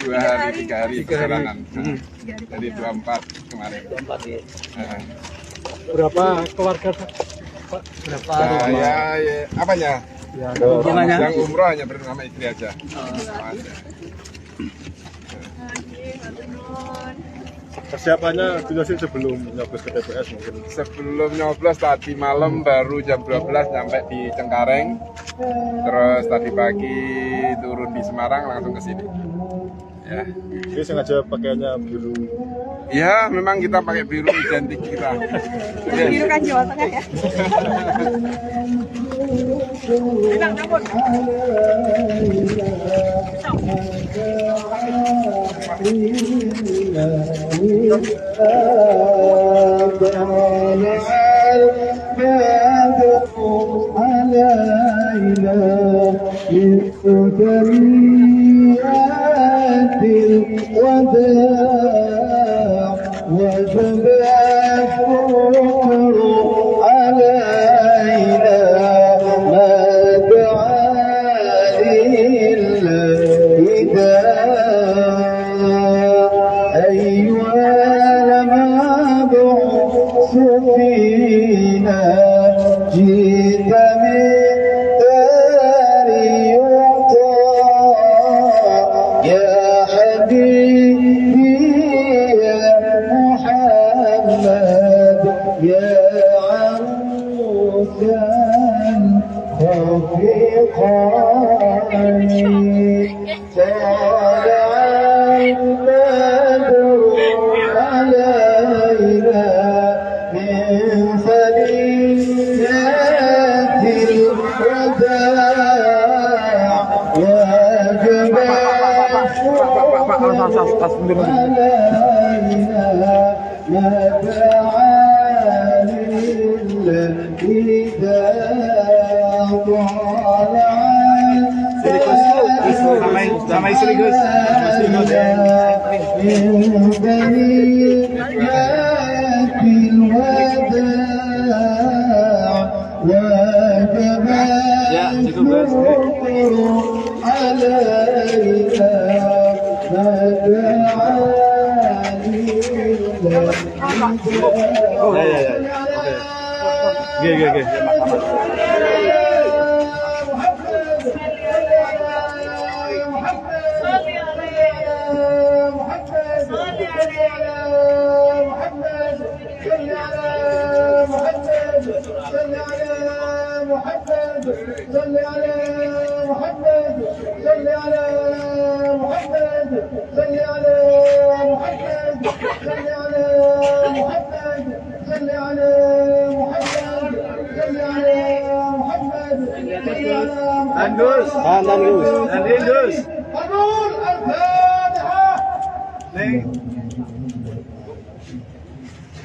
2 hari, 3 hari perjalanan. Jadi 24 kemarin. 24 ya. Berapa keluarga, Pak? Berapa Saya apanya? Ya, Yang umroh hanya bersama istri aja. Persiapannya dijelasin sebelum nyoblos ke TPS mungkin. Sebelum nyoblos tadi malam baru jam 12 sampai di Cengkareng. Terus tadi pagi turun di Semarang langsung ke sini. Ya. Jadi sengaja pakaiannya biru. Ya, memang kita pakai biru identik kita. Biru kan Jawa Tengah ya. Sama istri Gus. Ya, cukup Gus. Oh, ya. Oke. Oke.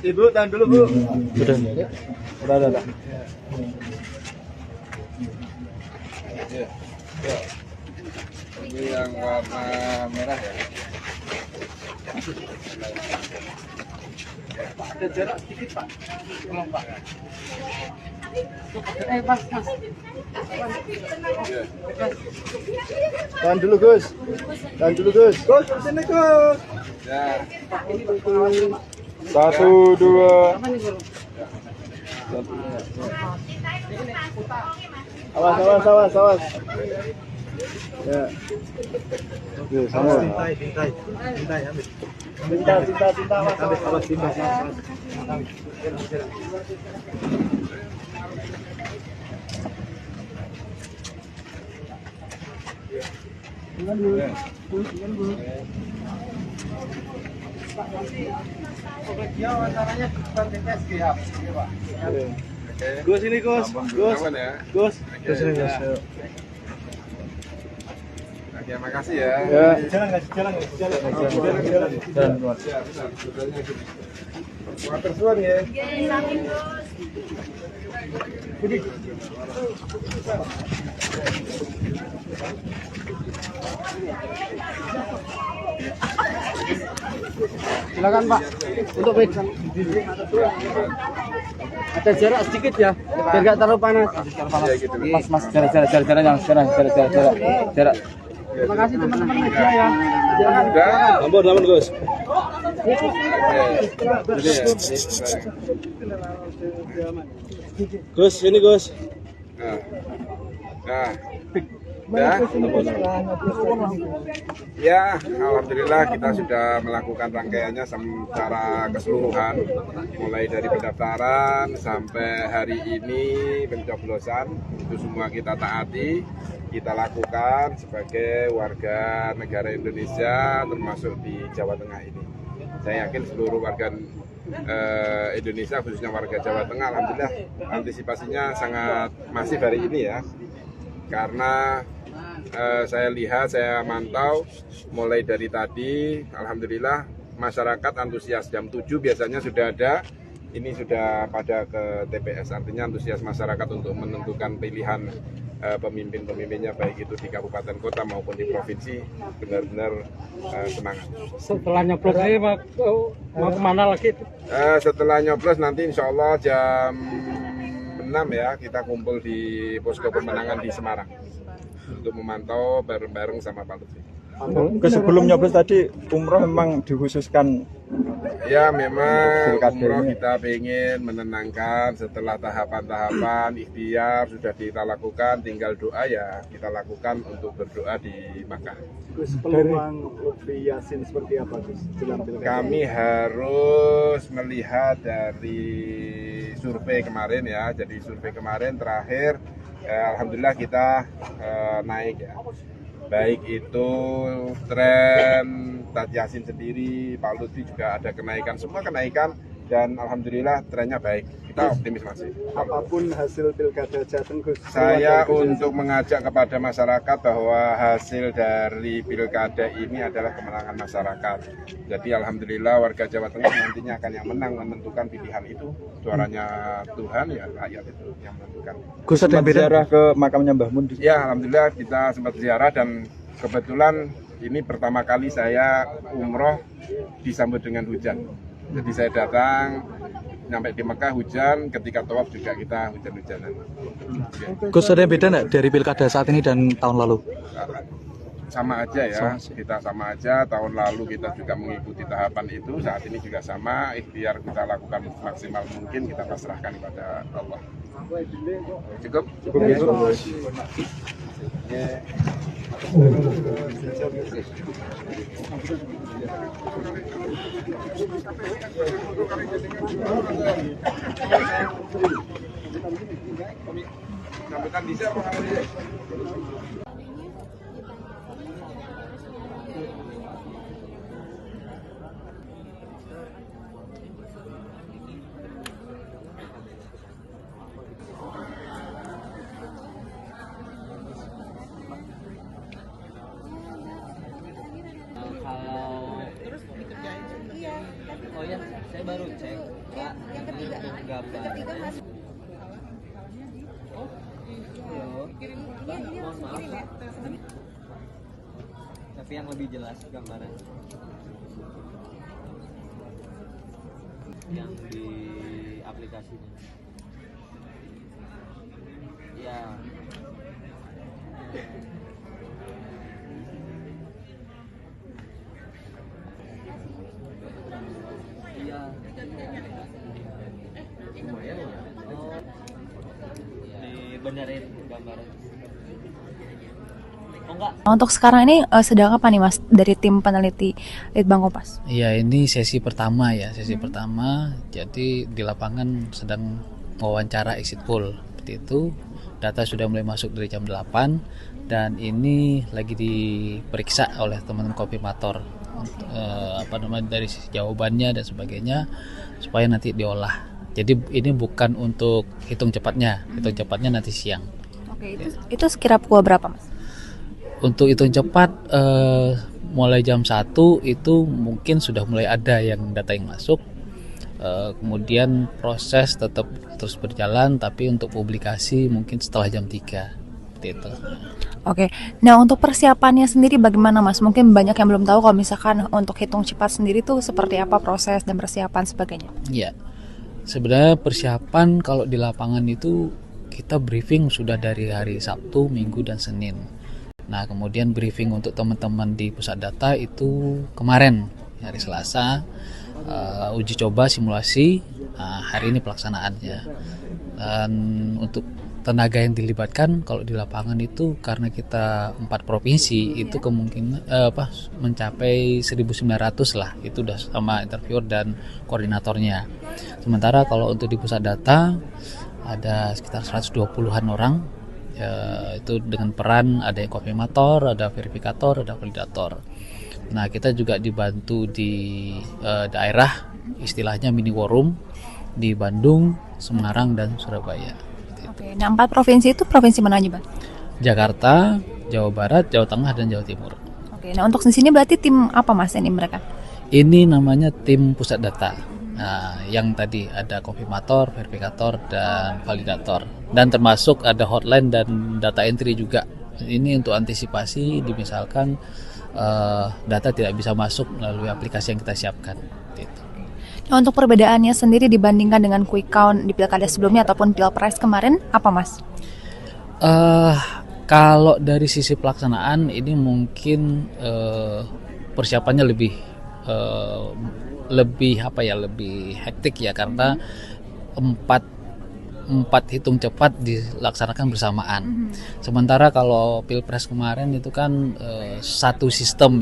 Ibu, tahan dulu Bu. Udah. Ini yang warna merah ya. Ada jarak sedikit Pak. Tolong Pak. Mas. Tahan dulu Gus. Gus, sini Gus. Ya. 1, 2. Awas. Ya. Oke, sama. Cinta, Mas. Awas, cinta. Gus ini Gus. Aman ya. Gus. Sini Gus. Oke, makasih ya. Ya. Jalan. Water suan ya. Silakan Pak. Untuk baik. Ada jarak sedikit ya, biar nggak terlalu panas. Mas, jarak. Terima kasih teman-teman media ya. Ampun Gus. Gus, ini Gus. Ya, alhamdulillah kita sudah melakukan rangkaiannya secara keseluruhan, mulai dari pendaftaran sampai hari ini pencoblosan, itu semua kita taati, kita lakukan sebagai warga negara Indonesia, termasuk di Jawa Tengah ini. Saya yakin seluruh warga Indonesia, khususnya warga Jawa Tengah, alhamdulillah antisipasinya sangat masif hari ini ya, karena saya lihat, saya mantau mulai dari tadi, alhamdulillah masyarakat antusias. Jam 7 biasanya sudah ada, ini sudah pada ke TPS, artinya antusias masyarakat untuk menentukan pilihan pemimpin-pemimpinnya, baik itu di kabupaten kota maupun di provinsi, benar-benar semangat. Setelah nyoblos ini mau kemana lagi? Setelah nyoblos nanti insya Allah jam 6 ya, kita kumpul di posko pemenangan di Semarang untuk memantau bareng-bareng sama Pak Lutfi. Sebelum nyoblos tadi umroh memang dikhususkan. Ya, memang umroh kita ingin menenangkan setelah tahapan-tahapan ikhtiar sudah kita lakukan, tinggal doa ya kita lakukan untuk berdoa di Makkah. Peluang Lutfi Yassin seperti apa Gus? Kami harus melihat dari survei kemarin ya. Jadi survei kemarin terakhir alhamdulillah kita naik ya. Baik itu tren Tat Yassin sendiri, Pak Lutfi juga ada kenaikan, semua kenaikan, dan alhamdulillah trennya baik. Kita optimis masih. Apapun hasil pilkada Jateng Gus, saya untuk mengajak kepada masyarakat bahwa hasil dari pilkada ini adalah kemenangan masyarakat. Jadi alhamdulillah warga Jawa Tengah nantinya akan yang menang menentukan pilihan itu. Suaranya Tuhan ya, rakyat itu yang menentukan. Gus, ada ziarah ke makamnya Mbah Mun? Ya, alhamdulillah kita sempat ziarah, dan kebetulan ini pertama kali saya umroh disambut dengan hujan. Jadi saya datang, nyampe di Mekah hujan, ketika tawaf juga kita hujan-hujanan. Gus, ada yang beda nggak dari pilkada saat ini dan tahun lalu? Sama aja ya, kita sama aja. Tahun lalu kita juga mengikuti tahapan itu, saat ini juga sama. Ikhtiar kita lakukan maksimal mungkin, kita pasrahkan kepada Allah. Cukup? Cukup ya. Sambutan bisa apa kamu? ya, saya baru cek. Pak, ini untuk gambarnya. Halo. Mbak, mohon maaf. Tapi yang lebih jelas gambaran. Yang di aplikasinya. Ya. Iya. Lumayan ya. Oh. Dibenerin gambaran. Oh enggak. Untuk sekarang ini sedang apa nih Mas dari tim peneliti Litbang Kompas? Iya, ini sesi pertama ya, sesi pertama. Jadi di lapangan sedang wawancara exit poll. Seperti itu. Data sudah mulai masuk dari jam 8 dan ini lagi diperiksa oleh teman-teman konfirmator dari sisi jawabannya dan sebagainya supaya nanti diolah. Jadi ini bukan untuk hitung cepatnya nanti siang. Oke, itu sekira pukul berapa Mas? Untuk hitung cepat mulai jam 1 itu mungkin sudah mulai ada yang data yang masuk. Kemudian proses tetap terus berjalan, tapi untuk publikasi mungkin setelah jam 3 itu. Oke, nah untuk persiapannya sendiri bagaimana Mas? Mungkin banyak yang belum tahu kalau misalkan untuk hitung cepat sendiri tuh seperti apa proses dan persiapan sebagainya. Iya, sebenarnya persiapan kalau di lapangan itu kita briefing sudah dari hari Sabtu, Minggu, dan Senin. Nah kemudian briefing untuk teman-teman di pusat data itu kemarin hari Selasa. Uji coba simulasi, hari ini pelaksanaannya. Dan untuk tenaga yang dilibatkan kalau di lapangan itu karena kita 4 provinsi itu kemungkinan mencapai 1.900 lah, itu udah sama interviewer dan koordinatornya. Sementara kalau untuk di pusat data ada sekitar 120-an orang, itu dengan peran ada yang konfirmator, ada verifikator, ada validator. Nah kita juga dibantu di daerah, istilahnya mini war room di Bandung, Semarang, dan Surabaya. Oke, nah 4 provinsi itu provinsi mana aja Bang? Jakarta, Jawa Barat, Jawa Tengah, dan Jawa Timur. Oke, nah untuk di sini berarti tim apa Mas ini mereka? Ini namanya tim pusat data. Nah, yang tadi ada konfirmator, verifikator, dan validator. Dan termasuk ada hotline dan data entry juga. Ini untuk antisipasi misalkan data tidak bisa masuk melalui aplikasi yang kita siapkan. Gitu. Nah, untuk perbedaannya sendiri dibandingkan dengan quick count di pilkada sebelumnya ataupun pilpres kemarin, apa Mas? Kalau dari sisi pelaksanaan ini mungkin persiapannya lebih hektik ya, karena empat hitung cepat dilaksanakan bersamaan. Sementara kalau pilpres kemarin itu kan satu sistem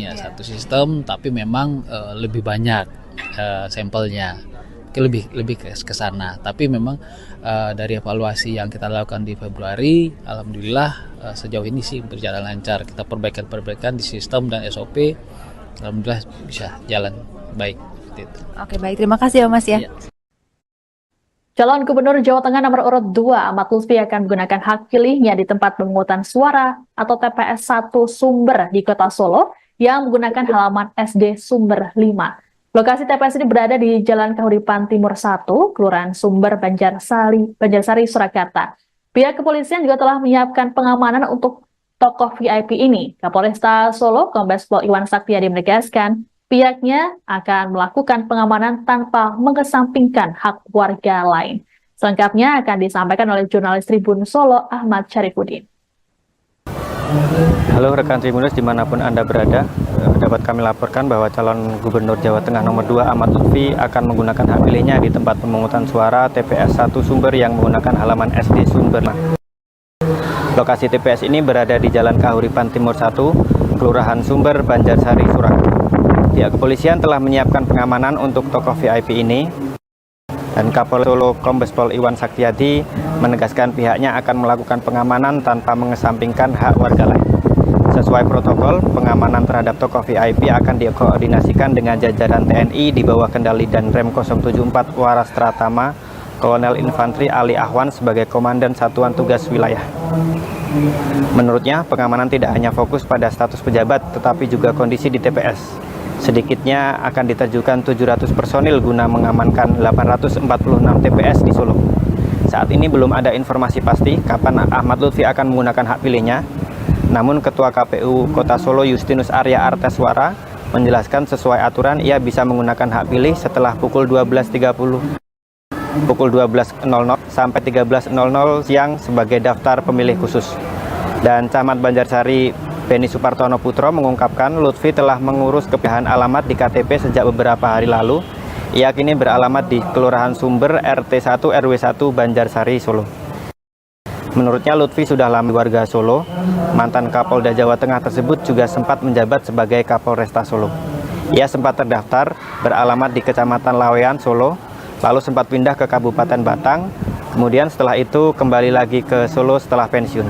tapi memang lebih banyak sampelnya, lebih ke sana. Tapi memang dari evaluasi yang kita lakukan di Februari, alhamdulillah sejauh ini sih berjalan lancar. Kita perbaikan di sistem dan SOP, alhamdulillah bisa jalan baik. Oke, baik, terima kasih ya Mas ya. Calon Gubernur Jawa Tengah nomor urut 2 Ahmad Lutfi akan menggunakan hak pilihnya di tempat pemungutan suara atau TPS 1 Sumber di Kota Solo yang menggunakan halaman SD Sumber 5. Lokasi TPS ini berada di Jalan Kahuripan Timur 1, Kelurahan Sumber, Banjarsari, Surakarta. Pihak kepolisian juga telah menyiapkan pengamanan untuk tokoh VIP ini. Kapolresta Solo, Kombes Pol Iwan Saktiadi menegaskan, pihaknya akan melakukan pengamanan tanpa mengesampingkan hak warga lain. Selengkapnya akan disampaikan oleh jurnalis Tribun Solo, Ahmad Syarifuddin. Halo rekan Tribuners dimanapun Anda berada, dapat kami laporkan bahwa calon Gubernur Jawa Tengah nomor 2 Ahmad Lutfi akan menggunakan hak pilihnya di tempat pemungutan suara TPS 1 Sumber yang menggunakan halaman SD Sumber. Lokasi TPS ini berada di Jalan Kahuripan Timur 1, Kelurahan Sumber, Banjarsari, Surakarta. Pihak kepolisian telah menyiapkan pengamanan untuk tokoh VIP ini, dan Kapolres Solo Kombes Pol Iwan Saktiadi menegaskan pihaknya akan melakukan pengamanan tanpa mengesampingkan hak warga lain. Sesuai protokol, pengamanan terhadap tokoh VIP akan dikoordinasikan dengan jajaran TNI di bawah kendali Danrem 074 Waras Tratama, Kolonel Infantri Ali Ahwan sebagai Komandan Satuan Tugas Wilayah. Menurutnya, pengamanan tidak hanya fokus pada status pejabat, tetapi juga kondisi di TPS. Sedikitnya akan diterjunkan 700 personil guna mengamankan 846 TPS di Solo. Saat ini belum ada informasi pasti kapan Ahmad Lutfi akan menggunakan hak pilihnya. Namun Ketua KPU Kota Solo Justinus Arya Arteswara menjelaskan sesuai aturan ia bisa menggunakan hak pilih setelah pukul 12.30 sampai 13.00 siang sebagai daftar pemilih khusus. Dan Camat Banjarsari Beni Supartono Putro mengungkapkan Lutfi telah mengurus kepindahan alamat di KTP sejak beberapa hari lalu. Ia kini beralamat di Kelurahan Sumber RT 1 RW 1 Banjarsari, Solo. Menurutnya Lutfi sudah lama warga Solo. Mantan Kapolda Jawa Tengah tersebut juga sempat menjabat sebagai Kapolresta Solo. Ia sempat terdaftar beralamat di Kecamatan Lawean, Solo, lalu sempat pindah ke Kabupaten Batang. Kemudian setelah itu kembali lagi ke Solo setelah pensiun.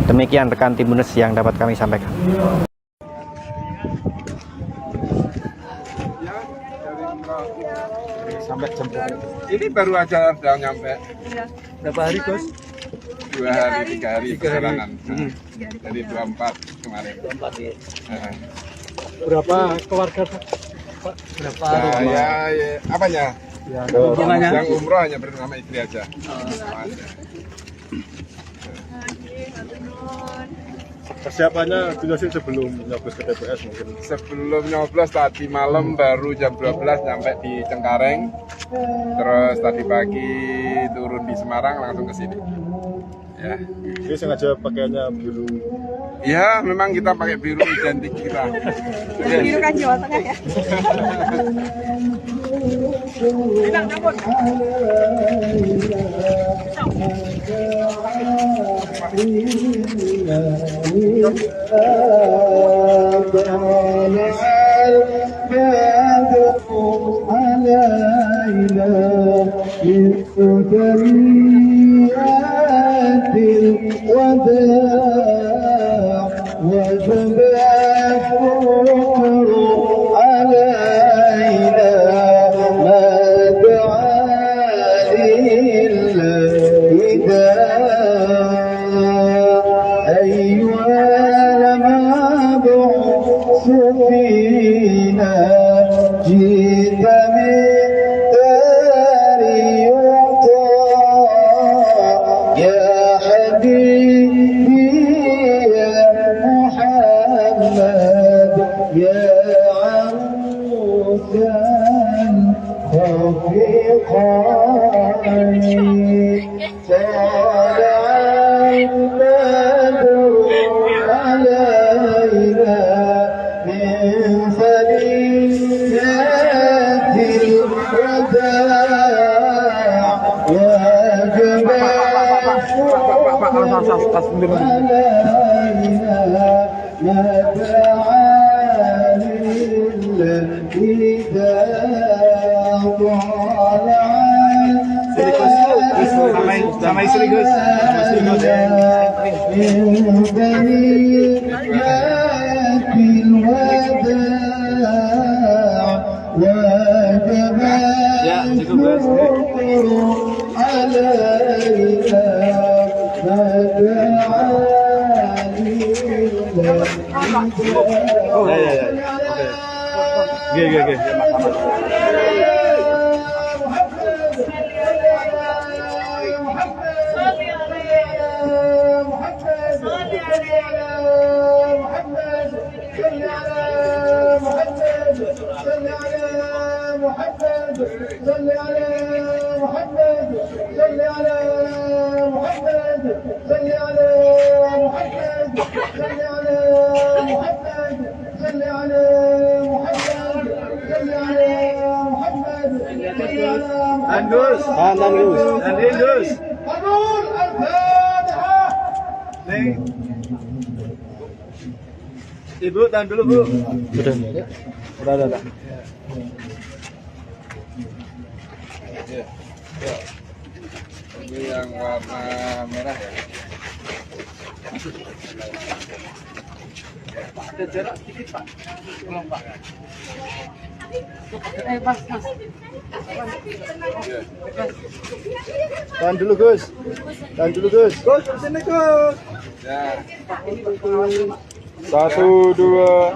Demikian rekan Tribunnews yang dapat kami sampaikan. Sampai jam ini baru aja udah nyampe. Berapa hari, Gus? 2 hari, 3 hari perjalanan. Dari 24 kemarin. 24 ya. Berapa keluarga, Pak? Berapa rumah? Ya, apanya? Ya, hubungannya? Yang umroh hanya bersama istri aja. Persiapannya dijelasin sebelum nyoblos ke TPS mungkin. Sebelum nyoblos tadi malam baru jam 12 nyampe di Cengkareng. Terus tadi pagi turun di Semarang langsung ke sini. Ya. Jadi sengaja pakaiannya biru. Ya, memang kita pakai biru identik kita. Biru kan Jawa Tengah ya. Sama istri Gus. Ya, cukup Gus. Oh, ya. Oke. Oke. Gus. Ibu, tahan dulu, Bu. Udah. Ini yang warna merah ya. Ada jarak sedikit, Pak. Tolong, Pak. Mas. Tahan dulu, Gus. Gus, sini, Gus. Ya. 1, 2.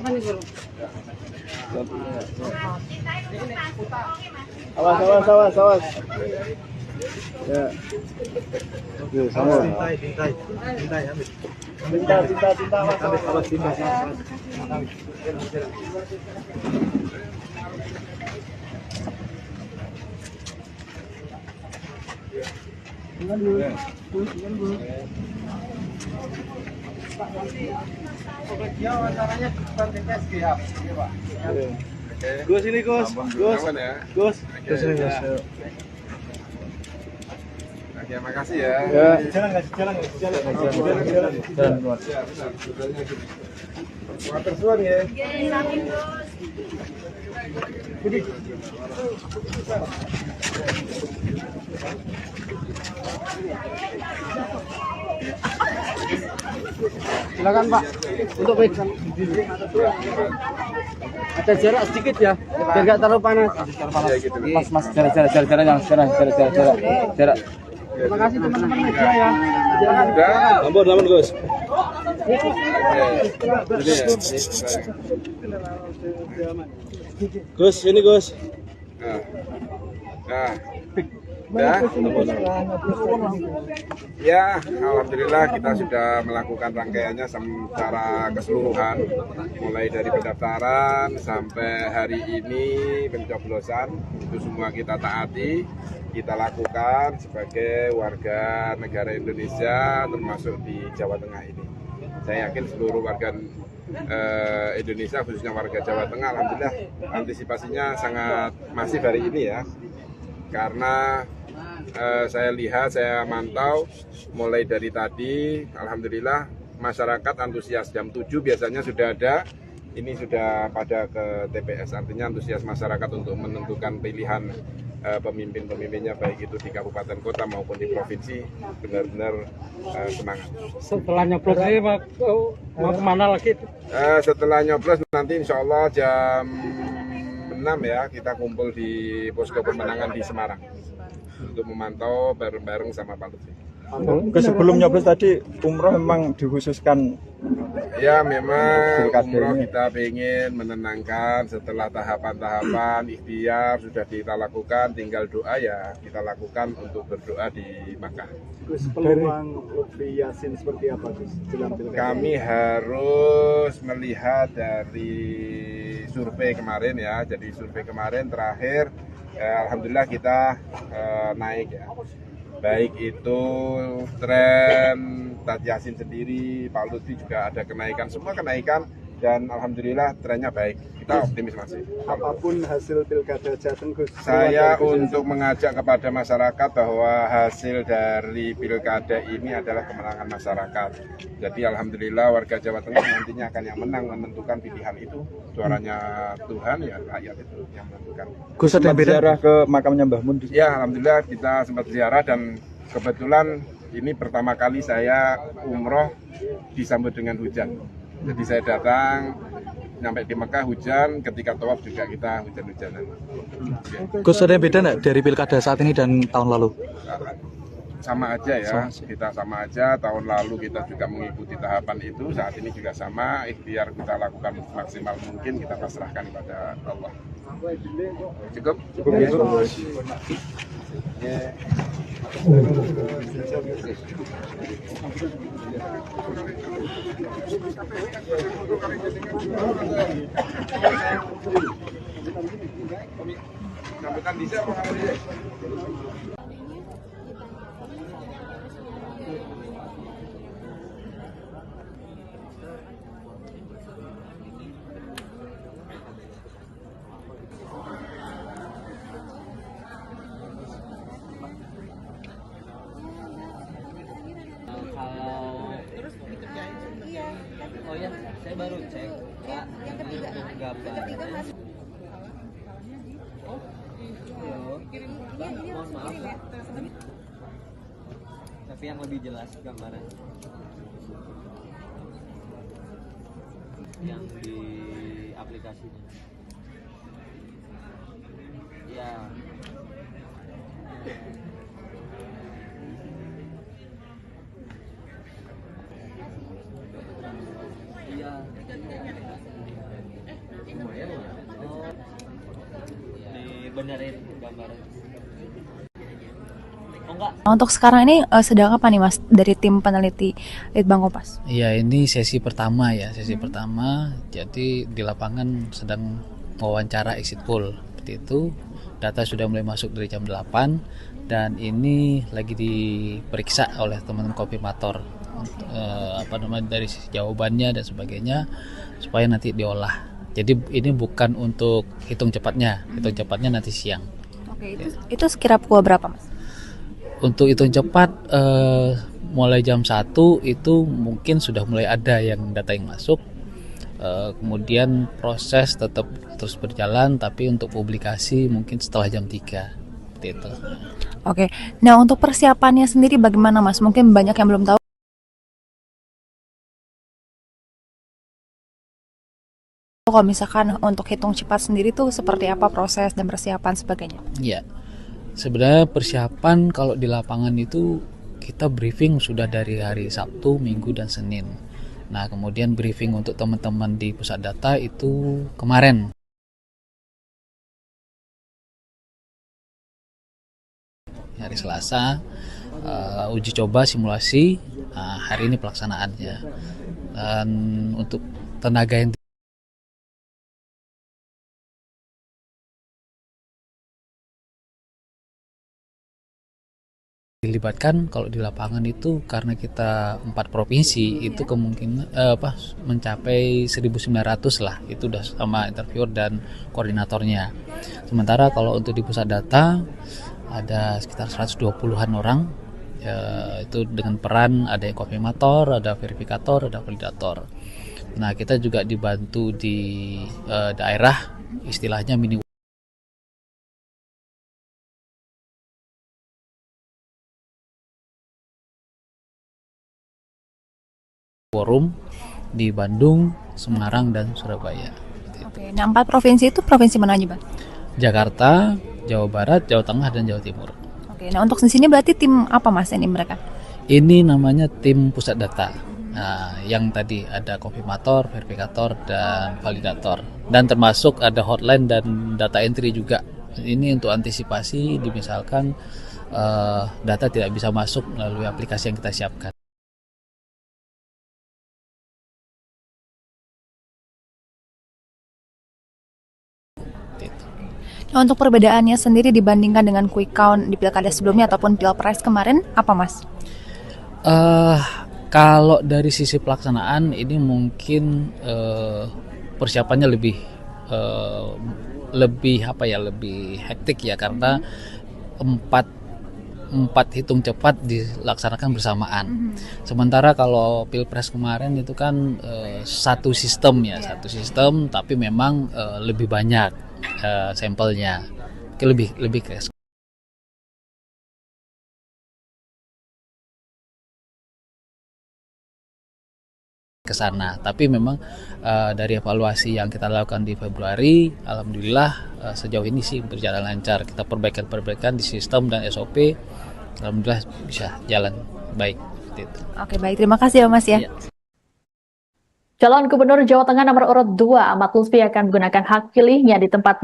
Awas. Ya. Oke, sama. Cinta, Mas. Awas, cinta. Gus ini Gus. Gus. Gus. Terus ini, Mas. Oke, makasih ya. Jalan. Water suan ya. Silakan Pak, untuk baik. Ada jarak sedikit ya, biar nggak terlalu panas. Mas, jarak. Terima kasih teman-teman media ya. Ampun Gus. Gus, ini Gus. Ya, alhamdulillah kita sudah melakukan rangkaiannya secara keseluruhan, mulai dari pendaftaran sampai hari ini pencoblosan, itu semua kita taati, kita lakukan sebagai warga negara Indonesia, termasuk di Jawa Tengah ini. Saya yakin seluruh warga Indonesia, khususnya warga Jawa Tengah, alhamdulillah antisipasinya sangat masif hari ini ya, karena saya lihat, saya mantau mulai dari tadi, alhamdulillah masyarakat antusias. Jam 7 biasanya sudah ada, ini sudah pada ke TPS, artinya antusias masyarakat untuk menentukan pilihan pemimpin-pemimpinnya, baik itu di kabupaten kota maupun di provinsi, benar-benar semangat. Setelah nyoblos ini mau kemana lagi? Setelah nyoblos nanti insya Allah jam 6 ya, kita kumpul di posko pemenangan di Semarang untuk memantau bareng-bareng sama Pak Lutfi. Sebelum nyoblos tadi umroh memang dikhususkan. Ya, memang umroh kita ingin menenangkan setelah tahapan-tahapan ikhtiar sudah kita lakukan, tinggal doa ya kita lakukan untuk berdoa di Makkah. Gus, peluang Lutfi Yassin seperti apa Gus? Kami harus melihat dari survei kemarin ya. Jadi survei kemarin terakhir alhamdulillah kita naik ya. Baik itu tren Tat Yassin sendiri, Pak Lutfi juga ada kenaikan, semua kenaikan, dan alhamdulillah trennya baik. Kita optimis masih. Apapun hasil pilkada Jateng, Gus, saya untuk mengajak kepada masyarakat bahwa hasil dari pilkada ini adalah kemenangan masyarakat. Jadi alhamdulillah warga Jawa Tengah nantinya akan yang menang menentukan pilihan itu. Suaranya Tuhan ya, rakyat itu yang menentukan. Gus, ada ziarah ke makamnya Mbah Mun? Ya, alhamdulillah kita sempat ziarah, dan kebetulan ini pertama kali saya umroh disambut dengan hujan. Jadi saya datang, sampai di Mekah hujan, ketika tawaf juga kita hujan-hujanan. Gus, ada yang beda nggak dari pilkada saat ini dan tahun lalu? Sama aja ya, kita sama aja. Tahun lalu kita juga mengikuti tahapan itu, saat ini juga sama. Ikhtiar kita lakukan maksimal mungkin, kita pasrahkan kepada Allah. Cukup? Cukup ya. Sambutan bisa apa kamu? Oh ya, saya baru cek. Pak, yang ketiga mas. Mohon maaf. Tapi yang lebih jelas gambaran. Yang di aplikasinya. Ya. Iya. Lumayan lah. benerin gambaran. Oh enggak. Nah, untuk sekarang ini sedang apa nih Mas dari tim peneliti Litbang Kompas? Ya, ini sesi pertama ya, sesi pertama. Jadi di lapangan sedang wawancara exit poll. Seperti itu. Data sudah mulai masuk dari jam 8 dan ini lagi diperiksa oleh teman-teman konfirmator dari sisi jawabannya dan sebagainya supaya nanti diolah. Jadi ini bukan untuk hitung cepatnya nanti siang. Oke, itu sekira pukul berapa Mas? Untuk hitung cepat mulai jam 1 itu mungkin sudah mulai ada yang data yang masuk. Kemudian proses tetap terus berjalan, tapi untuk publikasi mungkin setelah jam 3 seperti itu. Oke, nah untuk persiapannya sendiri bagaimana Mas? Mungkin banyak yang belum tahu. Kalau misalkan untuk hitung cepat sendiri tuh seperti apa proses dan persiapan sebagainya? Ya, sebenarnya persiapan kalau di lapangan itu kita briefing sudah dari hari Sabtu, Minggu, dan Senin. Nah, kemudian briefing untuk teman-teman di pusat data itu kemarin. Hari Selasa, uji coba simulasi, hari ini pelaksanaannya. Dan untuk tenaga yang dilibatkan kalau di lapangan itu karena kita 4 provinsi itu kemungkinan mencapai 1.900 lah, itu udah sama interviewer dan koordinatornya. Sementara kalau untuk di pusat data ada sekitar 120-an orang, itu dengan peran ada yang konfirmator, ada verifikator, ada validator. Nah, kita juga dibantu di daerah, istilahnya mini forum di Bandung, Semarang, dan Surabaya. Oke, nah 4 provinsi itu provinsi mana aja Bang? Jakarta, Jawa Barat, Jawa Tengah, dan Jawa Timur. Oke, nah untuk di sini berarti tim apa Mas ini mereka? Ini namanya tim pusat data. Nah, yang tadi ada konfirmator, verifikator, dan validator. Dan termasuk ada hotline dan data entry juga. Ini untuk antisipasi misalkan data tidak bisa masuk melalui aplikasi yang kita siapkan. Nah, untuk perbedaannya sendiri dibandingkan dengan quick count di pilkada sebelumnya ataupun pilpres kemarin, apa Mas? Kalau dari sisi pelaksanaan ini mungkin persiapannya lebih hektik ya, karena empat hitung cepat dilaksanakan bersamaan. Sementara kalau pilpres kemarin itu kan satu sistem tapi memang lebih banyak sampelnya, lebih ke sana. Tapi memang dari evaluasi yang kita lakukan di Februari, alhamdulillah sejauh ini sih berjalan lancar. Kita perbaikan di sistem dan SOP, alhamdulillah bisa jalan baik. Oke, baik, terima kasih ya Mas ya. Calon Gubernur Jawa Tengah nomor urut 2 Ahmad Lutfi akan menggunakan hak pilihnya di tempat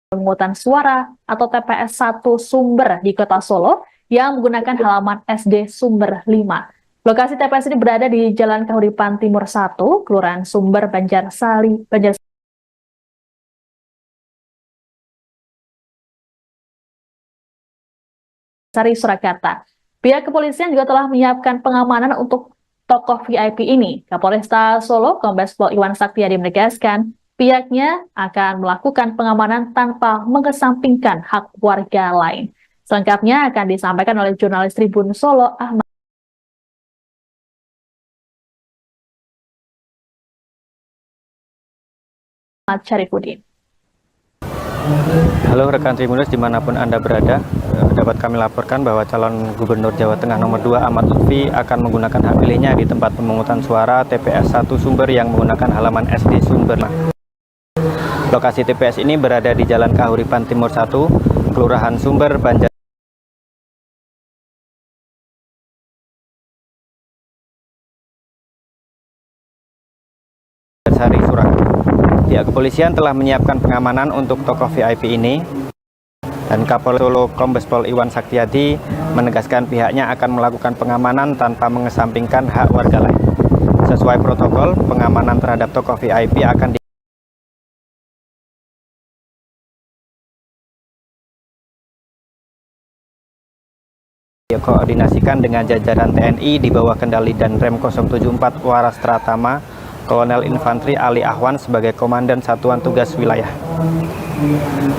pemungutan suara atau TPS 1 Sumber di Kota Solo yang menggunakan halaman SD Sumber 5. Lokasi TPS ini berada di Jalan Kahuripan Timur 1, Kelurahan Sumber, Banjarsari, Surakarta. Pihak kepolisian juga telah menyiapkan pengamanan untuk tokoh VIP ini. Kapolresta Solo, Kombes Pol Iwan Saktiyadi menegaskan, pihaknya akan melakukan pengamanan tanpa mengesampingkan hak warga lain. Selengkapnya akan disampaikan oleh jurnalis Tribun Solo, Ahmad Syarifudin. Halo rekan Tribuners dimanapun Anda berada, dapat kami laporkan bahwa calon Gubernur Jawa Tengah nomor 2 Ahmad Lutfi akan menggunakan hak pilihnya di tempat pemungutan suara TPS 1 Sumber yang menggunakan halaman SD Sumber. Lokasi TPS ini berada di Jalan Kahuripan Timur 1, Kelurahan Sumber, Banjar. Sari Surakarta. Pihak kepolisian telah menyiapkan pengamanan untuk tokoh VIP ini, dan Kapolres Solo Kombes Pol Iwan Saktiadi menegaskan pihaknya akan melakukan pengamanan tanpa mengesampingkan hak warga lain. Sesuai protokol, pengamanan terhadap tokoh VIP akan dikoordinasikan dengan jajaran TNI di bawah kendali Danrem 074 Waras Tratama, Kolonel Infantri Ali Ahwan sebagai Komandan Satuan Tugas Wilayah.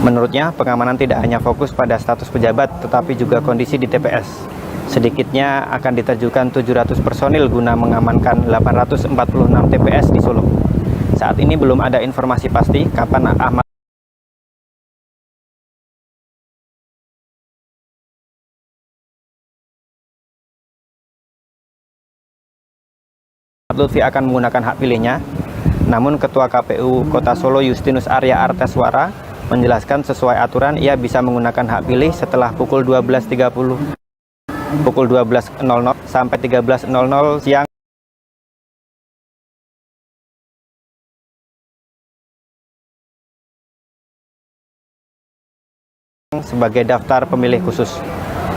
Menurutnya, pengamanan tidak hanya fokus pada status pejabat, tetapi juga kondisi di TPS. Sedikitnya akan diterjunkan 700 personil guna mengamankan 846 TPS di Solo. Saat ini belum ada informasi pasti kapan Ahmad Lutfi akan menggunakan hak pilihnya. Namun Ketua KPU Kota Solo Justinus Arya Arteswara menjelaskan sesuai aturan ia bisa menggunakan hak pilih setelah pukul 12.30 sampai 13.00 siang sebagai daftar pemilih khusus.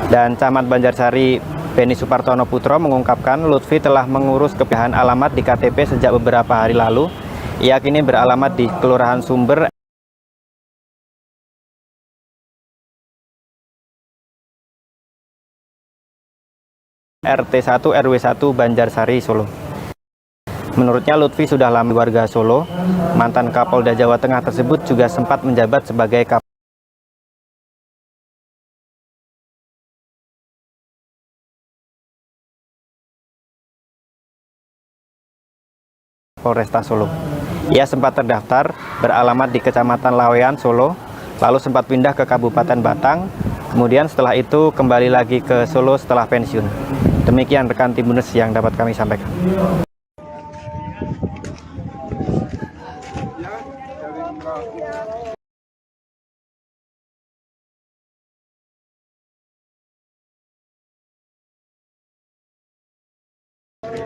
Dan Camat Banjarsari Beni Supartono Putro mengungkapkan Lutfi telah mengurus kepindahan alamat di KTP sejak beberapa hari lalu. Ia kini beralamat di Kelurahan Sumber RT 1 RW 1 Banjarsari, Solo. Menurutnya Lutfi sudah lama warga Solo. Mantan Kapolda Jawa Tengah tersebut juga sempat menjabat sebagai Polresta Solo. Ia sempat terdaftar beralamat di Kecamatan Lawean, Solo, lalu sempat pindah ke Kabupaten Batang, kemudian setelah itu kembali lagi ke Solo setelah pensiun. Demikian rekan Tribunnews yang dapat kami sampaikan.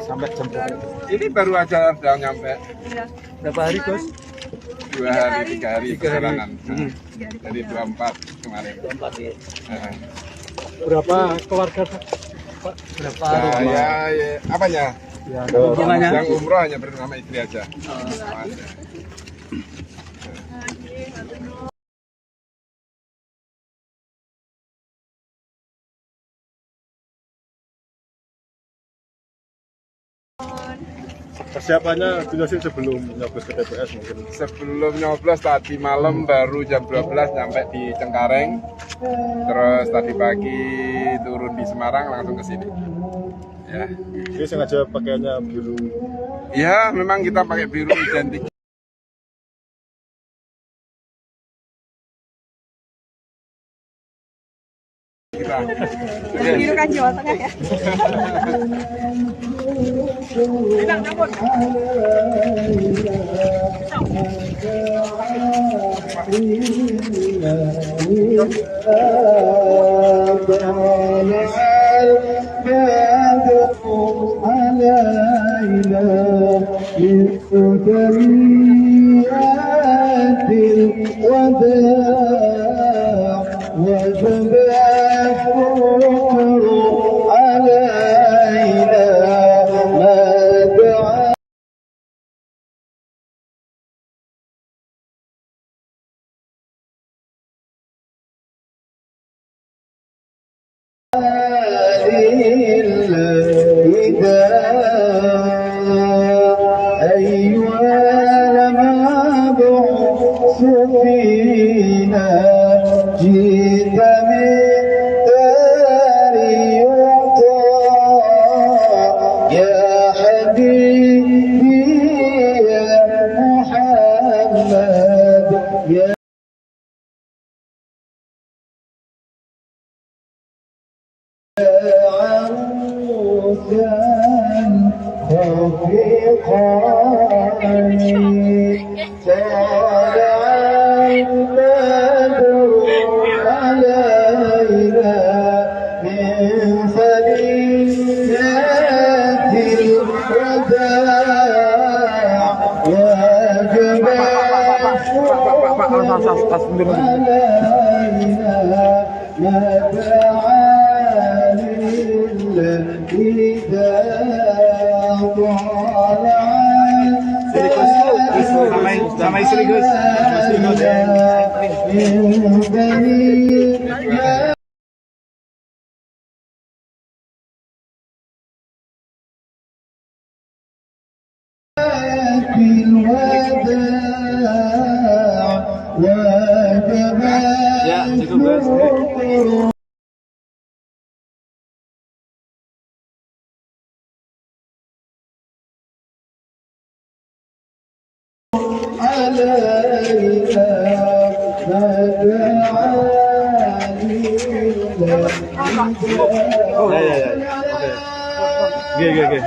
Sampai jam ini baru aja udah nyampe. Berapa hari, Gus? 2 hari, 3 hari perjalanan. Jadi 24 kemarin. 24 ya. Berapa keluarga, Pak? Berapa Saya apanya? Ya, hubungannya? Yang umroh hanya bersama istri aja. Persiapannya dijelasin sebelum nyoblos ke TPS mungkin. Sebelum nyoblos tadi malam baru jam 12 nyampe di Cengkareng. Terus tadi pagi turun di Semarang langsung ke sini. Ya. Jadi sengaja pakaiannya biru. Ya, memang kita pakai biru identik. Kita. Biru kan Jawa Tengah ya. Yeah. Pak, pas sendiri. Sama istri Gus. Ya, cukup Gus. Oh, ya. Oke.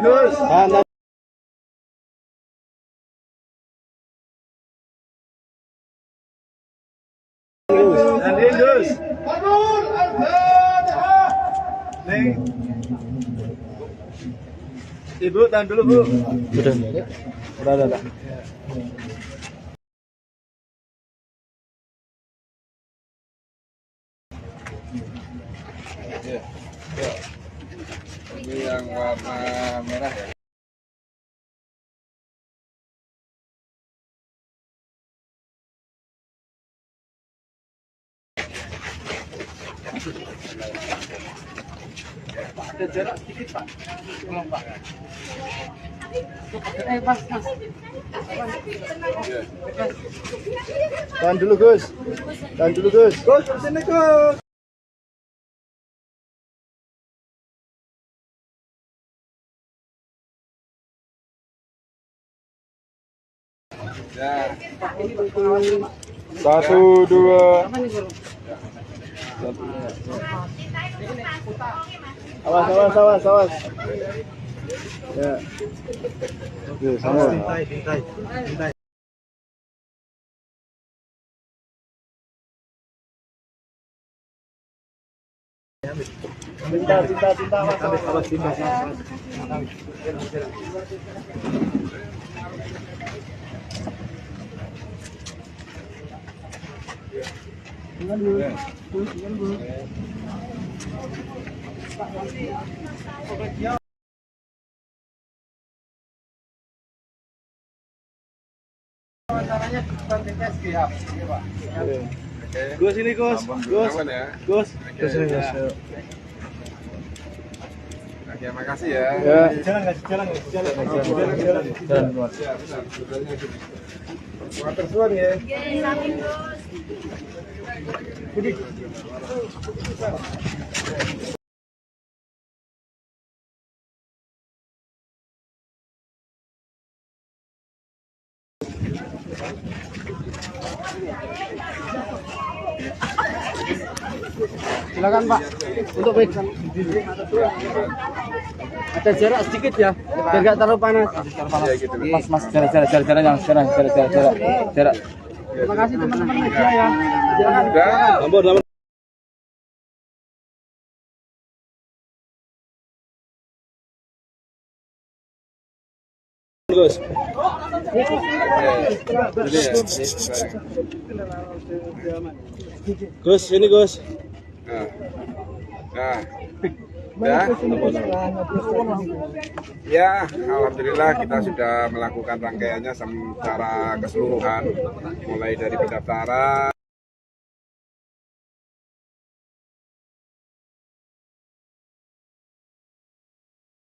Gus. Gus. Ibu, tahan dulu, Bu. Udah. Ini yang warna merah ya. Ada jarak sedikit, Pak. Tolong, Pak. Mas. Tahan dulu Gus. Gus, sini Gus. Ya. 1, 2. Awas. Ya. Oke, sama. Pintai. Gus ini Gus. Gus. Oke, makasih ya. Jalan. Water suan ya. Silakan Pak. Untuk baik. Ada jarak sedikit ya, biar nggak terlalu panas. Mas, jarak. Terima kasih teman-teman media ya. Ampun. Gus. Gus, ini Gus. Ya, alhamdulillah kita sudah melakukan rangkaiannya secara keseluruhan, mulai dari pendaftaran,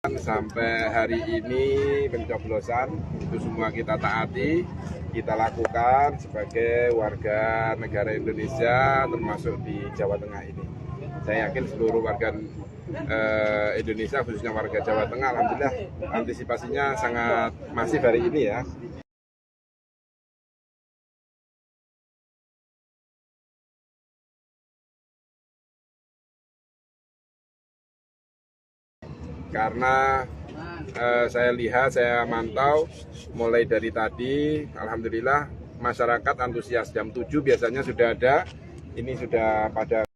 Sampai hari ini pencoblosan itu semua kita taati, kita lakukan sebagai warga negara Indonesia termasuk di Jawa Tengah ini. Saya yakin seluruh warga Indonesia khususnya warga Jawa Tengah alhamdulillah antisipasinya sangat masif hari ini ya. Karena saya lihat, saya mantau mulai dari tadi, alhamdulillah masyarakat antusias. Jam 7 biasanya sudah ada, ini sudah pada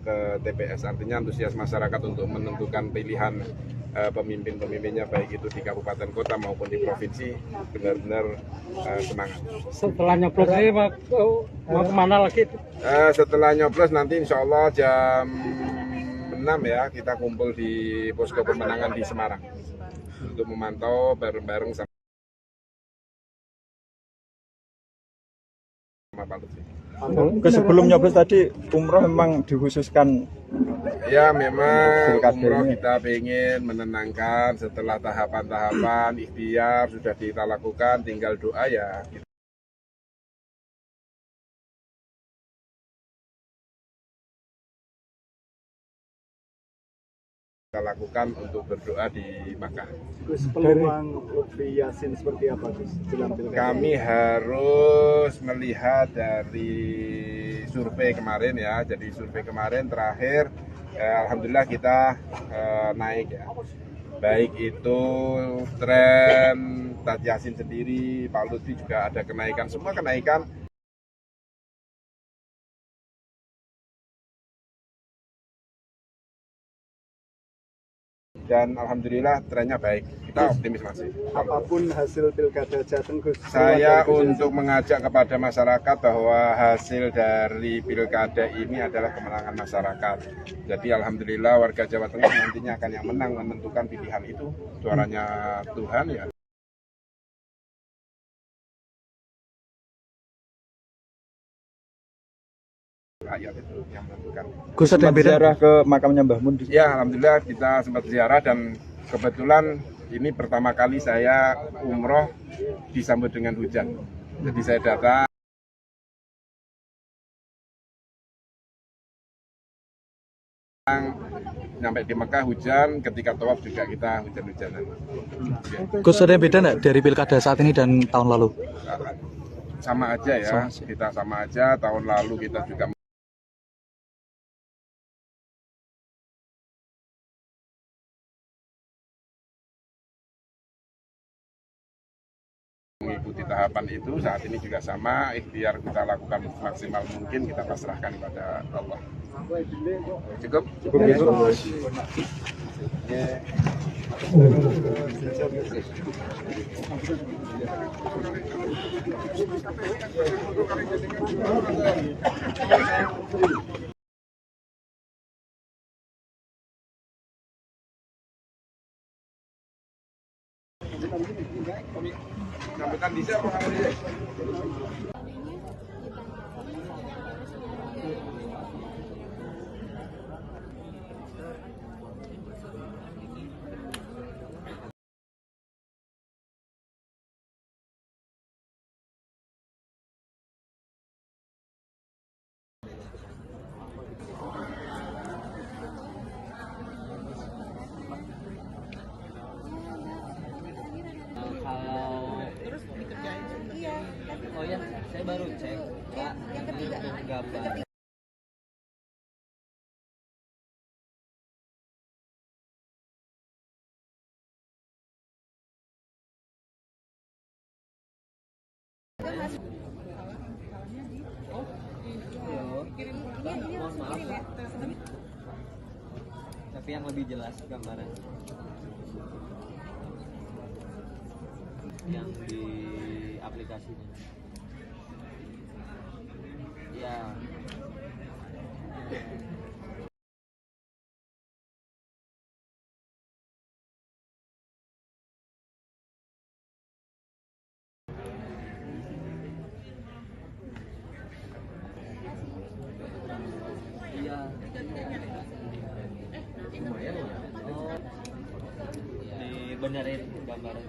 ke TPS, artinya antusias masyarakat untuk menentukan pilihan pemimpin-pemimpinnya baik itu di kabupaten kota maupun di provinsi benar-benar semangat. Setelah nyoblos ini mau kemana lagi? Setelah nyoblos nanti insya Allah jam 6 ya kita kumpul di posko pemenangan di Semarang untuk memantau bareng-bareng sama Pak Lutfi. Sebelum nyoblos tadi umroh memang dikhususkan. Ya memang umroh kita ingin menenangkan setelah tahapan-tahapan ikhtiar sudah kita lakukan, tinggal doa ya. Kita lakukan untuk berdoa di Makkah. Peluang Lutfi Yassin seperti apa Gus? Kami harus melihat dari survei kemarin ya. Jadi survei kemarin terakhir alhamdulillah kita naik ya. Baik itu tren Tad Yassin sendiri, Pak Lutfi juga ada kenaikan, semua kenaikan. Dan alhamdulillah trennya baik, kita optimis masih. Apapun hasil pilkada Jateng, Gus, saya untuk mengajak kepada masyarakat bahwa hasil dari pilkada ini adalah kemenangan masyarakat. Jadi alhamdulillah warga Jawa Tengah nantinya akan yang menang menentukan pilihan itu, suaranya Tuhan ya. Rakyat itu yang menentukan. Gus, ada yang beda? Ziarah ke makamnya Mbah Mun? Ya, alhamdulillah kita sempat ziarah dan kebetulan ini pertama kali saya umroh disambut dengan hujan. Jadi saya datang nyampe di Mekah hujan, ketika tawaf juga kita hujan-hujanan. Gus, ada yang beda nggak dari pilkada saat ini dan tahun lalu? Sama aja ya, kita sama aja. Tahun lalu kita juga mengikuti tahapan itu, saat ini juga sama, ikhtiar kita lakukan maksimal mungkin, kita pasrahkan kepada Allah. Cukup? Cukup ya? Sambutan bisa apa nggak? Oh ya, saya baru cek Pak, yang ketiga gambar. Mohon maaf Pak, tapi yang lebih jelas gambaran yang di aplikasinya. Ya. Lumayan ya. Oh, dibenerin gambaran.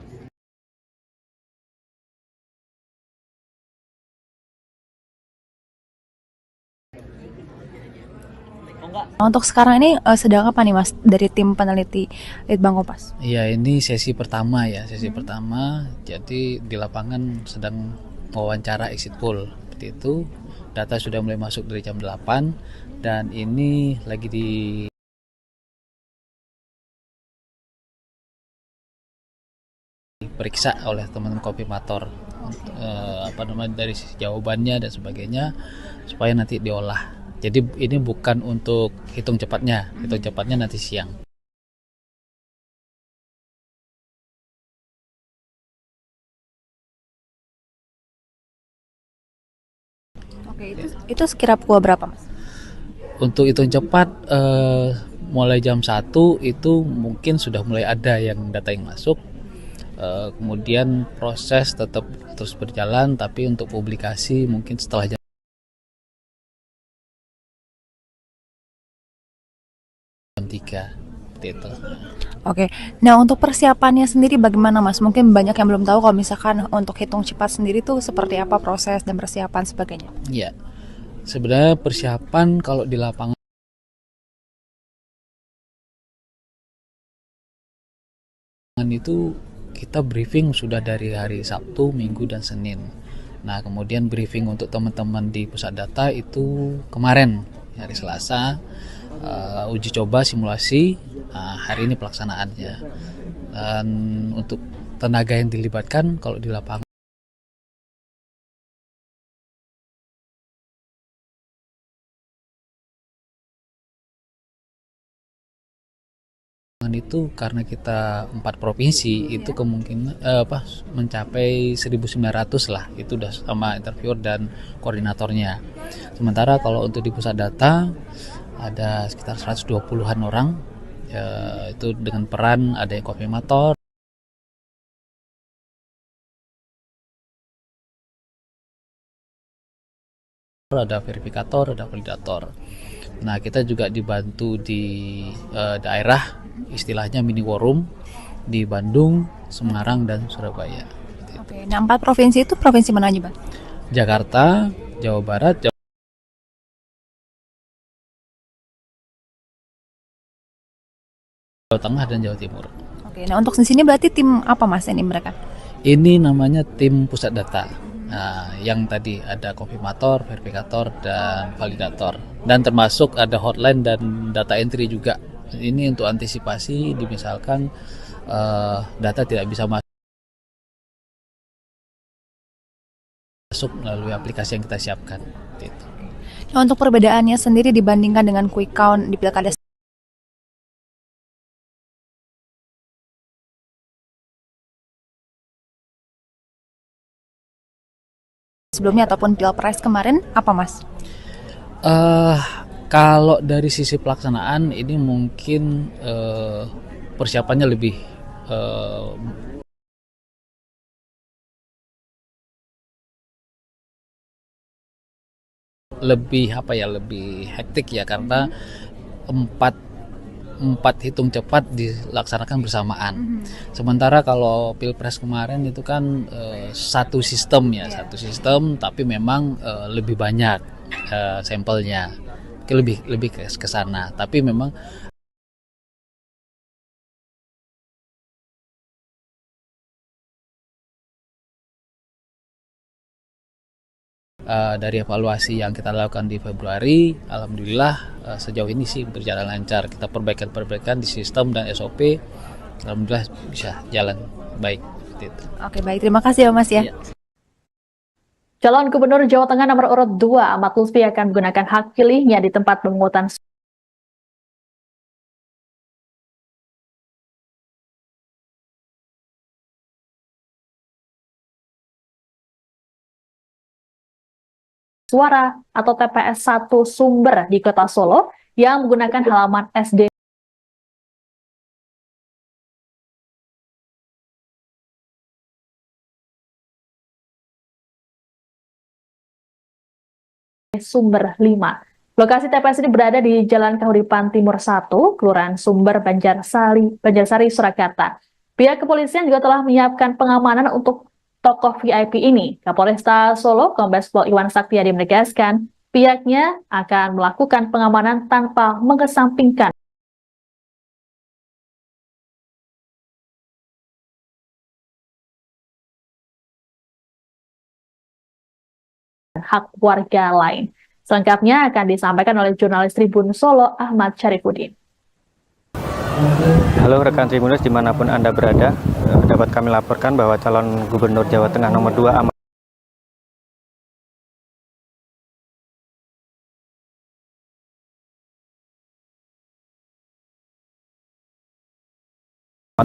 Oh enggak. Untuk sekarang ini sedang apa nih Mas dari tim peneliti Litbang Kompas? Iya, ini sesi pertama ya, sesi pertama. Jadi di lapangan sedang wawancara exit poll. Seperti itu. Data sudah mulai masuk dari jam 8 dan ini lagi diperiksa oleh teman-teman konfirmator apa namanya dari sisi jawabannya dan sebagainya supaya nanti diolah. Jadi ini bukan untuk hitung cepatnya nanti siang. Oke, itu sekira pukul berapa Mas? Untuk hitung cepat mulai jam 1 itu mungkin sudah mulai ada yang data yang masuk. Kemudian proses tetap terus berjalan, tapi untuk publikasi mungkin setelah jam 3 seperti itu. Oke, nah untuk persiapannya sendiri bagaimana Mas? Mungkin banyak yang belum tahu kalau misalkan untuk hitung cepat sendiri tuh seperti apa proses dan persiapan sebagainya. Ya, sebenarnya persiapan kalau di lapangan itu kita briefing sudah dari hari Sabtu, Minggu, dan Senin. Nah, kemudian briefing untuk teman-teman di pusat data itu kemarin, hari Selasa, uji coba simulasi, hari ini pelaksanaannya. Dan untuk tenaga yang dilibatkan kalau di lapangan itu karena kita 4 provinsi itu kemungkinan mencapai 1.900 lah, itu udah sama interviewer dan koordinatornya. Sementara kalau untuk di pusat data ada sekitar 120-an orang, itu dengan peran ada yang konfirmator, ada verifikator, ada validator. Nah, kita juga dibantu di daerah, istilahnya mini war room di Bandung, Semarang, dan Surabaya. Oke, nah 4 provinsi itu provinsi mana aja Bang? Jakarta, Jawa Barat, Jawa Tengah, dan Jawa Timur. Oke, nah untuk di sini berarti tim apa Mas ini mereka? Ini namanya tim pusat data. Nah, yang tadi ada konfirmator, verifikator, dan validator. Dan termasuk ada hotline dan data entry juga. Ini untuk antisipasi misalkan data tidak bisa masuk melalui aplikasi yang kita siapkan. Gitu. Nah, untuk perbedaannya sendiri dibandingkan dengan quick count di pilkada sebelumnya ataupun pilpres kemarin apa Mas? Kalau dari sisi pelaksanaan ini mungkin persiapannya lebih lebih hektik ya, karena empat hitung cepat dilaksanakan bersamaan. Sementara kalau pilpres kemarin itu kan satu sistem tapi memang lebih banyak sampelnya, lebih ke sana. Tapi memang dari evaluasi yang kita lakukan di Februari, alhamdulillah sejauh ini sih berjalan lancar. Kita perbaikan di sistem dan SOP, alhamdulillah bisa jalan baik. Oke, baik, terima kasih ya Mas ya. Calon Gubernur Jawa Tengah nomor urut 2 Ahmad Lutfi akan menggunakan hak pilihnya di tempat pemungutan suara atau TPS 1 Sumber di Kota Solo yang menggunakan halaman SD Sumber 5. Lokasi TPS ini berada di Jalan Kahuripan Timur 1, Kelurahan Sumber, Banjarsari, Surakarta. Pihak kepolisian juga telah menyiapkan pengamanan untuk tokoh VIP ini. Kapolresta Solo, Kombes Pol Iwan Saktiyadi menegaskan, pihaknya akan melakukan pengamanan tanpa mengesampingkan hak warga lain. Selengkapnya akan disampaikan oleh jurnalis Tribun Solo, Ahmad Syarifudin. Halo rekan Tribuners dimanapun Anda berada, dapat kami laporkan bahwa calon Gubernur Jawa Tengah nomor 2 Ahmad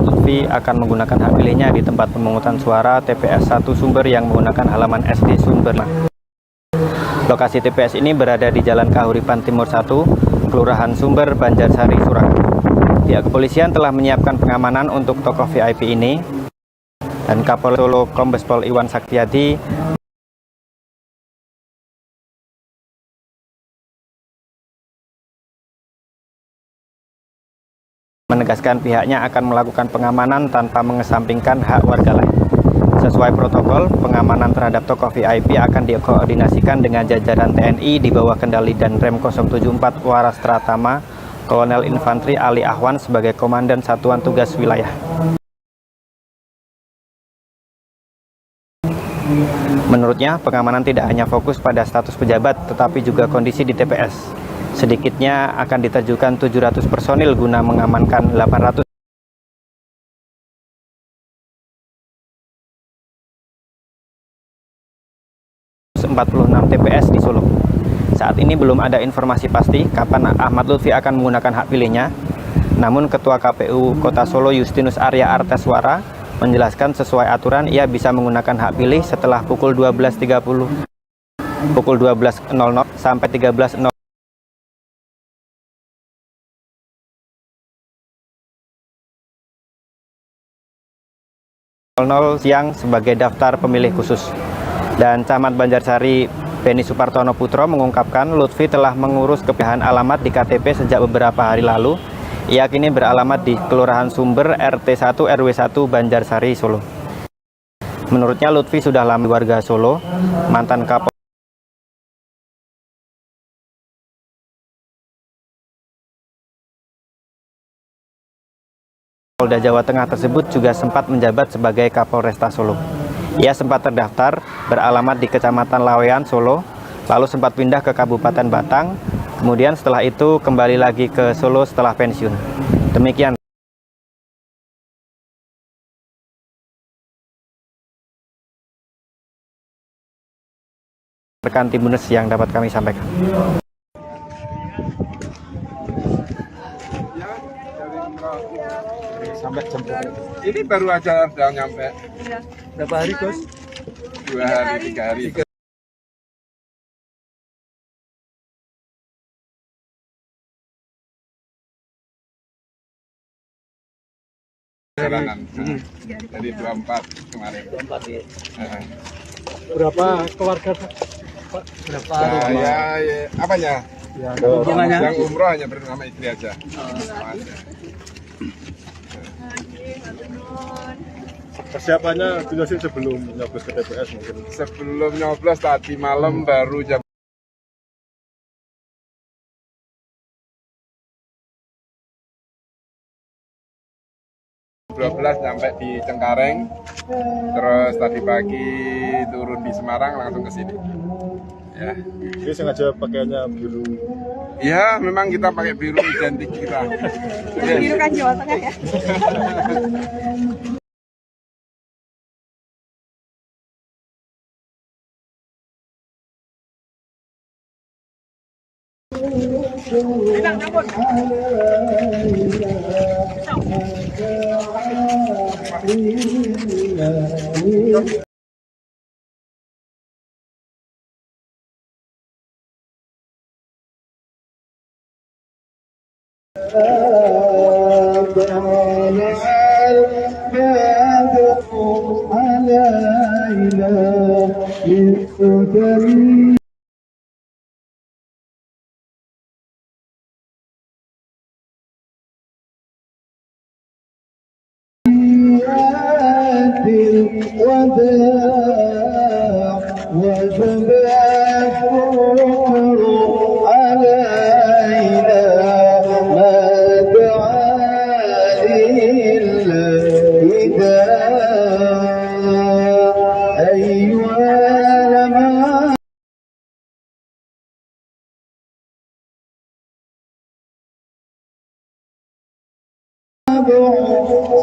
Lutfi akan menggunakan hak pilihnya di tempat pemungutan suara TPS 1 Sumber yang menggunakan halaman SD Sumber. Lokasi TPS ini berada di Jalan Kahuripan Timur 1, Kelurahan Sumber, Banjarsari, Surakarta. Pihak kepolisian telah menyiapkan pengamanan untuk tokoh VIP ini, dan Kapolres Solo Kombes Pol Iwan Saktiyadi menegaskan pihaknya akan melakukan pengamanan tanpa mengesampingkan hak warga lain. Sesuai protokol, pengamanan terhadap tokoh VIP akan dikoordinasikan dengan jajaran TNI di bawah kendali Danrem 074 Waras Tratama, Kolonel Infantri Ali Ahwan sebagai Komandan Satuan Tugas Wilayah. Menurutnya, pengamanan tidak hanya fokus pada status pejabat, tetapi juga kondisi di TPS. Sedikitnya akan diterjunkan 700 personil guna mengamankan 846 TPS di Solo. Saat ini belum ada informasi pasti kapan Ahmad Lutfi akan menggunakan hak pilihnya. Namun Ketua KPU Kota Solo Justinus Arya Arteswara menjelaskan sesuai aturan ia bisa menggunakan hak pilih setelah pukul 12.30, pukul 12.00 sampai 13.00 siang sebagai daftar pemilih khusus. Dan Camat Banjarsari Beni Supartono Putro mengungkapkan Lutfi telah mengurus kepindahan alamat di KTP sejak beberapa hari lalu. Ia kini beralamat di Kelurahan Sumber RT 1 RW 1 Banjarsari, Solo. Menurutnya Lutfi sudah lama warga Solo, mantan Kapolda Jawa Tengah tersebut juga sempat menjabat sebagai Kapolresta Solo. Ia sempat terdaftar beralamat di Kecamatan Lawean, Solo, lalu sempat pindah ke Kabupaten Batang, kemudian setelah itu kembali lagi ke Solo setelah pensiun. Demikian rekan Tribuners yang dapat kami sampaikan. Sampai jam ini baru aja udah nyampe. Berapa hari, Gus? 2 hari, 3 hari. Jalanan. Dari 24 kemarin. 24 ya. Berapa keluarga, Pak? Berapa rumah? Ya, apanya? Ya, yang umroh hanya bersama istri aja. Persiapannya jelasin sebelum nyoblos ke TPS mungkin. Sebelum nyoblos tadi malam baru jam 12 sampai di Cengkareng, terus tadi pagi turun di Semarang langsung ke sini. Ya. Ini sengaja pakaiannya biru. Ya, memang kita pakai biru identik kita. Biru kan Jawa Tengah ya.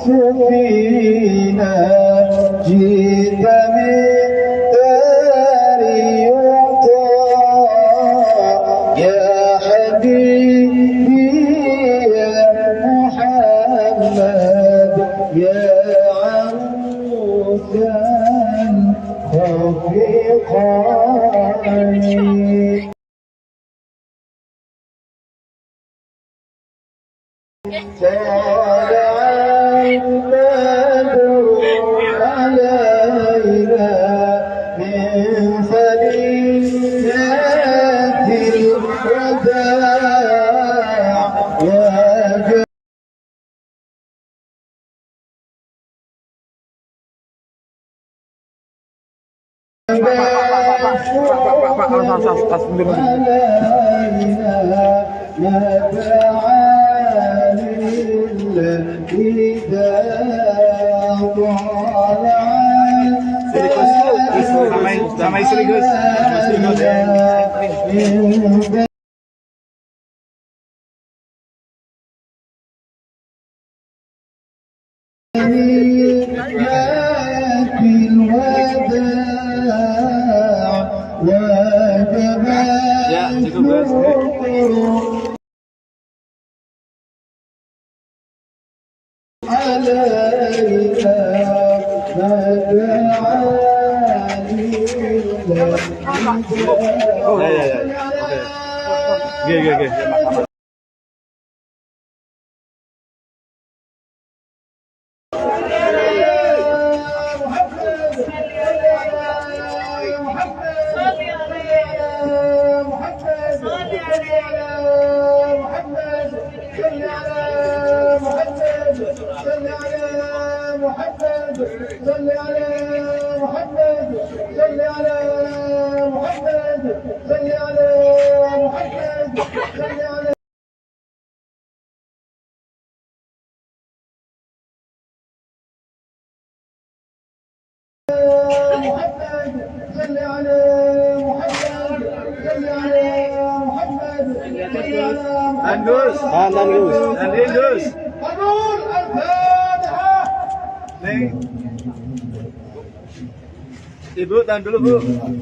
فينا جئت من دار يعطى يا حبيبي يا محمد يا عروسا خفقاني طلع البدر علينا من ثنيات الوداع وجاء sama istri Gus. Ya, cukup Gus. Oh, ya. Oke. Gus. Ibu, tahan dulu, Bu.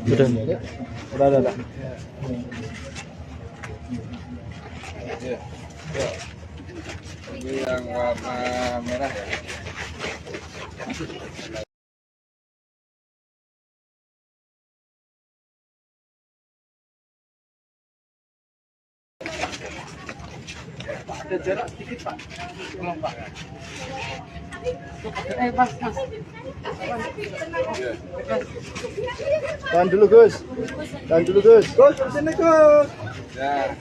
Udah. Ini yang warna merah ya. Ada jarak sedikit Pak. Tolong Pak. Mas. Tahan dulu, Gus. Gus, sini, Gus. Ya.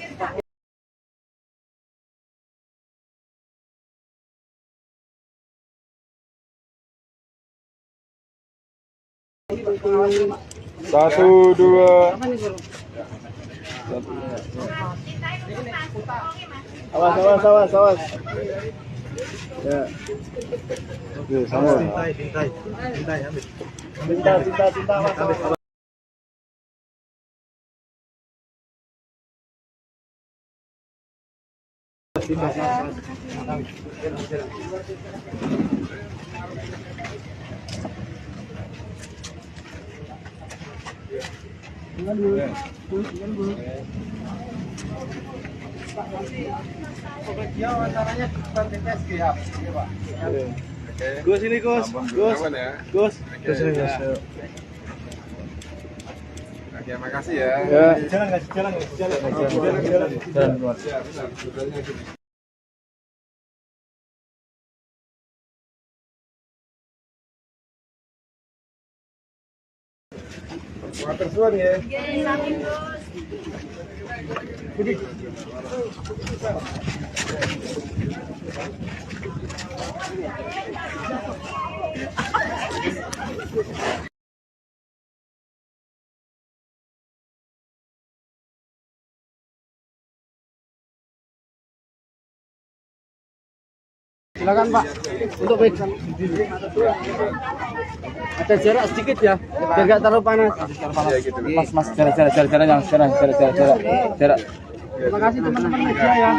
Satu, dua. Awas. Ya. Oke, sama. Cinta, awas. Gus ini Gus. Gus. Oke, makasih ya. Jalan. Water suan ya. Silakan Pak. Untuk baik. Ada jarak sedikit ya, biar nggak terlalu panas. Mas, jarak. Terima kasih teman-teman media ya.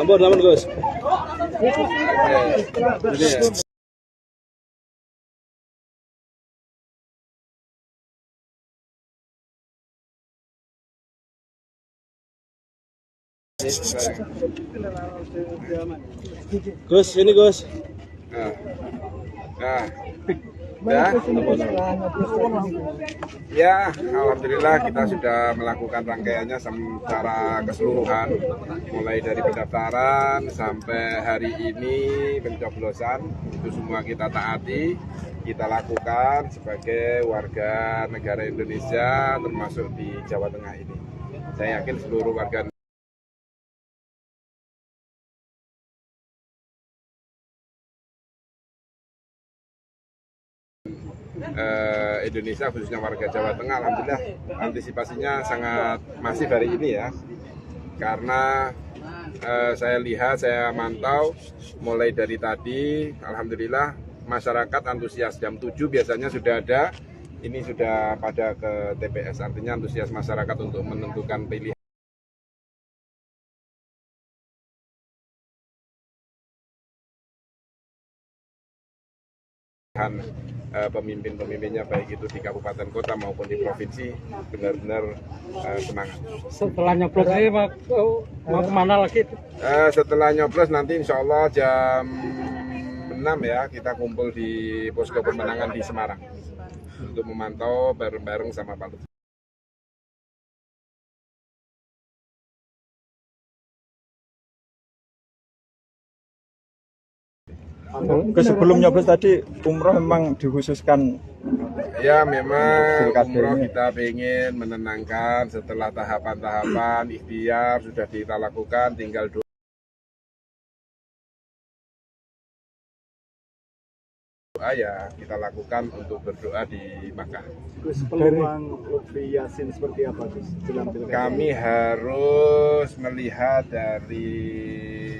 Ampun, Gus. Jadi ya. Gus, ini Gus. Nah, ya, alhamdulillah kita sudah melakukan rangkaiannya secara keseluruhan, mulai dari pendaftaran sampai hari ini pencoblosan, itu semua kita taati, kita lakukan sebagai warga negara Indonesia, termasuk di Jawa Tengah ini. Saya yakin seluruh warga Indonesia, khususnya warga Jawa Tengah, alhamdulillah antisipasinya sangat masif hari ini ya, karena saya lihat, saya mantau mulai dari tadi, alhamdulillah masyarakat antusias. Jam 7 biasanya sudah ada, ini sudah pada ke TPS, artinya antusias masyarakat untuk menentukan pilihan pemimpin-pemimpinnya, baik itu di kabupaten kota maupun di provinsi, benar-benar semangat. Setelah nyoblos ini mau kemana lagi? Setelah nyoblos nanti insya Allah jam 6 ya, kita kumpul di posko pemenangan di Semarang untuk memantau bareng-bareng sama Pak Lutfi. Sebelum nyoblos tadi umroh memang dikhususkan. Ya memang umroh kita ingin menenangkan setelah tahapan-tahapan ikhtiar sudah kita lakukan, tinggal doa ya kita lakukan untuk berdoa di Makkah. Peluang Lutfi Yassin seperti apa Gus? Kami harus melihat dari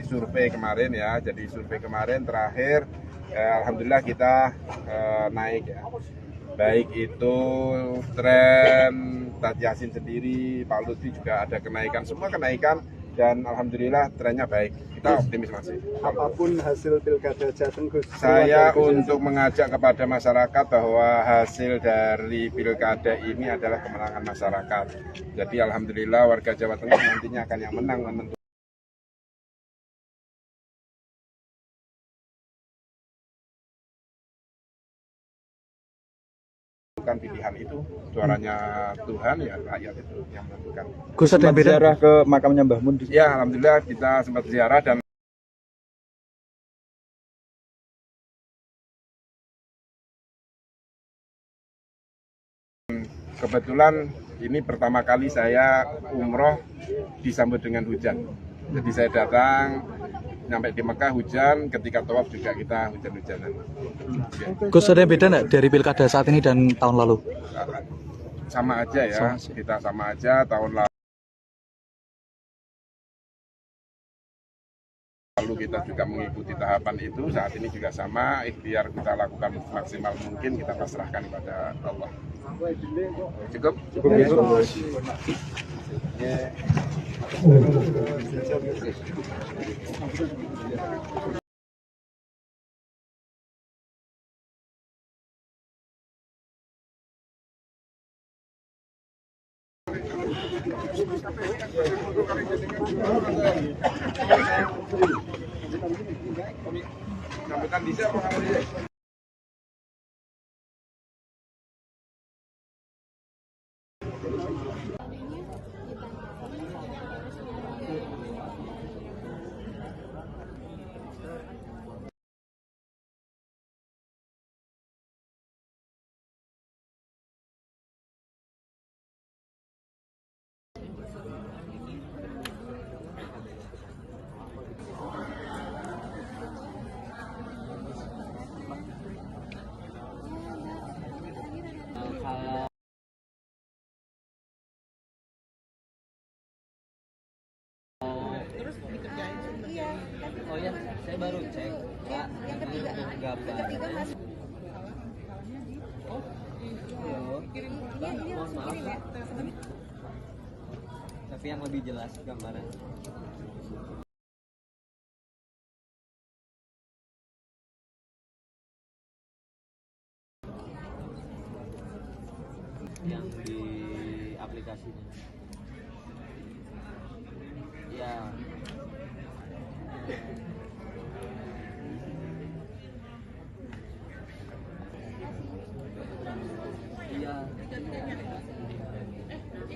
survei kemarin ya, jadi survei kemarin terakhir alhamdulillah kita naik ya, baik itu tren Tad Yassin sendiri, Pak Lutfi juga ada kenaikan, semua kenaikan, dan alhamdulillah trennya baik, kita optimis masih. Apapun hasil pilkada Jateng Gus, saya untuk mengajak kepada masyarakat bahwa hasil dari pilkada ini adalah kemenangan masyarakat, jadi alhamdulillah warga Jawa Tengah nantinya akan yang menang menentukan pilihan itu, suaranya Tuhan ya, rakyat itu yang menentukan. Gus, ada yang beda ziarah ke makamnya Mbah Mun? Ya alhamdulillah kita sempat ziarah, dan kebetulan ini pertama kali saya umroh disambut dengan hujan. Jadi saya datang, sampai di Mekah hujan, ketika tawaf juga kita hujan-hujanan. Gus, ada yang beda nggak dari pilkada saat ini dan tahun lalu? Sama aja ya, kita sama aja. Tahun lalu kita juga mengikuti tahapan itu, saat ini juga sama, ikhtiar kita lakukan maksimal mungkin, kita pasrahkan kepada Allah. Cukup? Cukup ya. Sambutan bisa apa kamu? Oh ya, saya baru cek Pak, gambar. Oh, mohon maaf Pak. Tapi yang lebih jelas gambaran. aplikasinya. Ya. Iya.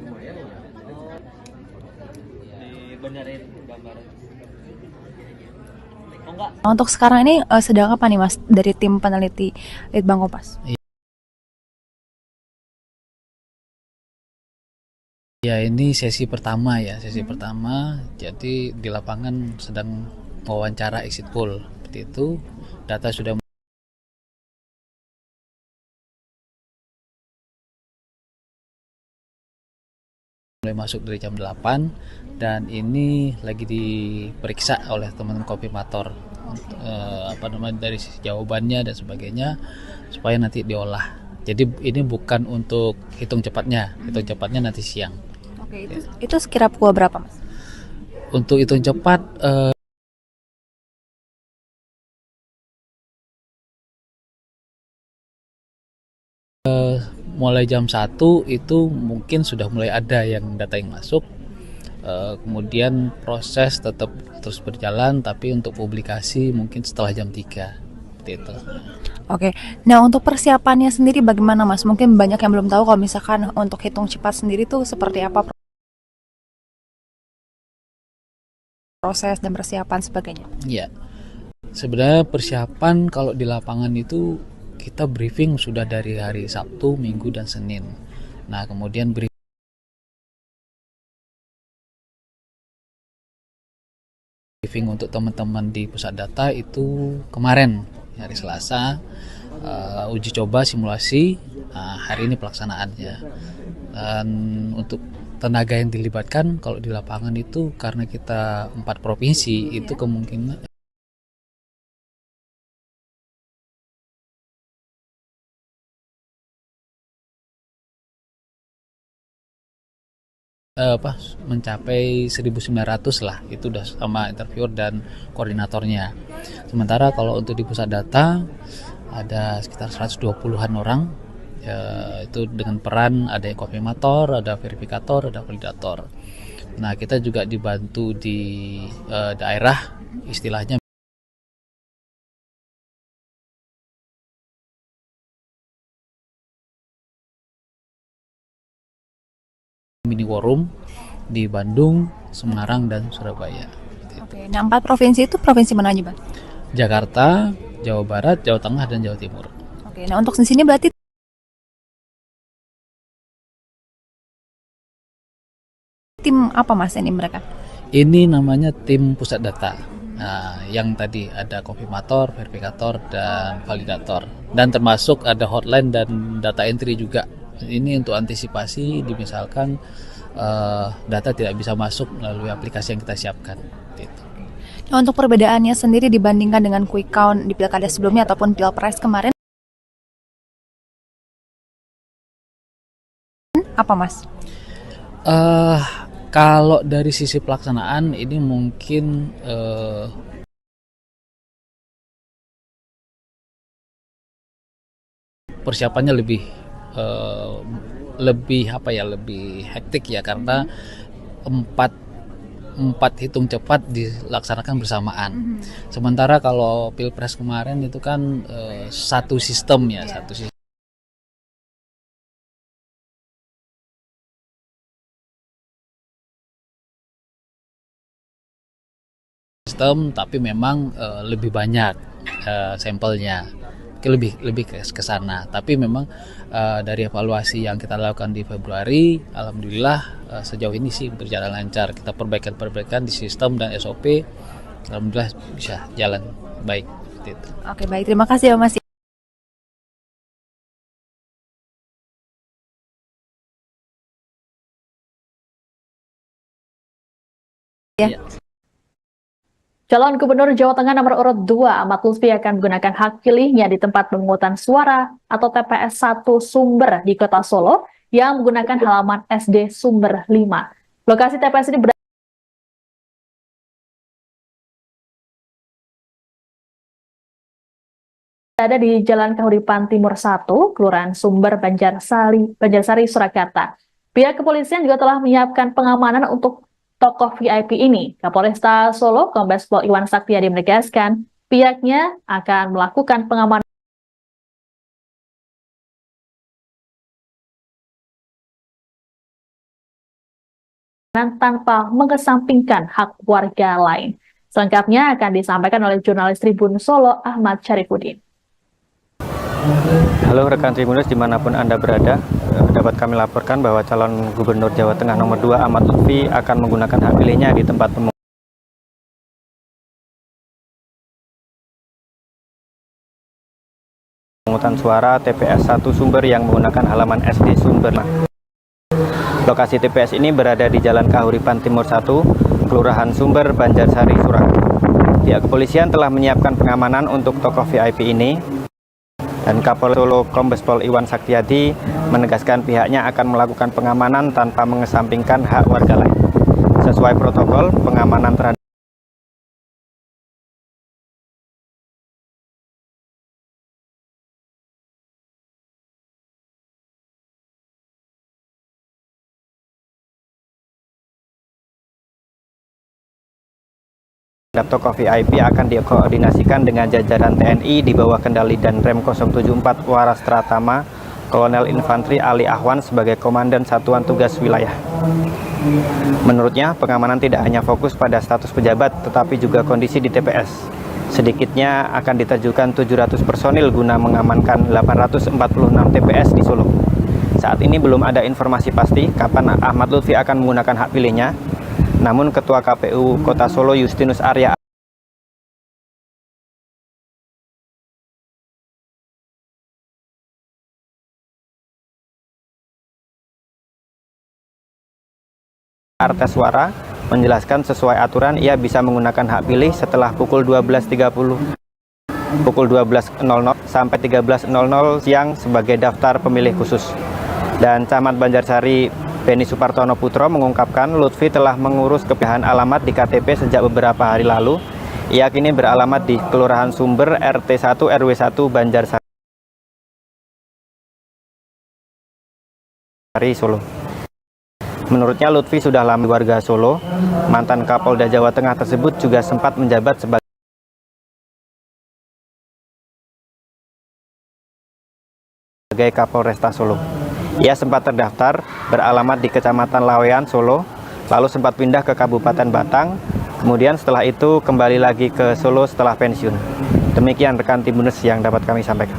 Lumayan ya. Oh. Dibenerin gambarnya. Oh enggak. Nah, untuk sekarang ini sedang apa nih Mas dari tim peneliti Litbang Kompas? Ya ini sesi pertama ya, sesi pertama. Jadi di lapangan sedang wawancara exit poll seperti itu. Data sudah mulai masuk dari jam 8 dan ini lagi diperiksa oleh teman-teman konfirmator apa namanya dari sisi jawabannya dan sebagainya supaya nanti diolah. Jadi ini bukan untuk hitung cepatnya nanti siang. Oke, itu sekira pukul berapa Mas? Untuk hitung cepat mulai jam 1 itu mungkin sudah mulai ada yang data yang masuk. Kemudian proses tetap terus berjalan tapi untuk publikasi mungkin setelah jam 3 seperti itu. Oke, nah untuk persiapannya sendiri bagaimana Mas? Mungkin banyak yang belum tahu kalau misalkan untuk hitung cepat sendiri tuh seperti apa proses dan persiapan sebagainya. Ya, sebenarnya persiapan kalau di lapangan itu kita briefing sudah dari hari Sabtu, Minggu, dan Senin. Nah, kemudian briefing untuk teman-teman di pusat data itu kemarin, hari Selasa, uji coba simulasi, hari ini pelaksanaannya. Dan untuk tenaga yang dilibatkan kalau di lapangan itu karena kita 4 provinsi itu kemungkinan mencapai 1.900 lah, itu udah sama interviewer dan koordinatornya. Sementara kalau untuk di pusat data ada sekitar 120-an orang, itu dengan peran ada yang konfirmator, ada verifikator, ada validator. Nah, kita juga dibantu di daerah, istilahnya mini war room di Bandung, Semarang, dan Surabaya. Oke, nah 4 provinsi itu provinsi mana aja Bang? Jakarta, Jawa Barat, Jawa Tengah, dan Jawa Timur. Oke, nah untuk di sini berarti tim apa Mas ini mereka? Ini namanya tim pusat data. Nah, yang tadi ada konfirmator, verifikator, dan validator. Dan termasuk ada hotline dan data entry juga. Ini untuk antisipasi misalkan data tidak bisa masuk melalui aplikasi yang kita siapkan. Gitu. Nah, untuk perbedaannya sendiri dibandingkan dengan quick count di pilkada sebelumnya ataupun pilpres kemarin, apa Mas? Kalau dari sisi pelaksanaan ini mungkin persiapannya lebih hektik ya karena empat hitung cepat dilaksanakan bersamaan. Sementara kalau pilpres kemarin itu kan satu sistem ya, satu sistem tapi memang lebih banyak sampelnya. Lebih ke sana. Tapi memang dari evaluasi yang kita lakukan di Februari, alhamdulillah sejauh ini sih berjalan lancar. Kita perbaikan di sistem dan SOP, alhamdulillah bisa jalan baik. Gitu. Oke, baik, terima kasih ya Mas. Ya. Calon Gubernur Jawa Tengah nomor urut 2 Ahmad Lutfi akan menggunakan hak pilihnya di tempat pemungutan suara atau TPS 1 Sumber di Kota Solo yang menggunakan halaman SD Sumber 5. Lokasi TPS ini berada di Jalan Kahuripan Timur 1, Kelurahan Sumber, Banjarsari, Surakarta. Pihak kepolisian juga telah menyiapkan pengamanan untuk tokoh VIP ini. Kapolresta Solo, Kombes Pol Iwan Saktiyadi menegaskan, pihaknya akan melakukan pengamanan tanpa mengesampingkan hak warga lain. Selengkapnya akan disampaikan oleh jurnalis Tribun Solo, Ahmad Syarifuddin. Halo rekan Tribuners dimanapun Anda berada, dapat kami laporkan bahwa calon Gubernur Jawa Tengah nomor 2 Ahmad Lutfi akan menggunakan hak pilihnya di tempat pemungutan suara TPS 1 Sumber yang menggunakan halaman SD Sumber. Lokasi TPS ini berada di Jalan Kahuripan Timur 1, Kelurahan Sumber, Banjarsari, Surakarta. Pihak kepolisian telah menyiapkan pengamanan untuk tokoh VIP ini, dan Kapolres Solo Kombes Pol Iwan Saktiyadi menegaskan pihaknya akan melakukan pengamanan tanpa mengesampingkan hak warga lain. Sesuai protokol, pengamanan terhadap tokoh VIP akan dikoordinasikan dengan jajaran TNI di bawah kendali Danrem 074 Waras Tratama, Kolonel Infantri Ali Ahwan sebagai Komandan Satuan Tugas Wilayah. Menurutnya, pengamanan tidak hanya fokus pada status pejabat, tetapi juga kondisi di TPS. Sedikitnya akan diterjunkan 700 personil guna mengamankan 846 TPS di Solo. Saat ini belum ada informasi pasti kapan Ahmad Lutfi akan menggunakan hak pilihnya. Namun Ketua KPU Kota Solo Justinus Arya Arteswara menjelaskan sesuai aturan ia bisa menggunakan hak pilih setelah pukul 12.30 pukul 12.00 sampai 13.00 siang sebagai daftar pemilih khusus. Dan Camat Banjarsari Beni Supartono Putro mengungkapkan Lutfi telah mengurus kepindahan alamat di KTP sejak beberapa hari lalu. Ia kini beralamat di Kelurahan Sumber RT 1 RW 1 Banjarsari, Solo. Menurutnya Lutfi sudah lama warga Solo. Mantan Kapolda Jawa Tengah tersebut juga sempat menjabat sebagai Kapolresta Solo. Ia sempat terdaftar beralamat di Kecamatan Lawean, Solo, lalu sempat pindah ke Kabupaten Batang, kemudian setelah itu kembali lagi ke Solo setelah pensiun. Demikian rekan Tribuners yang dapat kami sampaikan.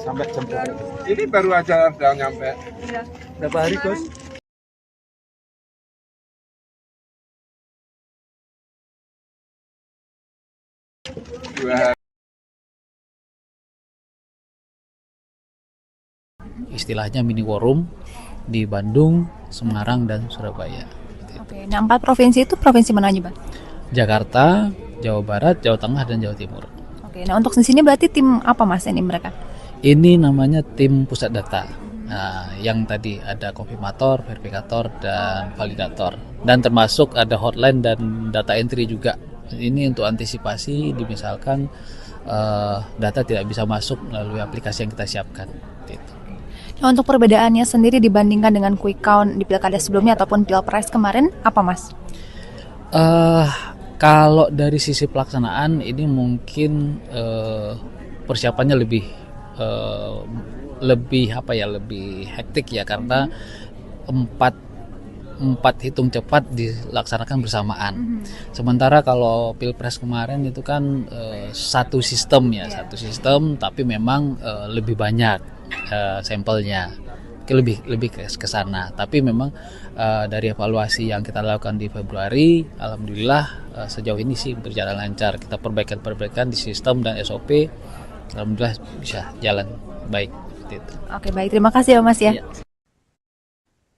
Sampai jam berapa? Ini baru aja udah nyampe. Berapa hari, Gus? Istilahnya mini war room di Bandung, Semarang, dan Surabaya. Oke, nah 4 provinsi itu provinsi mana aja, Bang? Jakarta, Jawa Barat, Jawa Tengah, dan Jawa Timur. Oke, nah untuk di sini berarti tim apa Mas ini mereka? Ini namanya tim pusat data. Nah, yang tadi ada konfirmator, verifikator, dan validator. Dan termasuk ada hotline dan data entry juga. Ini untuk antisipasi misalkan data tidak bisa masuk melalui aplikasi yang kita siapkan. Gitu. Nah, untuk perbedaannya sendiri dibandingkan dengan quick count di pilkada sebelumnya ataupun pilpres kemarin, apa Mas? Kalau dari sisi pelaksanaan ini mungkin persiapannya lebih hektik ya, karena empat hitung cepat dilaksanakan bersamaan. Sementara kalau pilpres kemarin itu kan satu sistem tapi memang lebih banyak sampelnya, lebih ke sana. Tapi memang dari evaluasi yang kita lakukan di Februari, alhamdulillah sejauh ini sih berjalan lancar. Kita perbaikan di sistem dan SOP, alhamdulillah bisa jalan baik. Gitu. Oke, baik, terima kasih ya Mas ya.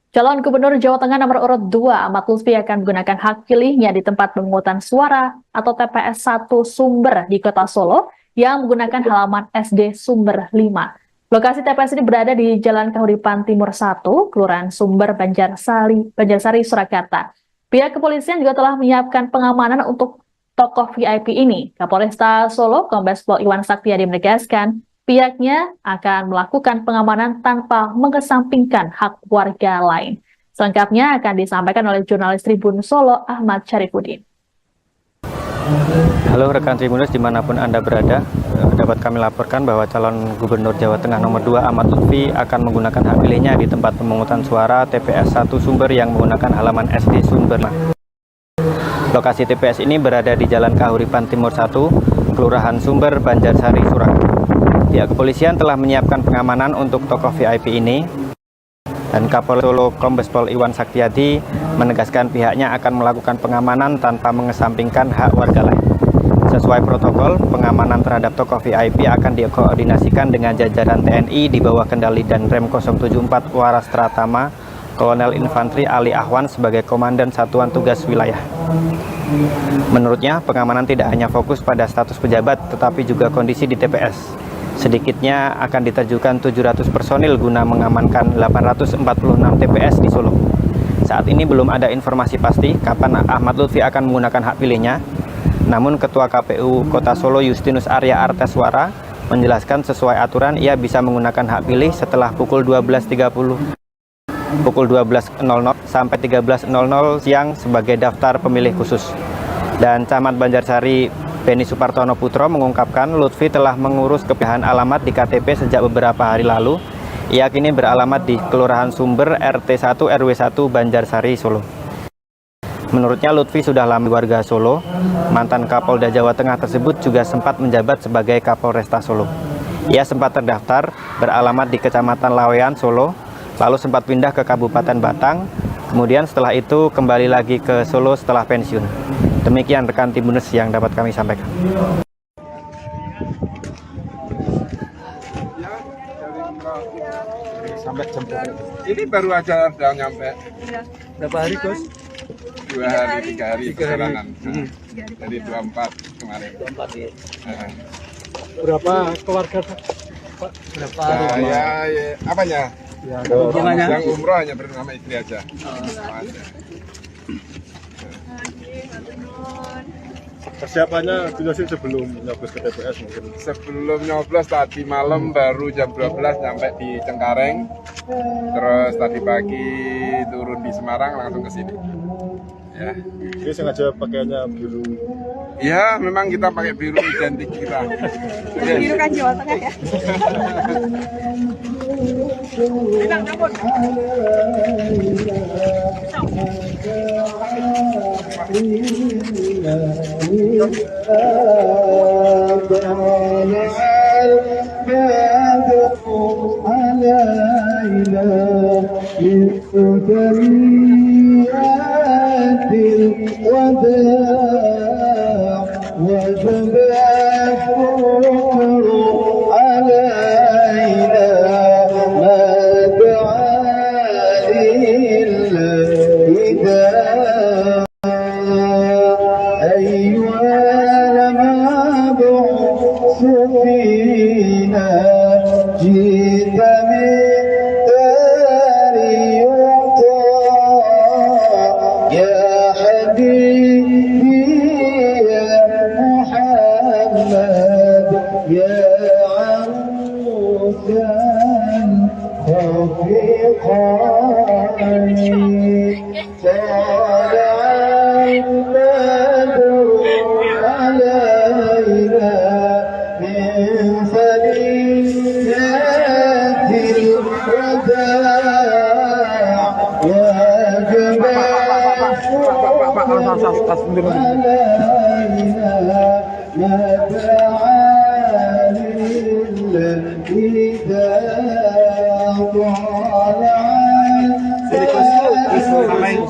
Calon Gubernur Jawa Tengah nomor urut 2 Ahmad Lutfi akan menggunakan hak pilihnya di tempat pemungutan suara atau TPS 1 Sumber di Kota Solo yang menggunakan halaman SD Sumber 5. Lokasi TPS ini berada di Jalan Kahuripan Timur 1, Kelurahan Sumber, Banjarsari, Surakarta. Pihak kepolisian juga telah menyiapkan pengamanan untuk tokoh VIP ini. Kapolresta Solo, Kombes Pol Iwan Saktiyadi menegaskan, pihaknya akan melakukan pengamanan tanpa mengesampingkan hak warga lain. Selengkapnya akan disampaikan oleh jurnalis Tribun Solo, Ahmad Syarifuddin. Halo rekan Tribuners dimanapun Anda berada, dapat kami laporkan bahwa calon Gubernur Jawa Tengah nomor 2 Ahmad Lutfi akan menggunakan hak pilihnya di tempat pemungutan suara TPS 1 Sumber yang menggunakan halaman SD Sumber. Lokasi TPS ini berada di Jalan Kahuripan Timur 1, Kelurahan Sumber, Banjarsari, Surakarta. Pihak kepolisian telah menyiapkan pengamanan untuk tokoh VIP ini, dan Kapolres Solo Kombes Pol Iwan Saktiyadi menegaskan pihaknya akan melakukan pengamanan tanpa mengesampingkan hak warga lain. Sesuai protokol, pengamanan terhadap tokoh VIP akan dikoordinasikan dengan jajaran TNI di bawah kendali Danrem 074 Waras Tratama, Kolonel Infantri Ali Ahwan sebagai Komandan Satuan Tugas Wilayah. Menurutnya, pengamanan tidak hanya fokus pada status pejabat, tetapi juga kondisi di TPS. Sedikitnya akan diterjunkan 700 personil guna mengamankan 846 TPS di Solo. Saat ini belum ada informasi pasti kapan Ahmad Lutfi akan menggunakan hak pilihnya. Namun Ketua KPU Kota Solo Justinus Arya Arteswara menjelaskan sesuai aturan ia bisa menggunakan hak pilih setelah pukul 12.30 sampai 13.00 siang sebagai daftar pemilih khusus. Dan Camat Banjarsari Beni Supartono Putro mengungkapkan Lutfi telah mengurus kepindahan alamat di KTP sejak beberapa hari lalu. Ia kini beralamat di Kelurahan Sumber RT 1 RW 1 Banjarsari, Solo. Menurutnya Lutfi sudah lama warga Solo. Mantan Kapolda Jawa Tengah tersebut juga sempat menjabat sebagai Kapolresta Solo. Ia sempat terdaftar beralamat di Kecamatan Lawean, Solo, lalu sempat pindah ke Kabupaten Batang. Kemudian setelah itu kembali lagi ke Solo setelah pensiun. Demikian rekan Tribuners yang dapat kami sampaikan. Sampai jam ini baru aja sudah nyampe. Berapa hari, Gus? 2 hari, 3 hari perjalanan. Jadi 24 kemarin. 24 ya. Berapa keluarga, Pak? Berapa rumah? Ya, apanya? Ya, yang umroh hanya bersama istri aja. Persiapannya jelasin sebelum nyoblos ke TPS mungkin. Sebelum nyoblos tadi malam baru jam 12 sampai di Cengkareng. Terus tadi pagi turun di Semarang langsung ke sini. Ya. Ini sengaja pakaiannya biru. Ya, memang kita pakai biru identik kita. Biru kan Jawa Tengah ya. Bilang cabut.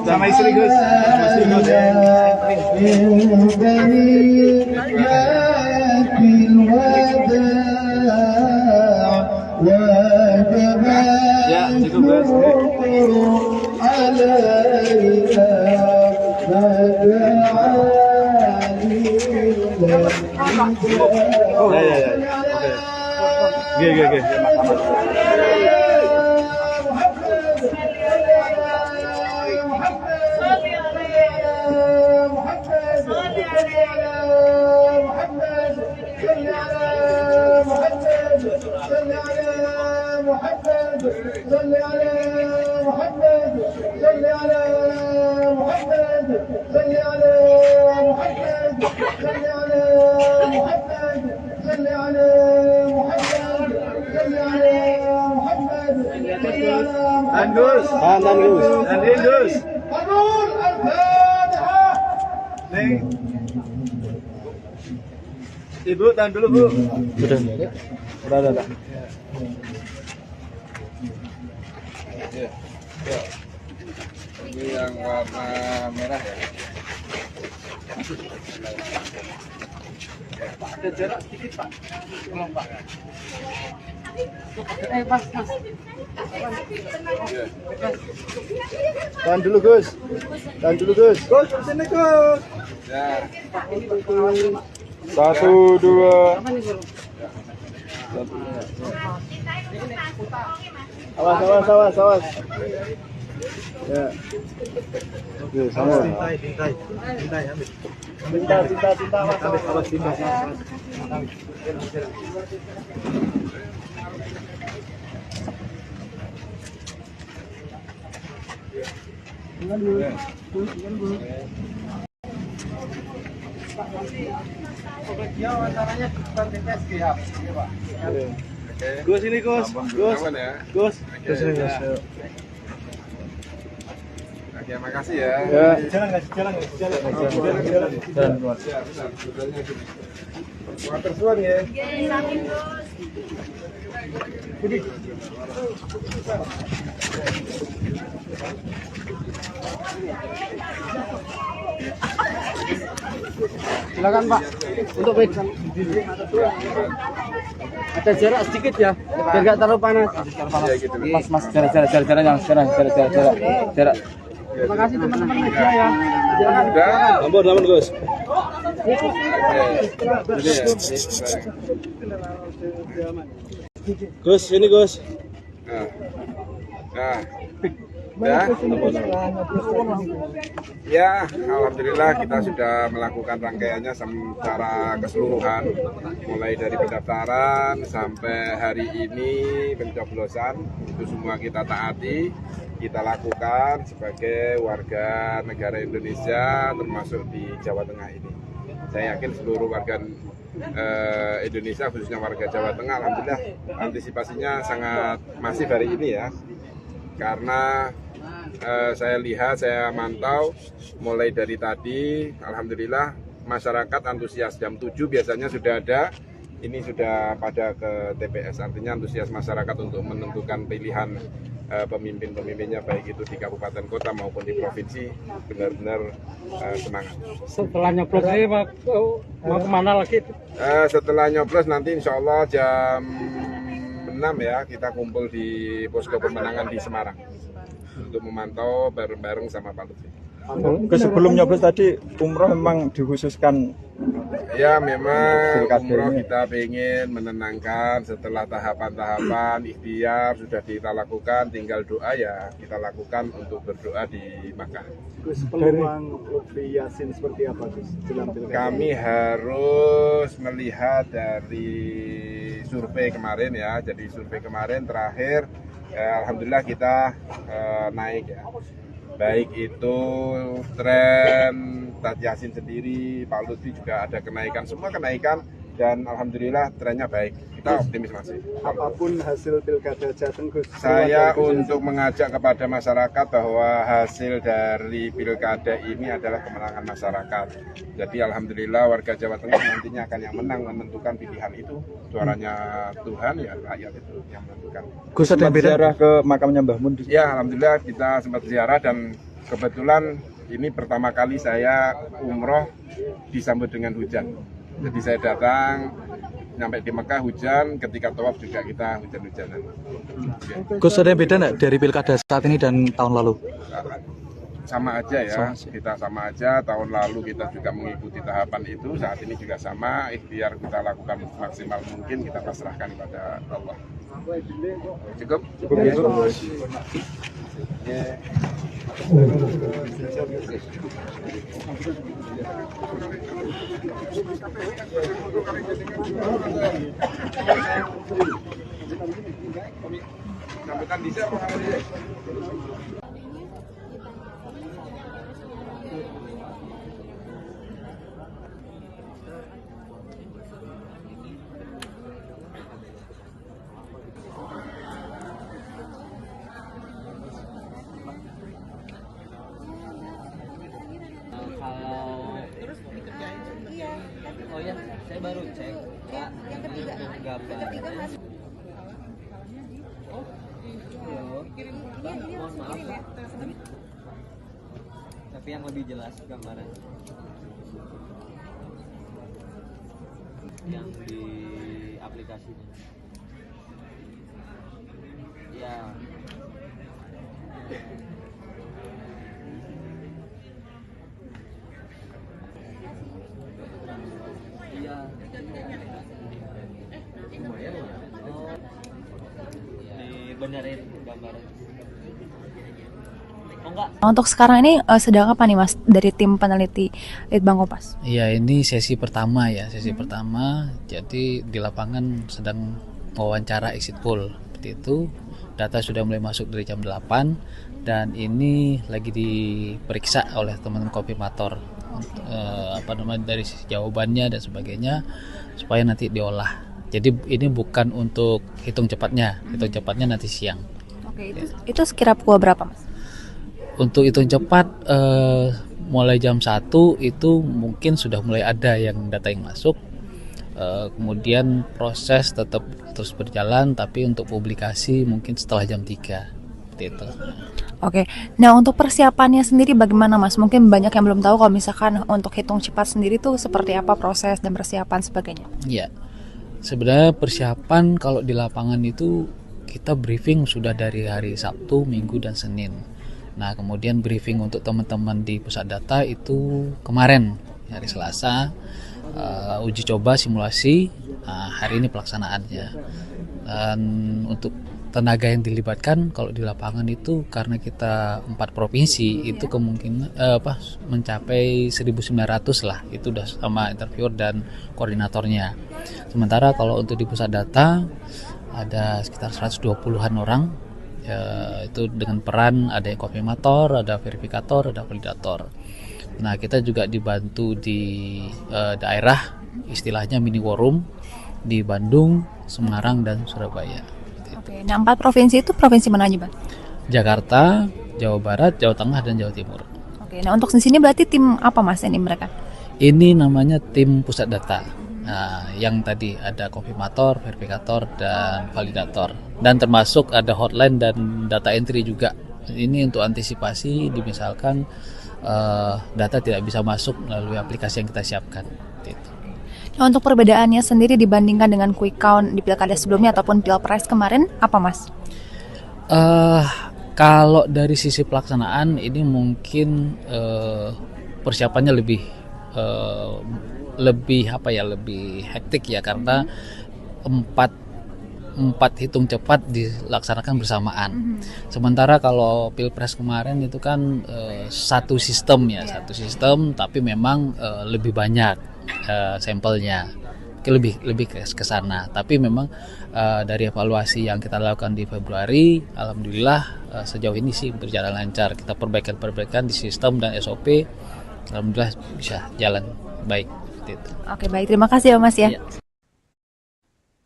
Sama istri Gus. Ya, cukup Gus. Oh ya. Oke. Oke. صل على محمد صل على محمد صل على محمد صل على محمد صل على محمد صل على محمد Andus, Andus. قانون الفاتحة. Ibu, tahan dulu Bu. Udah. Ini yang warna merah ya. Ada jarak sedikit Pak. Tolong Pak. Mas. Tahan dulu Gus. Gus, sini Gus. Ya. 1, 2. Awas. Ya. Oke, sama. Cinta, Mas. Awas, cinta. Gus ini Gus. Aman ya. Gus. Oke, makasih ya. Jalan. Water suan ya. Silakan Pak. Untuk baik. Ada jarak sedikit ya, biar nggak terlalu panas. Ya, gitu. Mas, jarak. Terima kasih teman-teman media ya. Udah. Ampun Gus. Gus, ini Gus. Nah. Ya, alhamdulillah kita sudah melakukan rangkaiannya secara keseluruhan, mulai dari pendaftaran sampai hari ini pencoblosan, itu semua kita taati, kita lakukan sebagai warga negara Indonesia, termasuk di Jawa Tengah ini. Saya yakin seluruh warga Indonesia, khususnya warga Jawa Tengah, alhamdulillah antisipasinya sangat masif hari ini ya, karena saya lihat, saya mantau mulai dari tadi, alhamdulillah masyarakat antusias. Jam 7 biasanya sudah ada, ini sudah pada ke TPS, artinya antusias masyarakat untuk menentukan pilihan pemimpin-pemimpinnya, baik itu di kabupaten kota maupun di provinsi, benar-benar semangat. Setelah nyoblos ini mau kemana lagi? Setelah nyoblos nanti insya Allah jam 6 ya, kita kumpul di posko pemenangan di Semarang untuk memantau bareng-bareng sama Pak Lutfi. Sebelum nyoblos tadi umroh memang dikhususkan. Ya, memang umroh kita ingin menenangkan setelah tahapan-tahapan ikhtiar sudah kita lakukan, tinggal doa ya kita lakukan untuk berdoa di Makkah. Gus, peluang Lutfi Yassin seperti apa Gus? Kami harus melihat dari survei kemarin ya. Jadi survei kemarin terakhir alhamdulillah kita naik ya. Baik itu tren Tat Yassin sendiri, Pak Lutfi juga ada kenaikan, semua kenaikan, dan alhamdulillah trennya baik. Kita optimis masih. Apapun hasil pilkada Jateng Gus, saya untuk mengajak kepada masyarakat bahwa hasil dari pilkada ini adalah kemenangan masyarakat. Jadi alhamdulillah warga Jawa Tengah nantinya akan yang menang menentukan pilihan itu. Suaranya Tuhan ya, rakyat itu yang menentukan. Gus, ada ziarah ke makamnya Mbah Mun? Ya, alhamdulillah kita sempat ziarah, dan kebetulan ini pertama kali saya umroh disambut dengan hujan. Jadi saya datang, nyampe di Mekah hujan, ketika tawaf juga kita hujan-hujanan. Gus, ada yang beda nggak dari pilkada saat ini dan tahun lalu? Sama aja ya, kita sama aja. Tahun lalu kita juga mengikuti tahapan itu, saat ini juga sama. Ikhtiar kita lakukan maksimal mungkin, kita pasrahkan kepada Allah. Cukup? Cukup ya. Sampai Rekaman di siapa rekaman di Kalau terus dikerjain iya. Oh ya, saya baru cek. Pak, yang ketiga masuk. Oh, kirim mohon maaf ya. Tapi yang lebih jelas gambaran. Yang di aplikasinya. Ya. Iya. Oh. Dibenerin gambaran. Oh enggak. Untuk sekarang ini sedang apa nih Mas dari tim peneliti Litbang Kompas? Iya, ini sesi pertama ya, sesi pertama. Jadi di lapangan sedang wawancara exit poll seperti itu. Data sudah mulai masuk dari jam 8 dan ini lagi diperiksa oleh teman-teman konfirmator dari sisi jawabannya dan sebagainya supaya nanti diolah. Jadi ini bukan untuk hitung cepatnya nanti siang. Oke, itu sekira pukul berapa Mas? Untuk hitung cepat mulai jam 1 itu mungkin sudah mulai ada yang data yang masuk. Kemudian proses tetap terus berjalan, tapi untuk publikasi mungkin setelah jam 3 seperti itu. Oke, nah untuk persiapannya sendiri bagaimana Mas? Mungkin banyak yang belum tahu kalau misalkan untuk hitung cepat sendiri tuh seperti apa proses dan persiapan sebagainya. Iya, sebenarnya persiapan kalau di lapangan itu kita briefing sudah dari hari Sabtu, Minggu, dan Senin. Nah kemudian briefing untuk teman-teman di pusat data itu kemarin hari Selasa, uji coba simulasi, hari ini pelaksanaannya. Dan untuk tenaga yang dilibatkan kalau di lapangan itu karena kita 4 provinsi itu kemungkinan mencapai 1.900 lah, itu udah sama interviewer dan koordinatornya. Sementara kalau untuk di pusat data ada sekitar 120-an orang, itu dengan peran ada yang konfirmator, ada verifikator, ada validator. Nah kita juga dibantu di daerah, istilahnya mini war room di Bandung, Semarang, dan Surabaya. Oke, nah 4 provinsi itu provinsi mana aja Bang? Jakarta, Jawa Barat, Jawa Tengah, dan Jawa Timur. Oke, nah untuk di sini berarti tim apa Mas ini mereka? Ini namanya tim pusat data. Nah, yang tadi ada konfirmator, verifikator, dan validator. Dan termasuk ada hotline dan data entry juga. Ini untuk antisipasi misalkan data tidak bisa masuk melalui aplikasi yang kita siapkan. Gitu. Nah, untuk perbedaannya sendiri dibandingkan dengan quick count di pilkada sebelumnya ataupun pilpres kemarin, apa Mas? Kalau dari sisi pelaksanaan ini mungkin persiapannya lebih hektik ya, karena empat hitung cepat dilaksanakan bersamaan. Sementara kalau pilpres kemarin itu kan satu sistem tapi memang lebih banyak sampelnya, lebih ke sana. Tapi memang dari evaluasi yang kita lakukan di Februari, alhamdulillah sejauh ini sih berjalan lancar. Kita perbaikan di sistem dan SOP, alhamdulillah bisa jalan baik. Gitu. Oke, baik, terima kasih ya Mas ya.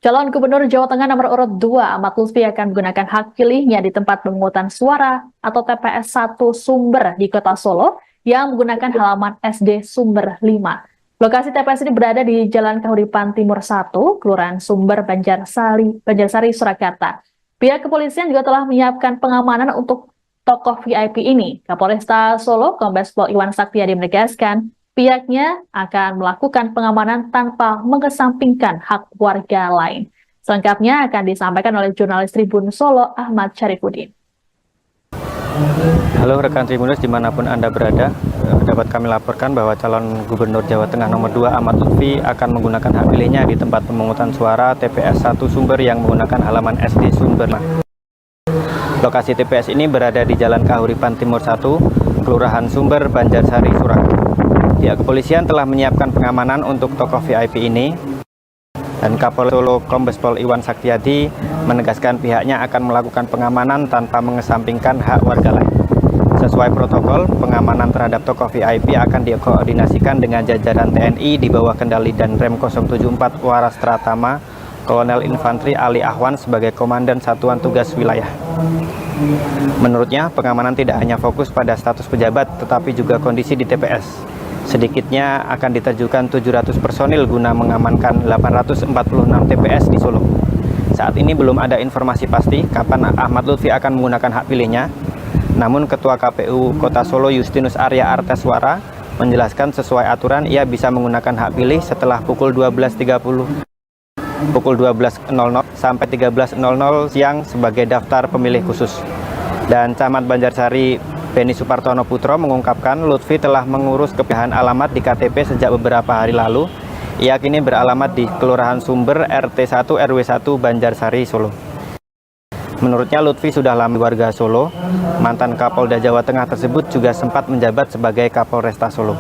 Calon Gubernur Jawa Tengah nomor urut 2 Ahmad Lutfi akan menggunakan hak pilihnya di tempat pemungutan suara atau TPS 1 Sumber di Kota Solo yang menggunakan halaman SD Sumber 5. Lokasi TPS ini berada di Jalan Kahuripan Timur 1, Kelurahan Sumber, Banjarsari, Surakarta. Pihak kepolisian juga telah menyiapkan pengamanan untuk tokoh VIP ini. Kapolresta Solo, Kombes Pol Iwan Saktiadi menegaskan, pihaknya akan melakukan pengamanan tanpa mengesampingkan hak warga lain. Selengkapnya akan disampaikan oleh jurnalis Tribun Solo, Ahmad Syarifuddin. Halo rekan Tribuners dimanapun Anda berada, dapat kami laporkan bahwa calon Gubernur Jawa Tengah nomor 2 Ahmad Lutfi akan menggunakan hak pilihnya di tempat pemungutan suara TPS 1 Sumber yang menggunakan halaman SD Sumber. Lokasi TPS ini berada di Jalan Kahuripan Timur 1, Kelurahan Sumber, Banjarsari, Surakarta. Pihak kepolisian telah menyiapkan pengamanan untuk tokoh VIP ini. Dan Kapolres Solo Kombes Pol Iwan Saktiadi menegaskan pihaknya akan melakukan pengamanan tanpa mengesampingkan hak warga lain. Sesuai protokol, pengamanan terhadap tokoh VIP akan dikoordinasikan dengan jajaran TNI di bawah kendali Danrem 074 Waras Tratama, Kolonel Infantri Ali Ahwan sebagai Komandan Satuan Tugas Wilayah. Menurutnya, pengamanan tidak hanya fokus pada status pejabat, tetapi juga kondisi di TPS. Sedikitnya akan diterjunkan 700 personil guna mengamankan 846 TPS di Solo. Saat ini belum ada informasi pasti kapan Ahmad Lutfi akan menggunakan hak pilihnya. Namun Ketua KPU Kota Solo Justinus Arya Arteswara menjelaskan sesuai aturan ia bisa menggunakan hak pilih setelah pukul 12.30 pukul 12.00 sampai 13.00 siang sebagai daftar pemilih khusus. Dan Camat Banjarsari Beni Supartono Putro mengungkapkan Lutfi telah mengurus kepindahan alamat di KTP sejak beberapa hari lalu. Ia kini beralamat di Kelurahan Sumber RT 1 RW 1 Banjarsari, Solo. Menurutnya Lutfi sudah lama warga Solo. Mantan Kapolda Jawa Tengah tersebut juga sempat menjabat sebagai Kapolresta Solo.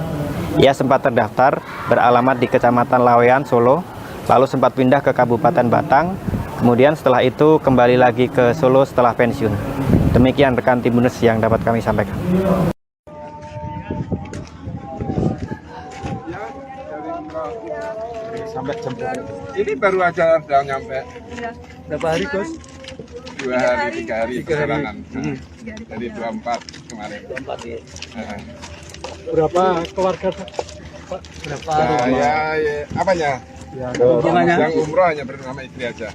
Ia sempat terdaftar beralamat di Kecamatan Lawean, Solo, lalu sempat pindah ke Kabupaten Batang. Kemudian setelah itu kembali lagi ke Solo setelah pensiun. Demikian rekan Tribunnews yang dapat kami sampaikan. Sampai jam ini baru aja udah nyampe. Berapa hari, Gus? 2 hari, 3 hari perjalanan. Dari 24 kemarin. 24 ya. Berapa keluarga, Pak? Berapa rumah? Ya, apanya? Ya, yang umroh hanya bersama istri aja.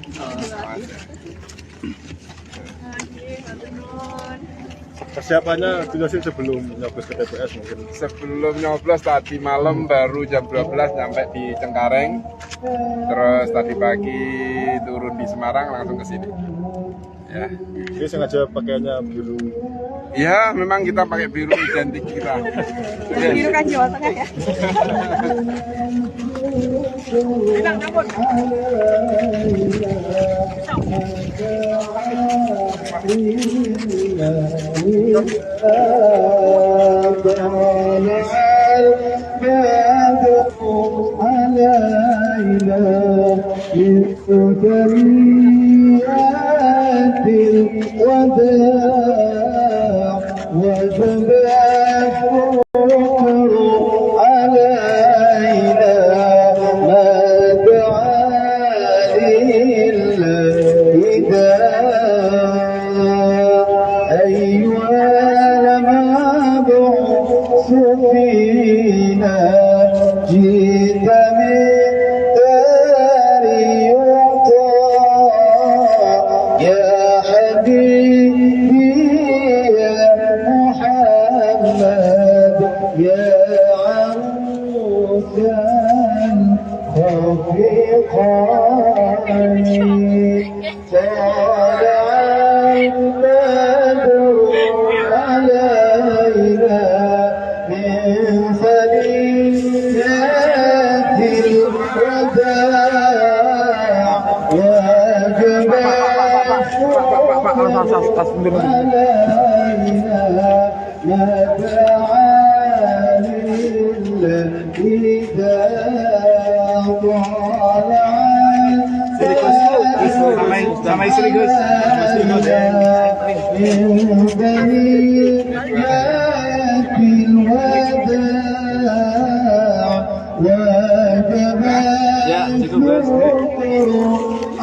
Persiapannya jelasin sebelum nyoblos ke TPS mungkin. Sebelum nyoblos tadi malam baru jam 12 nyampe di Cengkareng. Terus tadi pagi turun di Semarang langsung ke sini. Ya. Ini sengaja pakaiannya biru. Ya, memang kita pakai biru identik kita. Biru kan Jawa Tengah ya. Bilang cabut. Sama istri Gus. Ya, cukup Gus. Ya.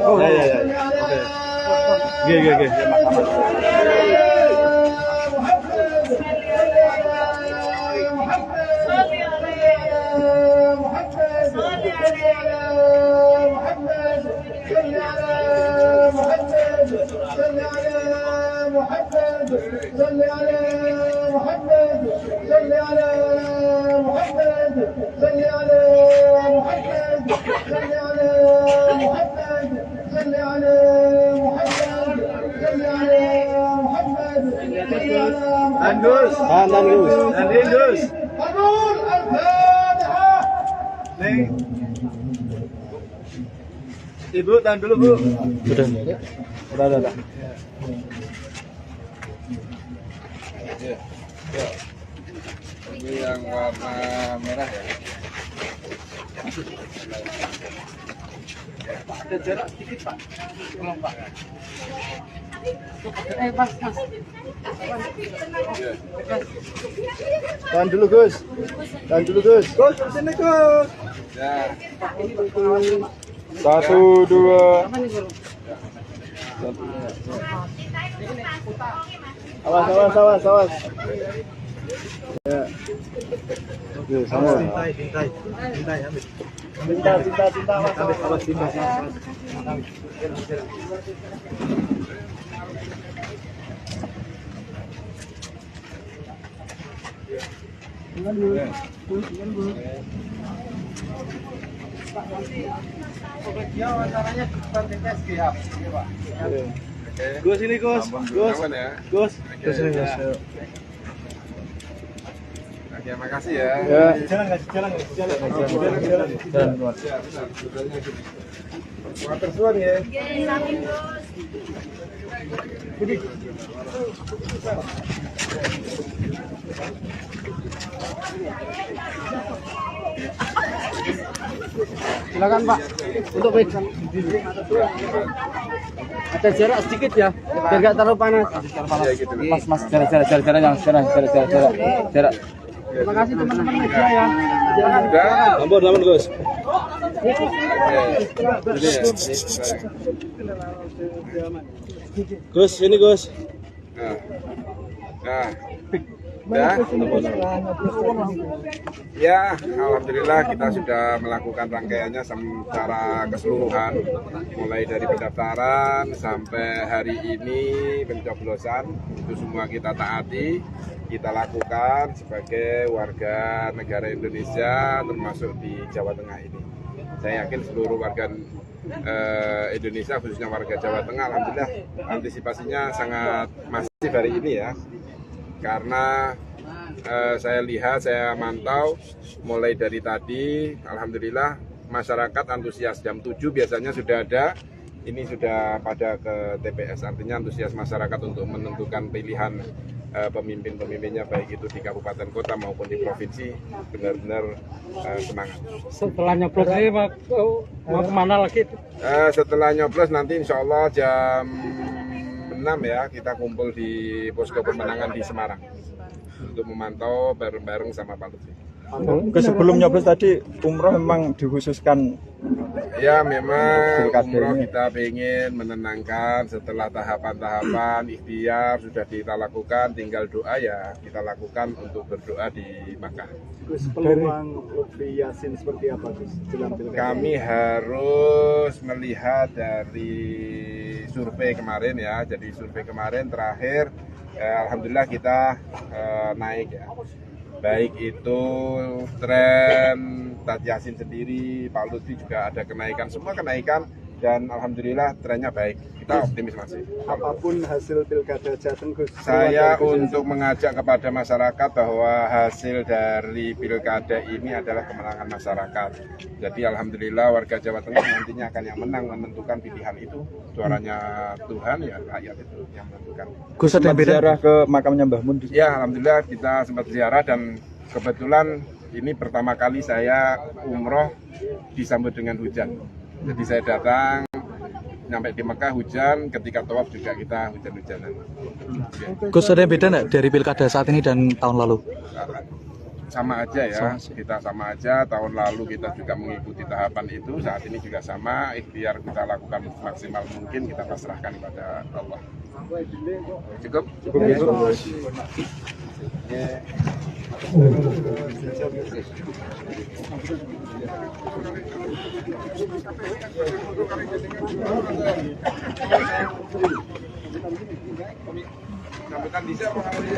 Oke. Ibu, tahan dulu, Bu. Udah. Ini yang warna merah ya. Ada jarak sedikit Pak. Tolong Pak. Mas. Tahan dulu Gus. Tahan dulu Gus. Gus, sini Gus. Ya. 1, 2. Awas. Ya. Oke, sama. Pintai. Cinta, awas. Dia wawancaranya di depan TPSG ya, Pak. Gus ini Gus. Gus. Aman ya. Gus. Gus ini Gus. Oke, makasih ya. Ya. Jalan. Water suan ya. Silakan Pak. Untuk baik. Ada jarak sedikit ya, biar nggak terlalu panas. Ya, gitu. Mas, jarak. Terima kasih teman-teman media ya. Udah. Ampun Gus. Gus, ini Gus. Nah. Udah. Ya, alhamdulillah kita sudah melakukan rangkaiannya secara keseluruhan, mulai dari pendaftaran sampai hari ini pencoblosan, itu semua kita taati, kita lakukan sebagai warga negara Indonesia, termasuk di Jawa Tengah ini. Saya yakin seluruh warga Indonesia, khususnya warga Jawa Tengah, alhamdulillah antisipasinya sangat masif hari ini ya. Karena saya lihat, saya mantau mulai dari tadi, alhamdulillah masyarakat antusias. Jam 7 biasanya sudah ada, ini sudah pada ke TPS, artinya antusias masyarakat untuk menentukan pilihan pemimpin-pemimpinnya, baik itu di kabupaten kota maupun di provinsi, benar-benar semangat. Setelah nyoblos ini mau kemana lagi? Setelah nyoblos nanti insya Allah jam 6 ya, kita kumpul di posko pemenangan di Semarang untuk memantau bareng-bareng sama Pak Lutfi. Sebelum nyoblos tadi umroh memang dikhususkan. Ya, memang umroh kita ingin menenangkan setelah tahapan-tahapan ikhtiar sudah kita lakukan, tinggal doa ya kita lakukan untuk berdoa di Makkah. Gus, peluang Lutfi Yassin seperti apa Gus? Kami harus melihat dari survei kemarin ya. Jadi survei kemarin terakhir alhamdulillah kita naik ya. Baik itu tren Tati Yassin sendiri, Pak Lutfi juga ada kenaikan, semua kenaikan, dan alhamdulillah trennya baik. Kita optimis masih. Apapun hasil pilkada Jateng Gus, saya untuk mengajak kepada masyarakat bahwa hasil dari pilkada ini adalah kemenangan masyarakat. Jadi alhamdulillah warga Jawa Tengah nantinya akan yang menang menentukan pilihan itu. Suaranya Tuhan ya, rakyat itu yang menentukan. Gus, ada ziarah ke makamnya Mbah Mun? Ya, alhamdulillah kita sempat ziarah, dan kebetulan ini pertama kali saya umroh disambut dengan hujan. Jadi saya datang, nyampe di Mekah hujan, ketika tawaf juga kita hujan-hujanan. Gus, ada yang beda nggak dari pilkada saat ini dan tahun lalu? Sama aja ya, kita sama aja. Tahun lalu kita juga mengikuti tahapan itu, saat ini juga sama. Ikhtiar kita lakukan maksimal mungkin, kita pasrahkan kepada Allah. Cukup? Cukup ya. Sambutan bisa apa kamu?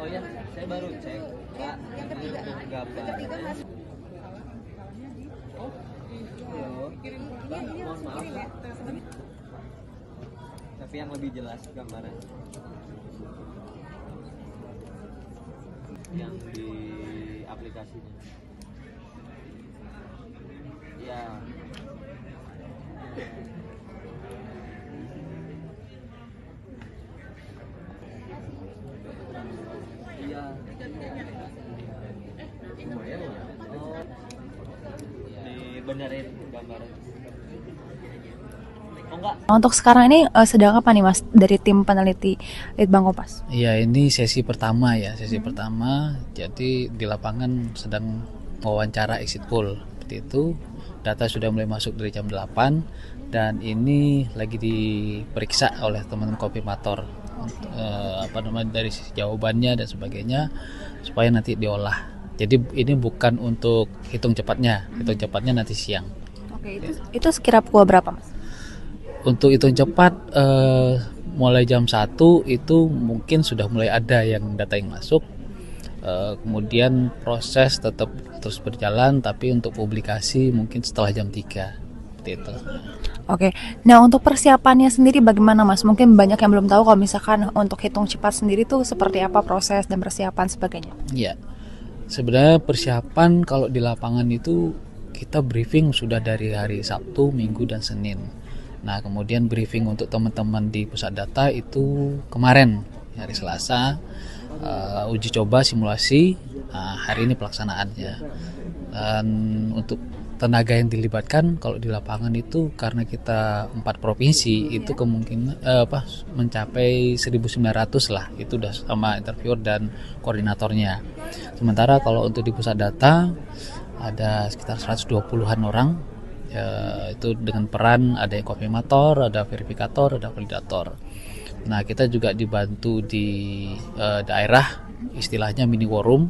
Oh ya, saya baru cek. Pak, yang ketiga masuk. Halo. mohon maaf. Tapi yang lebih jelas gambaran. Yang di aplikasinya. Ya. Iya. Lumayan lah. Oh. Dibenerin gambaran. Oh enggak. Untuk sekarang ini sedang apa nih Mas dari tim peneliti Litbang Kompas? Ya, ini sesi pertama ya, sesi pertama. Jadi di lapangan sedang wawancara exit poll seperti itu. Data sudah mulai masuk dari jam 8 dan ini lagi diperiksa oleh teman-teman konfirmator dari sisi jawabannya dan sebagainya supaya nanti diolah. Jadi ini bukan untuk hitung cepatnya nanti siang. Oke, itu sekira pukul berapa Mas? Untuk hitung cepat mulai jam 1 itu mungkin sudah mulai ada yang data yang masuk. Kemudian proses tetap terus berjalan, tapi untuk publikasi mungkin setelah jam 3 seperti itu. Oke, nah untuk persiapannya sendiri bagaimana Mas? Mungkin banyak yang belum tahu kalau misalkan untuk hitung cepat sendiri tuh seperti apa proses dan persiapan sebagainya. Ya, sebenarnya persiapan kalau di lapangan itu kita briefing sudah dari hari Sabtu, Minggu, dan Senin. Nah, kemudian briefing untuk teman-teman di pusat data itu kemarin hari Selasa, uji coba simulasi, hari ini pelaksanaannya. Dan untuk tenaga yang dilibatkan kalau di lapangan itu karena kita 4 provinsi itu kemungkinan mencapai 1.900 lah, itu udah sama interviewer dan koordinatornya. Sementara kalau untuk di pusat data ada sekitar 120-an orang. Itu dengan peran ada yang konfirmator, ada verifikator, ada validator. Nah, kita juga dibantu di daerah, istilahnya mini war room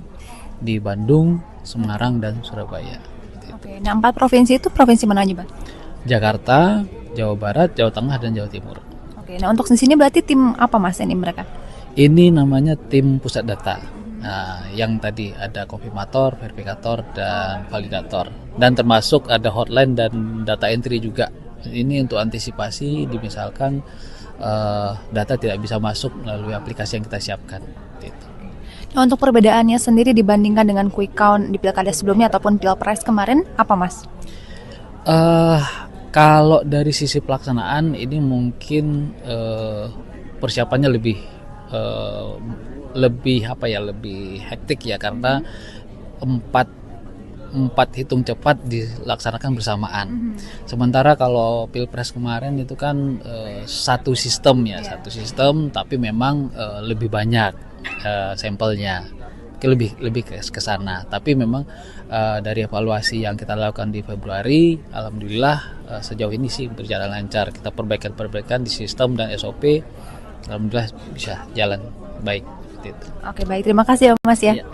di Bandung, Semarang, dan Surabaya. Oke, nah 4 provinsi itu provinsi mana aja Bang? Jakarta, Jawa Barat, Jawa Tengah, dan Jawa Timur. Oke, nah untuk di sini berarti tim apa Mas ini mereka? Ini namanya tim pusat data. Nah, yang tadi ada konfirmator, verifikator, dan validator. Dan termasuk ada hotline dan data entry juga. Ini untuk antisipasi misalkan data tidak bisa masuk melalui aplikasi yang kita siapkan. Gitu. Nah, untuk perbedaannya sendiri dibandingkan dengan quick count di pilkada sebelumnya ataupun pilpres kemarin, apa Mas? Kalau dari sisi pelaksanaan ini mungkin persiapannya lebih hektik ya, karena empat hitung cepat dilaksanakan bersamaan. Sementara kalau pilpres kemarin itu kan satu sistem tapi memang lebih banyak sampelnya, lebih ke sana. Tapi memang dari evaluasi yang kita lakukan di Februari, alhamdulillah sejauh ini sih berjalan lancar. Kita perbaikan di sistem dan SOP, alhamdulillah bisa jalan baik. Oke, baik, terima kasih ya Mas ya.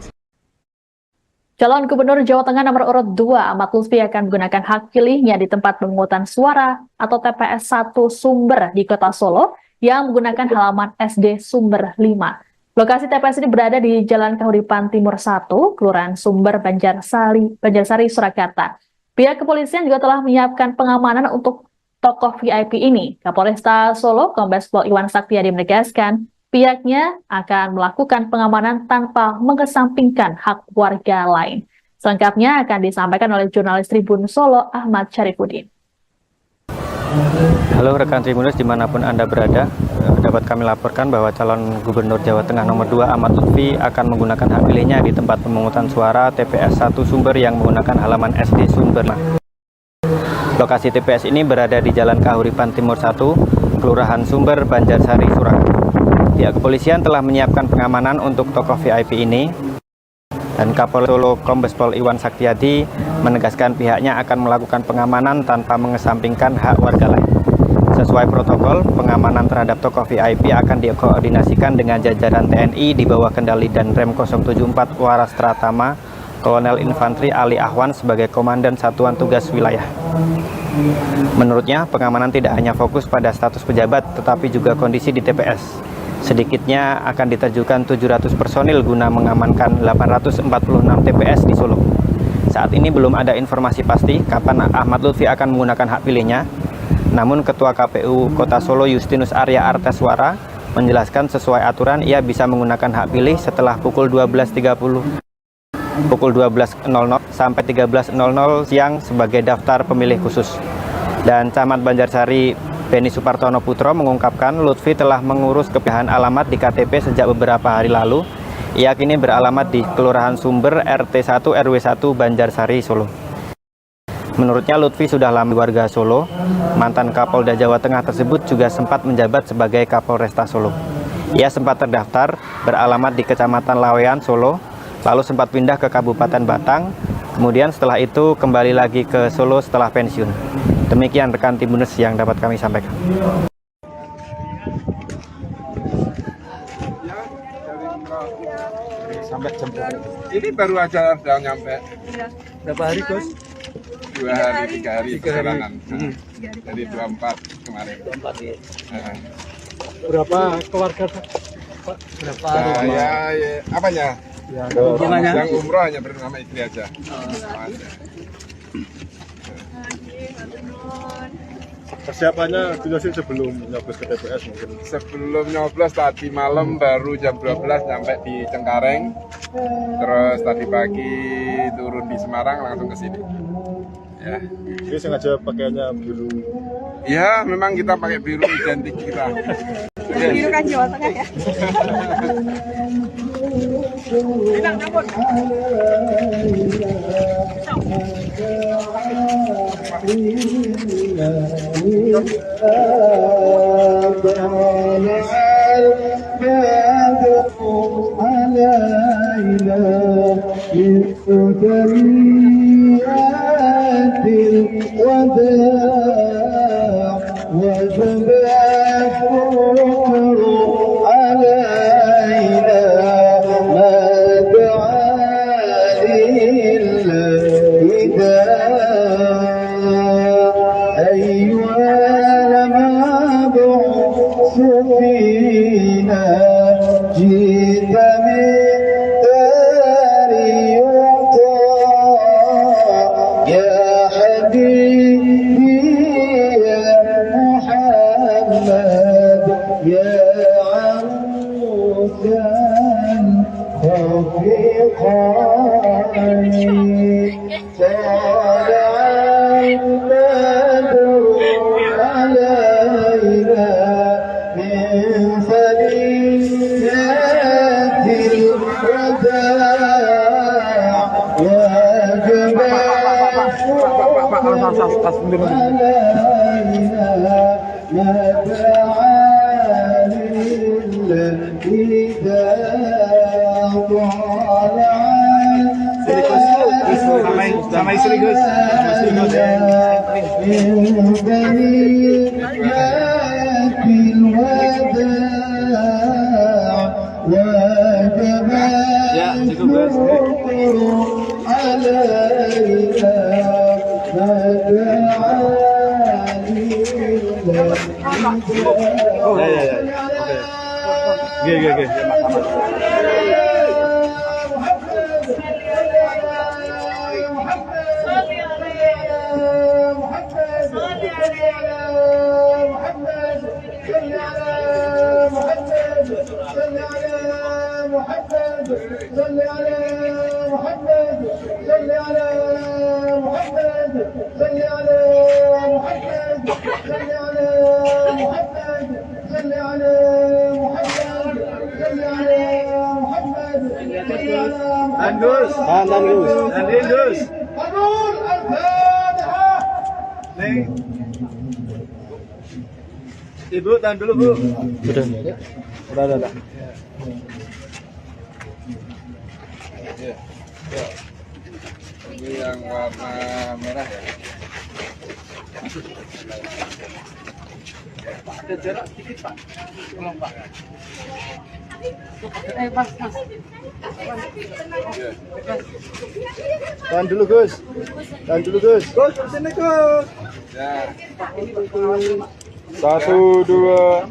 Calon Gubernur Jawa Tengah nomor urut 2 Ahmad Lutfi akan menggunakan hak pilihnya di tempat pemungutan suara atau TPS 1 Sumber di Kota Solo yang menggunakan halaman SD Sumber 5. Lokasi TPS ini berada di Jalan Kahuripan Timur 1, Kelurahan Sumber, Banjarsari, Surakarta. Pihak kepolisian juga telah menyiapkan pengamanan untuk tokoh VIP ini. Kapolresta Solo, Kombes Pol Iwan Saktiadi menegaskan, pihaknya akan melakukan pengamanan tanpa mengesampingkan hak warga lain. Selengkapnya akan disampaikan oleh jurnalis Tribun Solo, Ahmad Syarifuddin. Halo rekan Tribuners dimanapun Anda berada, dapat kami laporkan bahwa calon Gubernur Jawa Tengah nomor 2 Ahmad Lutfi akan menggunakan hak pilihnya di tempat pemungutan suara TPS 1 Sumber yang menggunakan halaman SD Sumber. Lokasi TPS ini berada di Jalan Kahuripan Timur 1, Kelurahan Sumber, Banjarsari, Surakarta. Pihak kepolisian telah menyiapkan pengamanan untuk tokoh VIP ini, dan Kapolres Solo Kombes Pol Iwan Saktiadi menegaskan pihaknya akan melakukan pengamanan tanpa mengesampingkan hak warga lain. Sesuai protokol, pengamanan terhadap tokoh VIP akan dikoordinasikan dengan jajaran TNI di bawah kendali Danrem 074 Waras Tratama, Kolonel Infantri Ali Ahwan sebagai Komandan Satuan Tugas Wilayah. Menurutnya, pengamanan tidak hanya fokus pada status pejabat, tetapi juga kondisi di TPS. Sedikitnya akan diterjunkan 700 personil guna mengamankan 846 TPS di Solo. Saat ini belum ada informasi pasti kapan Ahmad Lutfi akan menggunakan hak pilihnya, Namun Ketua KPU Kota Solo Justinus Arya Artaswara menjelaskan sesuai aturan ia bisa menggunakan hak pilih setelah pukul 12.30 pukul 12.00 sampai 13.00 siang sebagai daftar pemilih khusus. Dan Camat Banjarsari Beni Supartono Putro mengungkapkan Lutfi telah mengurus kepindahan alamat di KTP sejak beberapa hari lalu. Ia kini beralamat di Kelurahan Sumber RT 1 RW 1 Banjarsari, Solo. Menurutnya Lutfi sudah lama warga Solo. Mantan Kapolda Jawa Tengah tersebut juga sempat menjabat sebagai Kapolresta Solo. Ia sempat terdaftar beralamat di Kecamatan Lawean, Solo, lalu sempat pindah ke Kabupaten Batang, kemudian setelah itu kembali lagi ke Solo setelah pensiun. Demikian rekan Tribunnews yang dapat kami sampaikan. Sampai jam berapa? Ini baru aja udah nyampe. Berapa hari, Gus? 2 hari, 3 hari perjalanan. Jadi 24 kemarin. 24 ya. Berapa keluarga, Pak? Berapa Saya apanya? Ya, yang umroh hanya bernama istri aja. Persiapannya jelasin sebelum nyoblos ke TPS mungkin. Sebelum nyoblos tadi malam baru jam 12 nyampe di Cengkareng. Terus tadi pagi turun di Semarang langsung ke sini. Ya. Jadi sengaja pakaiannya biru. Ya, memang kita pakai biru identik kita. Biru kan Jawa Tengah ya. Bilang cabut. Sama istri Gus. Ya, cukup Gus. Oh, ya. Oke. Oke. Gus. Ibu, tahan dulu, Bu. Udah. Ya. Ini yang warna merah ya. Ada jarak sedikit, Pak. Tolong, Pak. Mas. Tahan dulu, Gus. Gus, sini, Gus. Ya. 1, 2.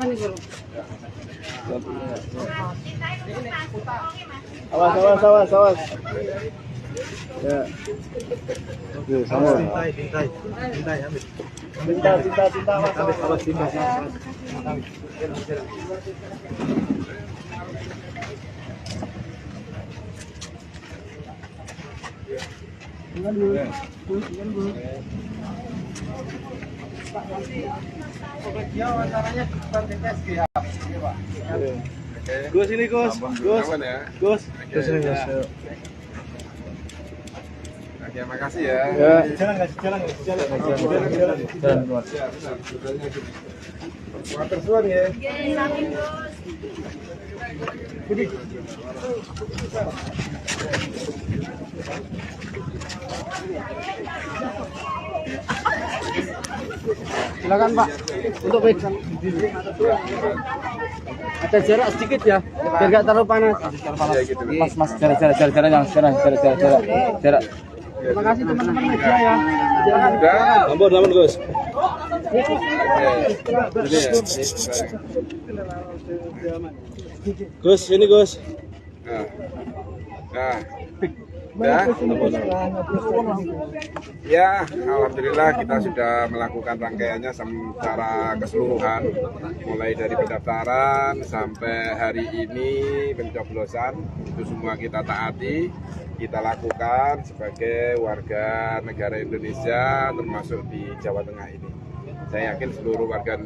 Awas. Ya. Oke, sama. Gus ini Gus. Gus. Gus. Terus ini Gus. Oke, makasih ya. Jalan. Water suan ya. Silakan Pak untuk baik. Ada jarak sedikit ya, biar nggak terlalu panas. Mas, jarak. Terima kasih teman-teman media ya. Ampun Gus. Gus ini Gus. Ya, alhamdulillah kita sudah melakukan rangkaiannya secara keseluruhan, mulai dari pendaftaran sampai hari ini pencoblosan, itu semua kita taati, kita lakukan sebagai warga negara Indonesia, termasuk di Jawa Tengah ini. Saya yakin seluruh warga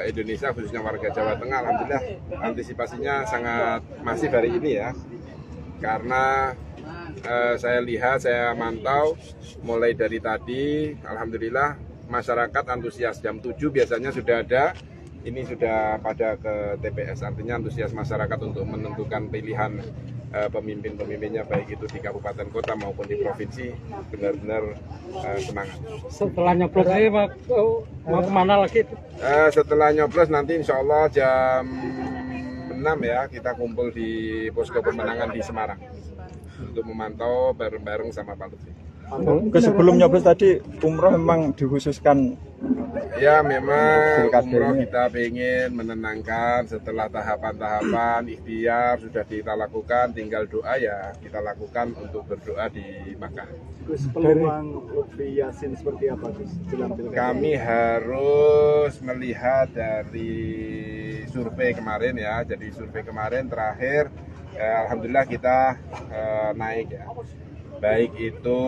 Indonesia, khususnya warga Jawa Tengah, alhamdulillah antisipasinya sangat masif hari ini ya, karena saya lihat, saya mantau mulai dari tadi, alhamdulillah masyarakat antusias. Jam 7 biasanya sudah ada, ini sudah pada ke TPS, artinya antusias masyarakat untuk menentukan pilihan pemimpin-pemimpinnya, baik itu di kabupaten kota maupun di provinsi, benar-benar semangat. Setelah nyoblos ini mau kemana lagi? Setelah nyoblos nanti insya Allah jam 6 ya, kita kumpul di posko pemenangan di Semarang untuk memantau bareng-bareng sama Pak Lutfi. Sebelum nyoblos tadi umroh memang dikhususkan. Ya, memang umroh kita ingin menenangkan setelah tahapan-tahapan ikhtiar sudah kita lakukan, tinggal doa ya kita lakukan untuk berdoa di Makkah. Gus, peluang Lutfi Yassin seperti apa Gus? Kami harus melihat dari survei kemarin ya. Jadi survei kemarin terakhir alhamdulillah kita naik ya. Baik itu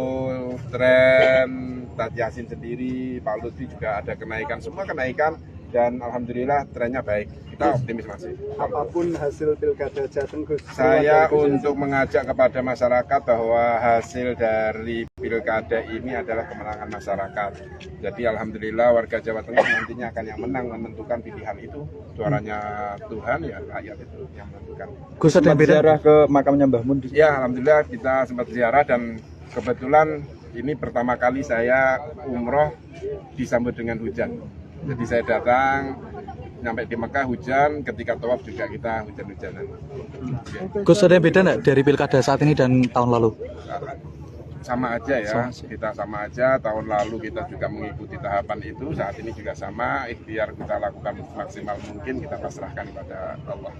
tren Tat Yassin sendiri, Pak Lutfi juga ada kenaikan, semua kenaikan, dan alhamdulillah trennya baik. Kita optimis masih. Apapun hasil pilkada Jateng Gus, saya untuk mengajak kepada masyarakat bahwa hasil dari pilkada ini adalah kemenangan masyarakat. Jadi alhamdulillah warga Jawa Tengah nantinya akan yang menang menentukan pilihan itu. Suaranya Tuhan ya, rakyat itu yang menentukan. Gus, ada ziarah ke makamnya Mbah Mun? Ya, alhamdulillah kita sempat ziarah, dan kebetulan ini pertama kali saya umroh disambut dengan hujan. Jadi saya datang, nyampe di Mekah hujan, ketika tawaf juga kita hujan-hujanan. Gus, ada yang beda nggak dari pilkada saat ini dan tahun lalu? Sama aja ya, kita sama aja. Tahun lalu kita juga mengikuti tahapan itu, saat ini juga sama. Ikhtiar kita lakukan maksimal mungkin, kita pasrahkan kepada Allah.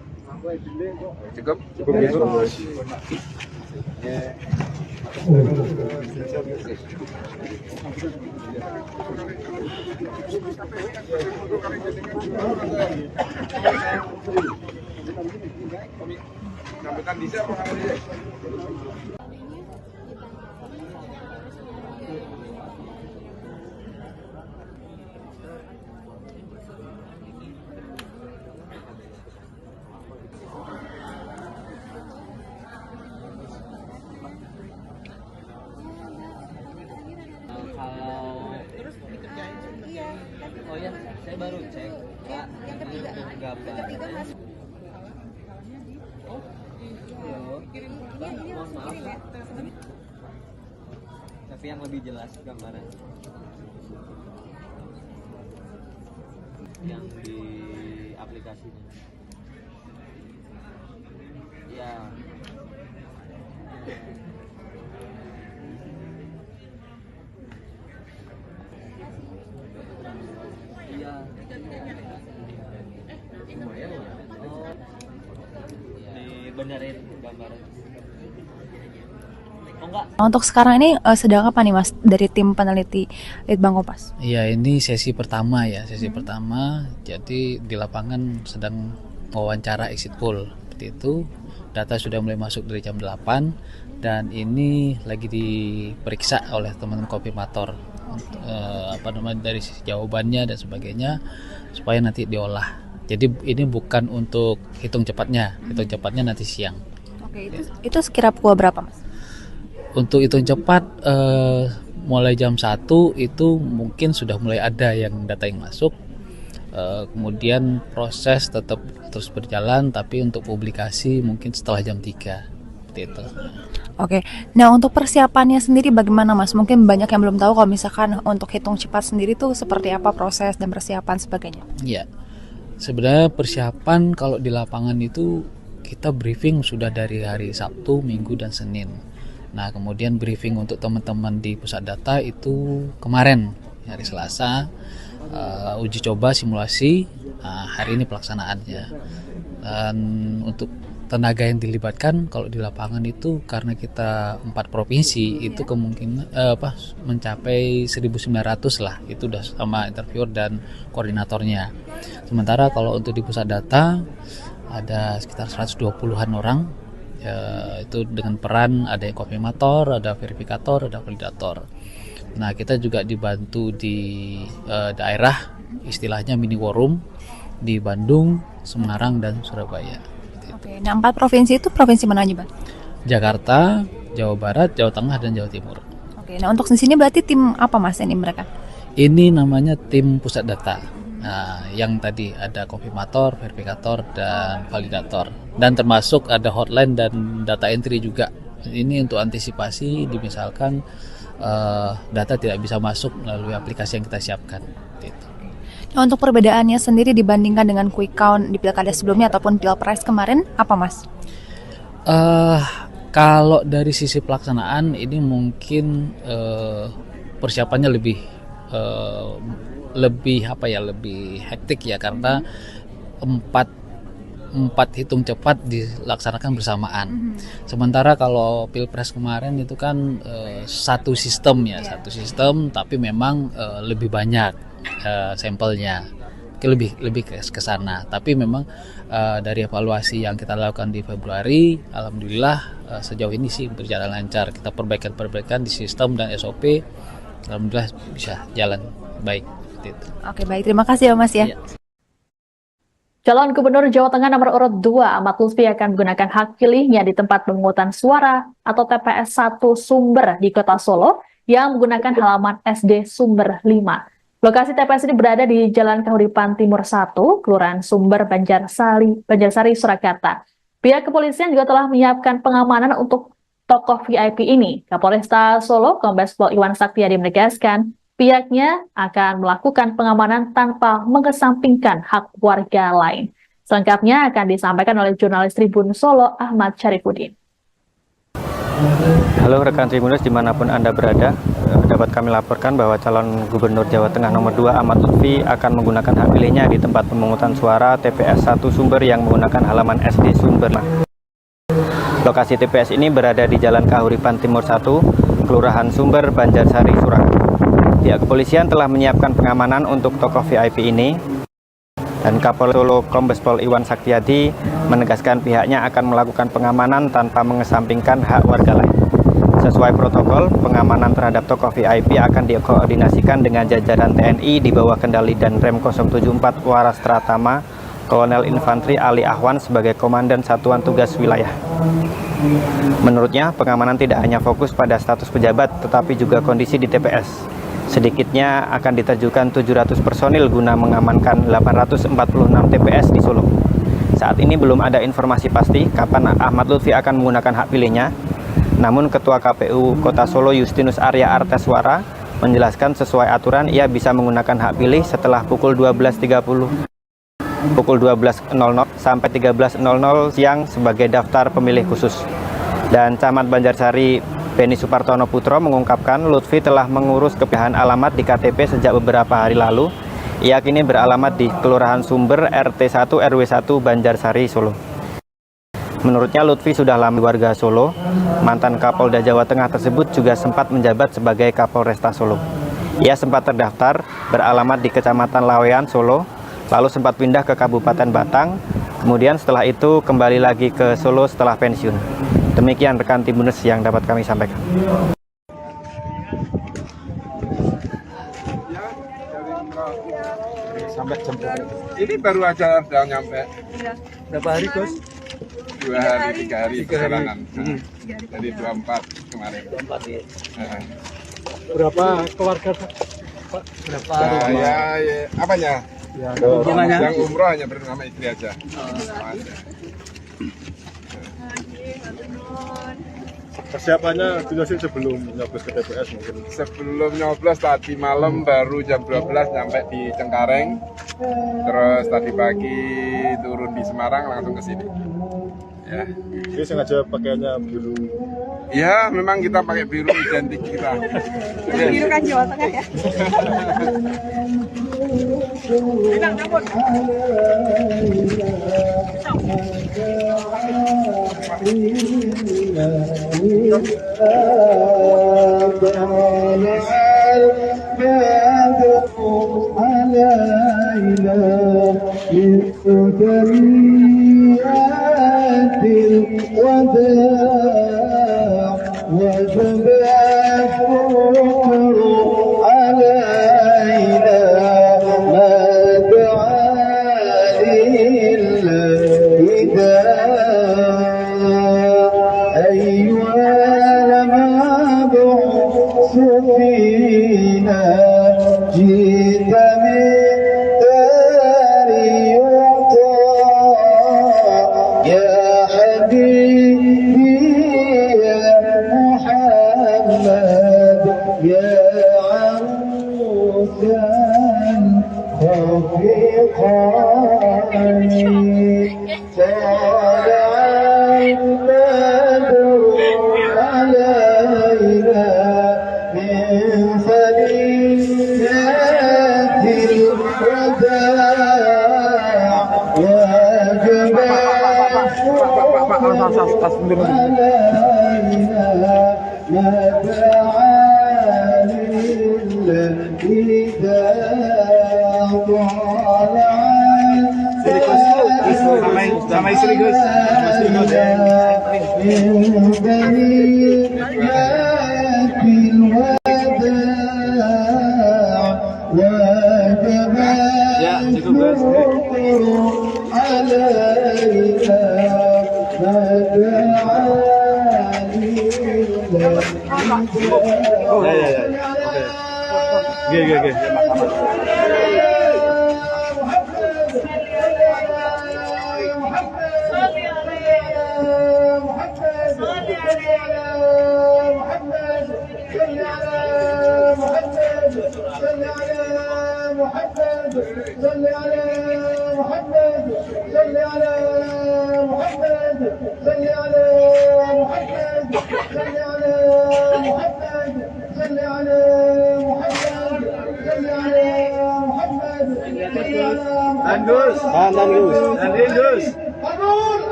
Cukup? Cukup ya? Sampaikan di siapa kalau dia? Oh ya, saya baru cek. Pak, yang ketiga masuk. Mohon maaf. Tapi yang lebih jelas gambaran. Yang di aplikasinya. Ya. Iya. Lumayan lah. Oh. Dibenerin gambarnya. Nah, untuk sekarang ini sedang apa nih Mas dari tim peneliti Litbang Kompas? Iya, ini sesi pertama ya, sesi pertama. Jadi di lapangan sedang wawancara exit poll. Seperti itu. Data sudah mulai masuk dari jam 8 dan ini lagi diperiksa oleh teman-teman konfirmator dari sisi jawabannya dan sebagainya supaya nanti diolah. Jadi ini bukan untuk hitung cepatnya nanti siang. Oke, itu sekira pukul berapa Mas? Untuk hitung cepat mulai jam 1 itu mungkin sudah mulai ada yang data yang masuk. Kemudian proses tetap terus berjalan, tapi untuk publikasi mungkin setelah jam 3 seperti itu. Oke, nah untuk persiapannya sendiri bagaimana Mas? Mungkin banyak yang belum tahu kalau misalkan untuk hitung cepat sendiri tuh seperti apa proses dan persiapan sebagainya. Iya, sebenarnya persiapan kalau di lapangan itu kita briefing sudah dari hari Sabtu, Minggu, dan Senin. Nah kemudian briefing untuk teman-teman di pusat data itu kemarin hari Selasa. Uji coba simulasi, hari ini pelaksanaannya. Dan untuk tenaga yang dilibatkan kalau di lapangan itu karena kita 4 provinsi itu kemungkinan mencapai 1.900 lah, itu udah sama interviewer dan koordinatornya. Sementara kalau untuk di pusat data ada sekitar 120-an orang, itu dengan peran ada yang konfirmator, ada verifikator, ada validator. Nah kita juga dibantu di daerah, istilahnya mini war room di Bandung, Semarang, dan Surabaya. Oke, nah 4 provinsi itu provinsi mana aja Bang? Jakarta, Jawa Barat, Jawa Tengah, dan Jawa Timur. Oke, nah untuk di sini berarti tim apa Mas ini mereka? Ini namanya tim pusat data. Nah, yang tadi ada konfirmator, verifikator, dan validator. Dan termasuk ada hotline dan data entry juga. Ini untuk antisipasi misalkan data tidak bisa masuk melalui aplikasi yang kita siapkan. Gitu. Nah, untuk perbedaannya sendiri dibandingkan dengan quick count di pilkada sebelumnya ataupun pilpres kemarin, apa Mas? Kalau dari sisi pelaksanaan ini mungkin persiapannya lebih hektik ya, karena empat hitung cepat dilaksanakan bersamaan. Sementara kalau pilpres kemarin itu kan satu sistem tapi memang lebih banyak sampelnya, lebih ke sana. Tapi memang dari evaluasi yang kita lakukan di Februari, alhamdulillah sejauh ini sih berjalan lancar. Kita perbaikan di sistem dan SOP, alhamdulillah bisa jalan baik. Oke, baik, terima kasih ya Mas ya. Calon Gubernur Jawa Tengah nomor urut 2 Ahmad Lutfi akan menggunakan hak pilihnya di tempat pemungutan suara atau TPS 1 Sumber di Kota Solo yang menggunakan halaman SD Sumber 5. Lokasi TPS ini berada di Jalan Kahuripan Timur 1, Kelurahan Sumber, Banjarsari, Surakarta. Pihak kepolisian juga telah menyiapkan pengamanan untuk tokoh VIP ini. Kapolresta Solo, Kombes Pol Iwan Saktiadi menegaskan, pihaknya akan melakukan pengamanan tanpa mengesampingkan hak warga lain. Selengkapnya akan disampaikan oleh jurnalis Tribun Solo, Ahmad Syarifuddin. Halo rekan Tribuners dimanapun Anda berada, dapat kami laporkan bahwa calon Gubernur Jawa Tengah nomor 2 Ahmad Lutfi akan menggunakan hak pilihnya di tempat pemungutan suara TPS 1 Sumber yang menggunakan halaman SD Sumber. Lokasi TPS ini berada di Jalan Kahuripan Timur 1, Kelurahan Sumber, Banjarsari, Surakarta. Pihak kepolisian telah menyiapkan pengamanan untuk tokoh VIP ini, dan Kapolres Solo Kombes Pol Iwan Saktiadi menegaskan pihaknya akan melakukan pengamanan tanpa mengesampingkan hak warga lain. Sesuai protokol, pengamanan terhadap tokoh VIP akan dikoordinasikan dengan jajaran TNI di bawah kendali Danrem 074 Waras Tratama, Kolonel Infantri Ali Ahwan sebagai Komandan Satuan Tugas Wilayah. Menurutnya, pengamanan tidak hanya fokus pada status pejabat, tetapi juga kondisi di TPS. Sedikitnya akan diterjunkan 700 personil guna mengamankan 846 TPS di Solo. Saat ini belum ada informasi pasti kapan Ahmad Lutfi akan menggunakan hak pilihnya. Namun Ketua KPU Kota Solo Justinus Arya Arteswara menjelaskan sesuai aturan ia bisa menggunakan hak pilih setelah pukul 12.30. Pukul 12.00 sampai 13.00 siang sebagai daftar pemilih khusus. Dan Camat Banjarsari Beni Supartono Putro mengungkapkan Lutfi telah mengurus kepindahan alamat di KTP sejak beberapa hari lalu. Ia kini beralamat di Kelurahan Sumber RT 1 RW 1 Banjarsari, Solo. Menurutnya Lutfi sudah lama warga Solo. Mantan Kapolda Jawa Tengah tersebut juga sempat menjabat sebagai Kapolresta Solo. Ia sempat terdaftar beralamat di Kecamatan Lawean, Solo, lalu sempat pindah ke Kabupaten Batang, kemudian setelah itu kembali lagi ke Solo setelah pensiun. Demikian rekan Tribunnews yang dapat kami sampaikan. Sampai jam berapa? Ini baru aja udah nyampe. Berapa hari, Gus? 2 hari, 3 hari perjalanan. Jadi 24 kemarin. 24 ya. Nah. Berapa keluarga, Pak? Berapa rumah? Ya, apanya? Ya, rumahnya? Yang umroh hanya bernama istri aja. Persiapannya jelasin sebelum nyoblos ke TPS mungkin. Sebelum nyoblos tadi malam baru jam 12 nyampe di Cengkareng. Terus tadi pagi turun di Semarang langsung ke sini. Ya. Jadi sengaja pakaiannya biru. Ya, memang kita pakai biru identik kita. Biru kan Jawa Tengah ya. Bilang cabut. Sama istri Gus. Ya, cukup Gus.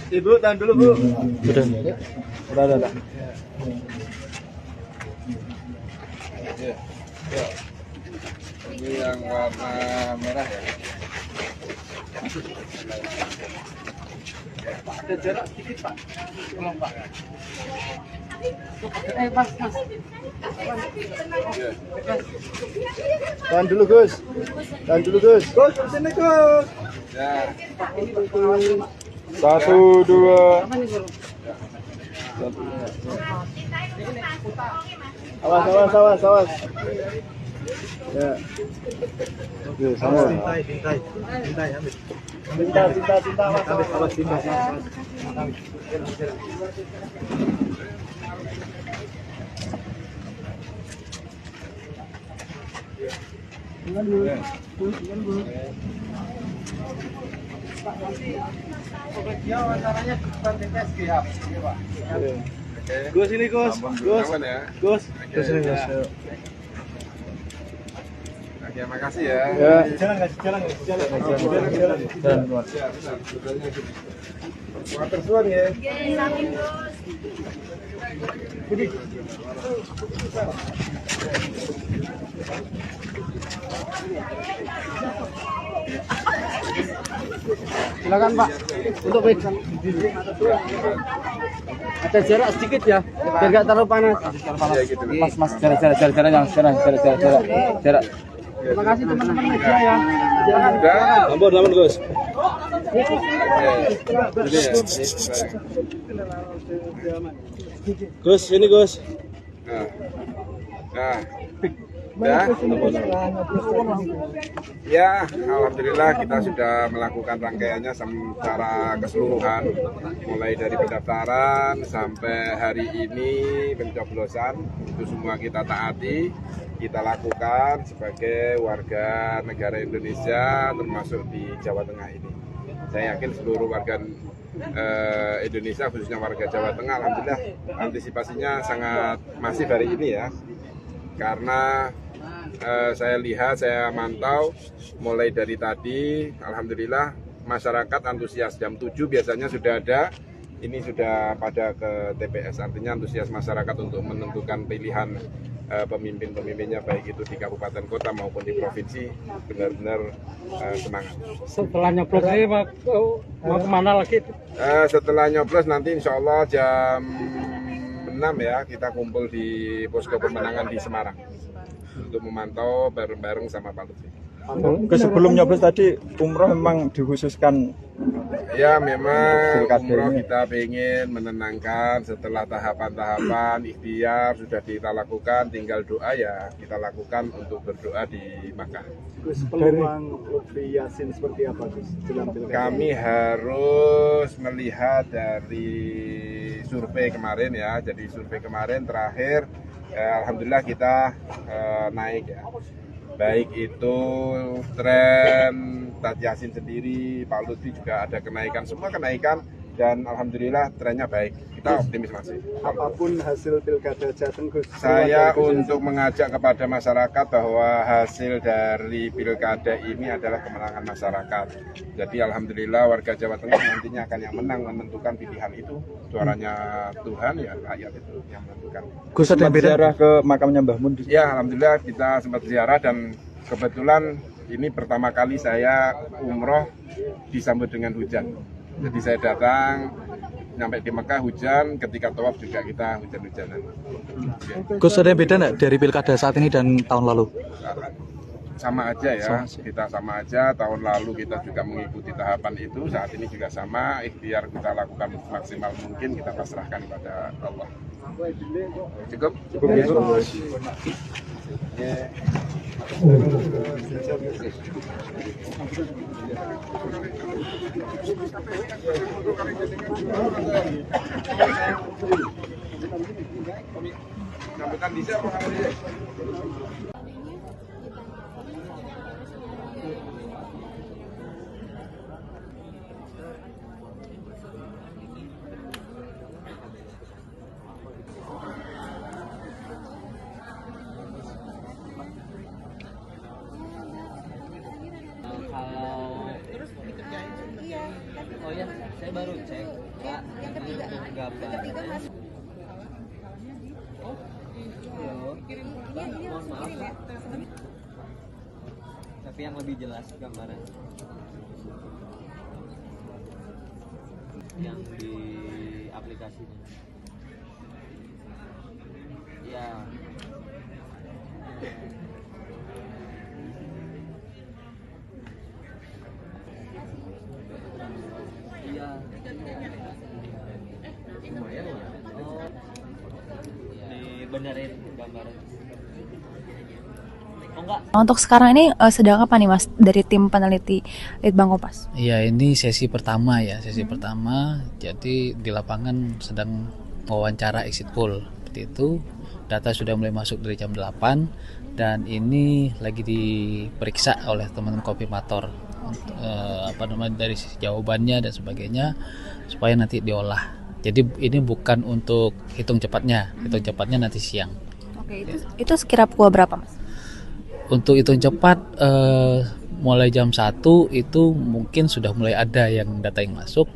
Ibu, tahan dulu Bu. Udah. Ini yang warna merah ya. Ada jarak sedikit Pak. Tolong Pak. Mas. Tahan dulu Gus. Gus, sini Gus. Ya. 1, 2. Awas. Ya. Oke, sama. Tintai, ambil. Cinta, Awas, tinta. Gus ini Gus. Gus. Gus ini Gus. Ya, makasih ya. Jalan. Water suan ya. Silakan Pak, untuk baik. Ada jarak sedikit ya, biar nggak terlalu panas. Ya, gitu. Mas, jarak. Terima kasih teman-teman media ya. Udah. Ampun Gus. Gus, ini Gus. Nah. Ya, alhamdulillah kita sudah melakukan rangkaiannya secara keseluruhan, mulai dari pendaftaran sampai hari ini pencoblosan, itu semua kita taati, kita lakukan sebagai warga negara Indonesia, termasuk di Jawa Tengah ini. Saya yakin seluruh warga Indonesia, khususnya warga Jawa Tengah, alhamdulillah antisipasinya sangat masif hari ini ya, karena saya lihat, saya mantau mulai dari tadi, alhamdulillah masyarakat antusias. Jam 7 biasanya sudah ada, ini sudah pada ke TPS, artinya antusias masyarakat untuk menentukan pilihan pemimpin-pemimpinnya, baik itu di kabupaten kota maupun di provinsi, benar-benar semangat. Setelah nyoblos ini mau kemana lagi? Setelah nyoblos nanti insya Allah jam 6 ya, kita kumpul di posko pemenangan di Semarang untuk memantau bareng-bareng sama Pak Lutfi. Sebelum nyoblos tadi umroh memang dikhususkan. Ya, memang umroh kita ingin menenangkan setelah tahapan-tahapan ikhtiar sudah kita lakukan, tinggal doa ya kita lakukan untuk berdoa di Makkah. Peluang Lutfi Yassin seperti apa Gus? Kami harus melihat dari survei kemarin ya, jadi survei kemarin terakhir alhamdulillah kita naik ya, baik itu tren Tat Yassin sendiri, Pak Lutfi juga ada kenaikan, semua kenaikan, dan alhamdulillah trennya baik, kita optimis masih. Apapun hasil pilkada Jateng Gus, saya untuk mengajak kepada masyarakat bahwa hasil dari pilkada ini adalah kemenangan masyarakat. Jadi alhamdulillah warga Jawa Tengah nantinya akan yang menang menentukan pilihan itu, suaranya Tuhan ya, rakyat itu yang menentukan. Gus, ada ziarah ke makamnya Mbah Mun? Ya, alhamdulillah kita sempat ziarah, dan kebetulan ini pertama kali saya umroh disambut dengan hujan. Jadi saya datang, nyampe di Mekah hujan, ketika tawaf juga kita hujan-hujanan. Gus, ada yang beda nggak dari pilkada saat ini dan tahun lalu? Sama aja ya, kita sama aja. Tahun lalu kita juga mengikuti tahapan itu, saat ini juga sama. Ikhtiar kita lakukan maksimal mungkin, kita pasrahkan kepada Allah. Cukup? Cukup ya. Sambutan bisa apa kamu dia? Oh ya, saya baru cek. Pak, yang ketiga masuk. Mohon maaf, Pak. Tapi yang lebih jelas gambaran. Yang di aplikasinya. Ya. Iya. Lumayan lah. Oh. Dibenerin gambaran. Oh enggak. Untuk sekarang ini sedang apa nih Mas dari tim peneliti Litbang Kompas? Ya, ini sesi pertama ya, sesi pertama. Jadi di lapangan sedang wawancara exit poll seperti itu. Data sudah mulai masuk dari jam 8 dan ini lagi diperiksa oleh teman-teman Kompimator. Dari sisi jawabannya dan sebagainya supaya nanti diolah. Jadi ini bukan untuk hitung cepatnya nanti siang. Oke, itu sekira pukul berapa Mas? Untuk hitung cepat mulai jam 1 itu mungkin sudah mulai ada yang data yang masuk.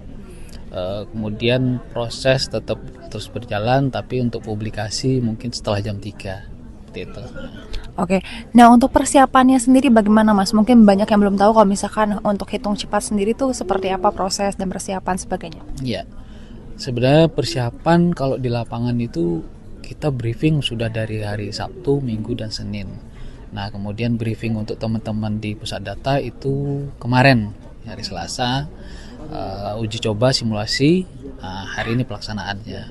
Kemudian proses tetap terus berjalan, tapi untuk publikasi mungkin setelah jam 3 seperti itu. Oke, nah untuk persiapannya sendiri bagaimana Mas? Mungkin banyak yang belum tahu kalau misalkan untuk hitung cepat sendiri tuh seperti apa proses dan persiapan sebagainya. Ya, sebenarnya persiapan kalau di lapangan itu kita briefing sudah dari hari Sabtu, Minggu, dan Senin. Nah, kemudian briefing untuk teman-teman di pusat data itu kemarin, hari Selasa, uji coba simulasi, hari ini pelaksanaannya.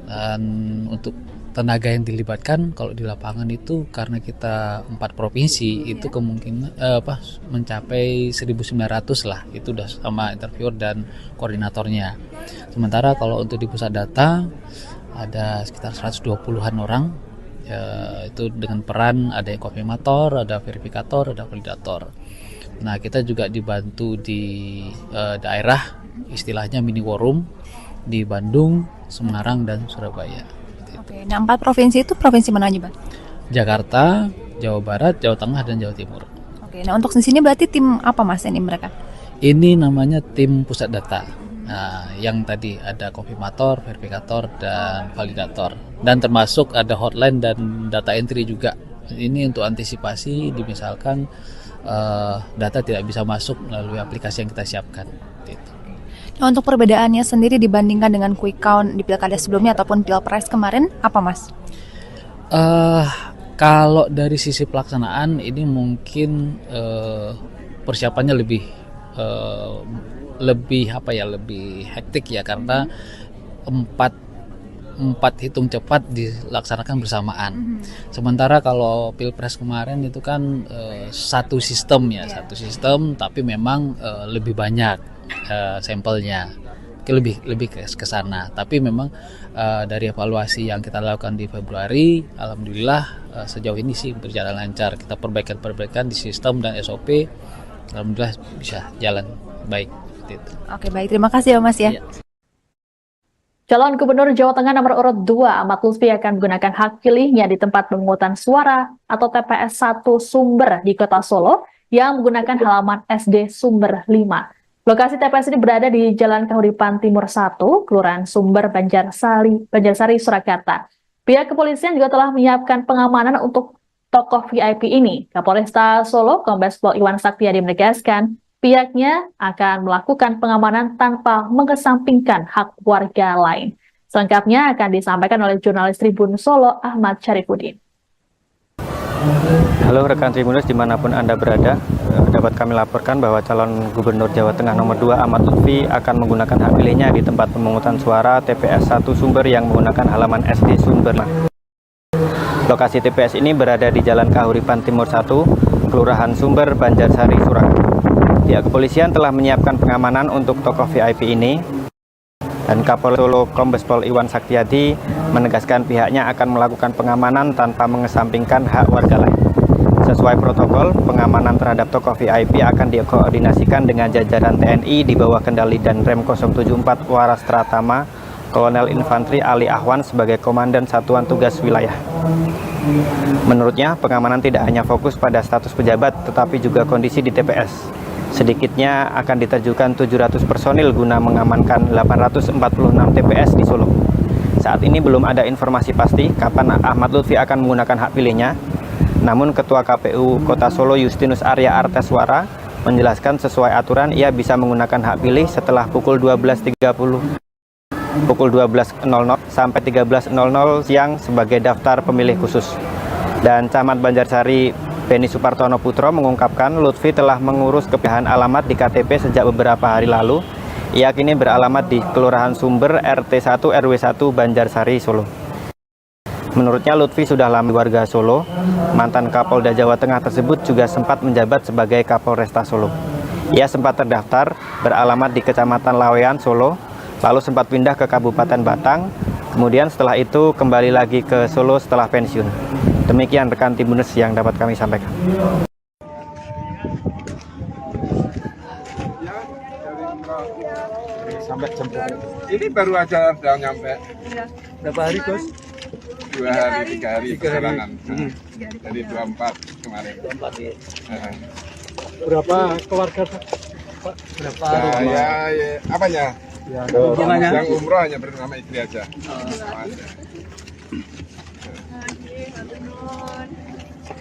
Dan untuk tenaga yang dilibatkan kalau di lapangan itu karena kita 4 provinsi itu kemungkinan mencapai 1.900 lah, itu udah sama interviewer dan koordinatornya. Sementara kalau untuk di pusat data ada sekitar 120-an orang, itu dengan peran ada yang konfirmator, ada verifikator, ada validator. Nah, kita juga dibantu di daerah, istilahnya mini war room di Bandung, Semarang, dan Surabaya. Oke, nah 4 provinsi itu provinsi mana aja Bang? Jakarta, Jawa Barat, Jawa Tengah, dan Jawa Timur. Oke, nah untuk di sini berarti tim apa Mas ini mereka? Ini namanya tim pusat data. Nah, yang tadi ada konfirmator, verifikator, dan validator. Dan termasuk ada hotline dan data entry juga. Ini untuk antisipasi misalkan data tidak bisa masuk melalui aplikasi yang kita siapkan. Gitu. Nah, untuk perbedaannya sendiri dibandingkan dengan quick count di pilkada sebelumnya ataupun pilpres kemarin, apa Mas? Kalau dari sisi pelaksanaan ini mungkin persiapannya lebih hektik ya, karena empat hitung cepat dilaksanakan bersamaan. Sementara kalau pilpres kemarin itu kan satu sistem tapi memang lebih banyak sampelnya, lebih ke sana. Tapi memang dari evaluasi yang kita lakukan di Februari, alhamdulillah sejauh ini sih berjalan lancar. Kita perbaikan di sistem dan SOP, alhamdulillah bisa jalan baik. Oke, baik, terima kasih ya Mas ya. Calon Gubernur Jawa Tengah nomor urut 2 Ahmad Lutfi akan menggunakan hak pilihnya di tempat pemungutan suara atau TPS 1 Sumber di Kota Solo yang menggunakan halaman SD Sumber 5. Lokasi TPS ini berada di Jalan Kahuripan Timur 1, Kelurahan Sumber, Banjarsari, Surakarta. Pihak kepolisian juga telah menyiapkan pengamanan untuk tokoh VIP ini. Kapolresta Solo, Kombes Pol Iwan Saktiadi menegaskan, pihaknya akan melakukan pengamanan tanpa mengesampingkan hak warga lain. Selengkapnya akan disampaikan oleh jurnalis Tribun Solo, Ahmad Syarifuddin. Halo rekan Tribuners dimanapun Anda berada, dapat kami laporkan bahwa calon Gubernur Jawa Tengah nomor 2 Ahmad Lutfi akan menggunakan hak pilihnya di tempat pemungutan suara TPS 1 Sumber yang menggunakan halaman SD Sumber. Lokasi TPS ini berada di Jalan Kahuripan Timur 1, Kelurahan Sumber, Banjarsari, Surakarta. Pihak kepolisian telah menyiapkan pengamanan untuk tokoh VIP ini, dan Kapolres Solo Kombes Pol Iwan Saktiadi menegaskan pihaknya akan melakukan pengamanan tanpa mengesampingkan hak warga lain. Sesuai protokol, pengamanan terhadap tokoh VIP akan dikoordinasikan dengan jajaran TNI di bawah kendali Danrem 074 Waras Tratama, Kolonel Infantri Ali Ahwan sebagai Komandan Satuan Tugas Wilayah. Menurutnya, pengamanan tidak hanya fokus pada status pejabat, tetapi juga kondisi di TPS. Sedikitnya akan diterjunkan 700 personil guna mengamankan 846 TPS di Solo. Saat ini belum ada informasi pasti kapan Ahmad Lutfi akan menggunakan hak pilihnya. Namun Ketua KPU Kota Solo Justinus Arya Arteswara menjelaskan sesuai aturan ia bisa menggunakan hak pilih setelah pukul 12.30 sampai 13.00 siang sebagai daftar pemilih khusus. Dan Camat Banjarsari Beni Supartono Putro mengungkapkan Lutfi telah mengurus kepindahan alamat di KTP sejak beberapa hari lalu. Ia kini beralamat di Kelurahan Sumber RT 1 RW 1 Banjarsari, Solo. Menurutnya Lutfi sudah lama warga Solo. Mantan Kapolda Jawa Tengah tersebut juga sempat menjabat sebagai Kapolresta Solo. Ia sempat terdaftar beralamat di Kecamatan Lawean, Solo, lalu sempat pindah ke Kabupaten Batang. Kemudian setelah itu kembali lagi ke Solo setelah pensiun. Demikian rekan Tribuners yang dapat kami sampaikan. Sampai jam ini baru aja udah nyampe. Berapa hari, Gus? 3 hari perjalanan. Jadi 24 kemarin. 24 ya. Berapa keluarga Pak? Berapa rumah? Ya, apanya? Ya, Yang umroh hanya bersama istri aja.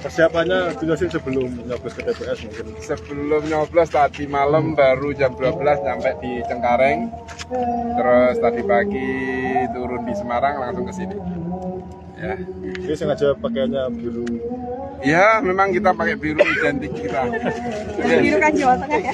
Persiapannya jelasin sebelum nyoblos ke TPS mungkin. Sebelum nyoblos tadi malam baru jam 12 sampai di Cengkareng. Terus tadi pagi turun di Semarang langsung ke sini. Ya. Ini sengaja pakaiannya biru. Ya, memang kita pakai biru identik kita. Biru kan Jawa Tengah ya.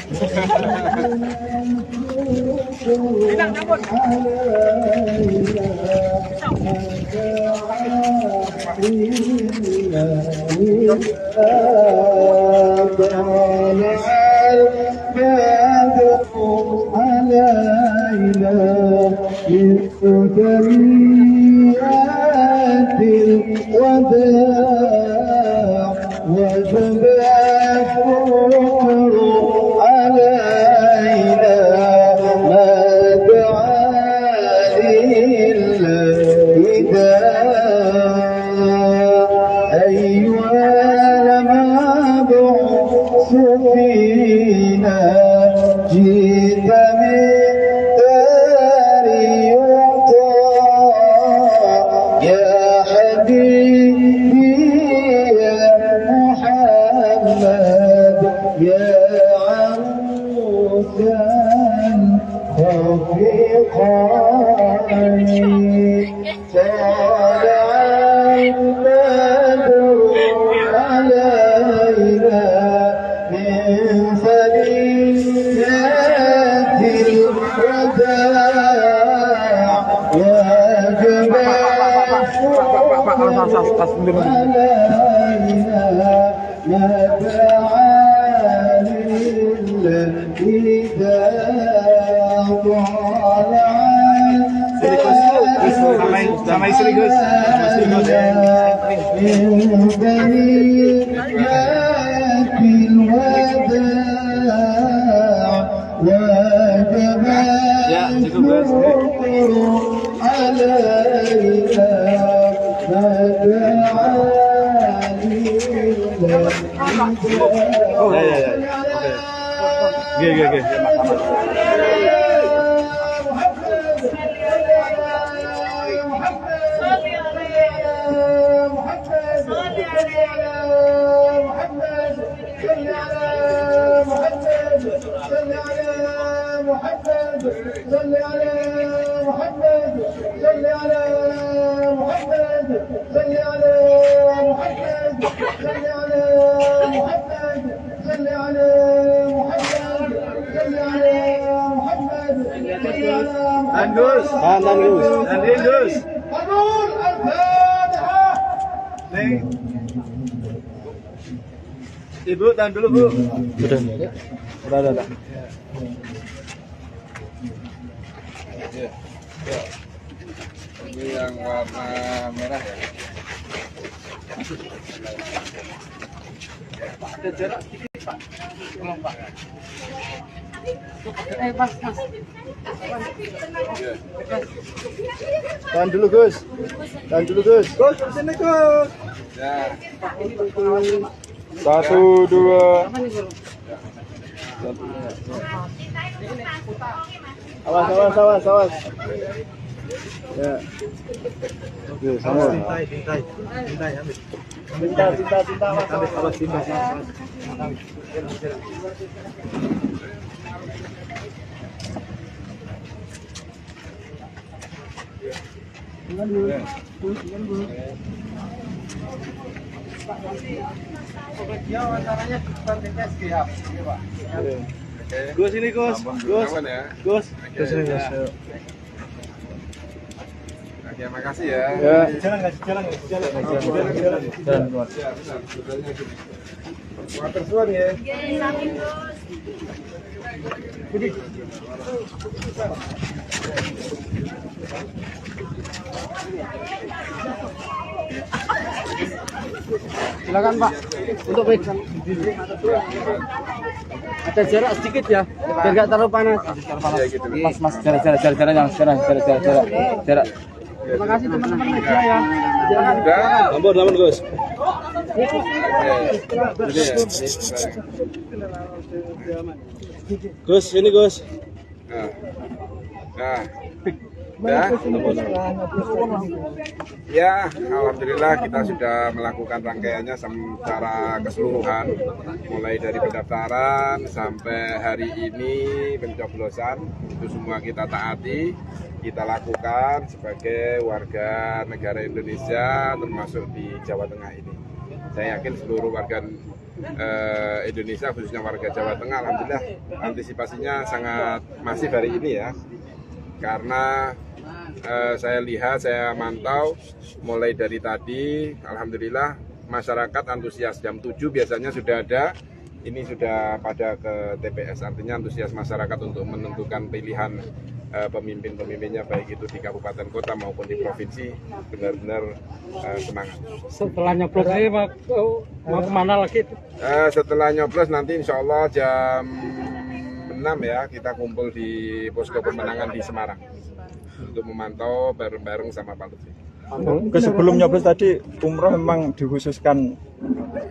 Sama istri Gus. Ya, cukup Gus. Ibu, tahan dulu Bu. Udah. Ini yang warna merah ya. Ada jarak sedikit Pak. Tolong Pak. Mas. Tahan dulu Gus. Gus, sini Gus. Ya. 1, 2. Awas. Ya. Oke, sama. Tinta. Awas. Gus ini Gus. Gus. Oke, makasih ya. Jalan. Water suan ya. Silakan Pak. Untuk baik. Ada jarak sedikit ya, biar nggak terlalu panas. Mas, jarak. Terima kasih teman-teman media ya. Sudah. Ampun, Gus. Gus, ini Gus. Nah, ya, alhamdulillah kita sudah melakukan rangkaiannya secara keseluruhan, mulai dari pendaftaran sampai hari ini pencoblosan, itu semua kita taati, kita lakukan sebagai warga negara Indonesia, termasuk di Jawa Tengah ini. Saya yakin seluruh warga Indonesia, khususnya warga Jawa Tengah, alhamdulillah antisipasinya sangat masif hari ini ya, karena saya lihat, saya mantau mulai dari tadi, alhamdulillah masyarakat antusias. Jam 7 biasanya sudah ada, ini sudah pada ke TPS, artinya antusias masyarakat untuk menentukan pilihan pemimpin-pemimpinnya, baik itu di kabupaten kota maupun di provinsi, benar-benar semangat. Setelah nyoblos ini mau kemana lagi? Setelah nyoblos nanti insya Allah jam 6 ya, kita kumpul di posko pemenangan di Semarang untuk memantau bareng-bareng sama Pak Lutfi. Sebelum nyoblos tadi umroh memang dikhususkan.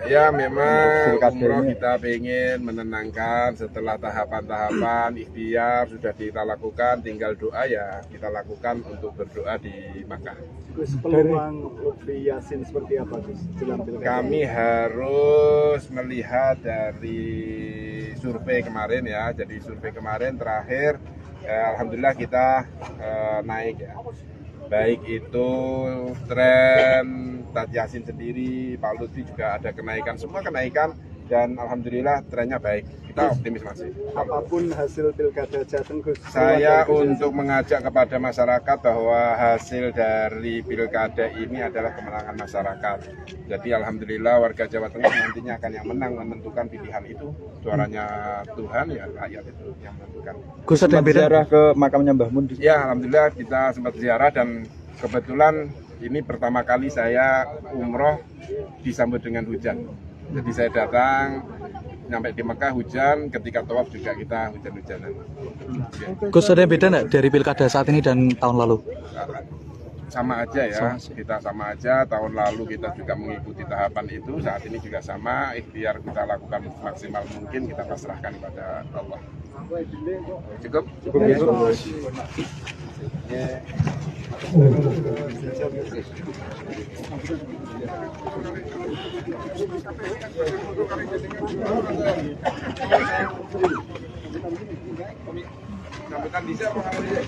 Ya memang umroh kita ingin menenangkan setelah tahapan-tahapan ikhtiar sudah kita lakukan, tinggal doa ya kita lakukan untuk berdoa di Makkah. Gus, peluang Lutfi Yassin seperti apa Gus? Kami harus melihat dari survei kemarin ya, jadi survei kemarin terakhir alhamdulillah kita naik ya, baik itu tren Tat Yassin sendiri, Pak Lutfi juga ada kenaikan, semua kenaikan, dan alhamdulillah trennya baik, kita optimis masih. Apapun hasil pilkada Jateng Gus, saya untuk mengajak kepada masyarakat bahwa hasil dari pilkada ini adalah kemenangan masyarakat. Jadi alhamdulillah warga Jawa Tengah nantinya akan yang menang menentukan pilihan itu. Suaranya Tuhan ya, rakyat itu yang menentukan. Gus, ada ziarah ke makamnya Mbah Mun? Ya alhamdulillah kita sempat ziarah, dan kebetulan ini pertama kali saya umroh disambut dengan hujan. Jadi saya datang nyampe di Mekah hujan, ketika tawaf juga kita hujan-hujanan. Gus, ada yang beda nggak dari pilkada saat ini dan tahun lalu? Sama aja ya, kita sama aja. Tahun lalu kita juga mengikuti tahapan itu, saat ini juga sama. Ikhtiar kita lakukan maksimal mungkin, kita pasrahkan kepada Allah. Cukup? Cukup ya. Sambutan bisa apa kamu?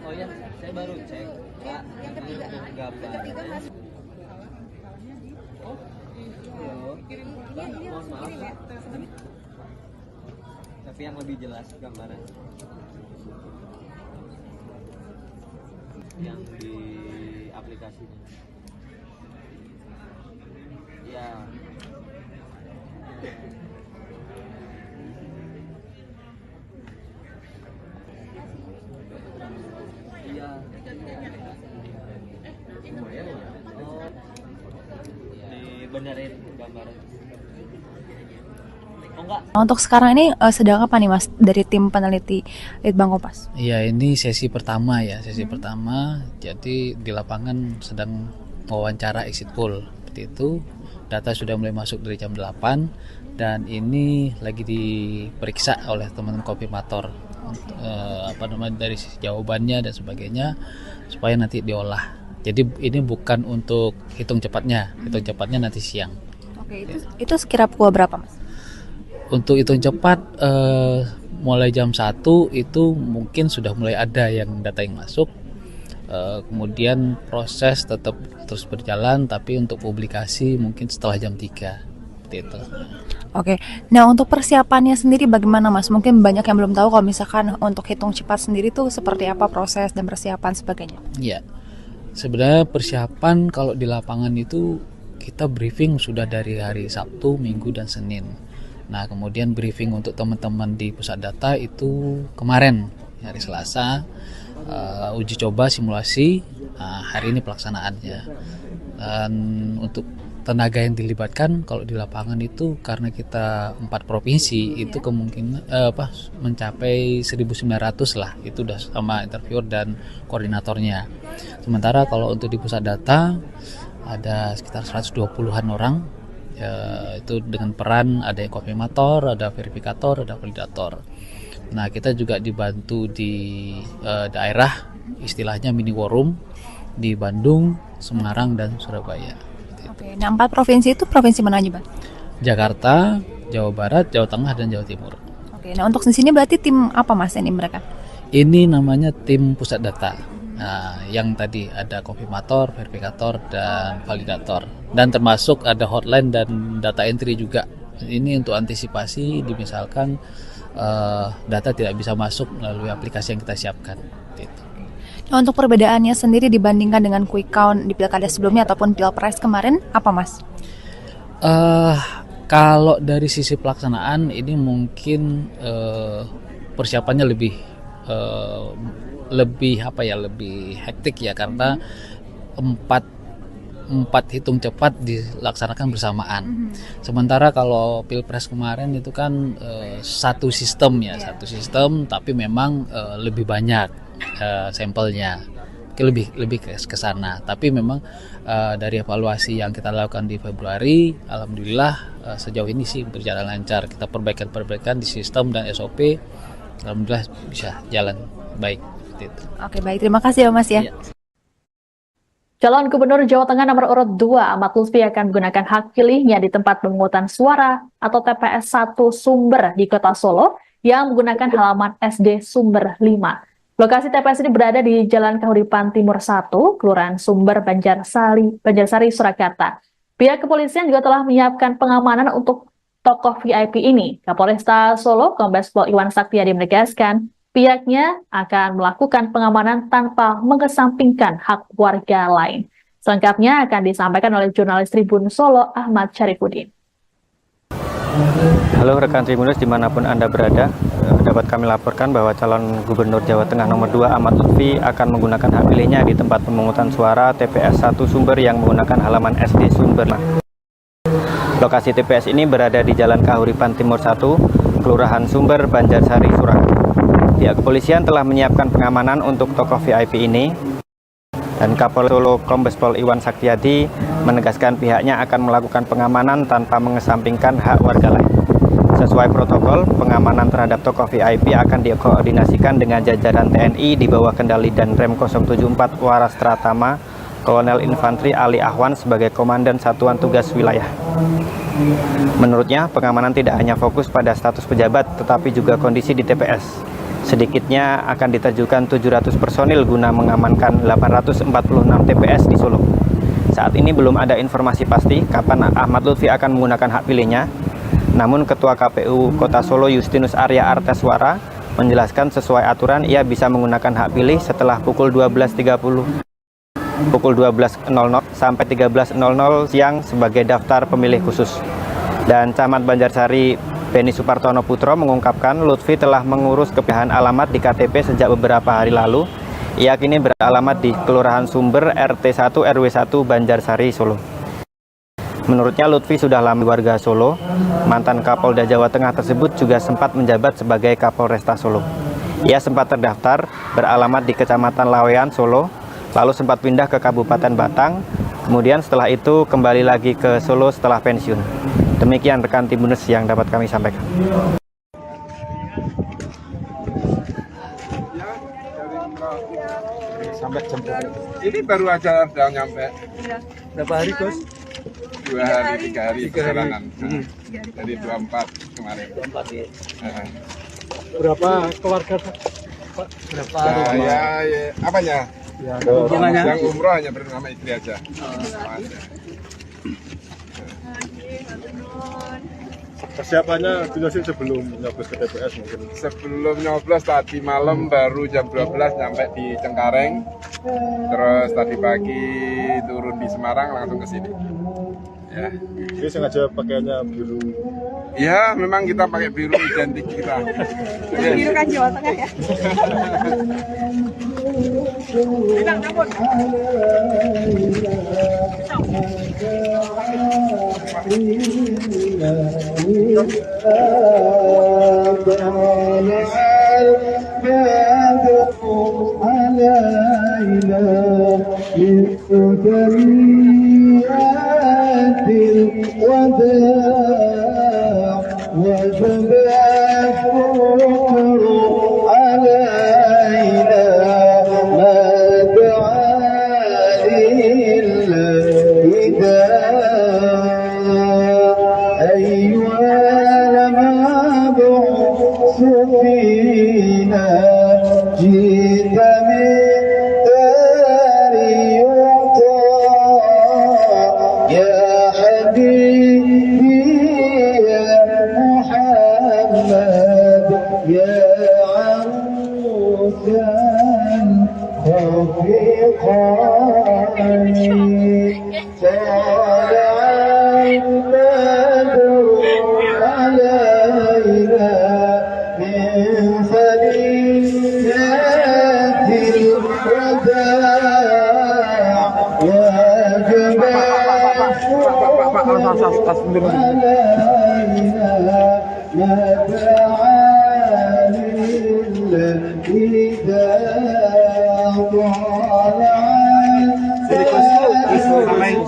Oh ya, saya baru cek. Pak, yang ketiga masuk. Mohon maaf. Tapi yang lebih jelas gambaran. Yang di aplikasinya. Ya. Iya. Dibenerin gambaran. Oh enggak. Untuk sekarang ini sedang apa nih Mas dari tim peneliti Litbang Kompas? Iya, ini sesi pertama ya, sesi pertama. Jadi di lapangan sedang wawancara exit poll seperti itu. Data sudah mulai masuk dari jam 8 dan ini lagi diperiksa oleh teman-teman konfirmator. Dari jawabannya dan sebagainya supaya nanti diolah. Jadi ini bukan untuk hitung cepatnya nanti siang. Oke, itu sekira pukul berapa Mas? Untuk hitung cepat mulai jam 1 itu mungkin sudah mulai ada yang data yang masuk. Kemudian proses tetap terus berjalan, tapi untuk publikasi mungkin setelah jam 3 seperti itu. Oke, nah untuk persiapannya sendiri bagaimana Mas? Mungkin banyak yang belum tahu kalau misalkan untuk hitung cepat sendiri tuh seperti apa proses dan persiapan sebagainya. Iya, sebenarnya persiapan kalau di lapangan itu kita briefing sudah dari hari Sabtu, Minggu, dan Senin. Nah, kemudian briefing untuk teman-teman di pusat data itu kemarin hari Selasa, uji coba simulasi, hari ini pelaksanaannya. Dan untuk tenaga yang dilibatkan kalau di lapangan itu karena kita 4 provinsi itu kemungkinan mencapai 1.900 lah, itu udah sama interviewer dan koordinatornya. Sementara kalau untuk di pusat data ada sekitar 120-an orang, itu dengan peran ada yang konfirmator, ada verifikator, ada validator. Nah, kita juga dibantu di daerah, istilahnya mini war room di Bandung, Semarang, dan Surabaya. Oke, nah 4 provinsi itu provinsi mana aja, Bang? Jakarta, Jawa Barat, Jawa Tengah, dan Jawa Timur. Oke, nah untuk di sini berarti tim apa Mas ini mereka? Ini namanya tim pusat data. Nah, yang tadi ada konfirmator, verifikator, dan validator. Dan termasuk ada hotline dan data entry juga. Ini untuk antisipasi misalkan data tidak bisa masuk melalui aplikasi yang kita siapkan. Gitu. Nah, untuk perbedaannya sendiri dibandingkan dengan quick count di pilkada sebelumnya ataupun pilpres kemarin, apa Mas? Kalau dari sisi pelaksanaan ini mungkin persiapannya lebih hektik ya, karena empat hitung cepat dilaksanakan bersamaan. Sementara kalau pilpres kemarin itu kan satu sistem tapi memang lebih banyak sampelnya, lebih ke sana. Tapi memang dari evaluasi yang kita lakukan di Februari, alhamdulillah sejauh ini sih berjalan lancar. Kita perbaikan di sistem dan SOP, alhamdulillah bisa jalan baik. Gitu. Oke, baik, terima kasih ya Mas ya. Calon Gubernur Jawa Tengah nomor urut 2 Ahmad Lutfi akan menggunakan hak pilihnya di tempat pemungutan suara atau TPS 1 Sumber di Kota Solo yang menggunakan halaman SD Sumber 5. Lokasi TPS ini berada di Jalan Kahuripan Timur 1, Kelurahan Sumber, Banjarsari, Surakarta. Pihak kepolisian juga telah menyiapkan pengamanan untuk tokoh VIP ini. Kapolresta Solo, Kombes Pol Iwan Saktiadi menegaskan, pihaknya akan melakukan pengamanan tanpa mengesampingkan hak warga lain. Selengkapnya akan disampaikan oleh jurnalis Tribun Solo, Ahmad Syarifuddin. Halo rekan Tribuners dimanapun Anda berada, dapat kami laporkan bahwa calon Gubernur Jawa Tengah nomor 2 Ahmad Lutfi akan menggunakan hak pilihnya di tempat pemungutan suara TPS 1 Sumber yang menggunakan halaman SD Sumber. Lokasi TPS ini berada di Jalan Kahuripan Timur 1, Kelurahan Sumber, Banjarsari, Surakarta. Pihak kepolisian telah menyiapkan pengamanan untuk tokoh VIP ini, dan Kapolres Solo Kombes Pol Iwan Saktiadi menegaskan pihaknya akan melakukan pengamanan tanpa mengesampingkan hak warga lain. Sesuai protokol, pengamanan terhadap tokoh VIP akan dikoordinasikan dengan jajaran TNI di bawah kendali Danrem 074 Waras Tratama, Kolonel Infantri Ali Ahwan sebagai Komandan Satuan Tugas Wilayah. Menurutnya, pengamanan tidak hanya fokus pada status pejabat, tetapi juga kondisi di TPS. Sedikitnya akan diterjunkan 700 personil guna mengamankan 846 TPS di Solo. Saat ini belum ada informasi pasti kapan Ahmad Lutfi akan menggunakan hak pilihnya. Namun Ketua KPU Kota Solo Justinus Arya Arteswara menjelaskan sesuai aturan ia bisa menggunakan hak pilih setelah pukul 12.30 sampai 13.00 siang sebagai daftar pemilih khusus. Dan Camat Banjarsari Beni Supartono Putro mengungkapkan Lutfi telah mengurus kepindahan alamat di KTP sejak beberapa hari lalu. Ia kini beralamat di Kelurahan Sumber RT 1 RW 1 Banjarsari, Solo. Menurutnya Lutfi sudah lama warga Solo. Mantan Kapolda Jawa Tengah tersebut juga sempat menjabat sebagai Kapolresta Solo. Ia sempat terdaftar beralamat di Kecamatan Lawean, Solo, lalu sempat pindah ke Kabupaten Batang. Kemudian setelah itu kembali lagi ke Solo setelah pensiun. Demikian rekan Tribuners yang dapat kami sampaikan. Sampai jam ini baru aja udah nyampe. Berapa hari, Gus? 2 hari, 3 hari perjalanan. Dari 24 kemarin. 24 ya. Berapa keluarga, Pak? Berapa rumah? Ya, apanya? Ya, yang umroh hanya bersama istri aja. Persiapannya jelasin sebelum nyoblos ke TPS mungkin. Sebelum nyoblos tadi malam baru jam 12 nyampe di Cengkareng. Terus tadi pagi turun di Semarang langsung ke sini. Ya. Jadi sengaja pakaiannya biru. Ya, memang kita pakai biru identik kita. Biru kan Jawa Tengah ya.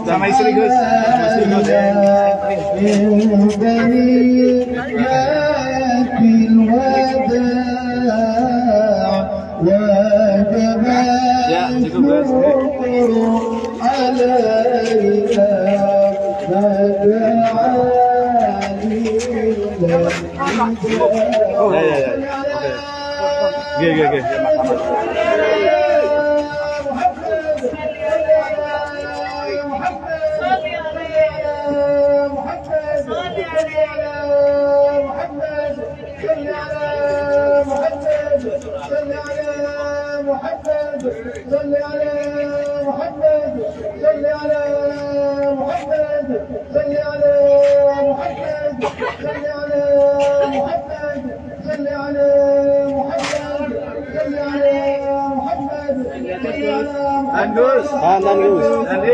Sama istri Gus. Ya, cukup Gus. Oh, ya. Oke.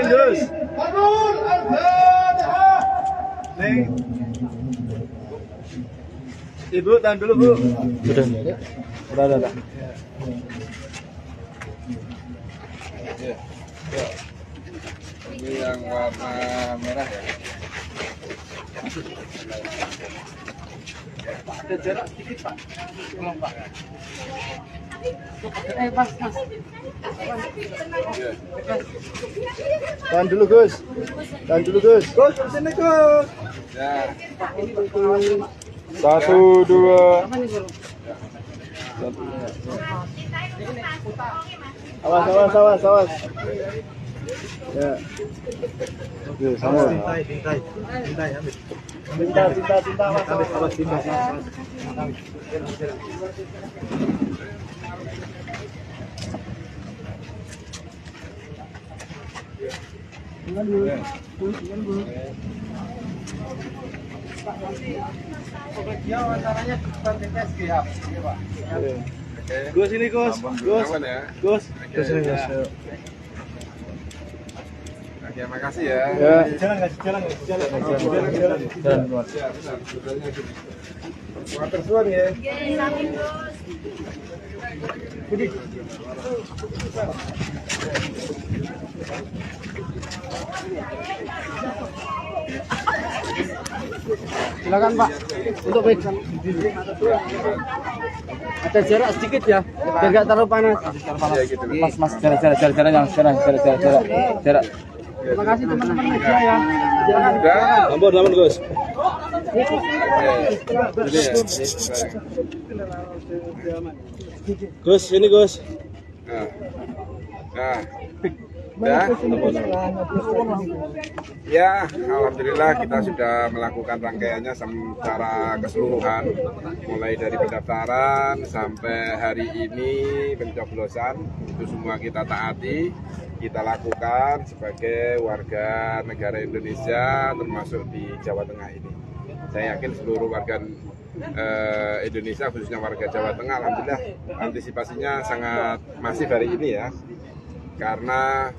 Gus. Ibu, tahan dulu Bu. Udah. Ini yang warna merah ya. Ada jarak sedikit Pak. Tolong Pak. Mas. Tahan dulu Gus. Gus, sini Gus. Ya. 1, 2. Awas. Ya. Oke, sama. Tintai, ambil. Tinta, Awas, tinta. Gus ini Gus. Gus. Oke, makasih ya. Jalan. Water suan ya. Silakan Pak. Untuk baik. Ada jarak sedikit ya, biar nggak terlalu panas. Mas, jarak. Terima kasih teman-teman media ya. Ampun Gus. Gus, ini Gus. Nah. Sudah? Ya, alhamdulillah kita sudah melakukan rangkaiannya secara keseluruhan, mulai dari pendaftaran sampai hari ini pencoblosan, itu semua kita taati, kita lakukan sebagai warga negara Indonesia, termasuk di Jawa Tengah ini. Saya yakin seluruh warga Indonesia, khususnya warga Jawa Tengah, alhamdulillah antisipasinya sangat masif hari ini ya, karena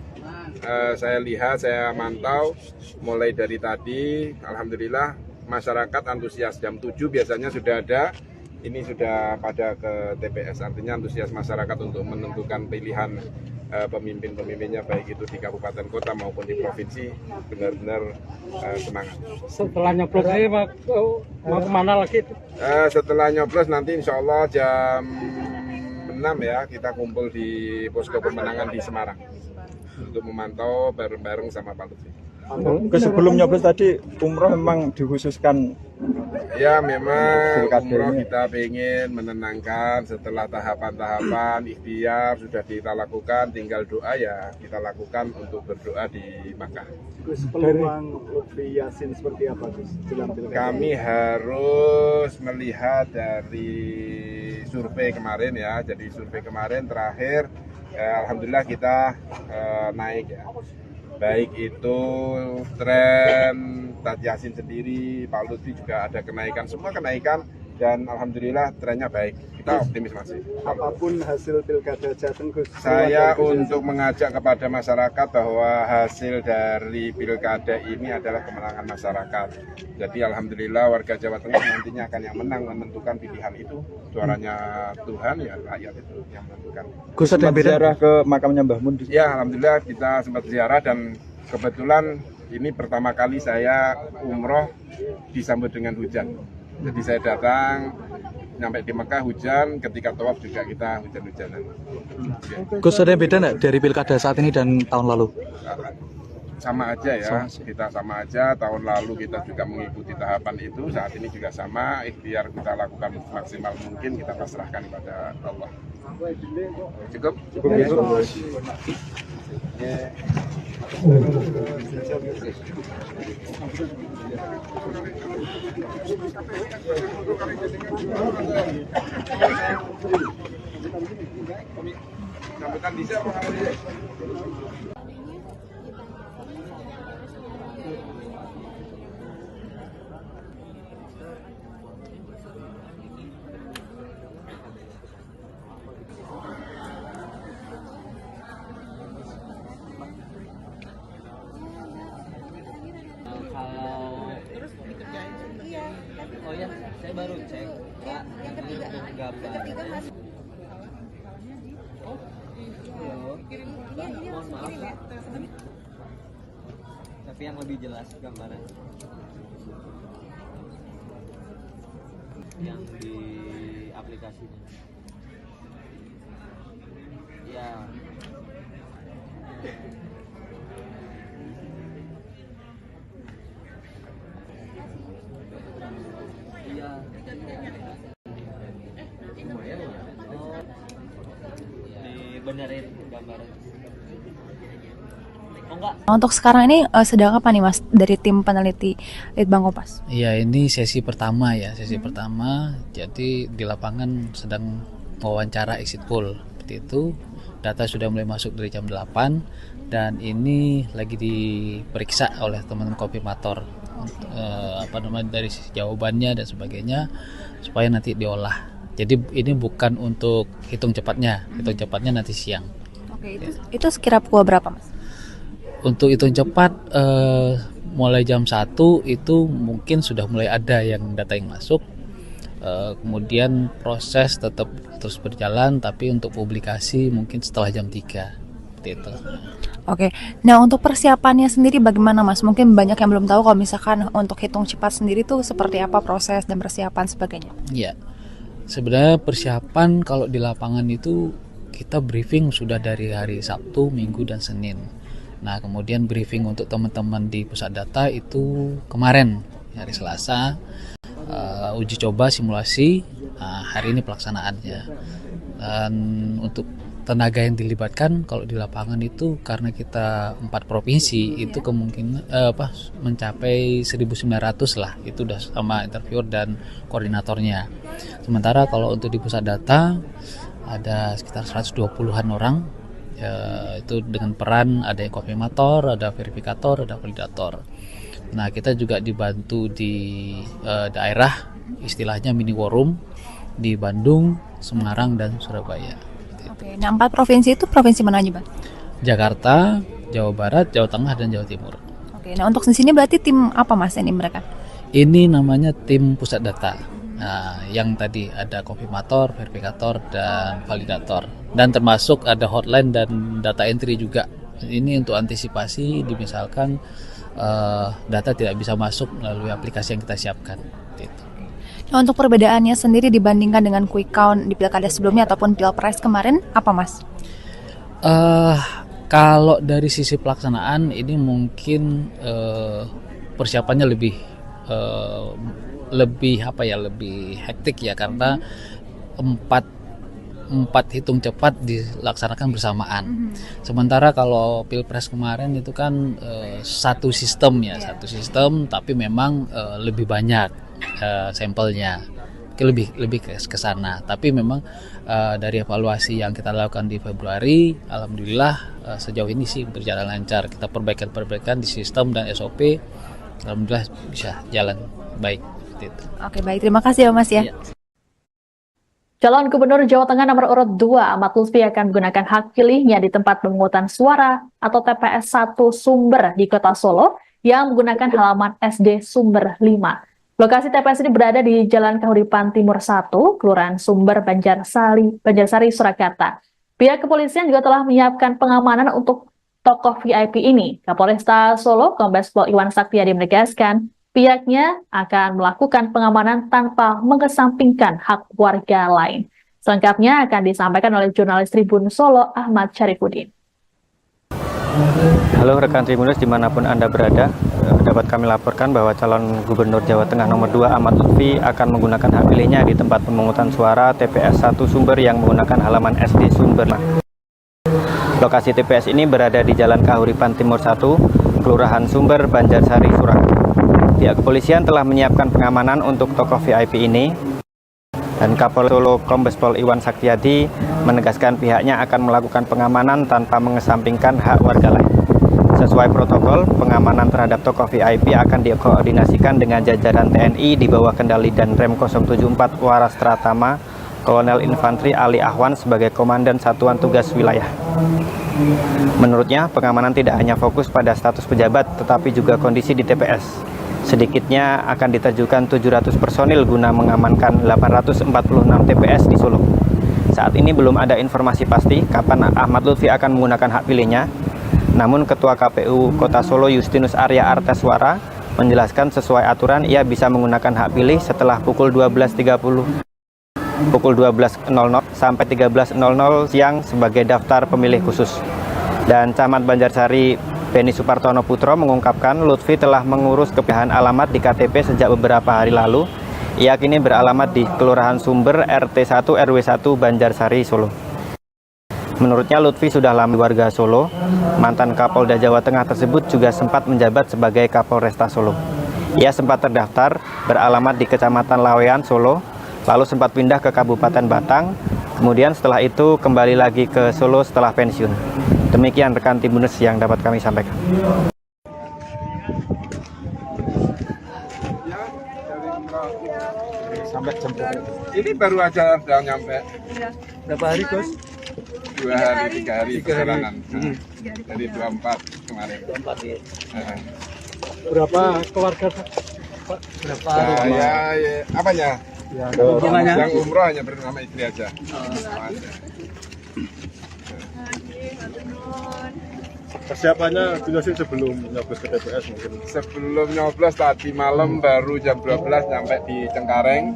saya lihat, saya mantau mulai dari tadi, alhamdulillah masyarakat antusias. Jam 7 biasanya sudah ada, ini sudah pada ke TPS, artinya antusias masyarakat untuk menentukan pilihan pemimpin-pemimpinnya, baik itu di kabupaten kota maupun di provinsi, benar-benar semangat. Setelah nyoblos ini mau kemana lagi? Setelah nyoblos nanti insya Allah jam 6 ya, kita kumpul di posko pemenangan di Semarang untuk memantau bareng-bareng sama Pak Lutfi. Sebelum nyoblos tadi umroh memang dikhususkan? Ya memang umroh kita ingin menenangkan setelah tahapan-tahapan ikhtiar sudah kita lakukan, tinggal doa ya kita lakukan untuk berdoa di Makkah. Peluang Lutfi Yassin seperti apa Gus? Kami harus melihat dari survei kemarin ya, jadi survei kemarin terakhir alhamdulillah kita naik ya, baik itu tren Tad Yassin sendiri, Pak Lutfi juga ada kenaikan, semua kenaikan, dan alhamdulillah trennya baik, kita optimis masih. Apapun hasil pilkada Jateng Gus, saya untuk mengajak kepada masyarakat bahwa hasil dari pilkada ini adalah kemenangan masyarakat. Jadi alhamdulillah warga Jawa Tengah nantinya akan yang menang menentukan pilihan itu, suaranya Tuhan ya, rakyat itu yang menentukan. Gus, ada ziarah ke makamnya Mbah Mun? Ya alhamdulillah kita sempat ziarah, dan kebetulan ini pertama kali saya umroh disambut dengan hujan. Jadi saya datang, nyampe di Mekah hujan, ketika tawaf juga kita hujan-hujanan. Gus, ada yang beda nggak dari pilkada saat ini dan tahun lalu? Sama aja ya, kita sama aja. Tahun lalu kita juga mengikuti tahapan itu, saat ini juga sama. Ikhtiar kita lakukan maksimal mungkin, kita pasrahkan kepada Allah. Cukup? Cukup ya? Sambutan bisa apa kali? Oh ya, saya baru cek. Pak, yang ketiga masuk. Mohon maaf, Pak. Tapi yang lebih jelas gambaran yang di aplikasinya. Ya. Iya. Lumayan ya. Oh. Dibenerin gambaran. Oh enggak. Untuk sekarang ini sedang apa nih Mas dari tim peneliti Litbang Kompas? Iya, ini sesi pertama ya, sesi pertama. Jadi di lapangan sedang wawancara exit poll seperti itu. Data sudah mulai masuk dari jam 8 dan ini lagi diperiksa oleh teman-teman konfirmator dari sisi jawabannya dan sebagainya supaya nanti diolah. Jadi ini bukan untuk hitung cepatnya nanti siang. Oke, itu sekira pukul berapa Mas? Untuk hitung cepat mulai jam 1 itu mungkin sudah mulai ada yang data yang masuk. Kemudian proses tetap terus berjalan, tapi untuk publikasi mungkin setelah jam 3 seperti itu. Oke, nah untuk persiapannya sendiri bagaimana Mas? Mungkin banyak yang belum tahu kalau misalkan untuk hitung cepat sendiri tuh seperti apa proses dan persiapan sebagainya. Iya, sebenarnya persiapan kalau di lapangan itu kita briefing sudah dari hari Sabtu, Minggu, dan Senin. Nah kemudian briefing untuk teman-teman di pusat data itu kemarin hari Selasa, uji coba simulasi, hari ini pelaksanaannya. Dan untuk tenaga yang dilibatkan kalau di lapangan itu karena kita 4 provinsi itu kemungkinan mencapai 1.900 lah, itu udah sama interviewer dan koordinatornya. Sementara kalau untuk di pusat data ada sekitar 120-an orang, itu dengan peran ada yang konfirmator, ada verifikator, ada validator. Nah, kita juga dibantu di daerah, istilahnya mini war room di Bandung, Semarang, dan Surabaya. Oke, nah 4 provinsi itu provinsi mana aja, Bang? Jakarta, Jawa Barat, Jawa Tengah, dan Jawa Timur. Oke, nah untuk di sini berarti tim apa Mas ini mereka? Ini namanya tim pusat data. Nah, yang tadi ada konfirmator, verifikator, dan validator. Dan termasuk ada hotline dan data entry juga. Ini untuk antisipasi misalkan data tidak bisa masuk melalui aplikasi yang kita siapkan. Gitu. Nah, untuk perbedaannya sendiri dibandingkan dengan quick count di pilkada sebelumnya ataupun pilpres kemarin, apa Mas? Kalau dari sisi pelaksanaan ini mungkin persiapannya lebih hektik ya, karena empat hitung cepat dilaksanakan bersamaan. Sementara kalau pilpres kemarin itu kan satu sistem tapi memang lebih banyak sampelnya, lebih ke sana. Tapi memang dari evaluasi yang kita lakukan di Februari, alhamdulillah sejauh ini sih berjalan lancar. Kita perbaikan di sistem dan SOP, alhamdulillah bisa jalan baik. Oke, baik, terima kasih ya Mas ya. Calon Gubernur Jawa Tengah nomor urut 2 Ahmad Lutfi akan menggunakan hak pilihnya di tempat pemungutan suara atau TPS 1 Sumber di Kota Solo yang menggunakan halaman SD Sumber 5. Lokasi TPS ini berada di Jalan Kahuripan Timur 1, Kelurahan Sumber, Banjarsari, Surakarta. Pihak kepolisian juga telah menyiapkan pengamanan untuk tokoh VIP ini. Kapolresta Solo, Kombes Pol Iwan Saktiadi menegaskan, pihaknya akan melakukan pengamanan tanpa mengesampingkan hak warga lain. Selengkapnya akan disampaikan oleh jurnalis Tribun Solo, Ahmad Syarifuddin. Halo rekan Tribuners dimanapun Anda berada, dapat kami laporkan bahwa calon Gubernur Jawa Tengah nomor 2 Ahmad Lutfi akan menggunakan hak pilihnya di tempat pemungutan suara TPS 1 Sumber yang menggunakan halaman SD Sumber. Lokasi TPS ini berada di Jalan Kahuripan Timur 1, Kelurahan Sumber, Banjarsari, Surakarta. Pihak kepolisian telah menyiapkan pengamanan untuk tokoh VIP ini, dan Kapolres Solo Kombes Pol Iwan Saktiadi menegaskan pihaknya akan melakukan pengamanan tanpa mengesampingkan hak warga lain. Sesuai protokol, pengamanan terhadap tokoh VIP akan dikoordinasikan dengan jajaran TNI di bawah kendali Danrem 074 Waras Tratama, Kolonel Infantri Ali Ahwan sebagai Komandan Satuan Tugas Wilayah. Menurutnya, pengamanan tidak hanya fokus pada status pejabat, tetapi juga kondisi di TPS. Sedikitnya akan diterjunkan 700 personil guna mengamankan 846 TPS di Solo. Saat ini belum ada informasi pasti kapan Ahmad Lutfi akan menggunakan hak pilihnya. Namun Ketua KPU Kota Solo Justinus Arya Arteswara menjelaskan sesuai aturan ia bisa menggunakan hak pilih setelah pukul 12.30 sampai 13.00 siang sebagai daftar pemilih khusus. Dan Camat Banjarsari Beni Supartono Putro mengungkapkan Lutfi telah mengurus kepindahan alamat di KTP sejak beberapa hari lalu. Ia kini beralamat di Kelurahan Sumber RT 1 RW 1 Banjarsari, Solo. Menurutnya Lutfi sudah lama warga Solo. Mantan Kapolda Jawa Tengah tersebut juga sempat menjabat sebagai Kapolresta Solo. Ia sempat terdaftar beralamat di Kecamatan Lawean, Solo, lalu sempat pindah ke Kabupaten Batang. Kemudian setelah itu kembali lagi ke Solo setelah pensiun. Demikian rekan Tribuners yang dapat kami sampaikan. Sampai jam ini baru aja sudah nyampe. Berapa hari, Gus? 2 hari, 3 hari perjalanan. Dari 24 kemarin. 24 ya. Berapa keluarga, Pak? Berapa rumah? Ya, apanya? Ya, yang umroh hanya bernama istri aja. Persiapannya jelasin sebelum nyoblos ke TPS mungkin. Sebelum nyoblos tadi malam baru jam 12 nyampe di Cengkareng.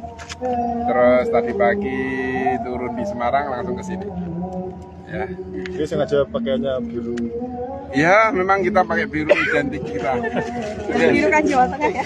Terus tadi pagi turun di Semarang langsung ke sini. Ya. Jadi sengaja pakaiannya biru. Ya, memang kita pakai biru identik kita. Biru kan Jawa Tengah ya.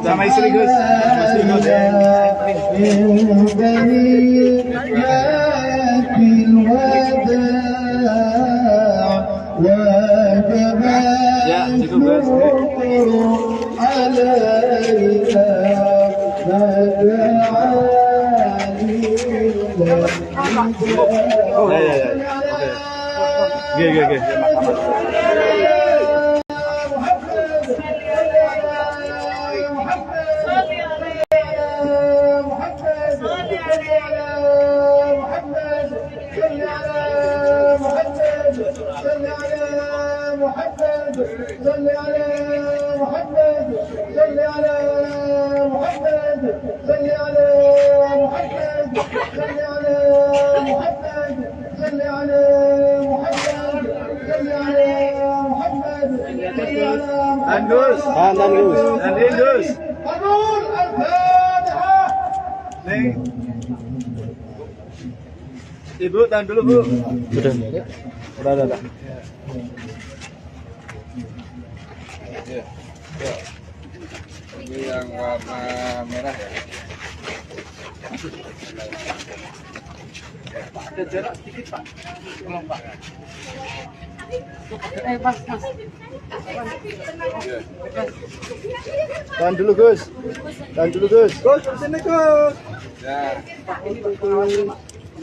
Sama istri Gus. Ya, cukup Gus. Oh, ya. Oke. Oke. Andus. Ibu, tahan dulu Bu. Udah. Ya. Ini yang warna merah ya. Ada jarak sedikit Pak. Tolong Pak. Mas. Tahan dulu Gus. Gus, sini Gus. Ya.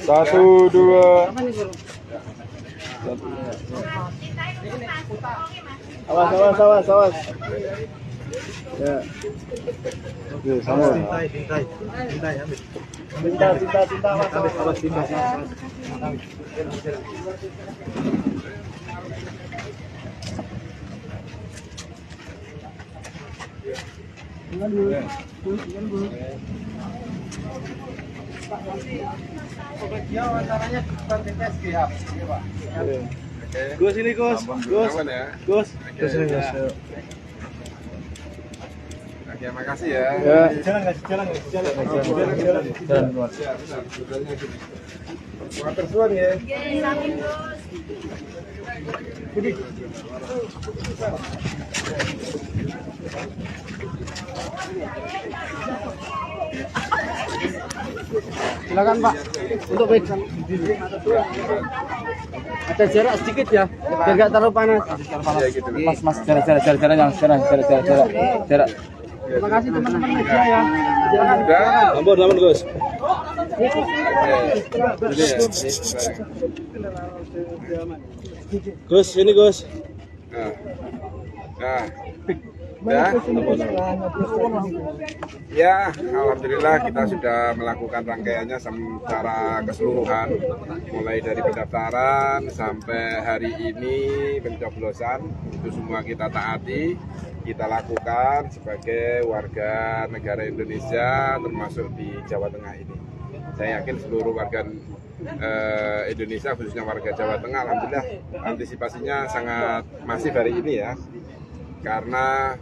1, 2. Awas. Ya. Oke, sama. Tintai, ambil. Tinta, Awas tinta. Gus ini Gus. Gus. Oke, makasih ya. Jalan. Semangat tersuan ya. Silakan Pak. Untuk baik. Ada jarak sedikit ya, biar nggak terlalu panas. Mas, jarak. Terima kasih teman-teman media ya. Ampun Gus. Gus, ini Gus. Ya, alhamdulillah kita sudah melakukan rangkaiannya secara keseluruhan, mulai dari pendaftaran sampai hari ini pencoblosan, itu semua kita taati. kita lakukan sebagai warga negara Indonesia termasuk di Jawa Tengah ini. Saya yakin seluruh warga Indonesia khususnya warga Jawa Tengah alhamdulillah antisipasinya sangat masif hari ini ya, karena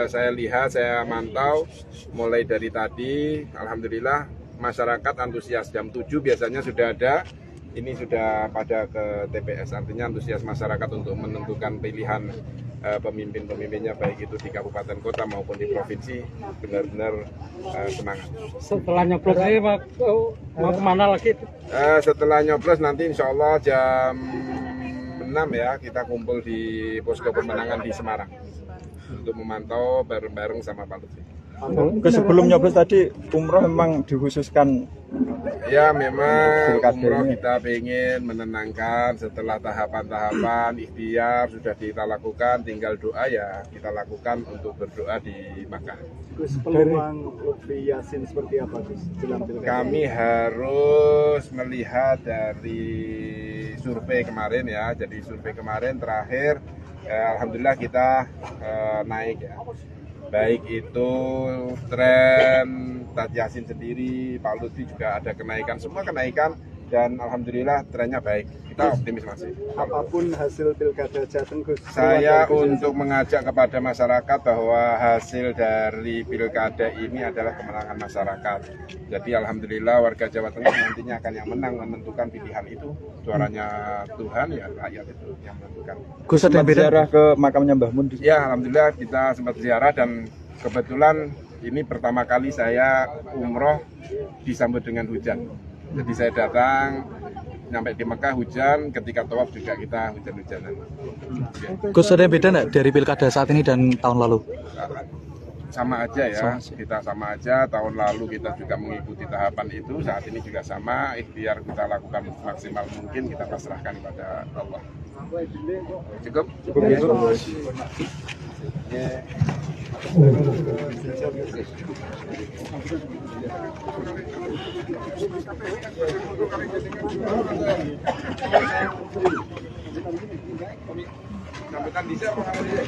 saya lihat, saya mantau mulai dari tadi alhamdulillah masyarakat antusias. Jam 7 biasanya sudah ada, ini sudah pada ke TPS, artinya antusias masyarakat untuk menentukan pilihan pemimpin-pemimpinnya baik itu di kabupaten kota maupun di provinsi benar-benar semangat. Setelah nyoblos ini mau kemana lagi? Setelah nyoblos nanti insya Allah jam 6 ya kita kumpul di posko pemenangan di Semarang untuk memantau bareng-bareng sama Pak Lutfi. Sebelum nyoblos tadi umroh memang dikhususkan. Ya memang umroh kita ingin menenangkan setelah tahapan-tahapan ikhtiar sudah kita lakukan, tinggal doa ya kita lakukan untuk berdoa di Makkah. Gus, peluang Lutfi Yassin seperti apa Gus? Kami harus melihat dari survei kemarin ya, jadi survei kemarin terakhir alhamdulillah kita naik ya. Baik itu tren Tad Yassin sendiri, Pak Lutfi juga ada kenaikan, semua kenaikan dan alhamdulillah trennya baik. Kita optimis masih. Apapun hasil pilkada Jateng Gus. Saya untuk mengajak kepada masyarakat bahwa hasil dari pilkada ini adalah kemenangan masyarakat. Jadi alhamdulillah warga Jawa Tengah nantinya akan yang menang menentukan pilihan itu. Suaranya Tuhan ya rakyat itu yang menentukan. Gus, ada ziarah ke makamnya Mbah Mun? Ya alhamdulillah kita sempat ziarah dan kebetulan ini pertama kali saya umroh disambut dengan hujan. Jadi saya datang nyampe di Mekah hujan, ketika tawaf juga kita hujan-hujanan. Gus, ada yang beda nggak dari pilkada saat ini dan tahun lalu? Sama aja ya, kita sama aja. Tahun lalu kita juga mengikuti tahapan itu, saat ini juga sama. Ikhtiar kita lakukan maksimal mungkin, kita pasrahkan kepada Allah. Cukup? Cukup ya. Sampaikan bisa apa nggak?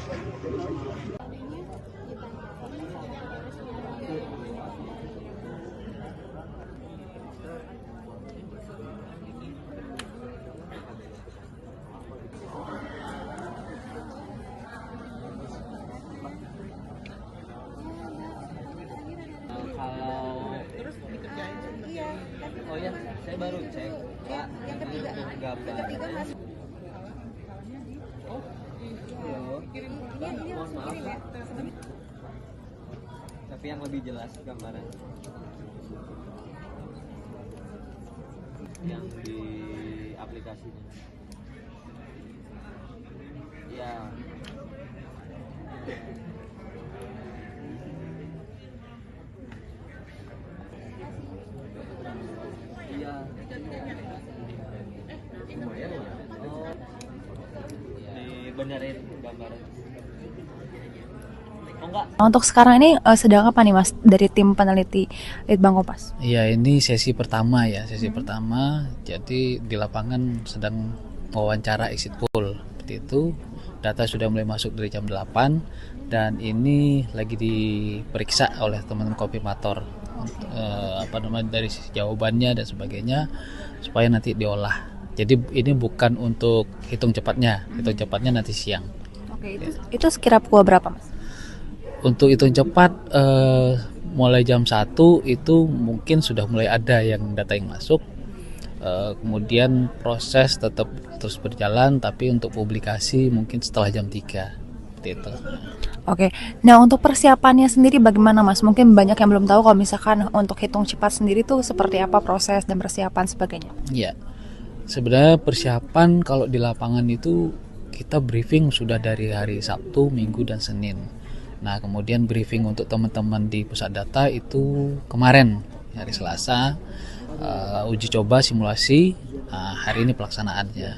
Oh ya, saya baru cek. Pak, yang ketiga masuk. Mohon maaf, ya. Tapi yang lebih jelas gambaran. Yang di aplikasinya. Ya. Iya. Lumayan lah. Oh. Dibenerin gambaran. Oh enggak. Untuk sekarang ini sedang apa nih Mas dari tim peneliti Litbang Kompas? Iya, ini sesi pertama ya, sesi pertama. Jadi di lapangan sedang wawancara exit poll seperti itu. Data sudah mulai masuk dari jam 8 dan ini lagi diperiksa oleh teman-teman konfirmator. Dari jawabannya dan sebagainya supaya nanti diolah. Jadi ini bukan untuk hitung cepatnya nanti siang. Oke, itu sekira pukul berapa Mas? Untuk hitung cepat mulai jam 1 itu mungkin sudah mulai ada yang data yang masuk. Kemudian proses tetap terus berjalan, tapi untuk publikasi mungkin setelah jam 3 seperti itu. Oke, nah untuk persiapannya sendiri bagaimana Mas? Mungkin banyak yang belum tahu kalau misalkan untuk hitung cepat sendiri tuh seperti apa proses dan persiapan sebagainya. Iya, sebenarnya persiapan kalau di lapangan itu kita briefing sudah dari hari Sabtu, Minggu, dan Senin. Nah kemudian briefing untuk teman-teman di pusat data itu kemarin hari Selasa, uji coba simulasi, hari ini pelaksanaannya.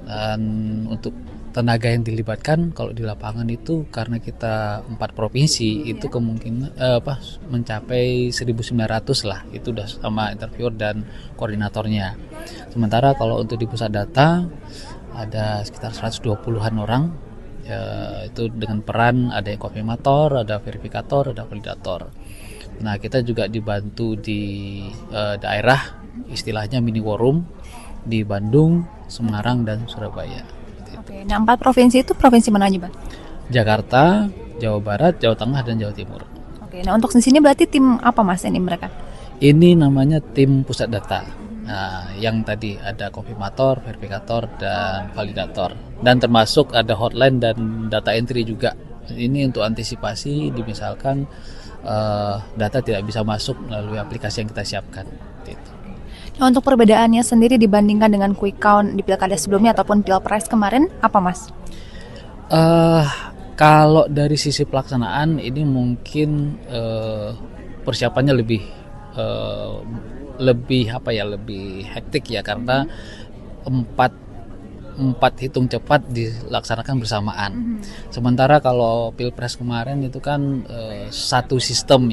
Dan untuk tenaga yang dilibatkan kalau di lapangan itu karena kita 4 provinsi itu kemungkinan mencapai 1.900 lah, itu udah sama interviewer dan koordinatornya. Sementara kalau untuk di pusat data ada sekitar 120-an orang Itu dengan peran ada yang konfirmator, ada verifikator, ada validator. Nah, kita juga dibantu di daerah, istilahnya mini war room di Bandung, Semarang, dan Surabaya. Oke, nah 4 provinsi itu provinsi mana aja, Bang? Jakarta, Jawa Barat, Jawa Tengah, dan Jawa Timur. Oke, nah untuk di sini berarti tim apa Mas ini mereka? Ini namanya tim pusat data. Nah, yang tadi ada konfirmator, verifikator, dan validator. Dan termasuk ada hotline dan data entry juga. Ini untuk antisipasi misalkan data tidak bisa masuk melalui aplikasi yang kita siapkan. Gitu. Nah, untuk perbedaannya sendiri dibandingkan dengan quick count di pilkada sebelumnya ataupun pilpres kemarin, apa Mas? Kalau dari sisi pelaksanaan ini mungkin persiapannya lebih hektik ya, karena empat hitung cepat dilaksanakan bersamaan. Sementara kalau pilpres kemarin itu kan satu sistem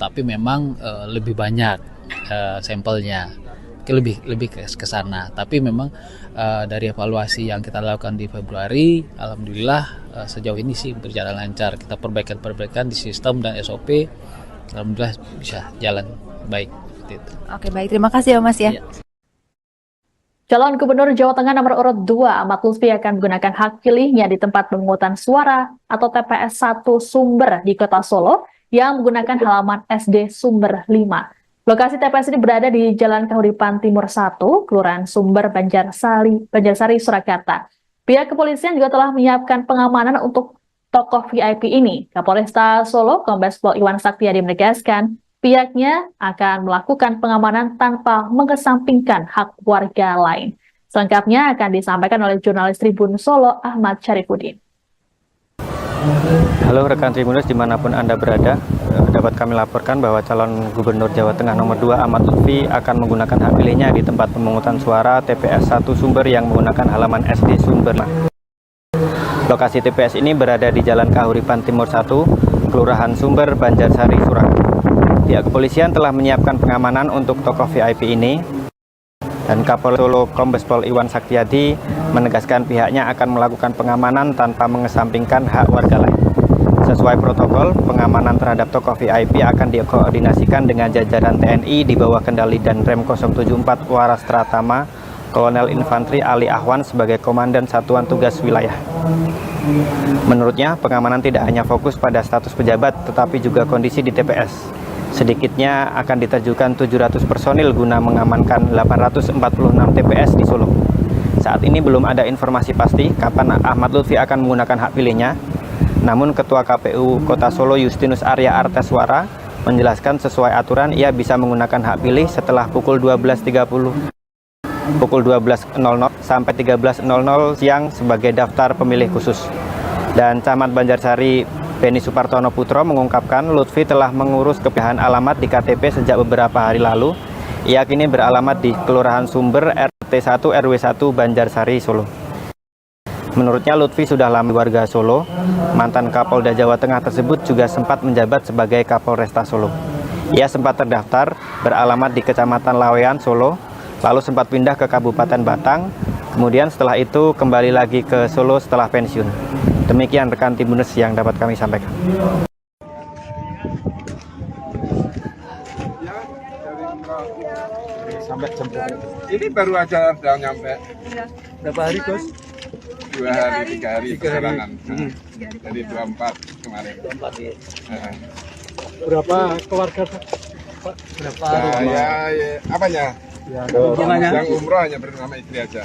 tapi memang lebih banyak sampelnya, lebih ke sana. Tapi memang dari evaluasi yang kita lakukan di Februari, alhamdulillah sejauh ini sih berjalan lancar. Kita perbaikan di sistem dan SOP, alhamdulillah bisa jalan baik. Gitu. Oke, baik, terima kasih ya Mas ya. Calon Gubernur Jawa Tengah nomor urut 2 Ahmad Lutfi akan menggunakan hak pilihnya di tempat pemungutan suara atau TPS 1 Sumber di Kota Solo yang menggunakan halaman SD Sumber 5. Lokasi TPS ini berada di Jalan Kahuripan Timur 1, Kelurahan Sumber, Banjarsari, Surakarta. Pihak kepolisian juga telah menyiapkan pengamanan untuk tokoh VIP ini. Kapolresta Solo, Kombes Pol Iwan Saktiyadi menegaskan, pihaknya akan melakukan pengamanan tanpa mengesampingkan hak warga lain. Selengkapnya akan disampaikan oleh jurnalis Tribun Solo, Ahmad Syarifuddin. Halo rekan Tribuners dimanapun Anda berada, dapat kami laporkan bahwa calon Gubernur Jawa Tengah nomor 2 Ahmad Lutfi akan menggunakan hak pilihnya di tempat pemungutan suara TPS 1 Sumber yang menggunakan halaman SD Sumber. Lokasi TPS ini berada di Jalan Kahuripan Timur 1, Kelurahan Sumber, Banjarsari, Surakarta. Pihak kepolisian telah menyiapkan pengamanan untuk tokoh VIP ini, dan Kapolres Solo Kombes Pol Iwan Saktiyadi menegaskan pihaknya akan melakukan pengamanan tanpa mengesampingkan hak warga lain. Sesuai protokol, pengamanan terhadap tokoh VIP akan dikoordinasikan dengan jajaran TNI di bawah kendali Danrem 074 Waras Tratama, Kolonel Infantri Ali Ahwan sebagai Komandan Satuan Tugas Wilayah. Menurutnya, pengamanan tidak hanya fokus pada status pejabat, tetapi juga kondisi di TPS. Sedikitnya akan diterjunkan 700 personil guna mengamankan 846 TPS di Solo. Saat ini belum ada informasi pasti kapan Ahmad Lutfi akan menggunakan hak pilihnya. Namun Ketua KPU Kota Solo Justinus Arya Arteswara menjelaskan sesuai aturan ia bisa menggunakan hak pilih setelah pukul 12.30 sampai 13.00 siang sebagai daftar pemilih khusus. Dan Camat Banjarsari Beni Supartono Putro mengungkapkan Lutfi telah mengurus kepindahan alamat di KTP sejak beberapa hari lalu. Ia kini beralamat di Kelurahan Sumber RT 1 RW 1 Banjarsari, Solo. Menurutnya Lutfi sudah lama warga Solo. Mantan Kapolda Jawa Tengah tersebut juga sempat menjabat sebagai Kapolresta Solo. Ia sempat terdaftar beralamat di Kecamatan Lawean, Solo, lalu sempat pindah ke Kabupaten Batang. Kemudian setelah itu kembali lagi ke Solo setelah pensiun. Demikian rekan Tribuners yang dapat kami sampaikan. Sampai jam ini baru aja udah nyampe. Berapa hari, Gus? 2 hari, 3 hari perjalanan. Jadi 24 kemarin. 24 ya. Berapa keluarga, Pak? Berapa rumah? Ya, apanya? Ya, yang umroh hanya bersama istri aja.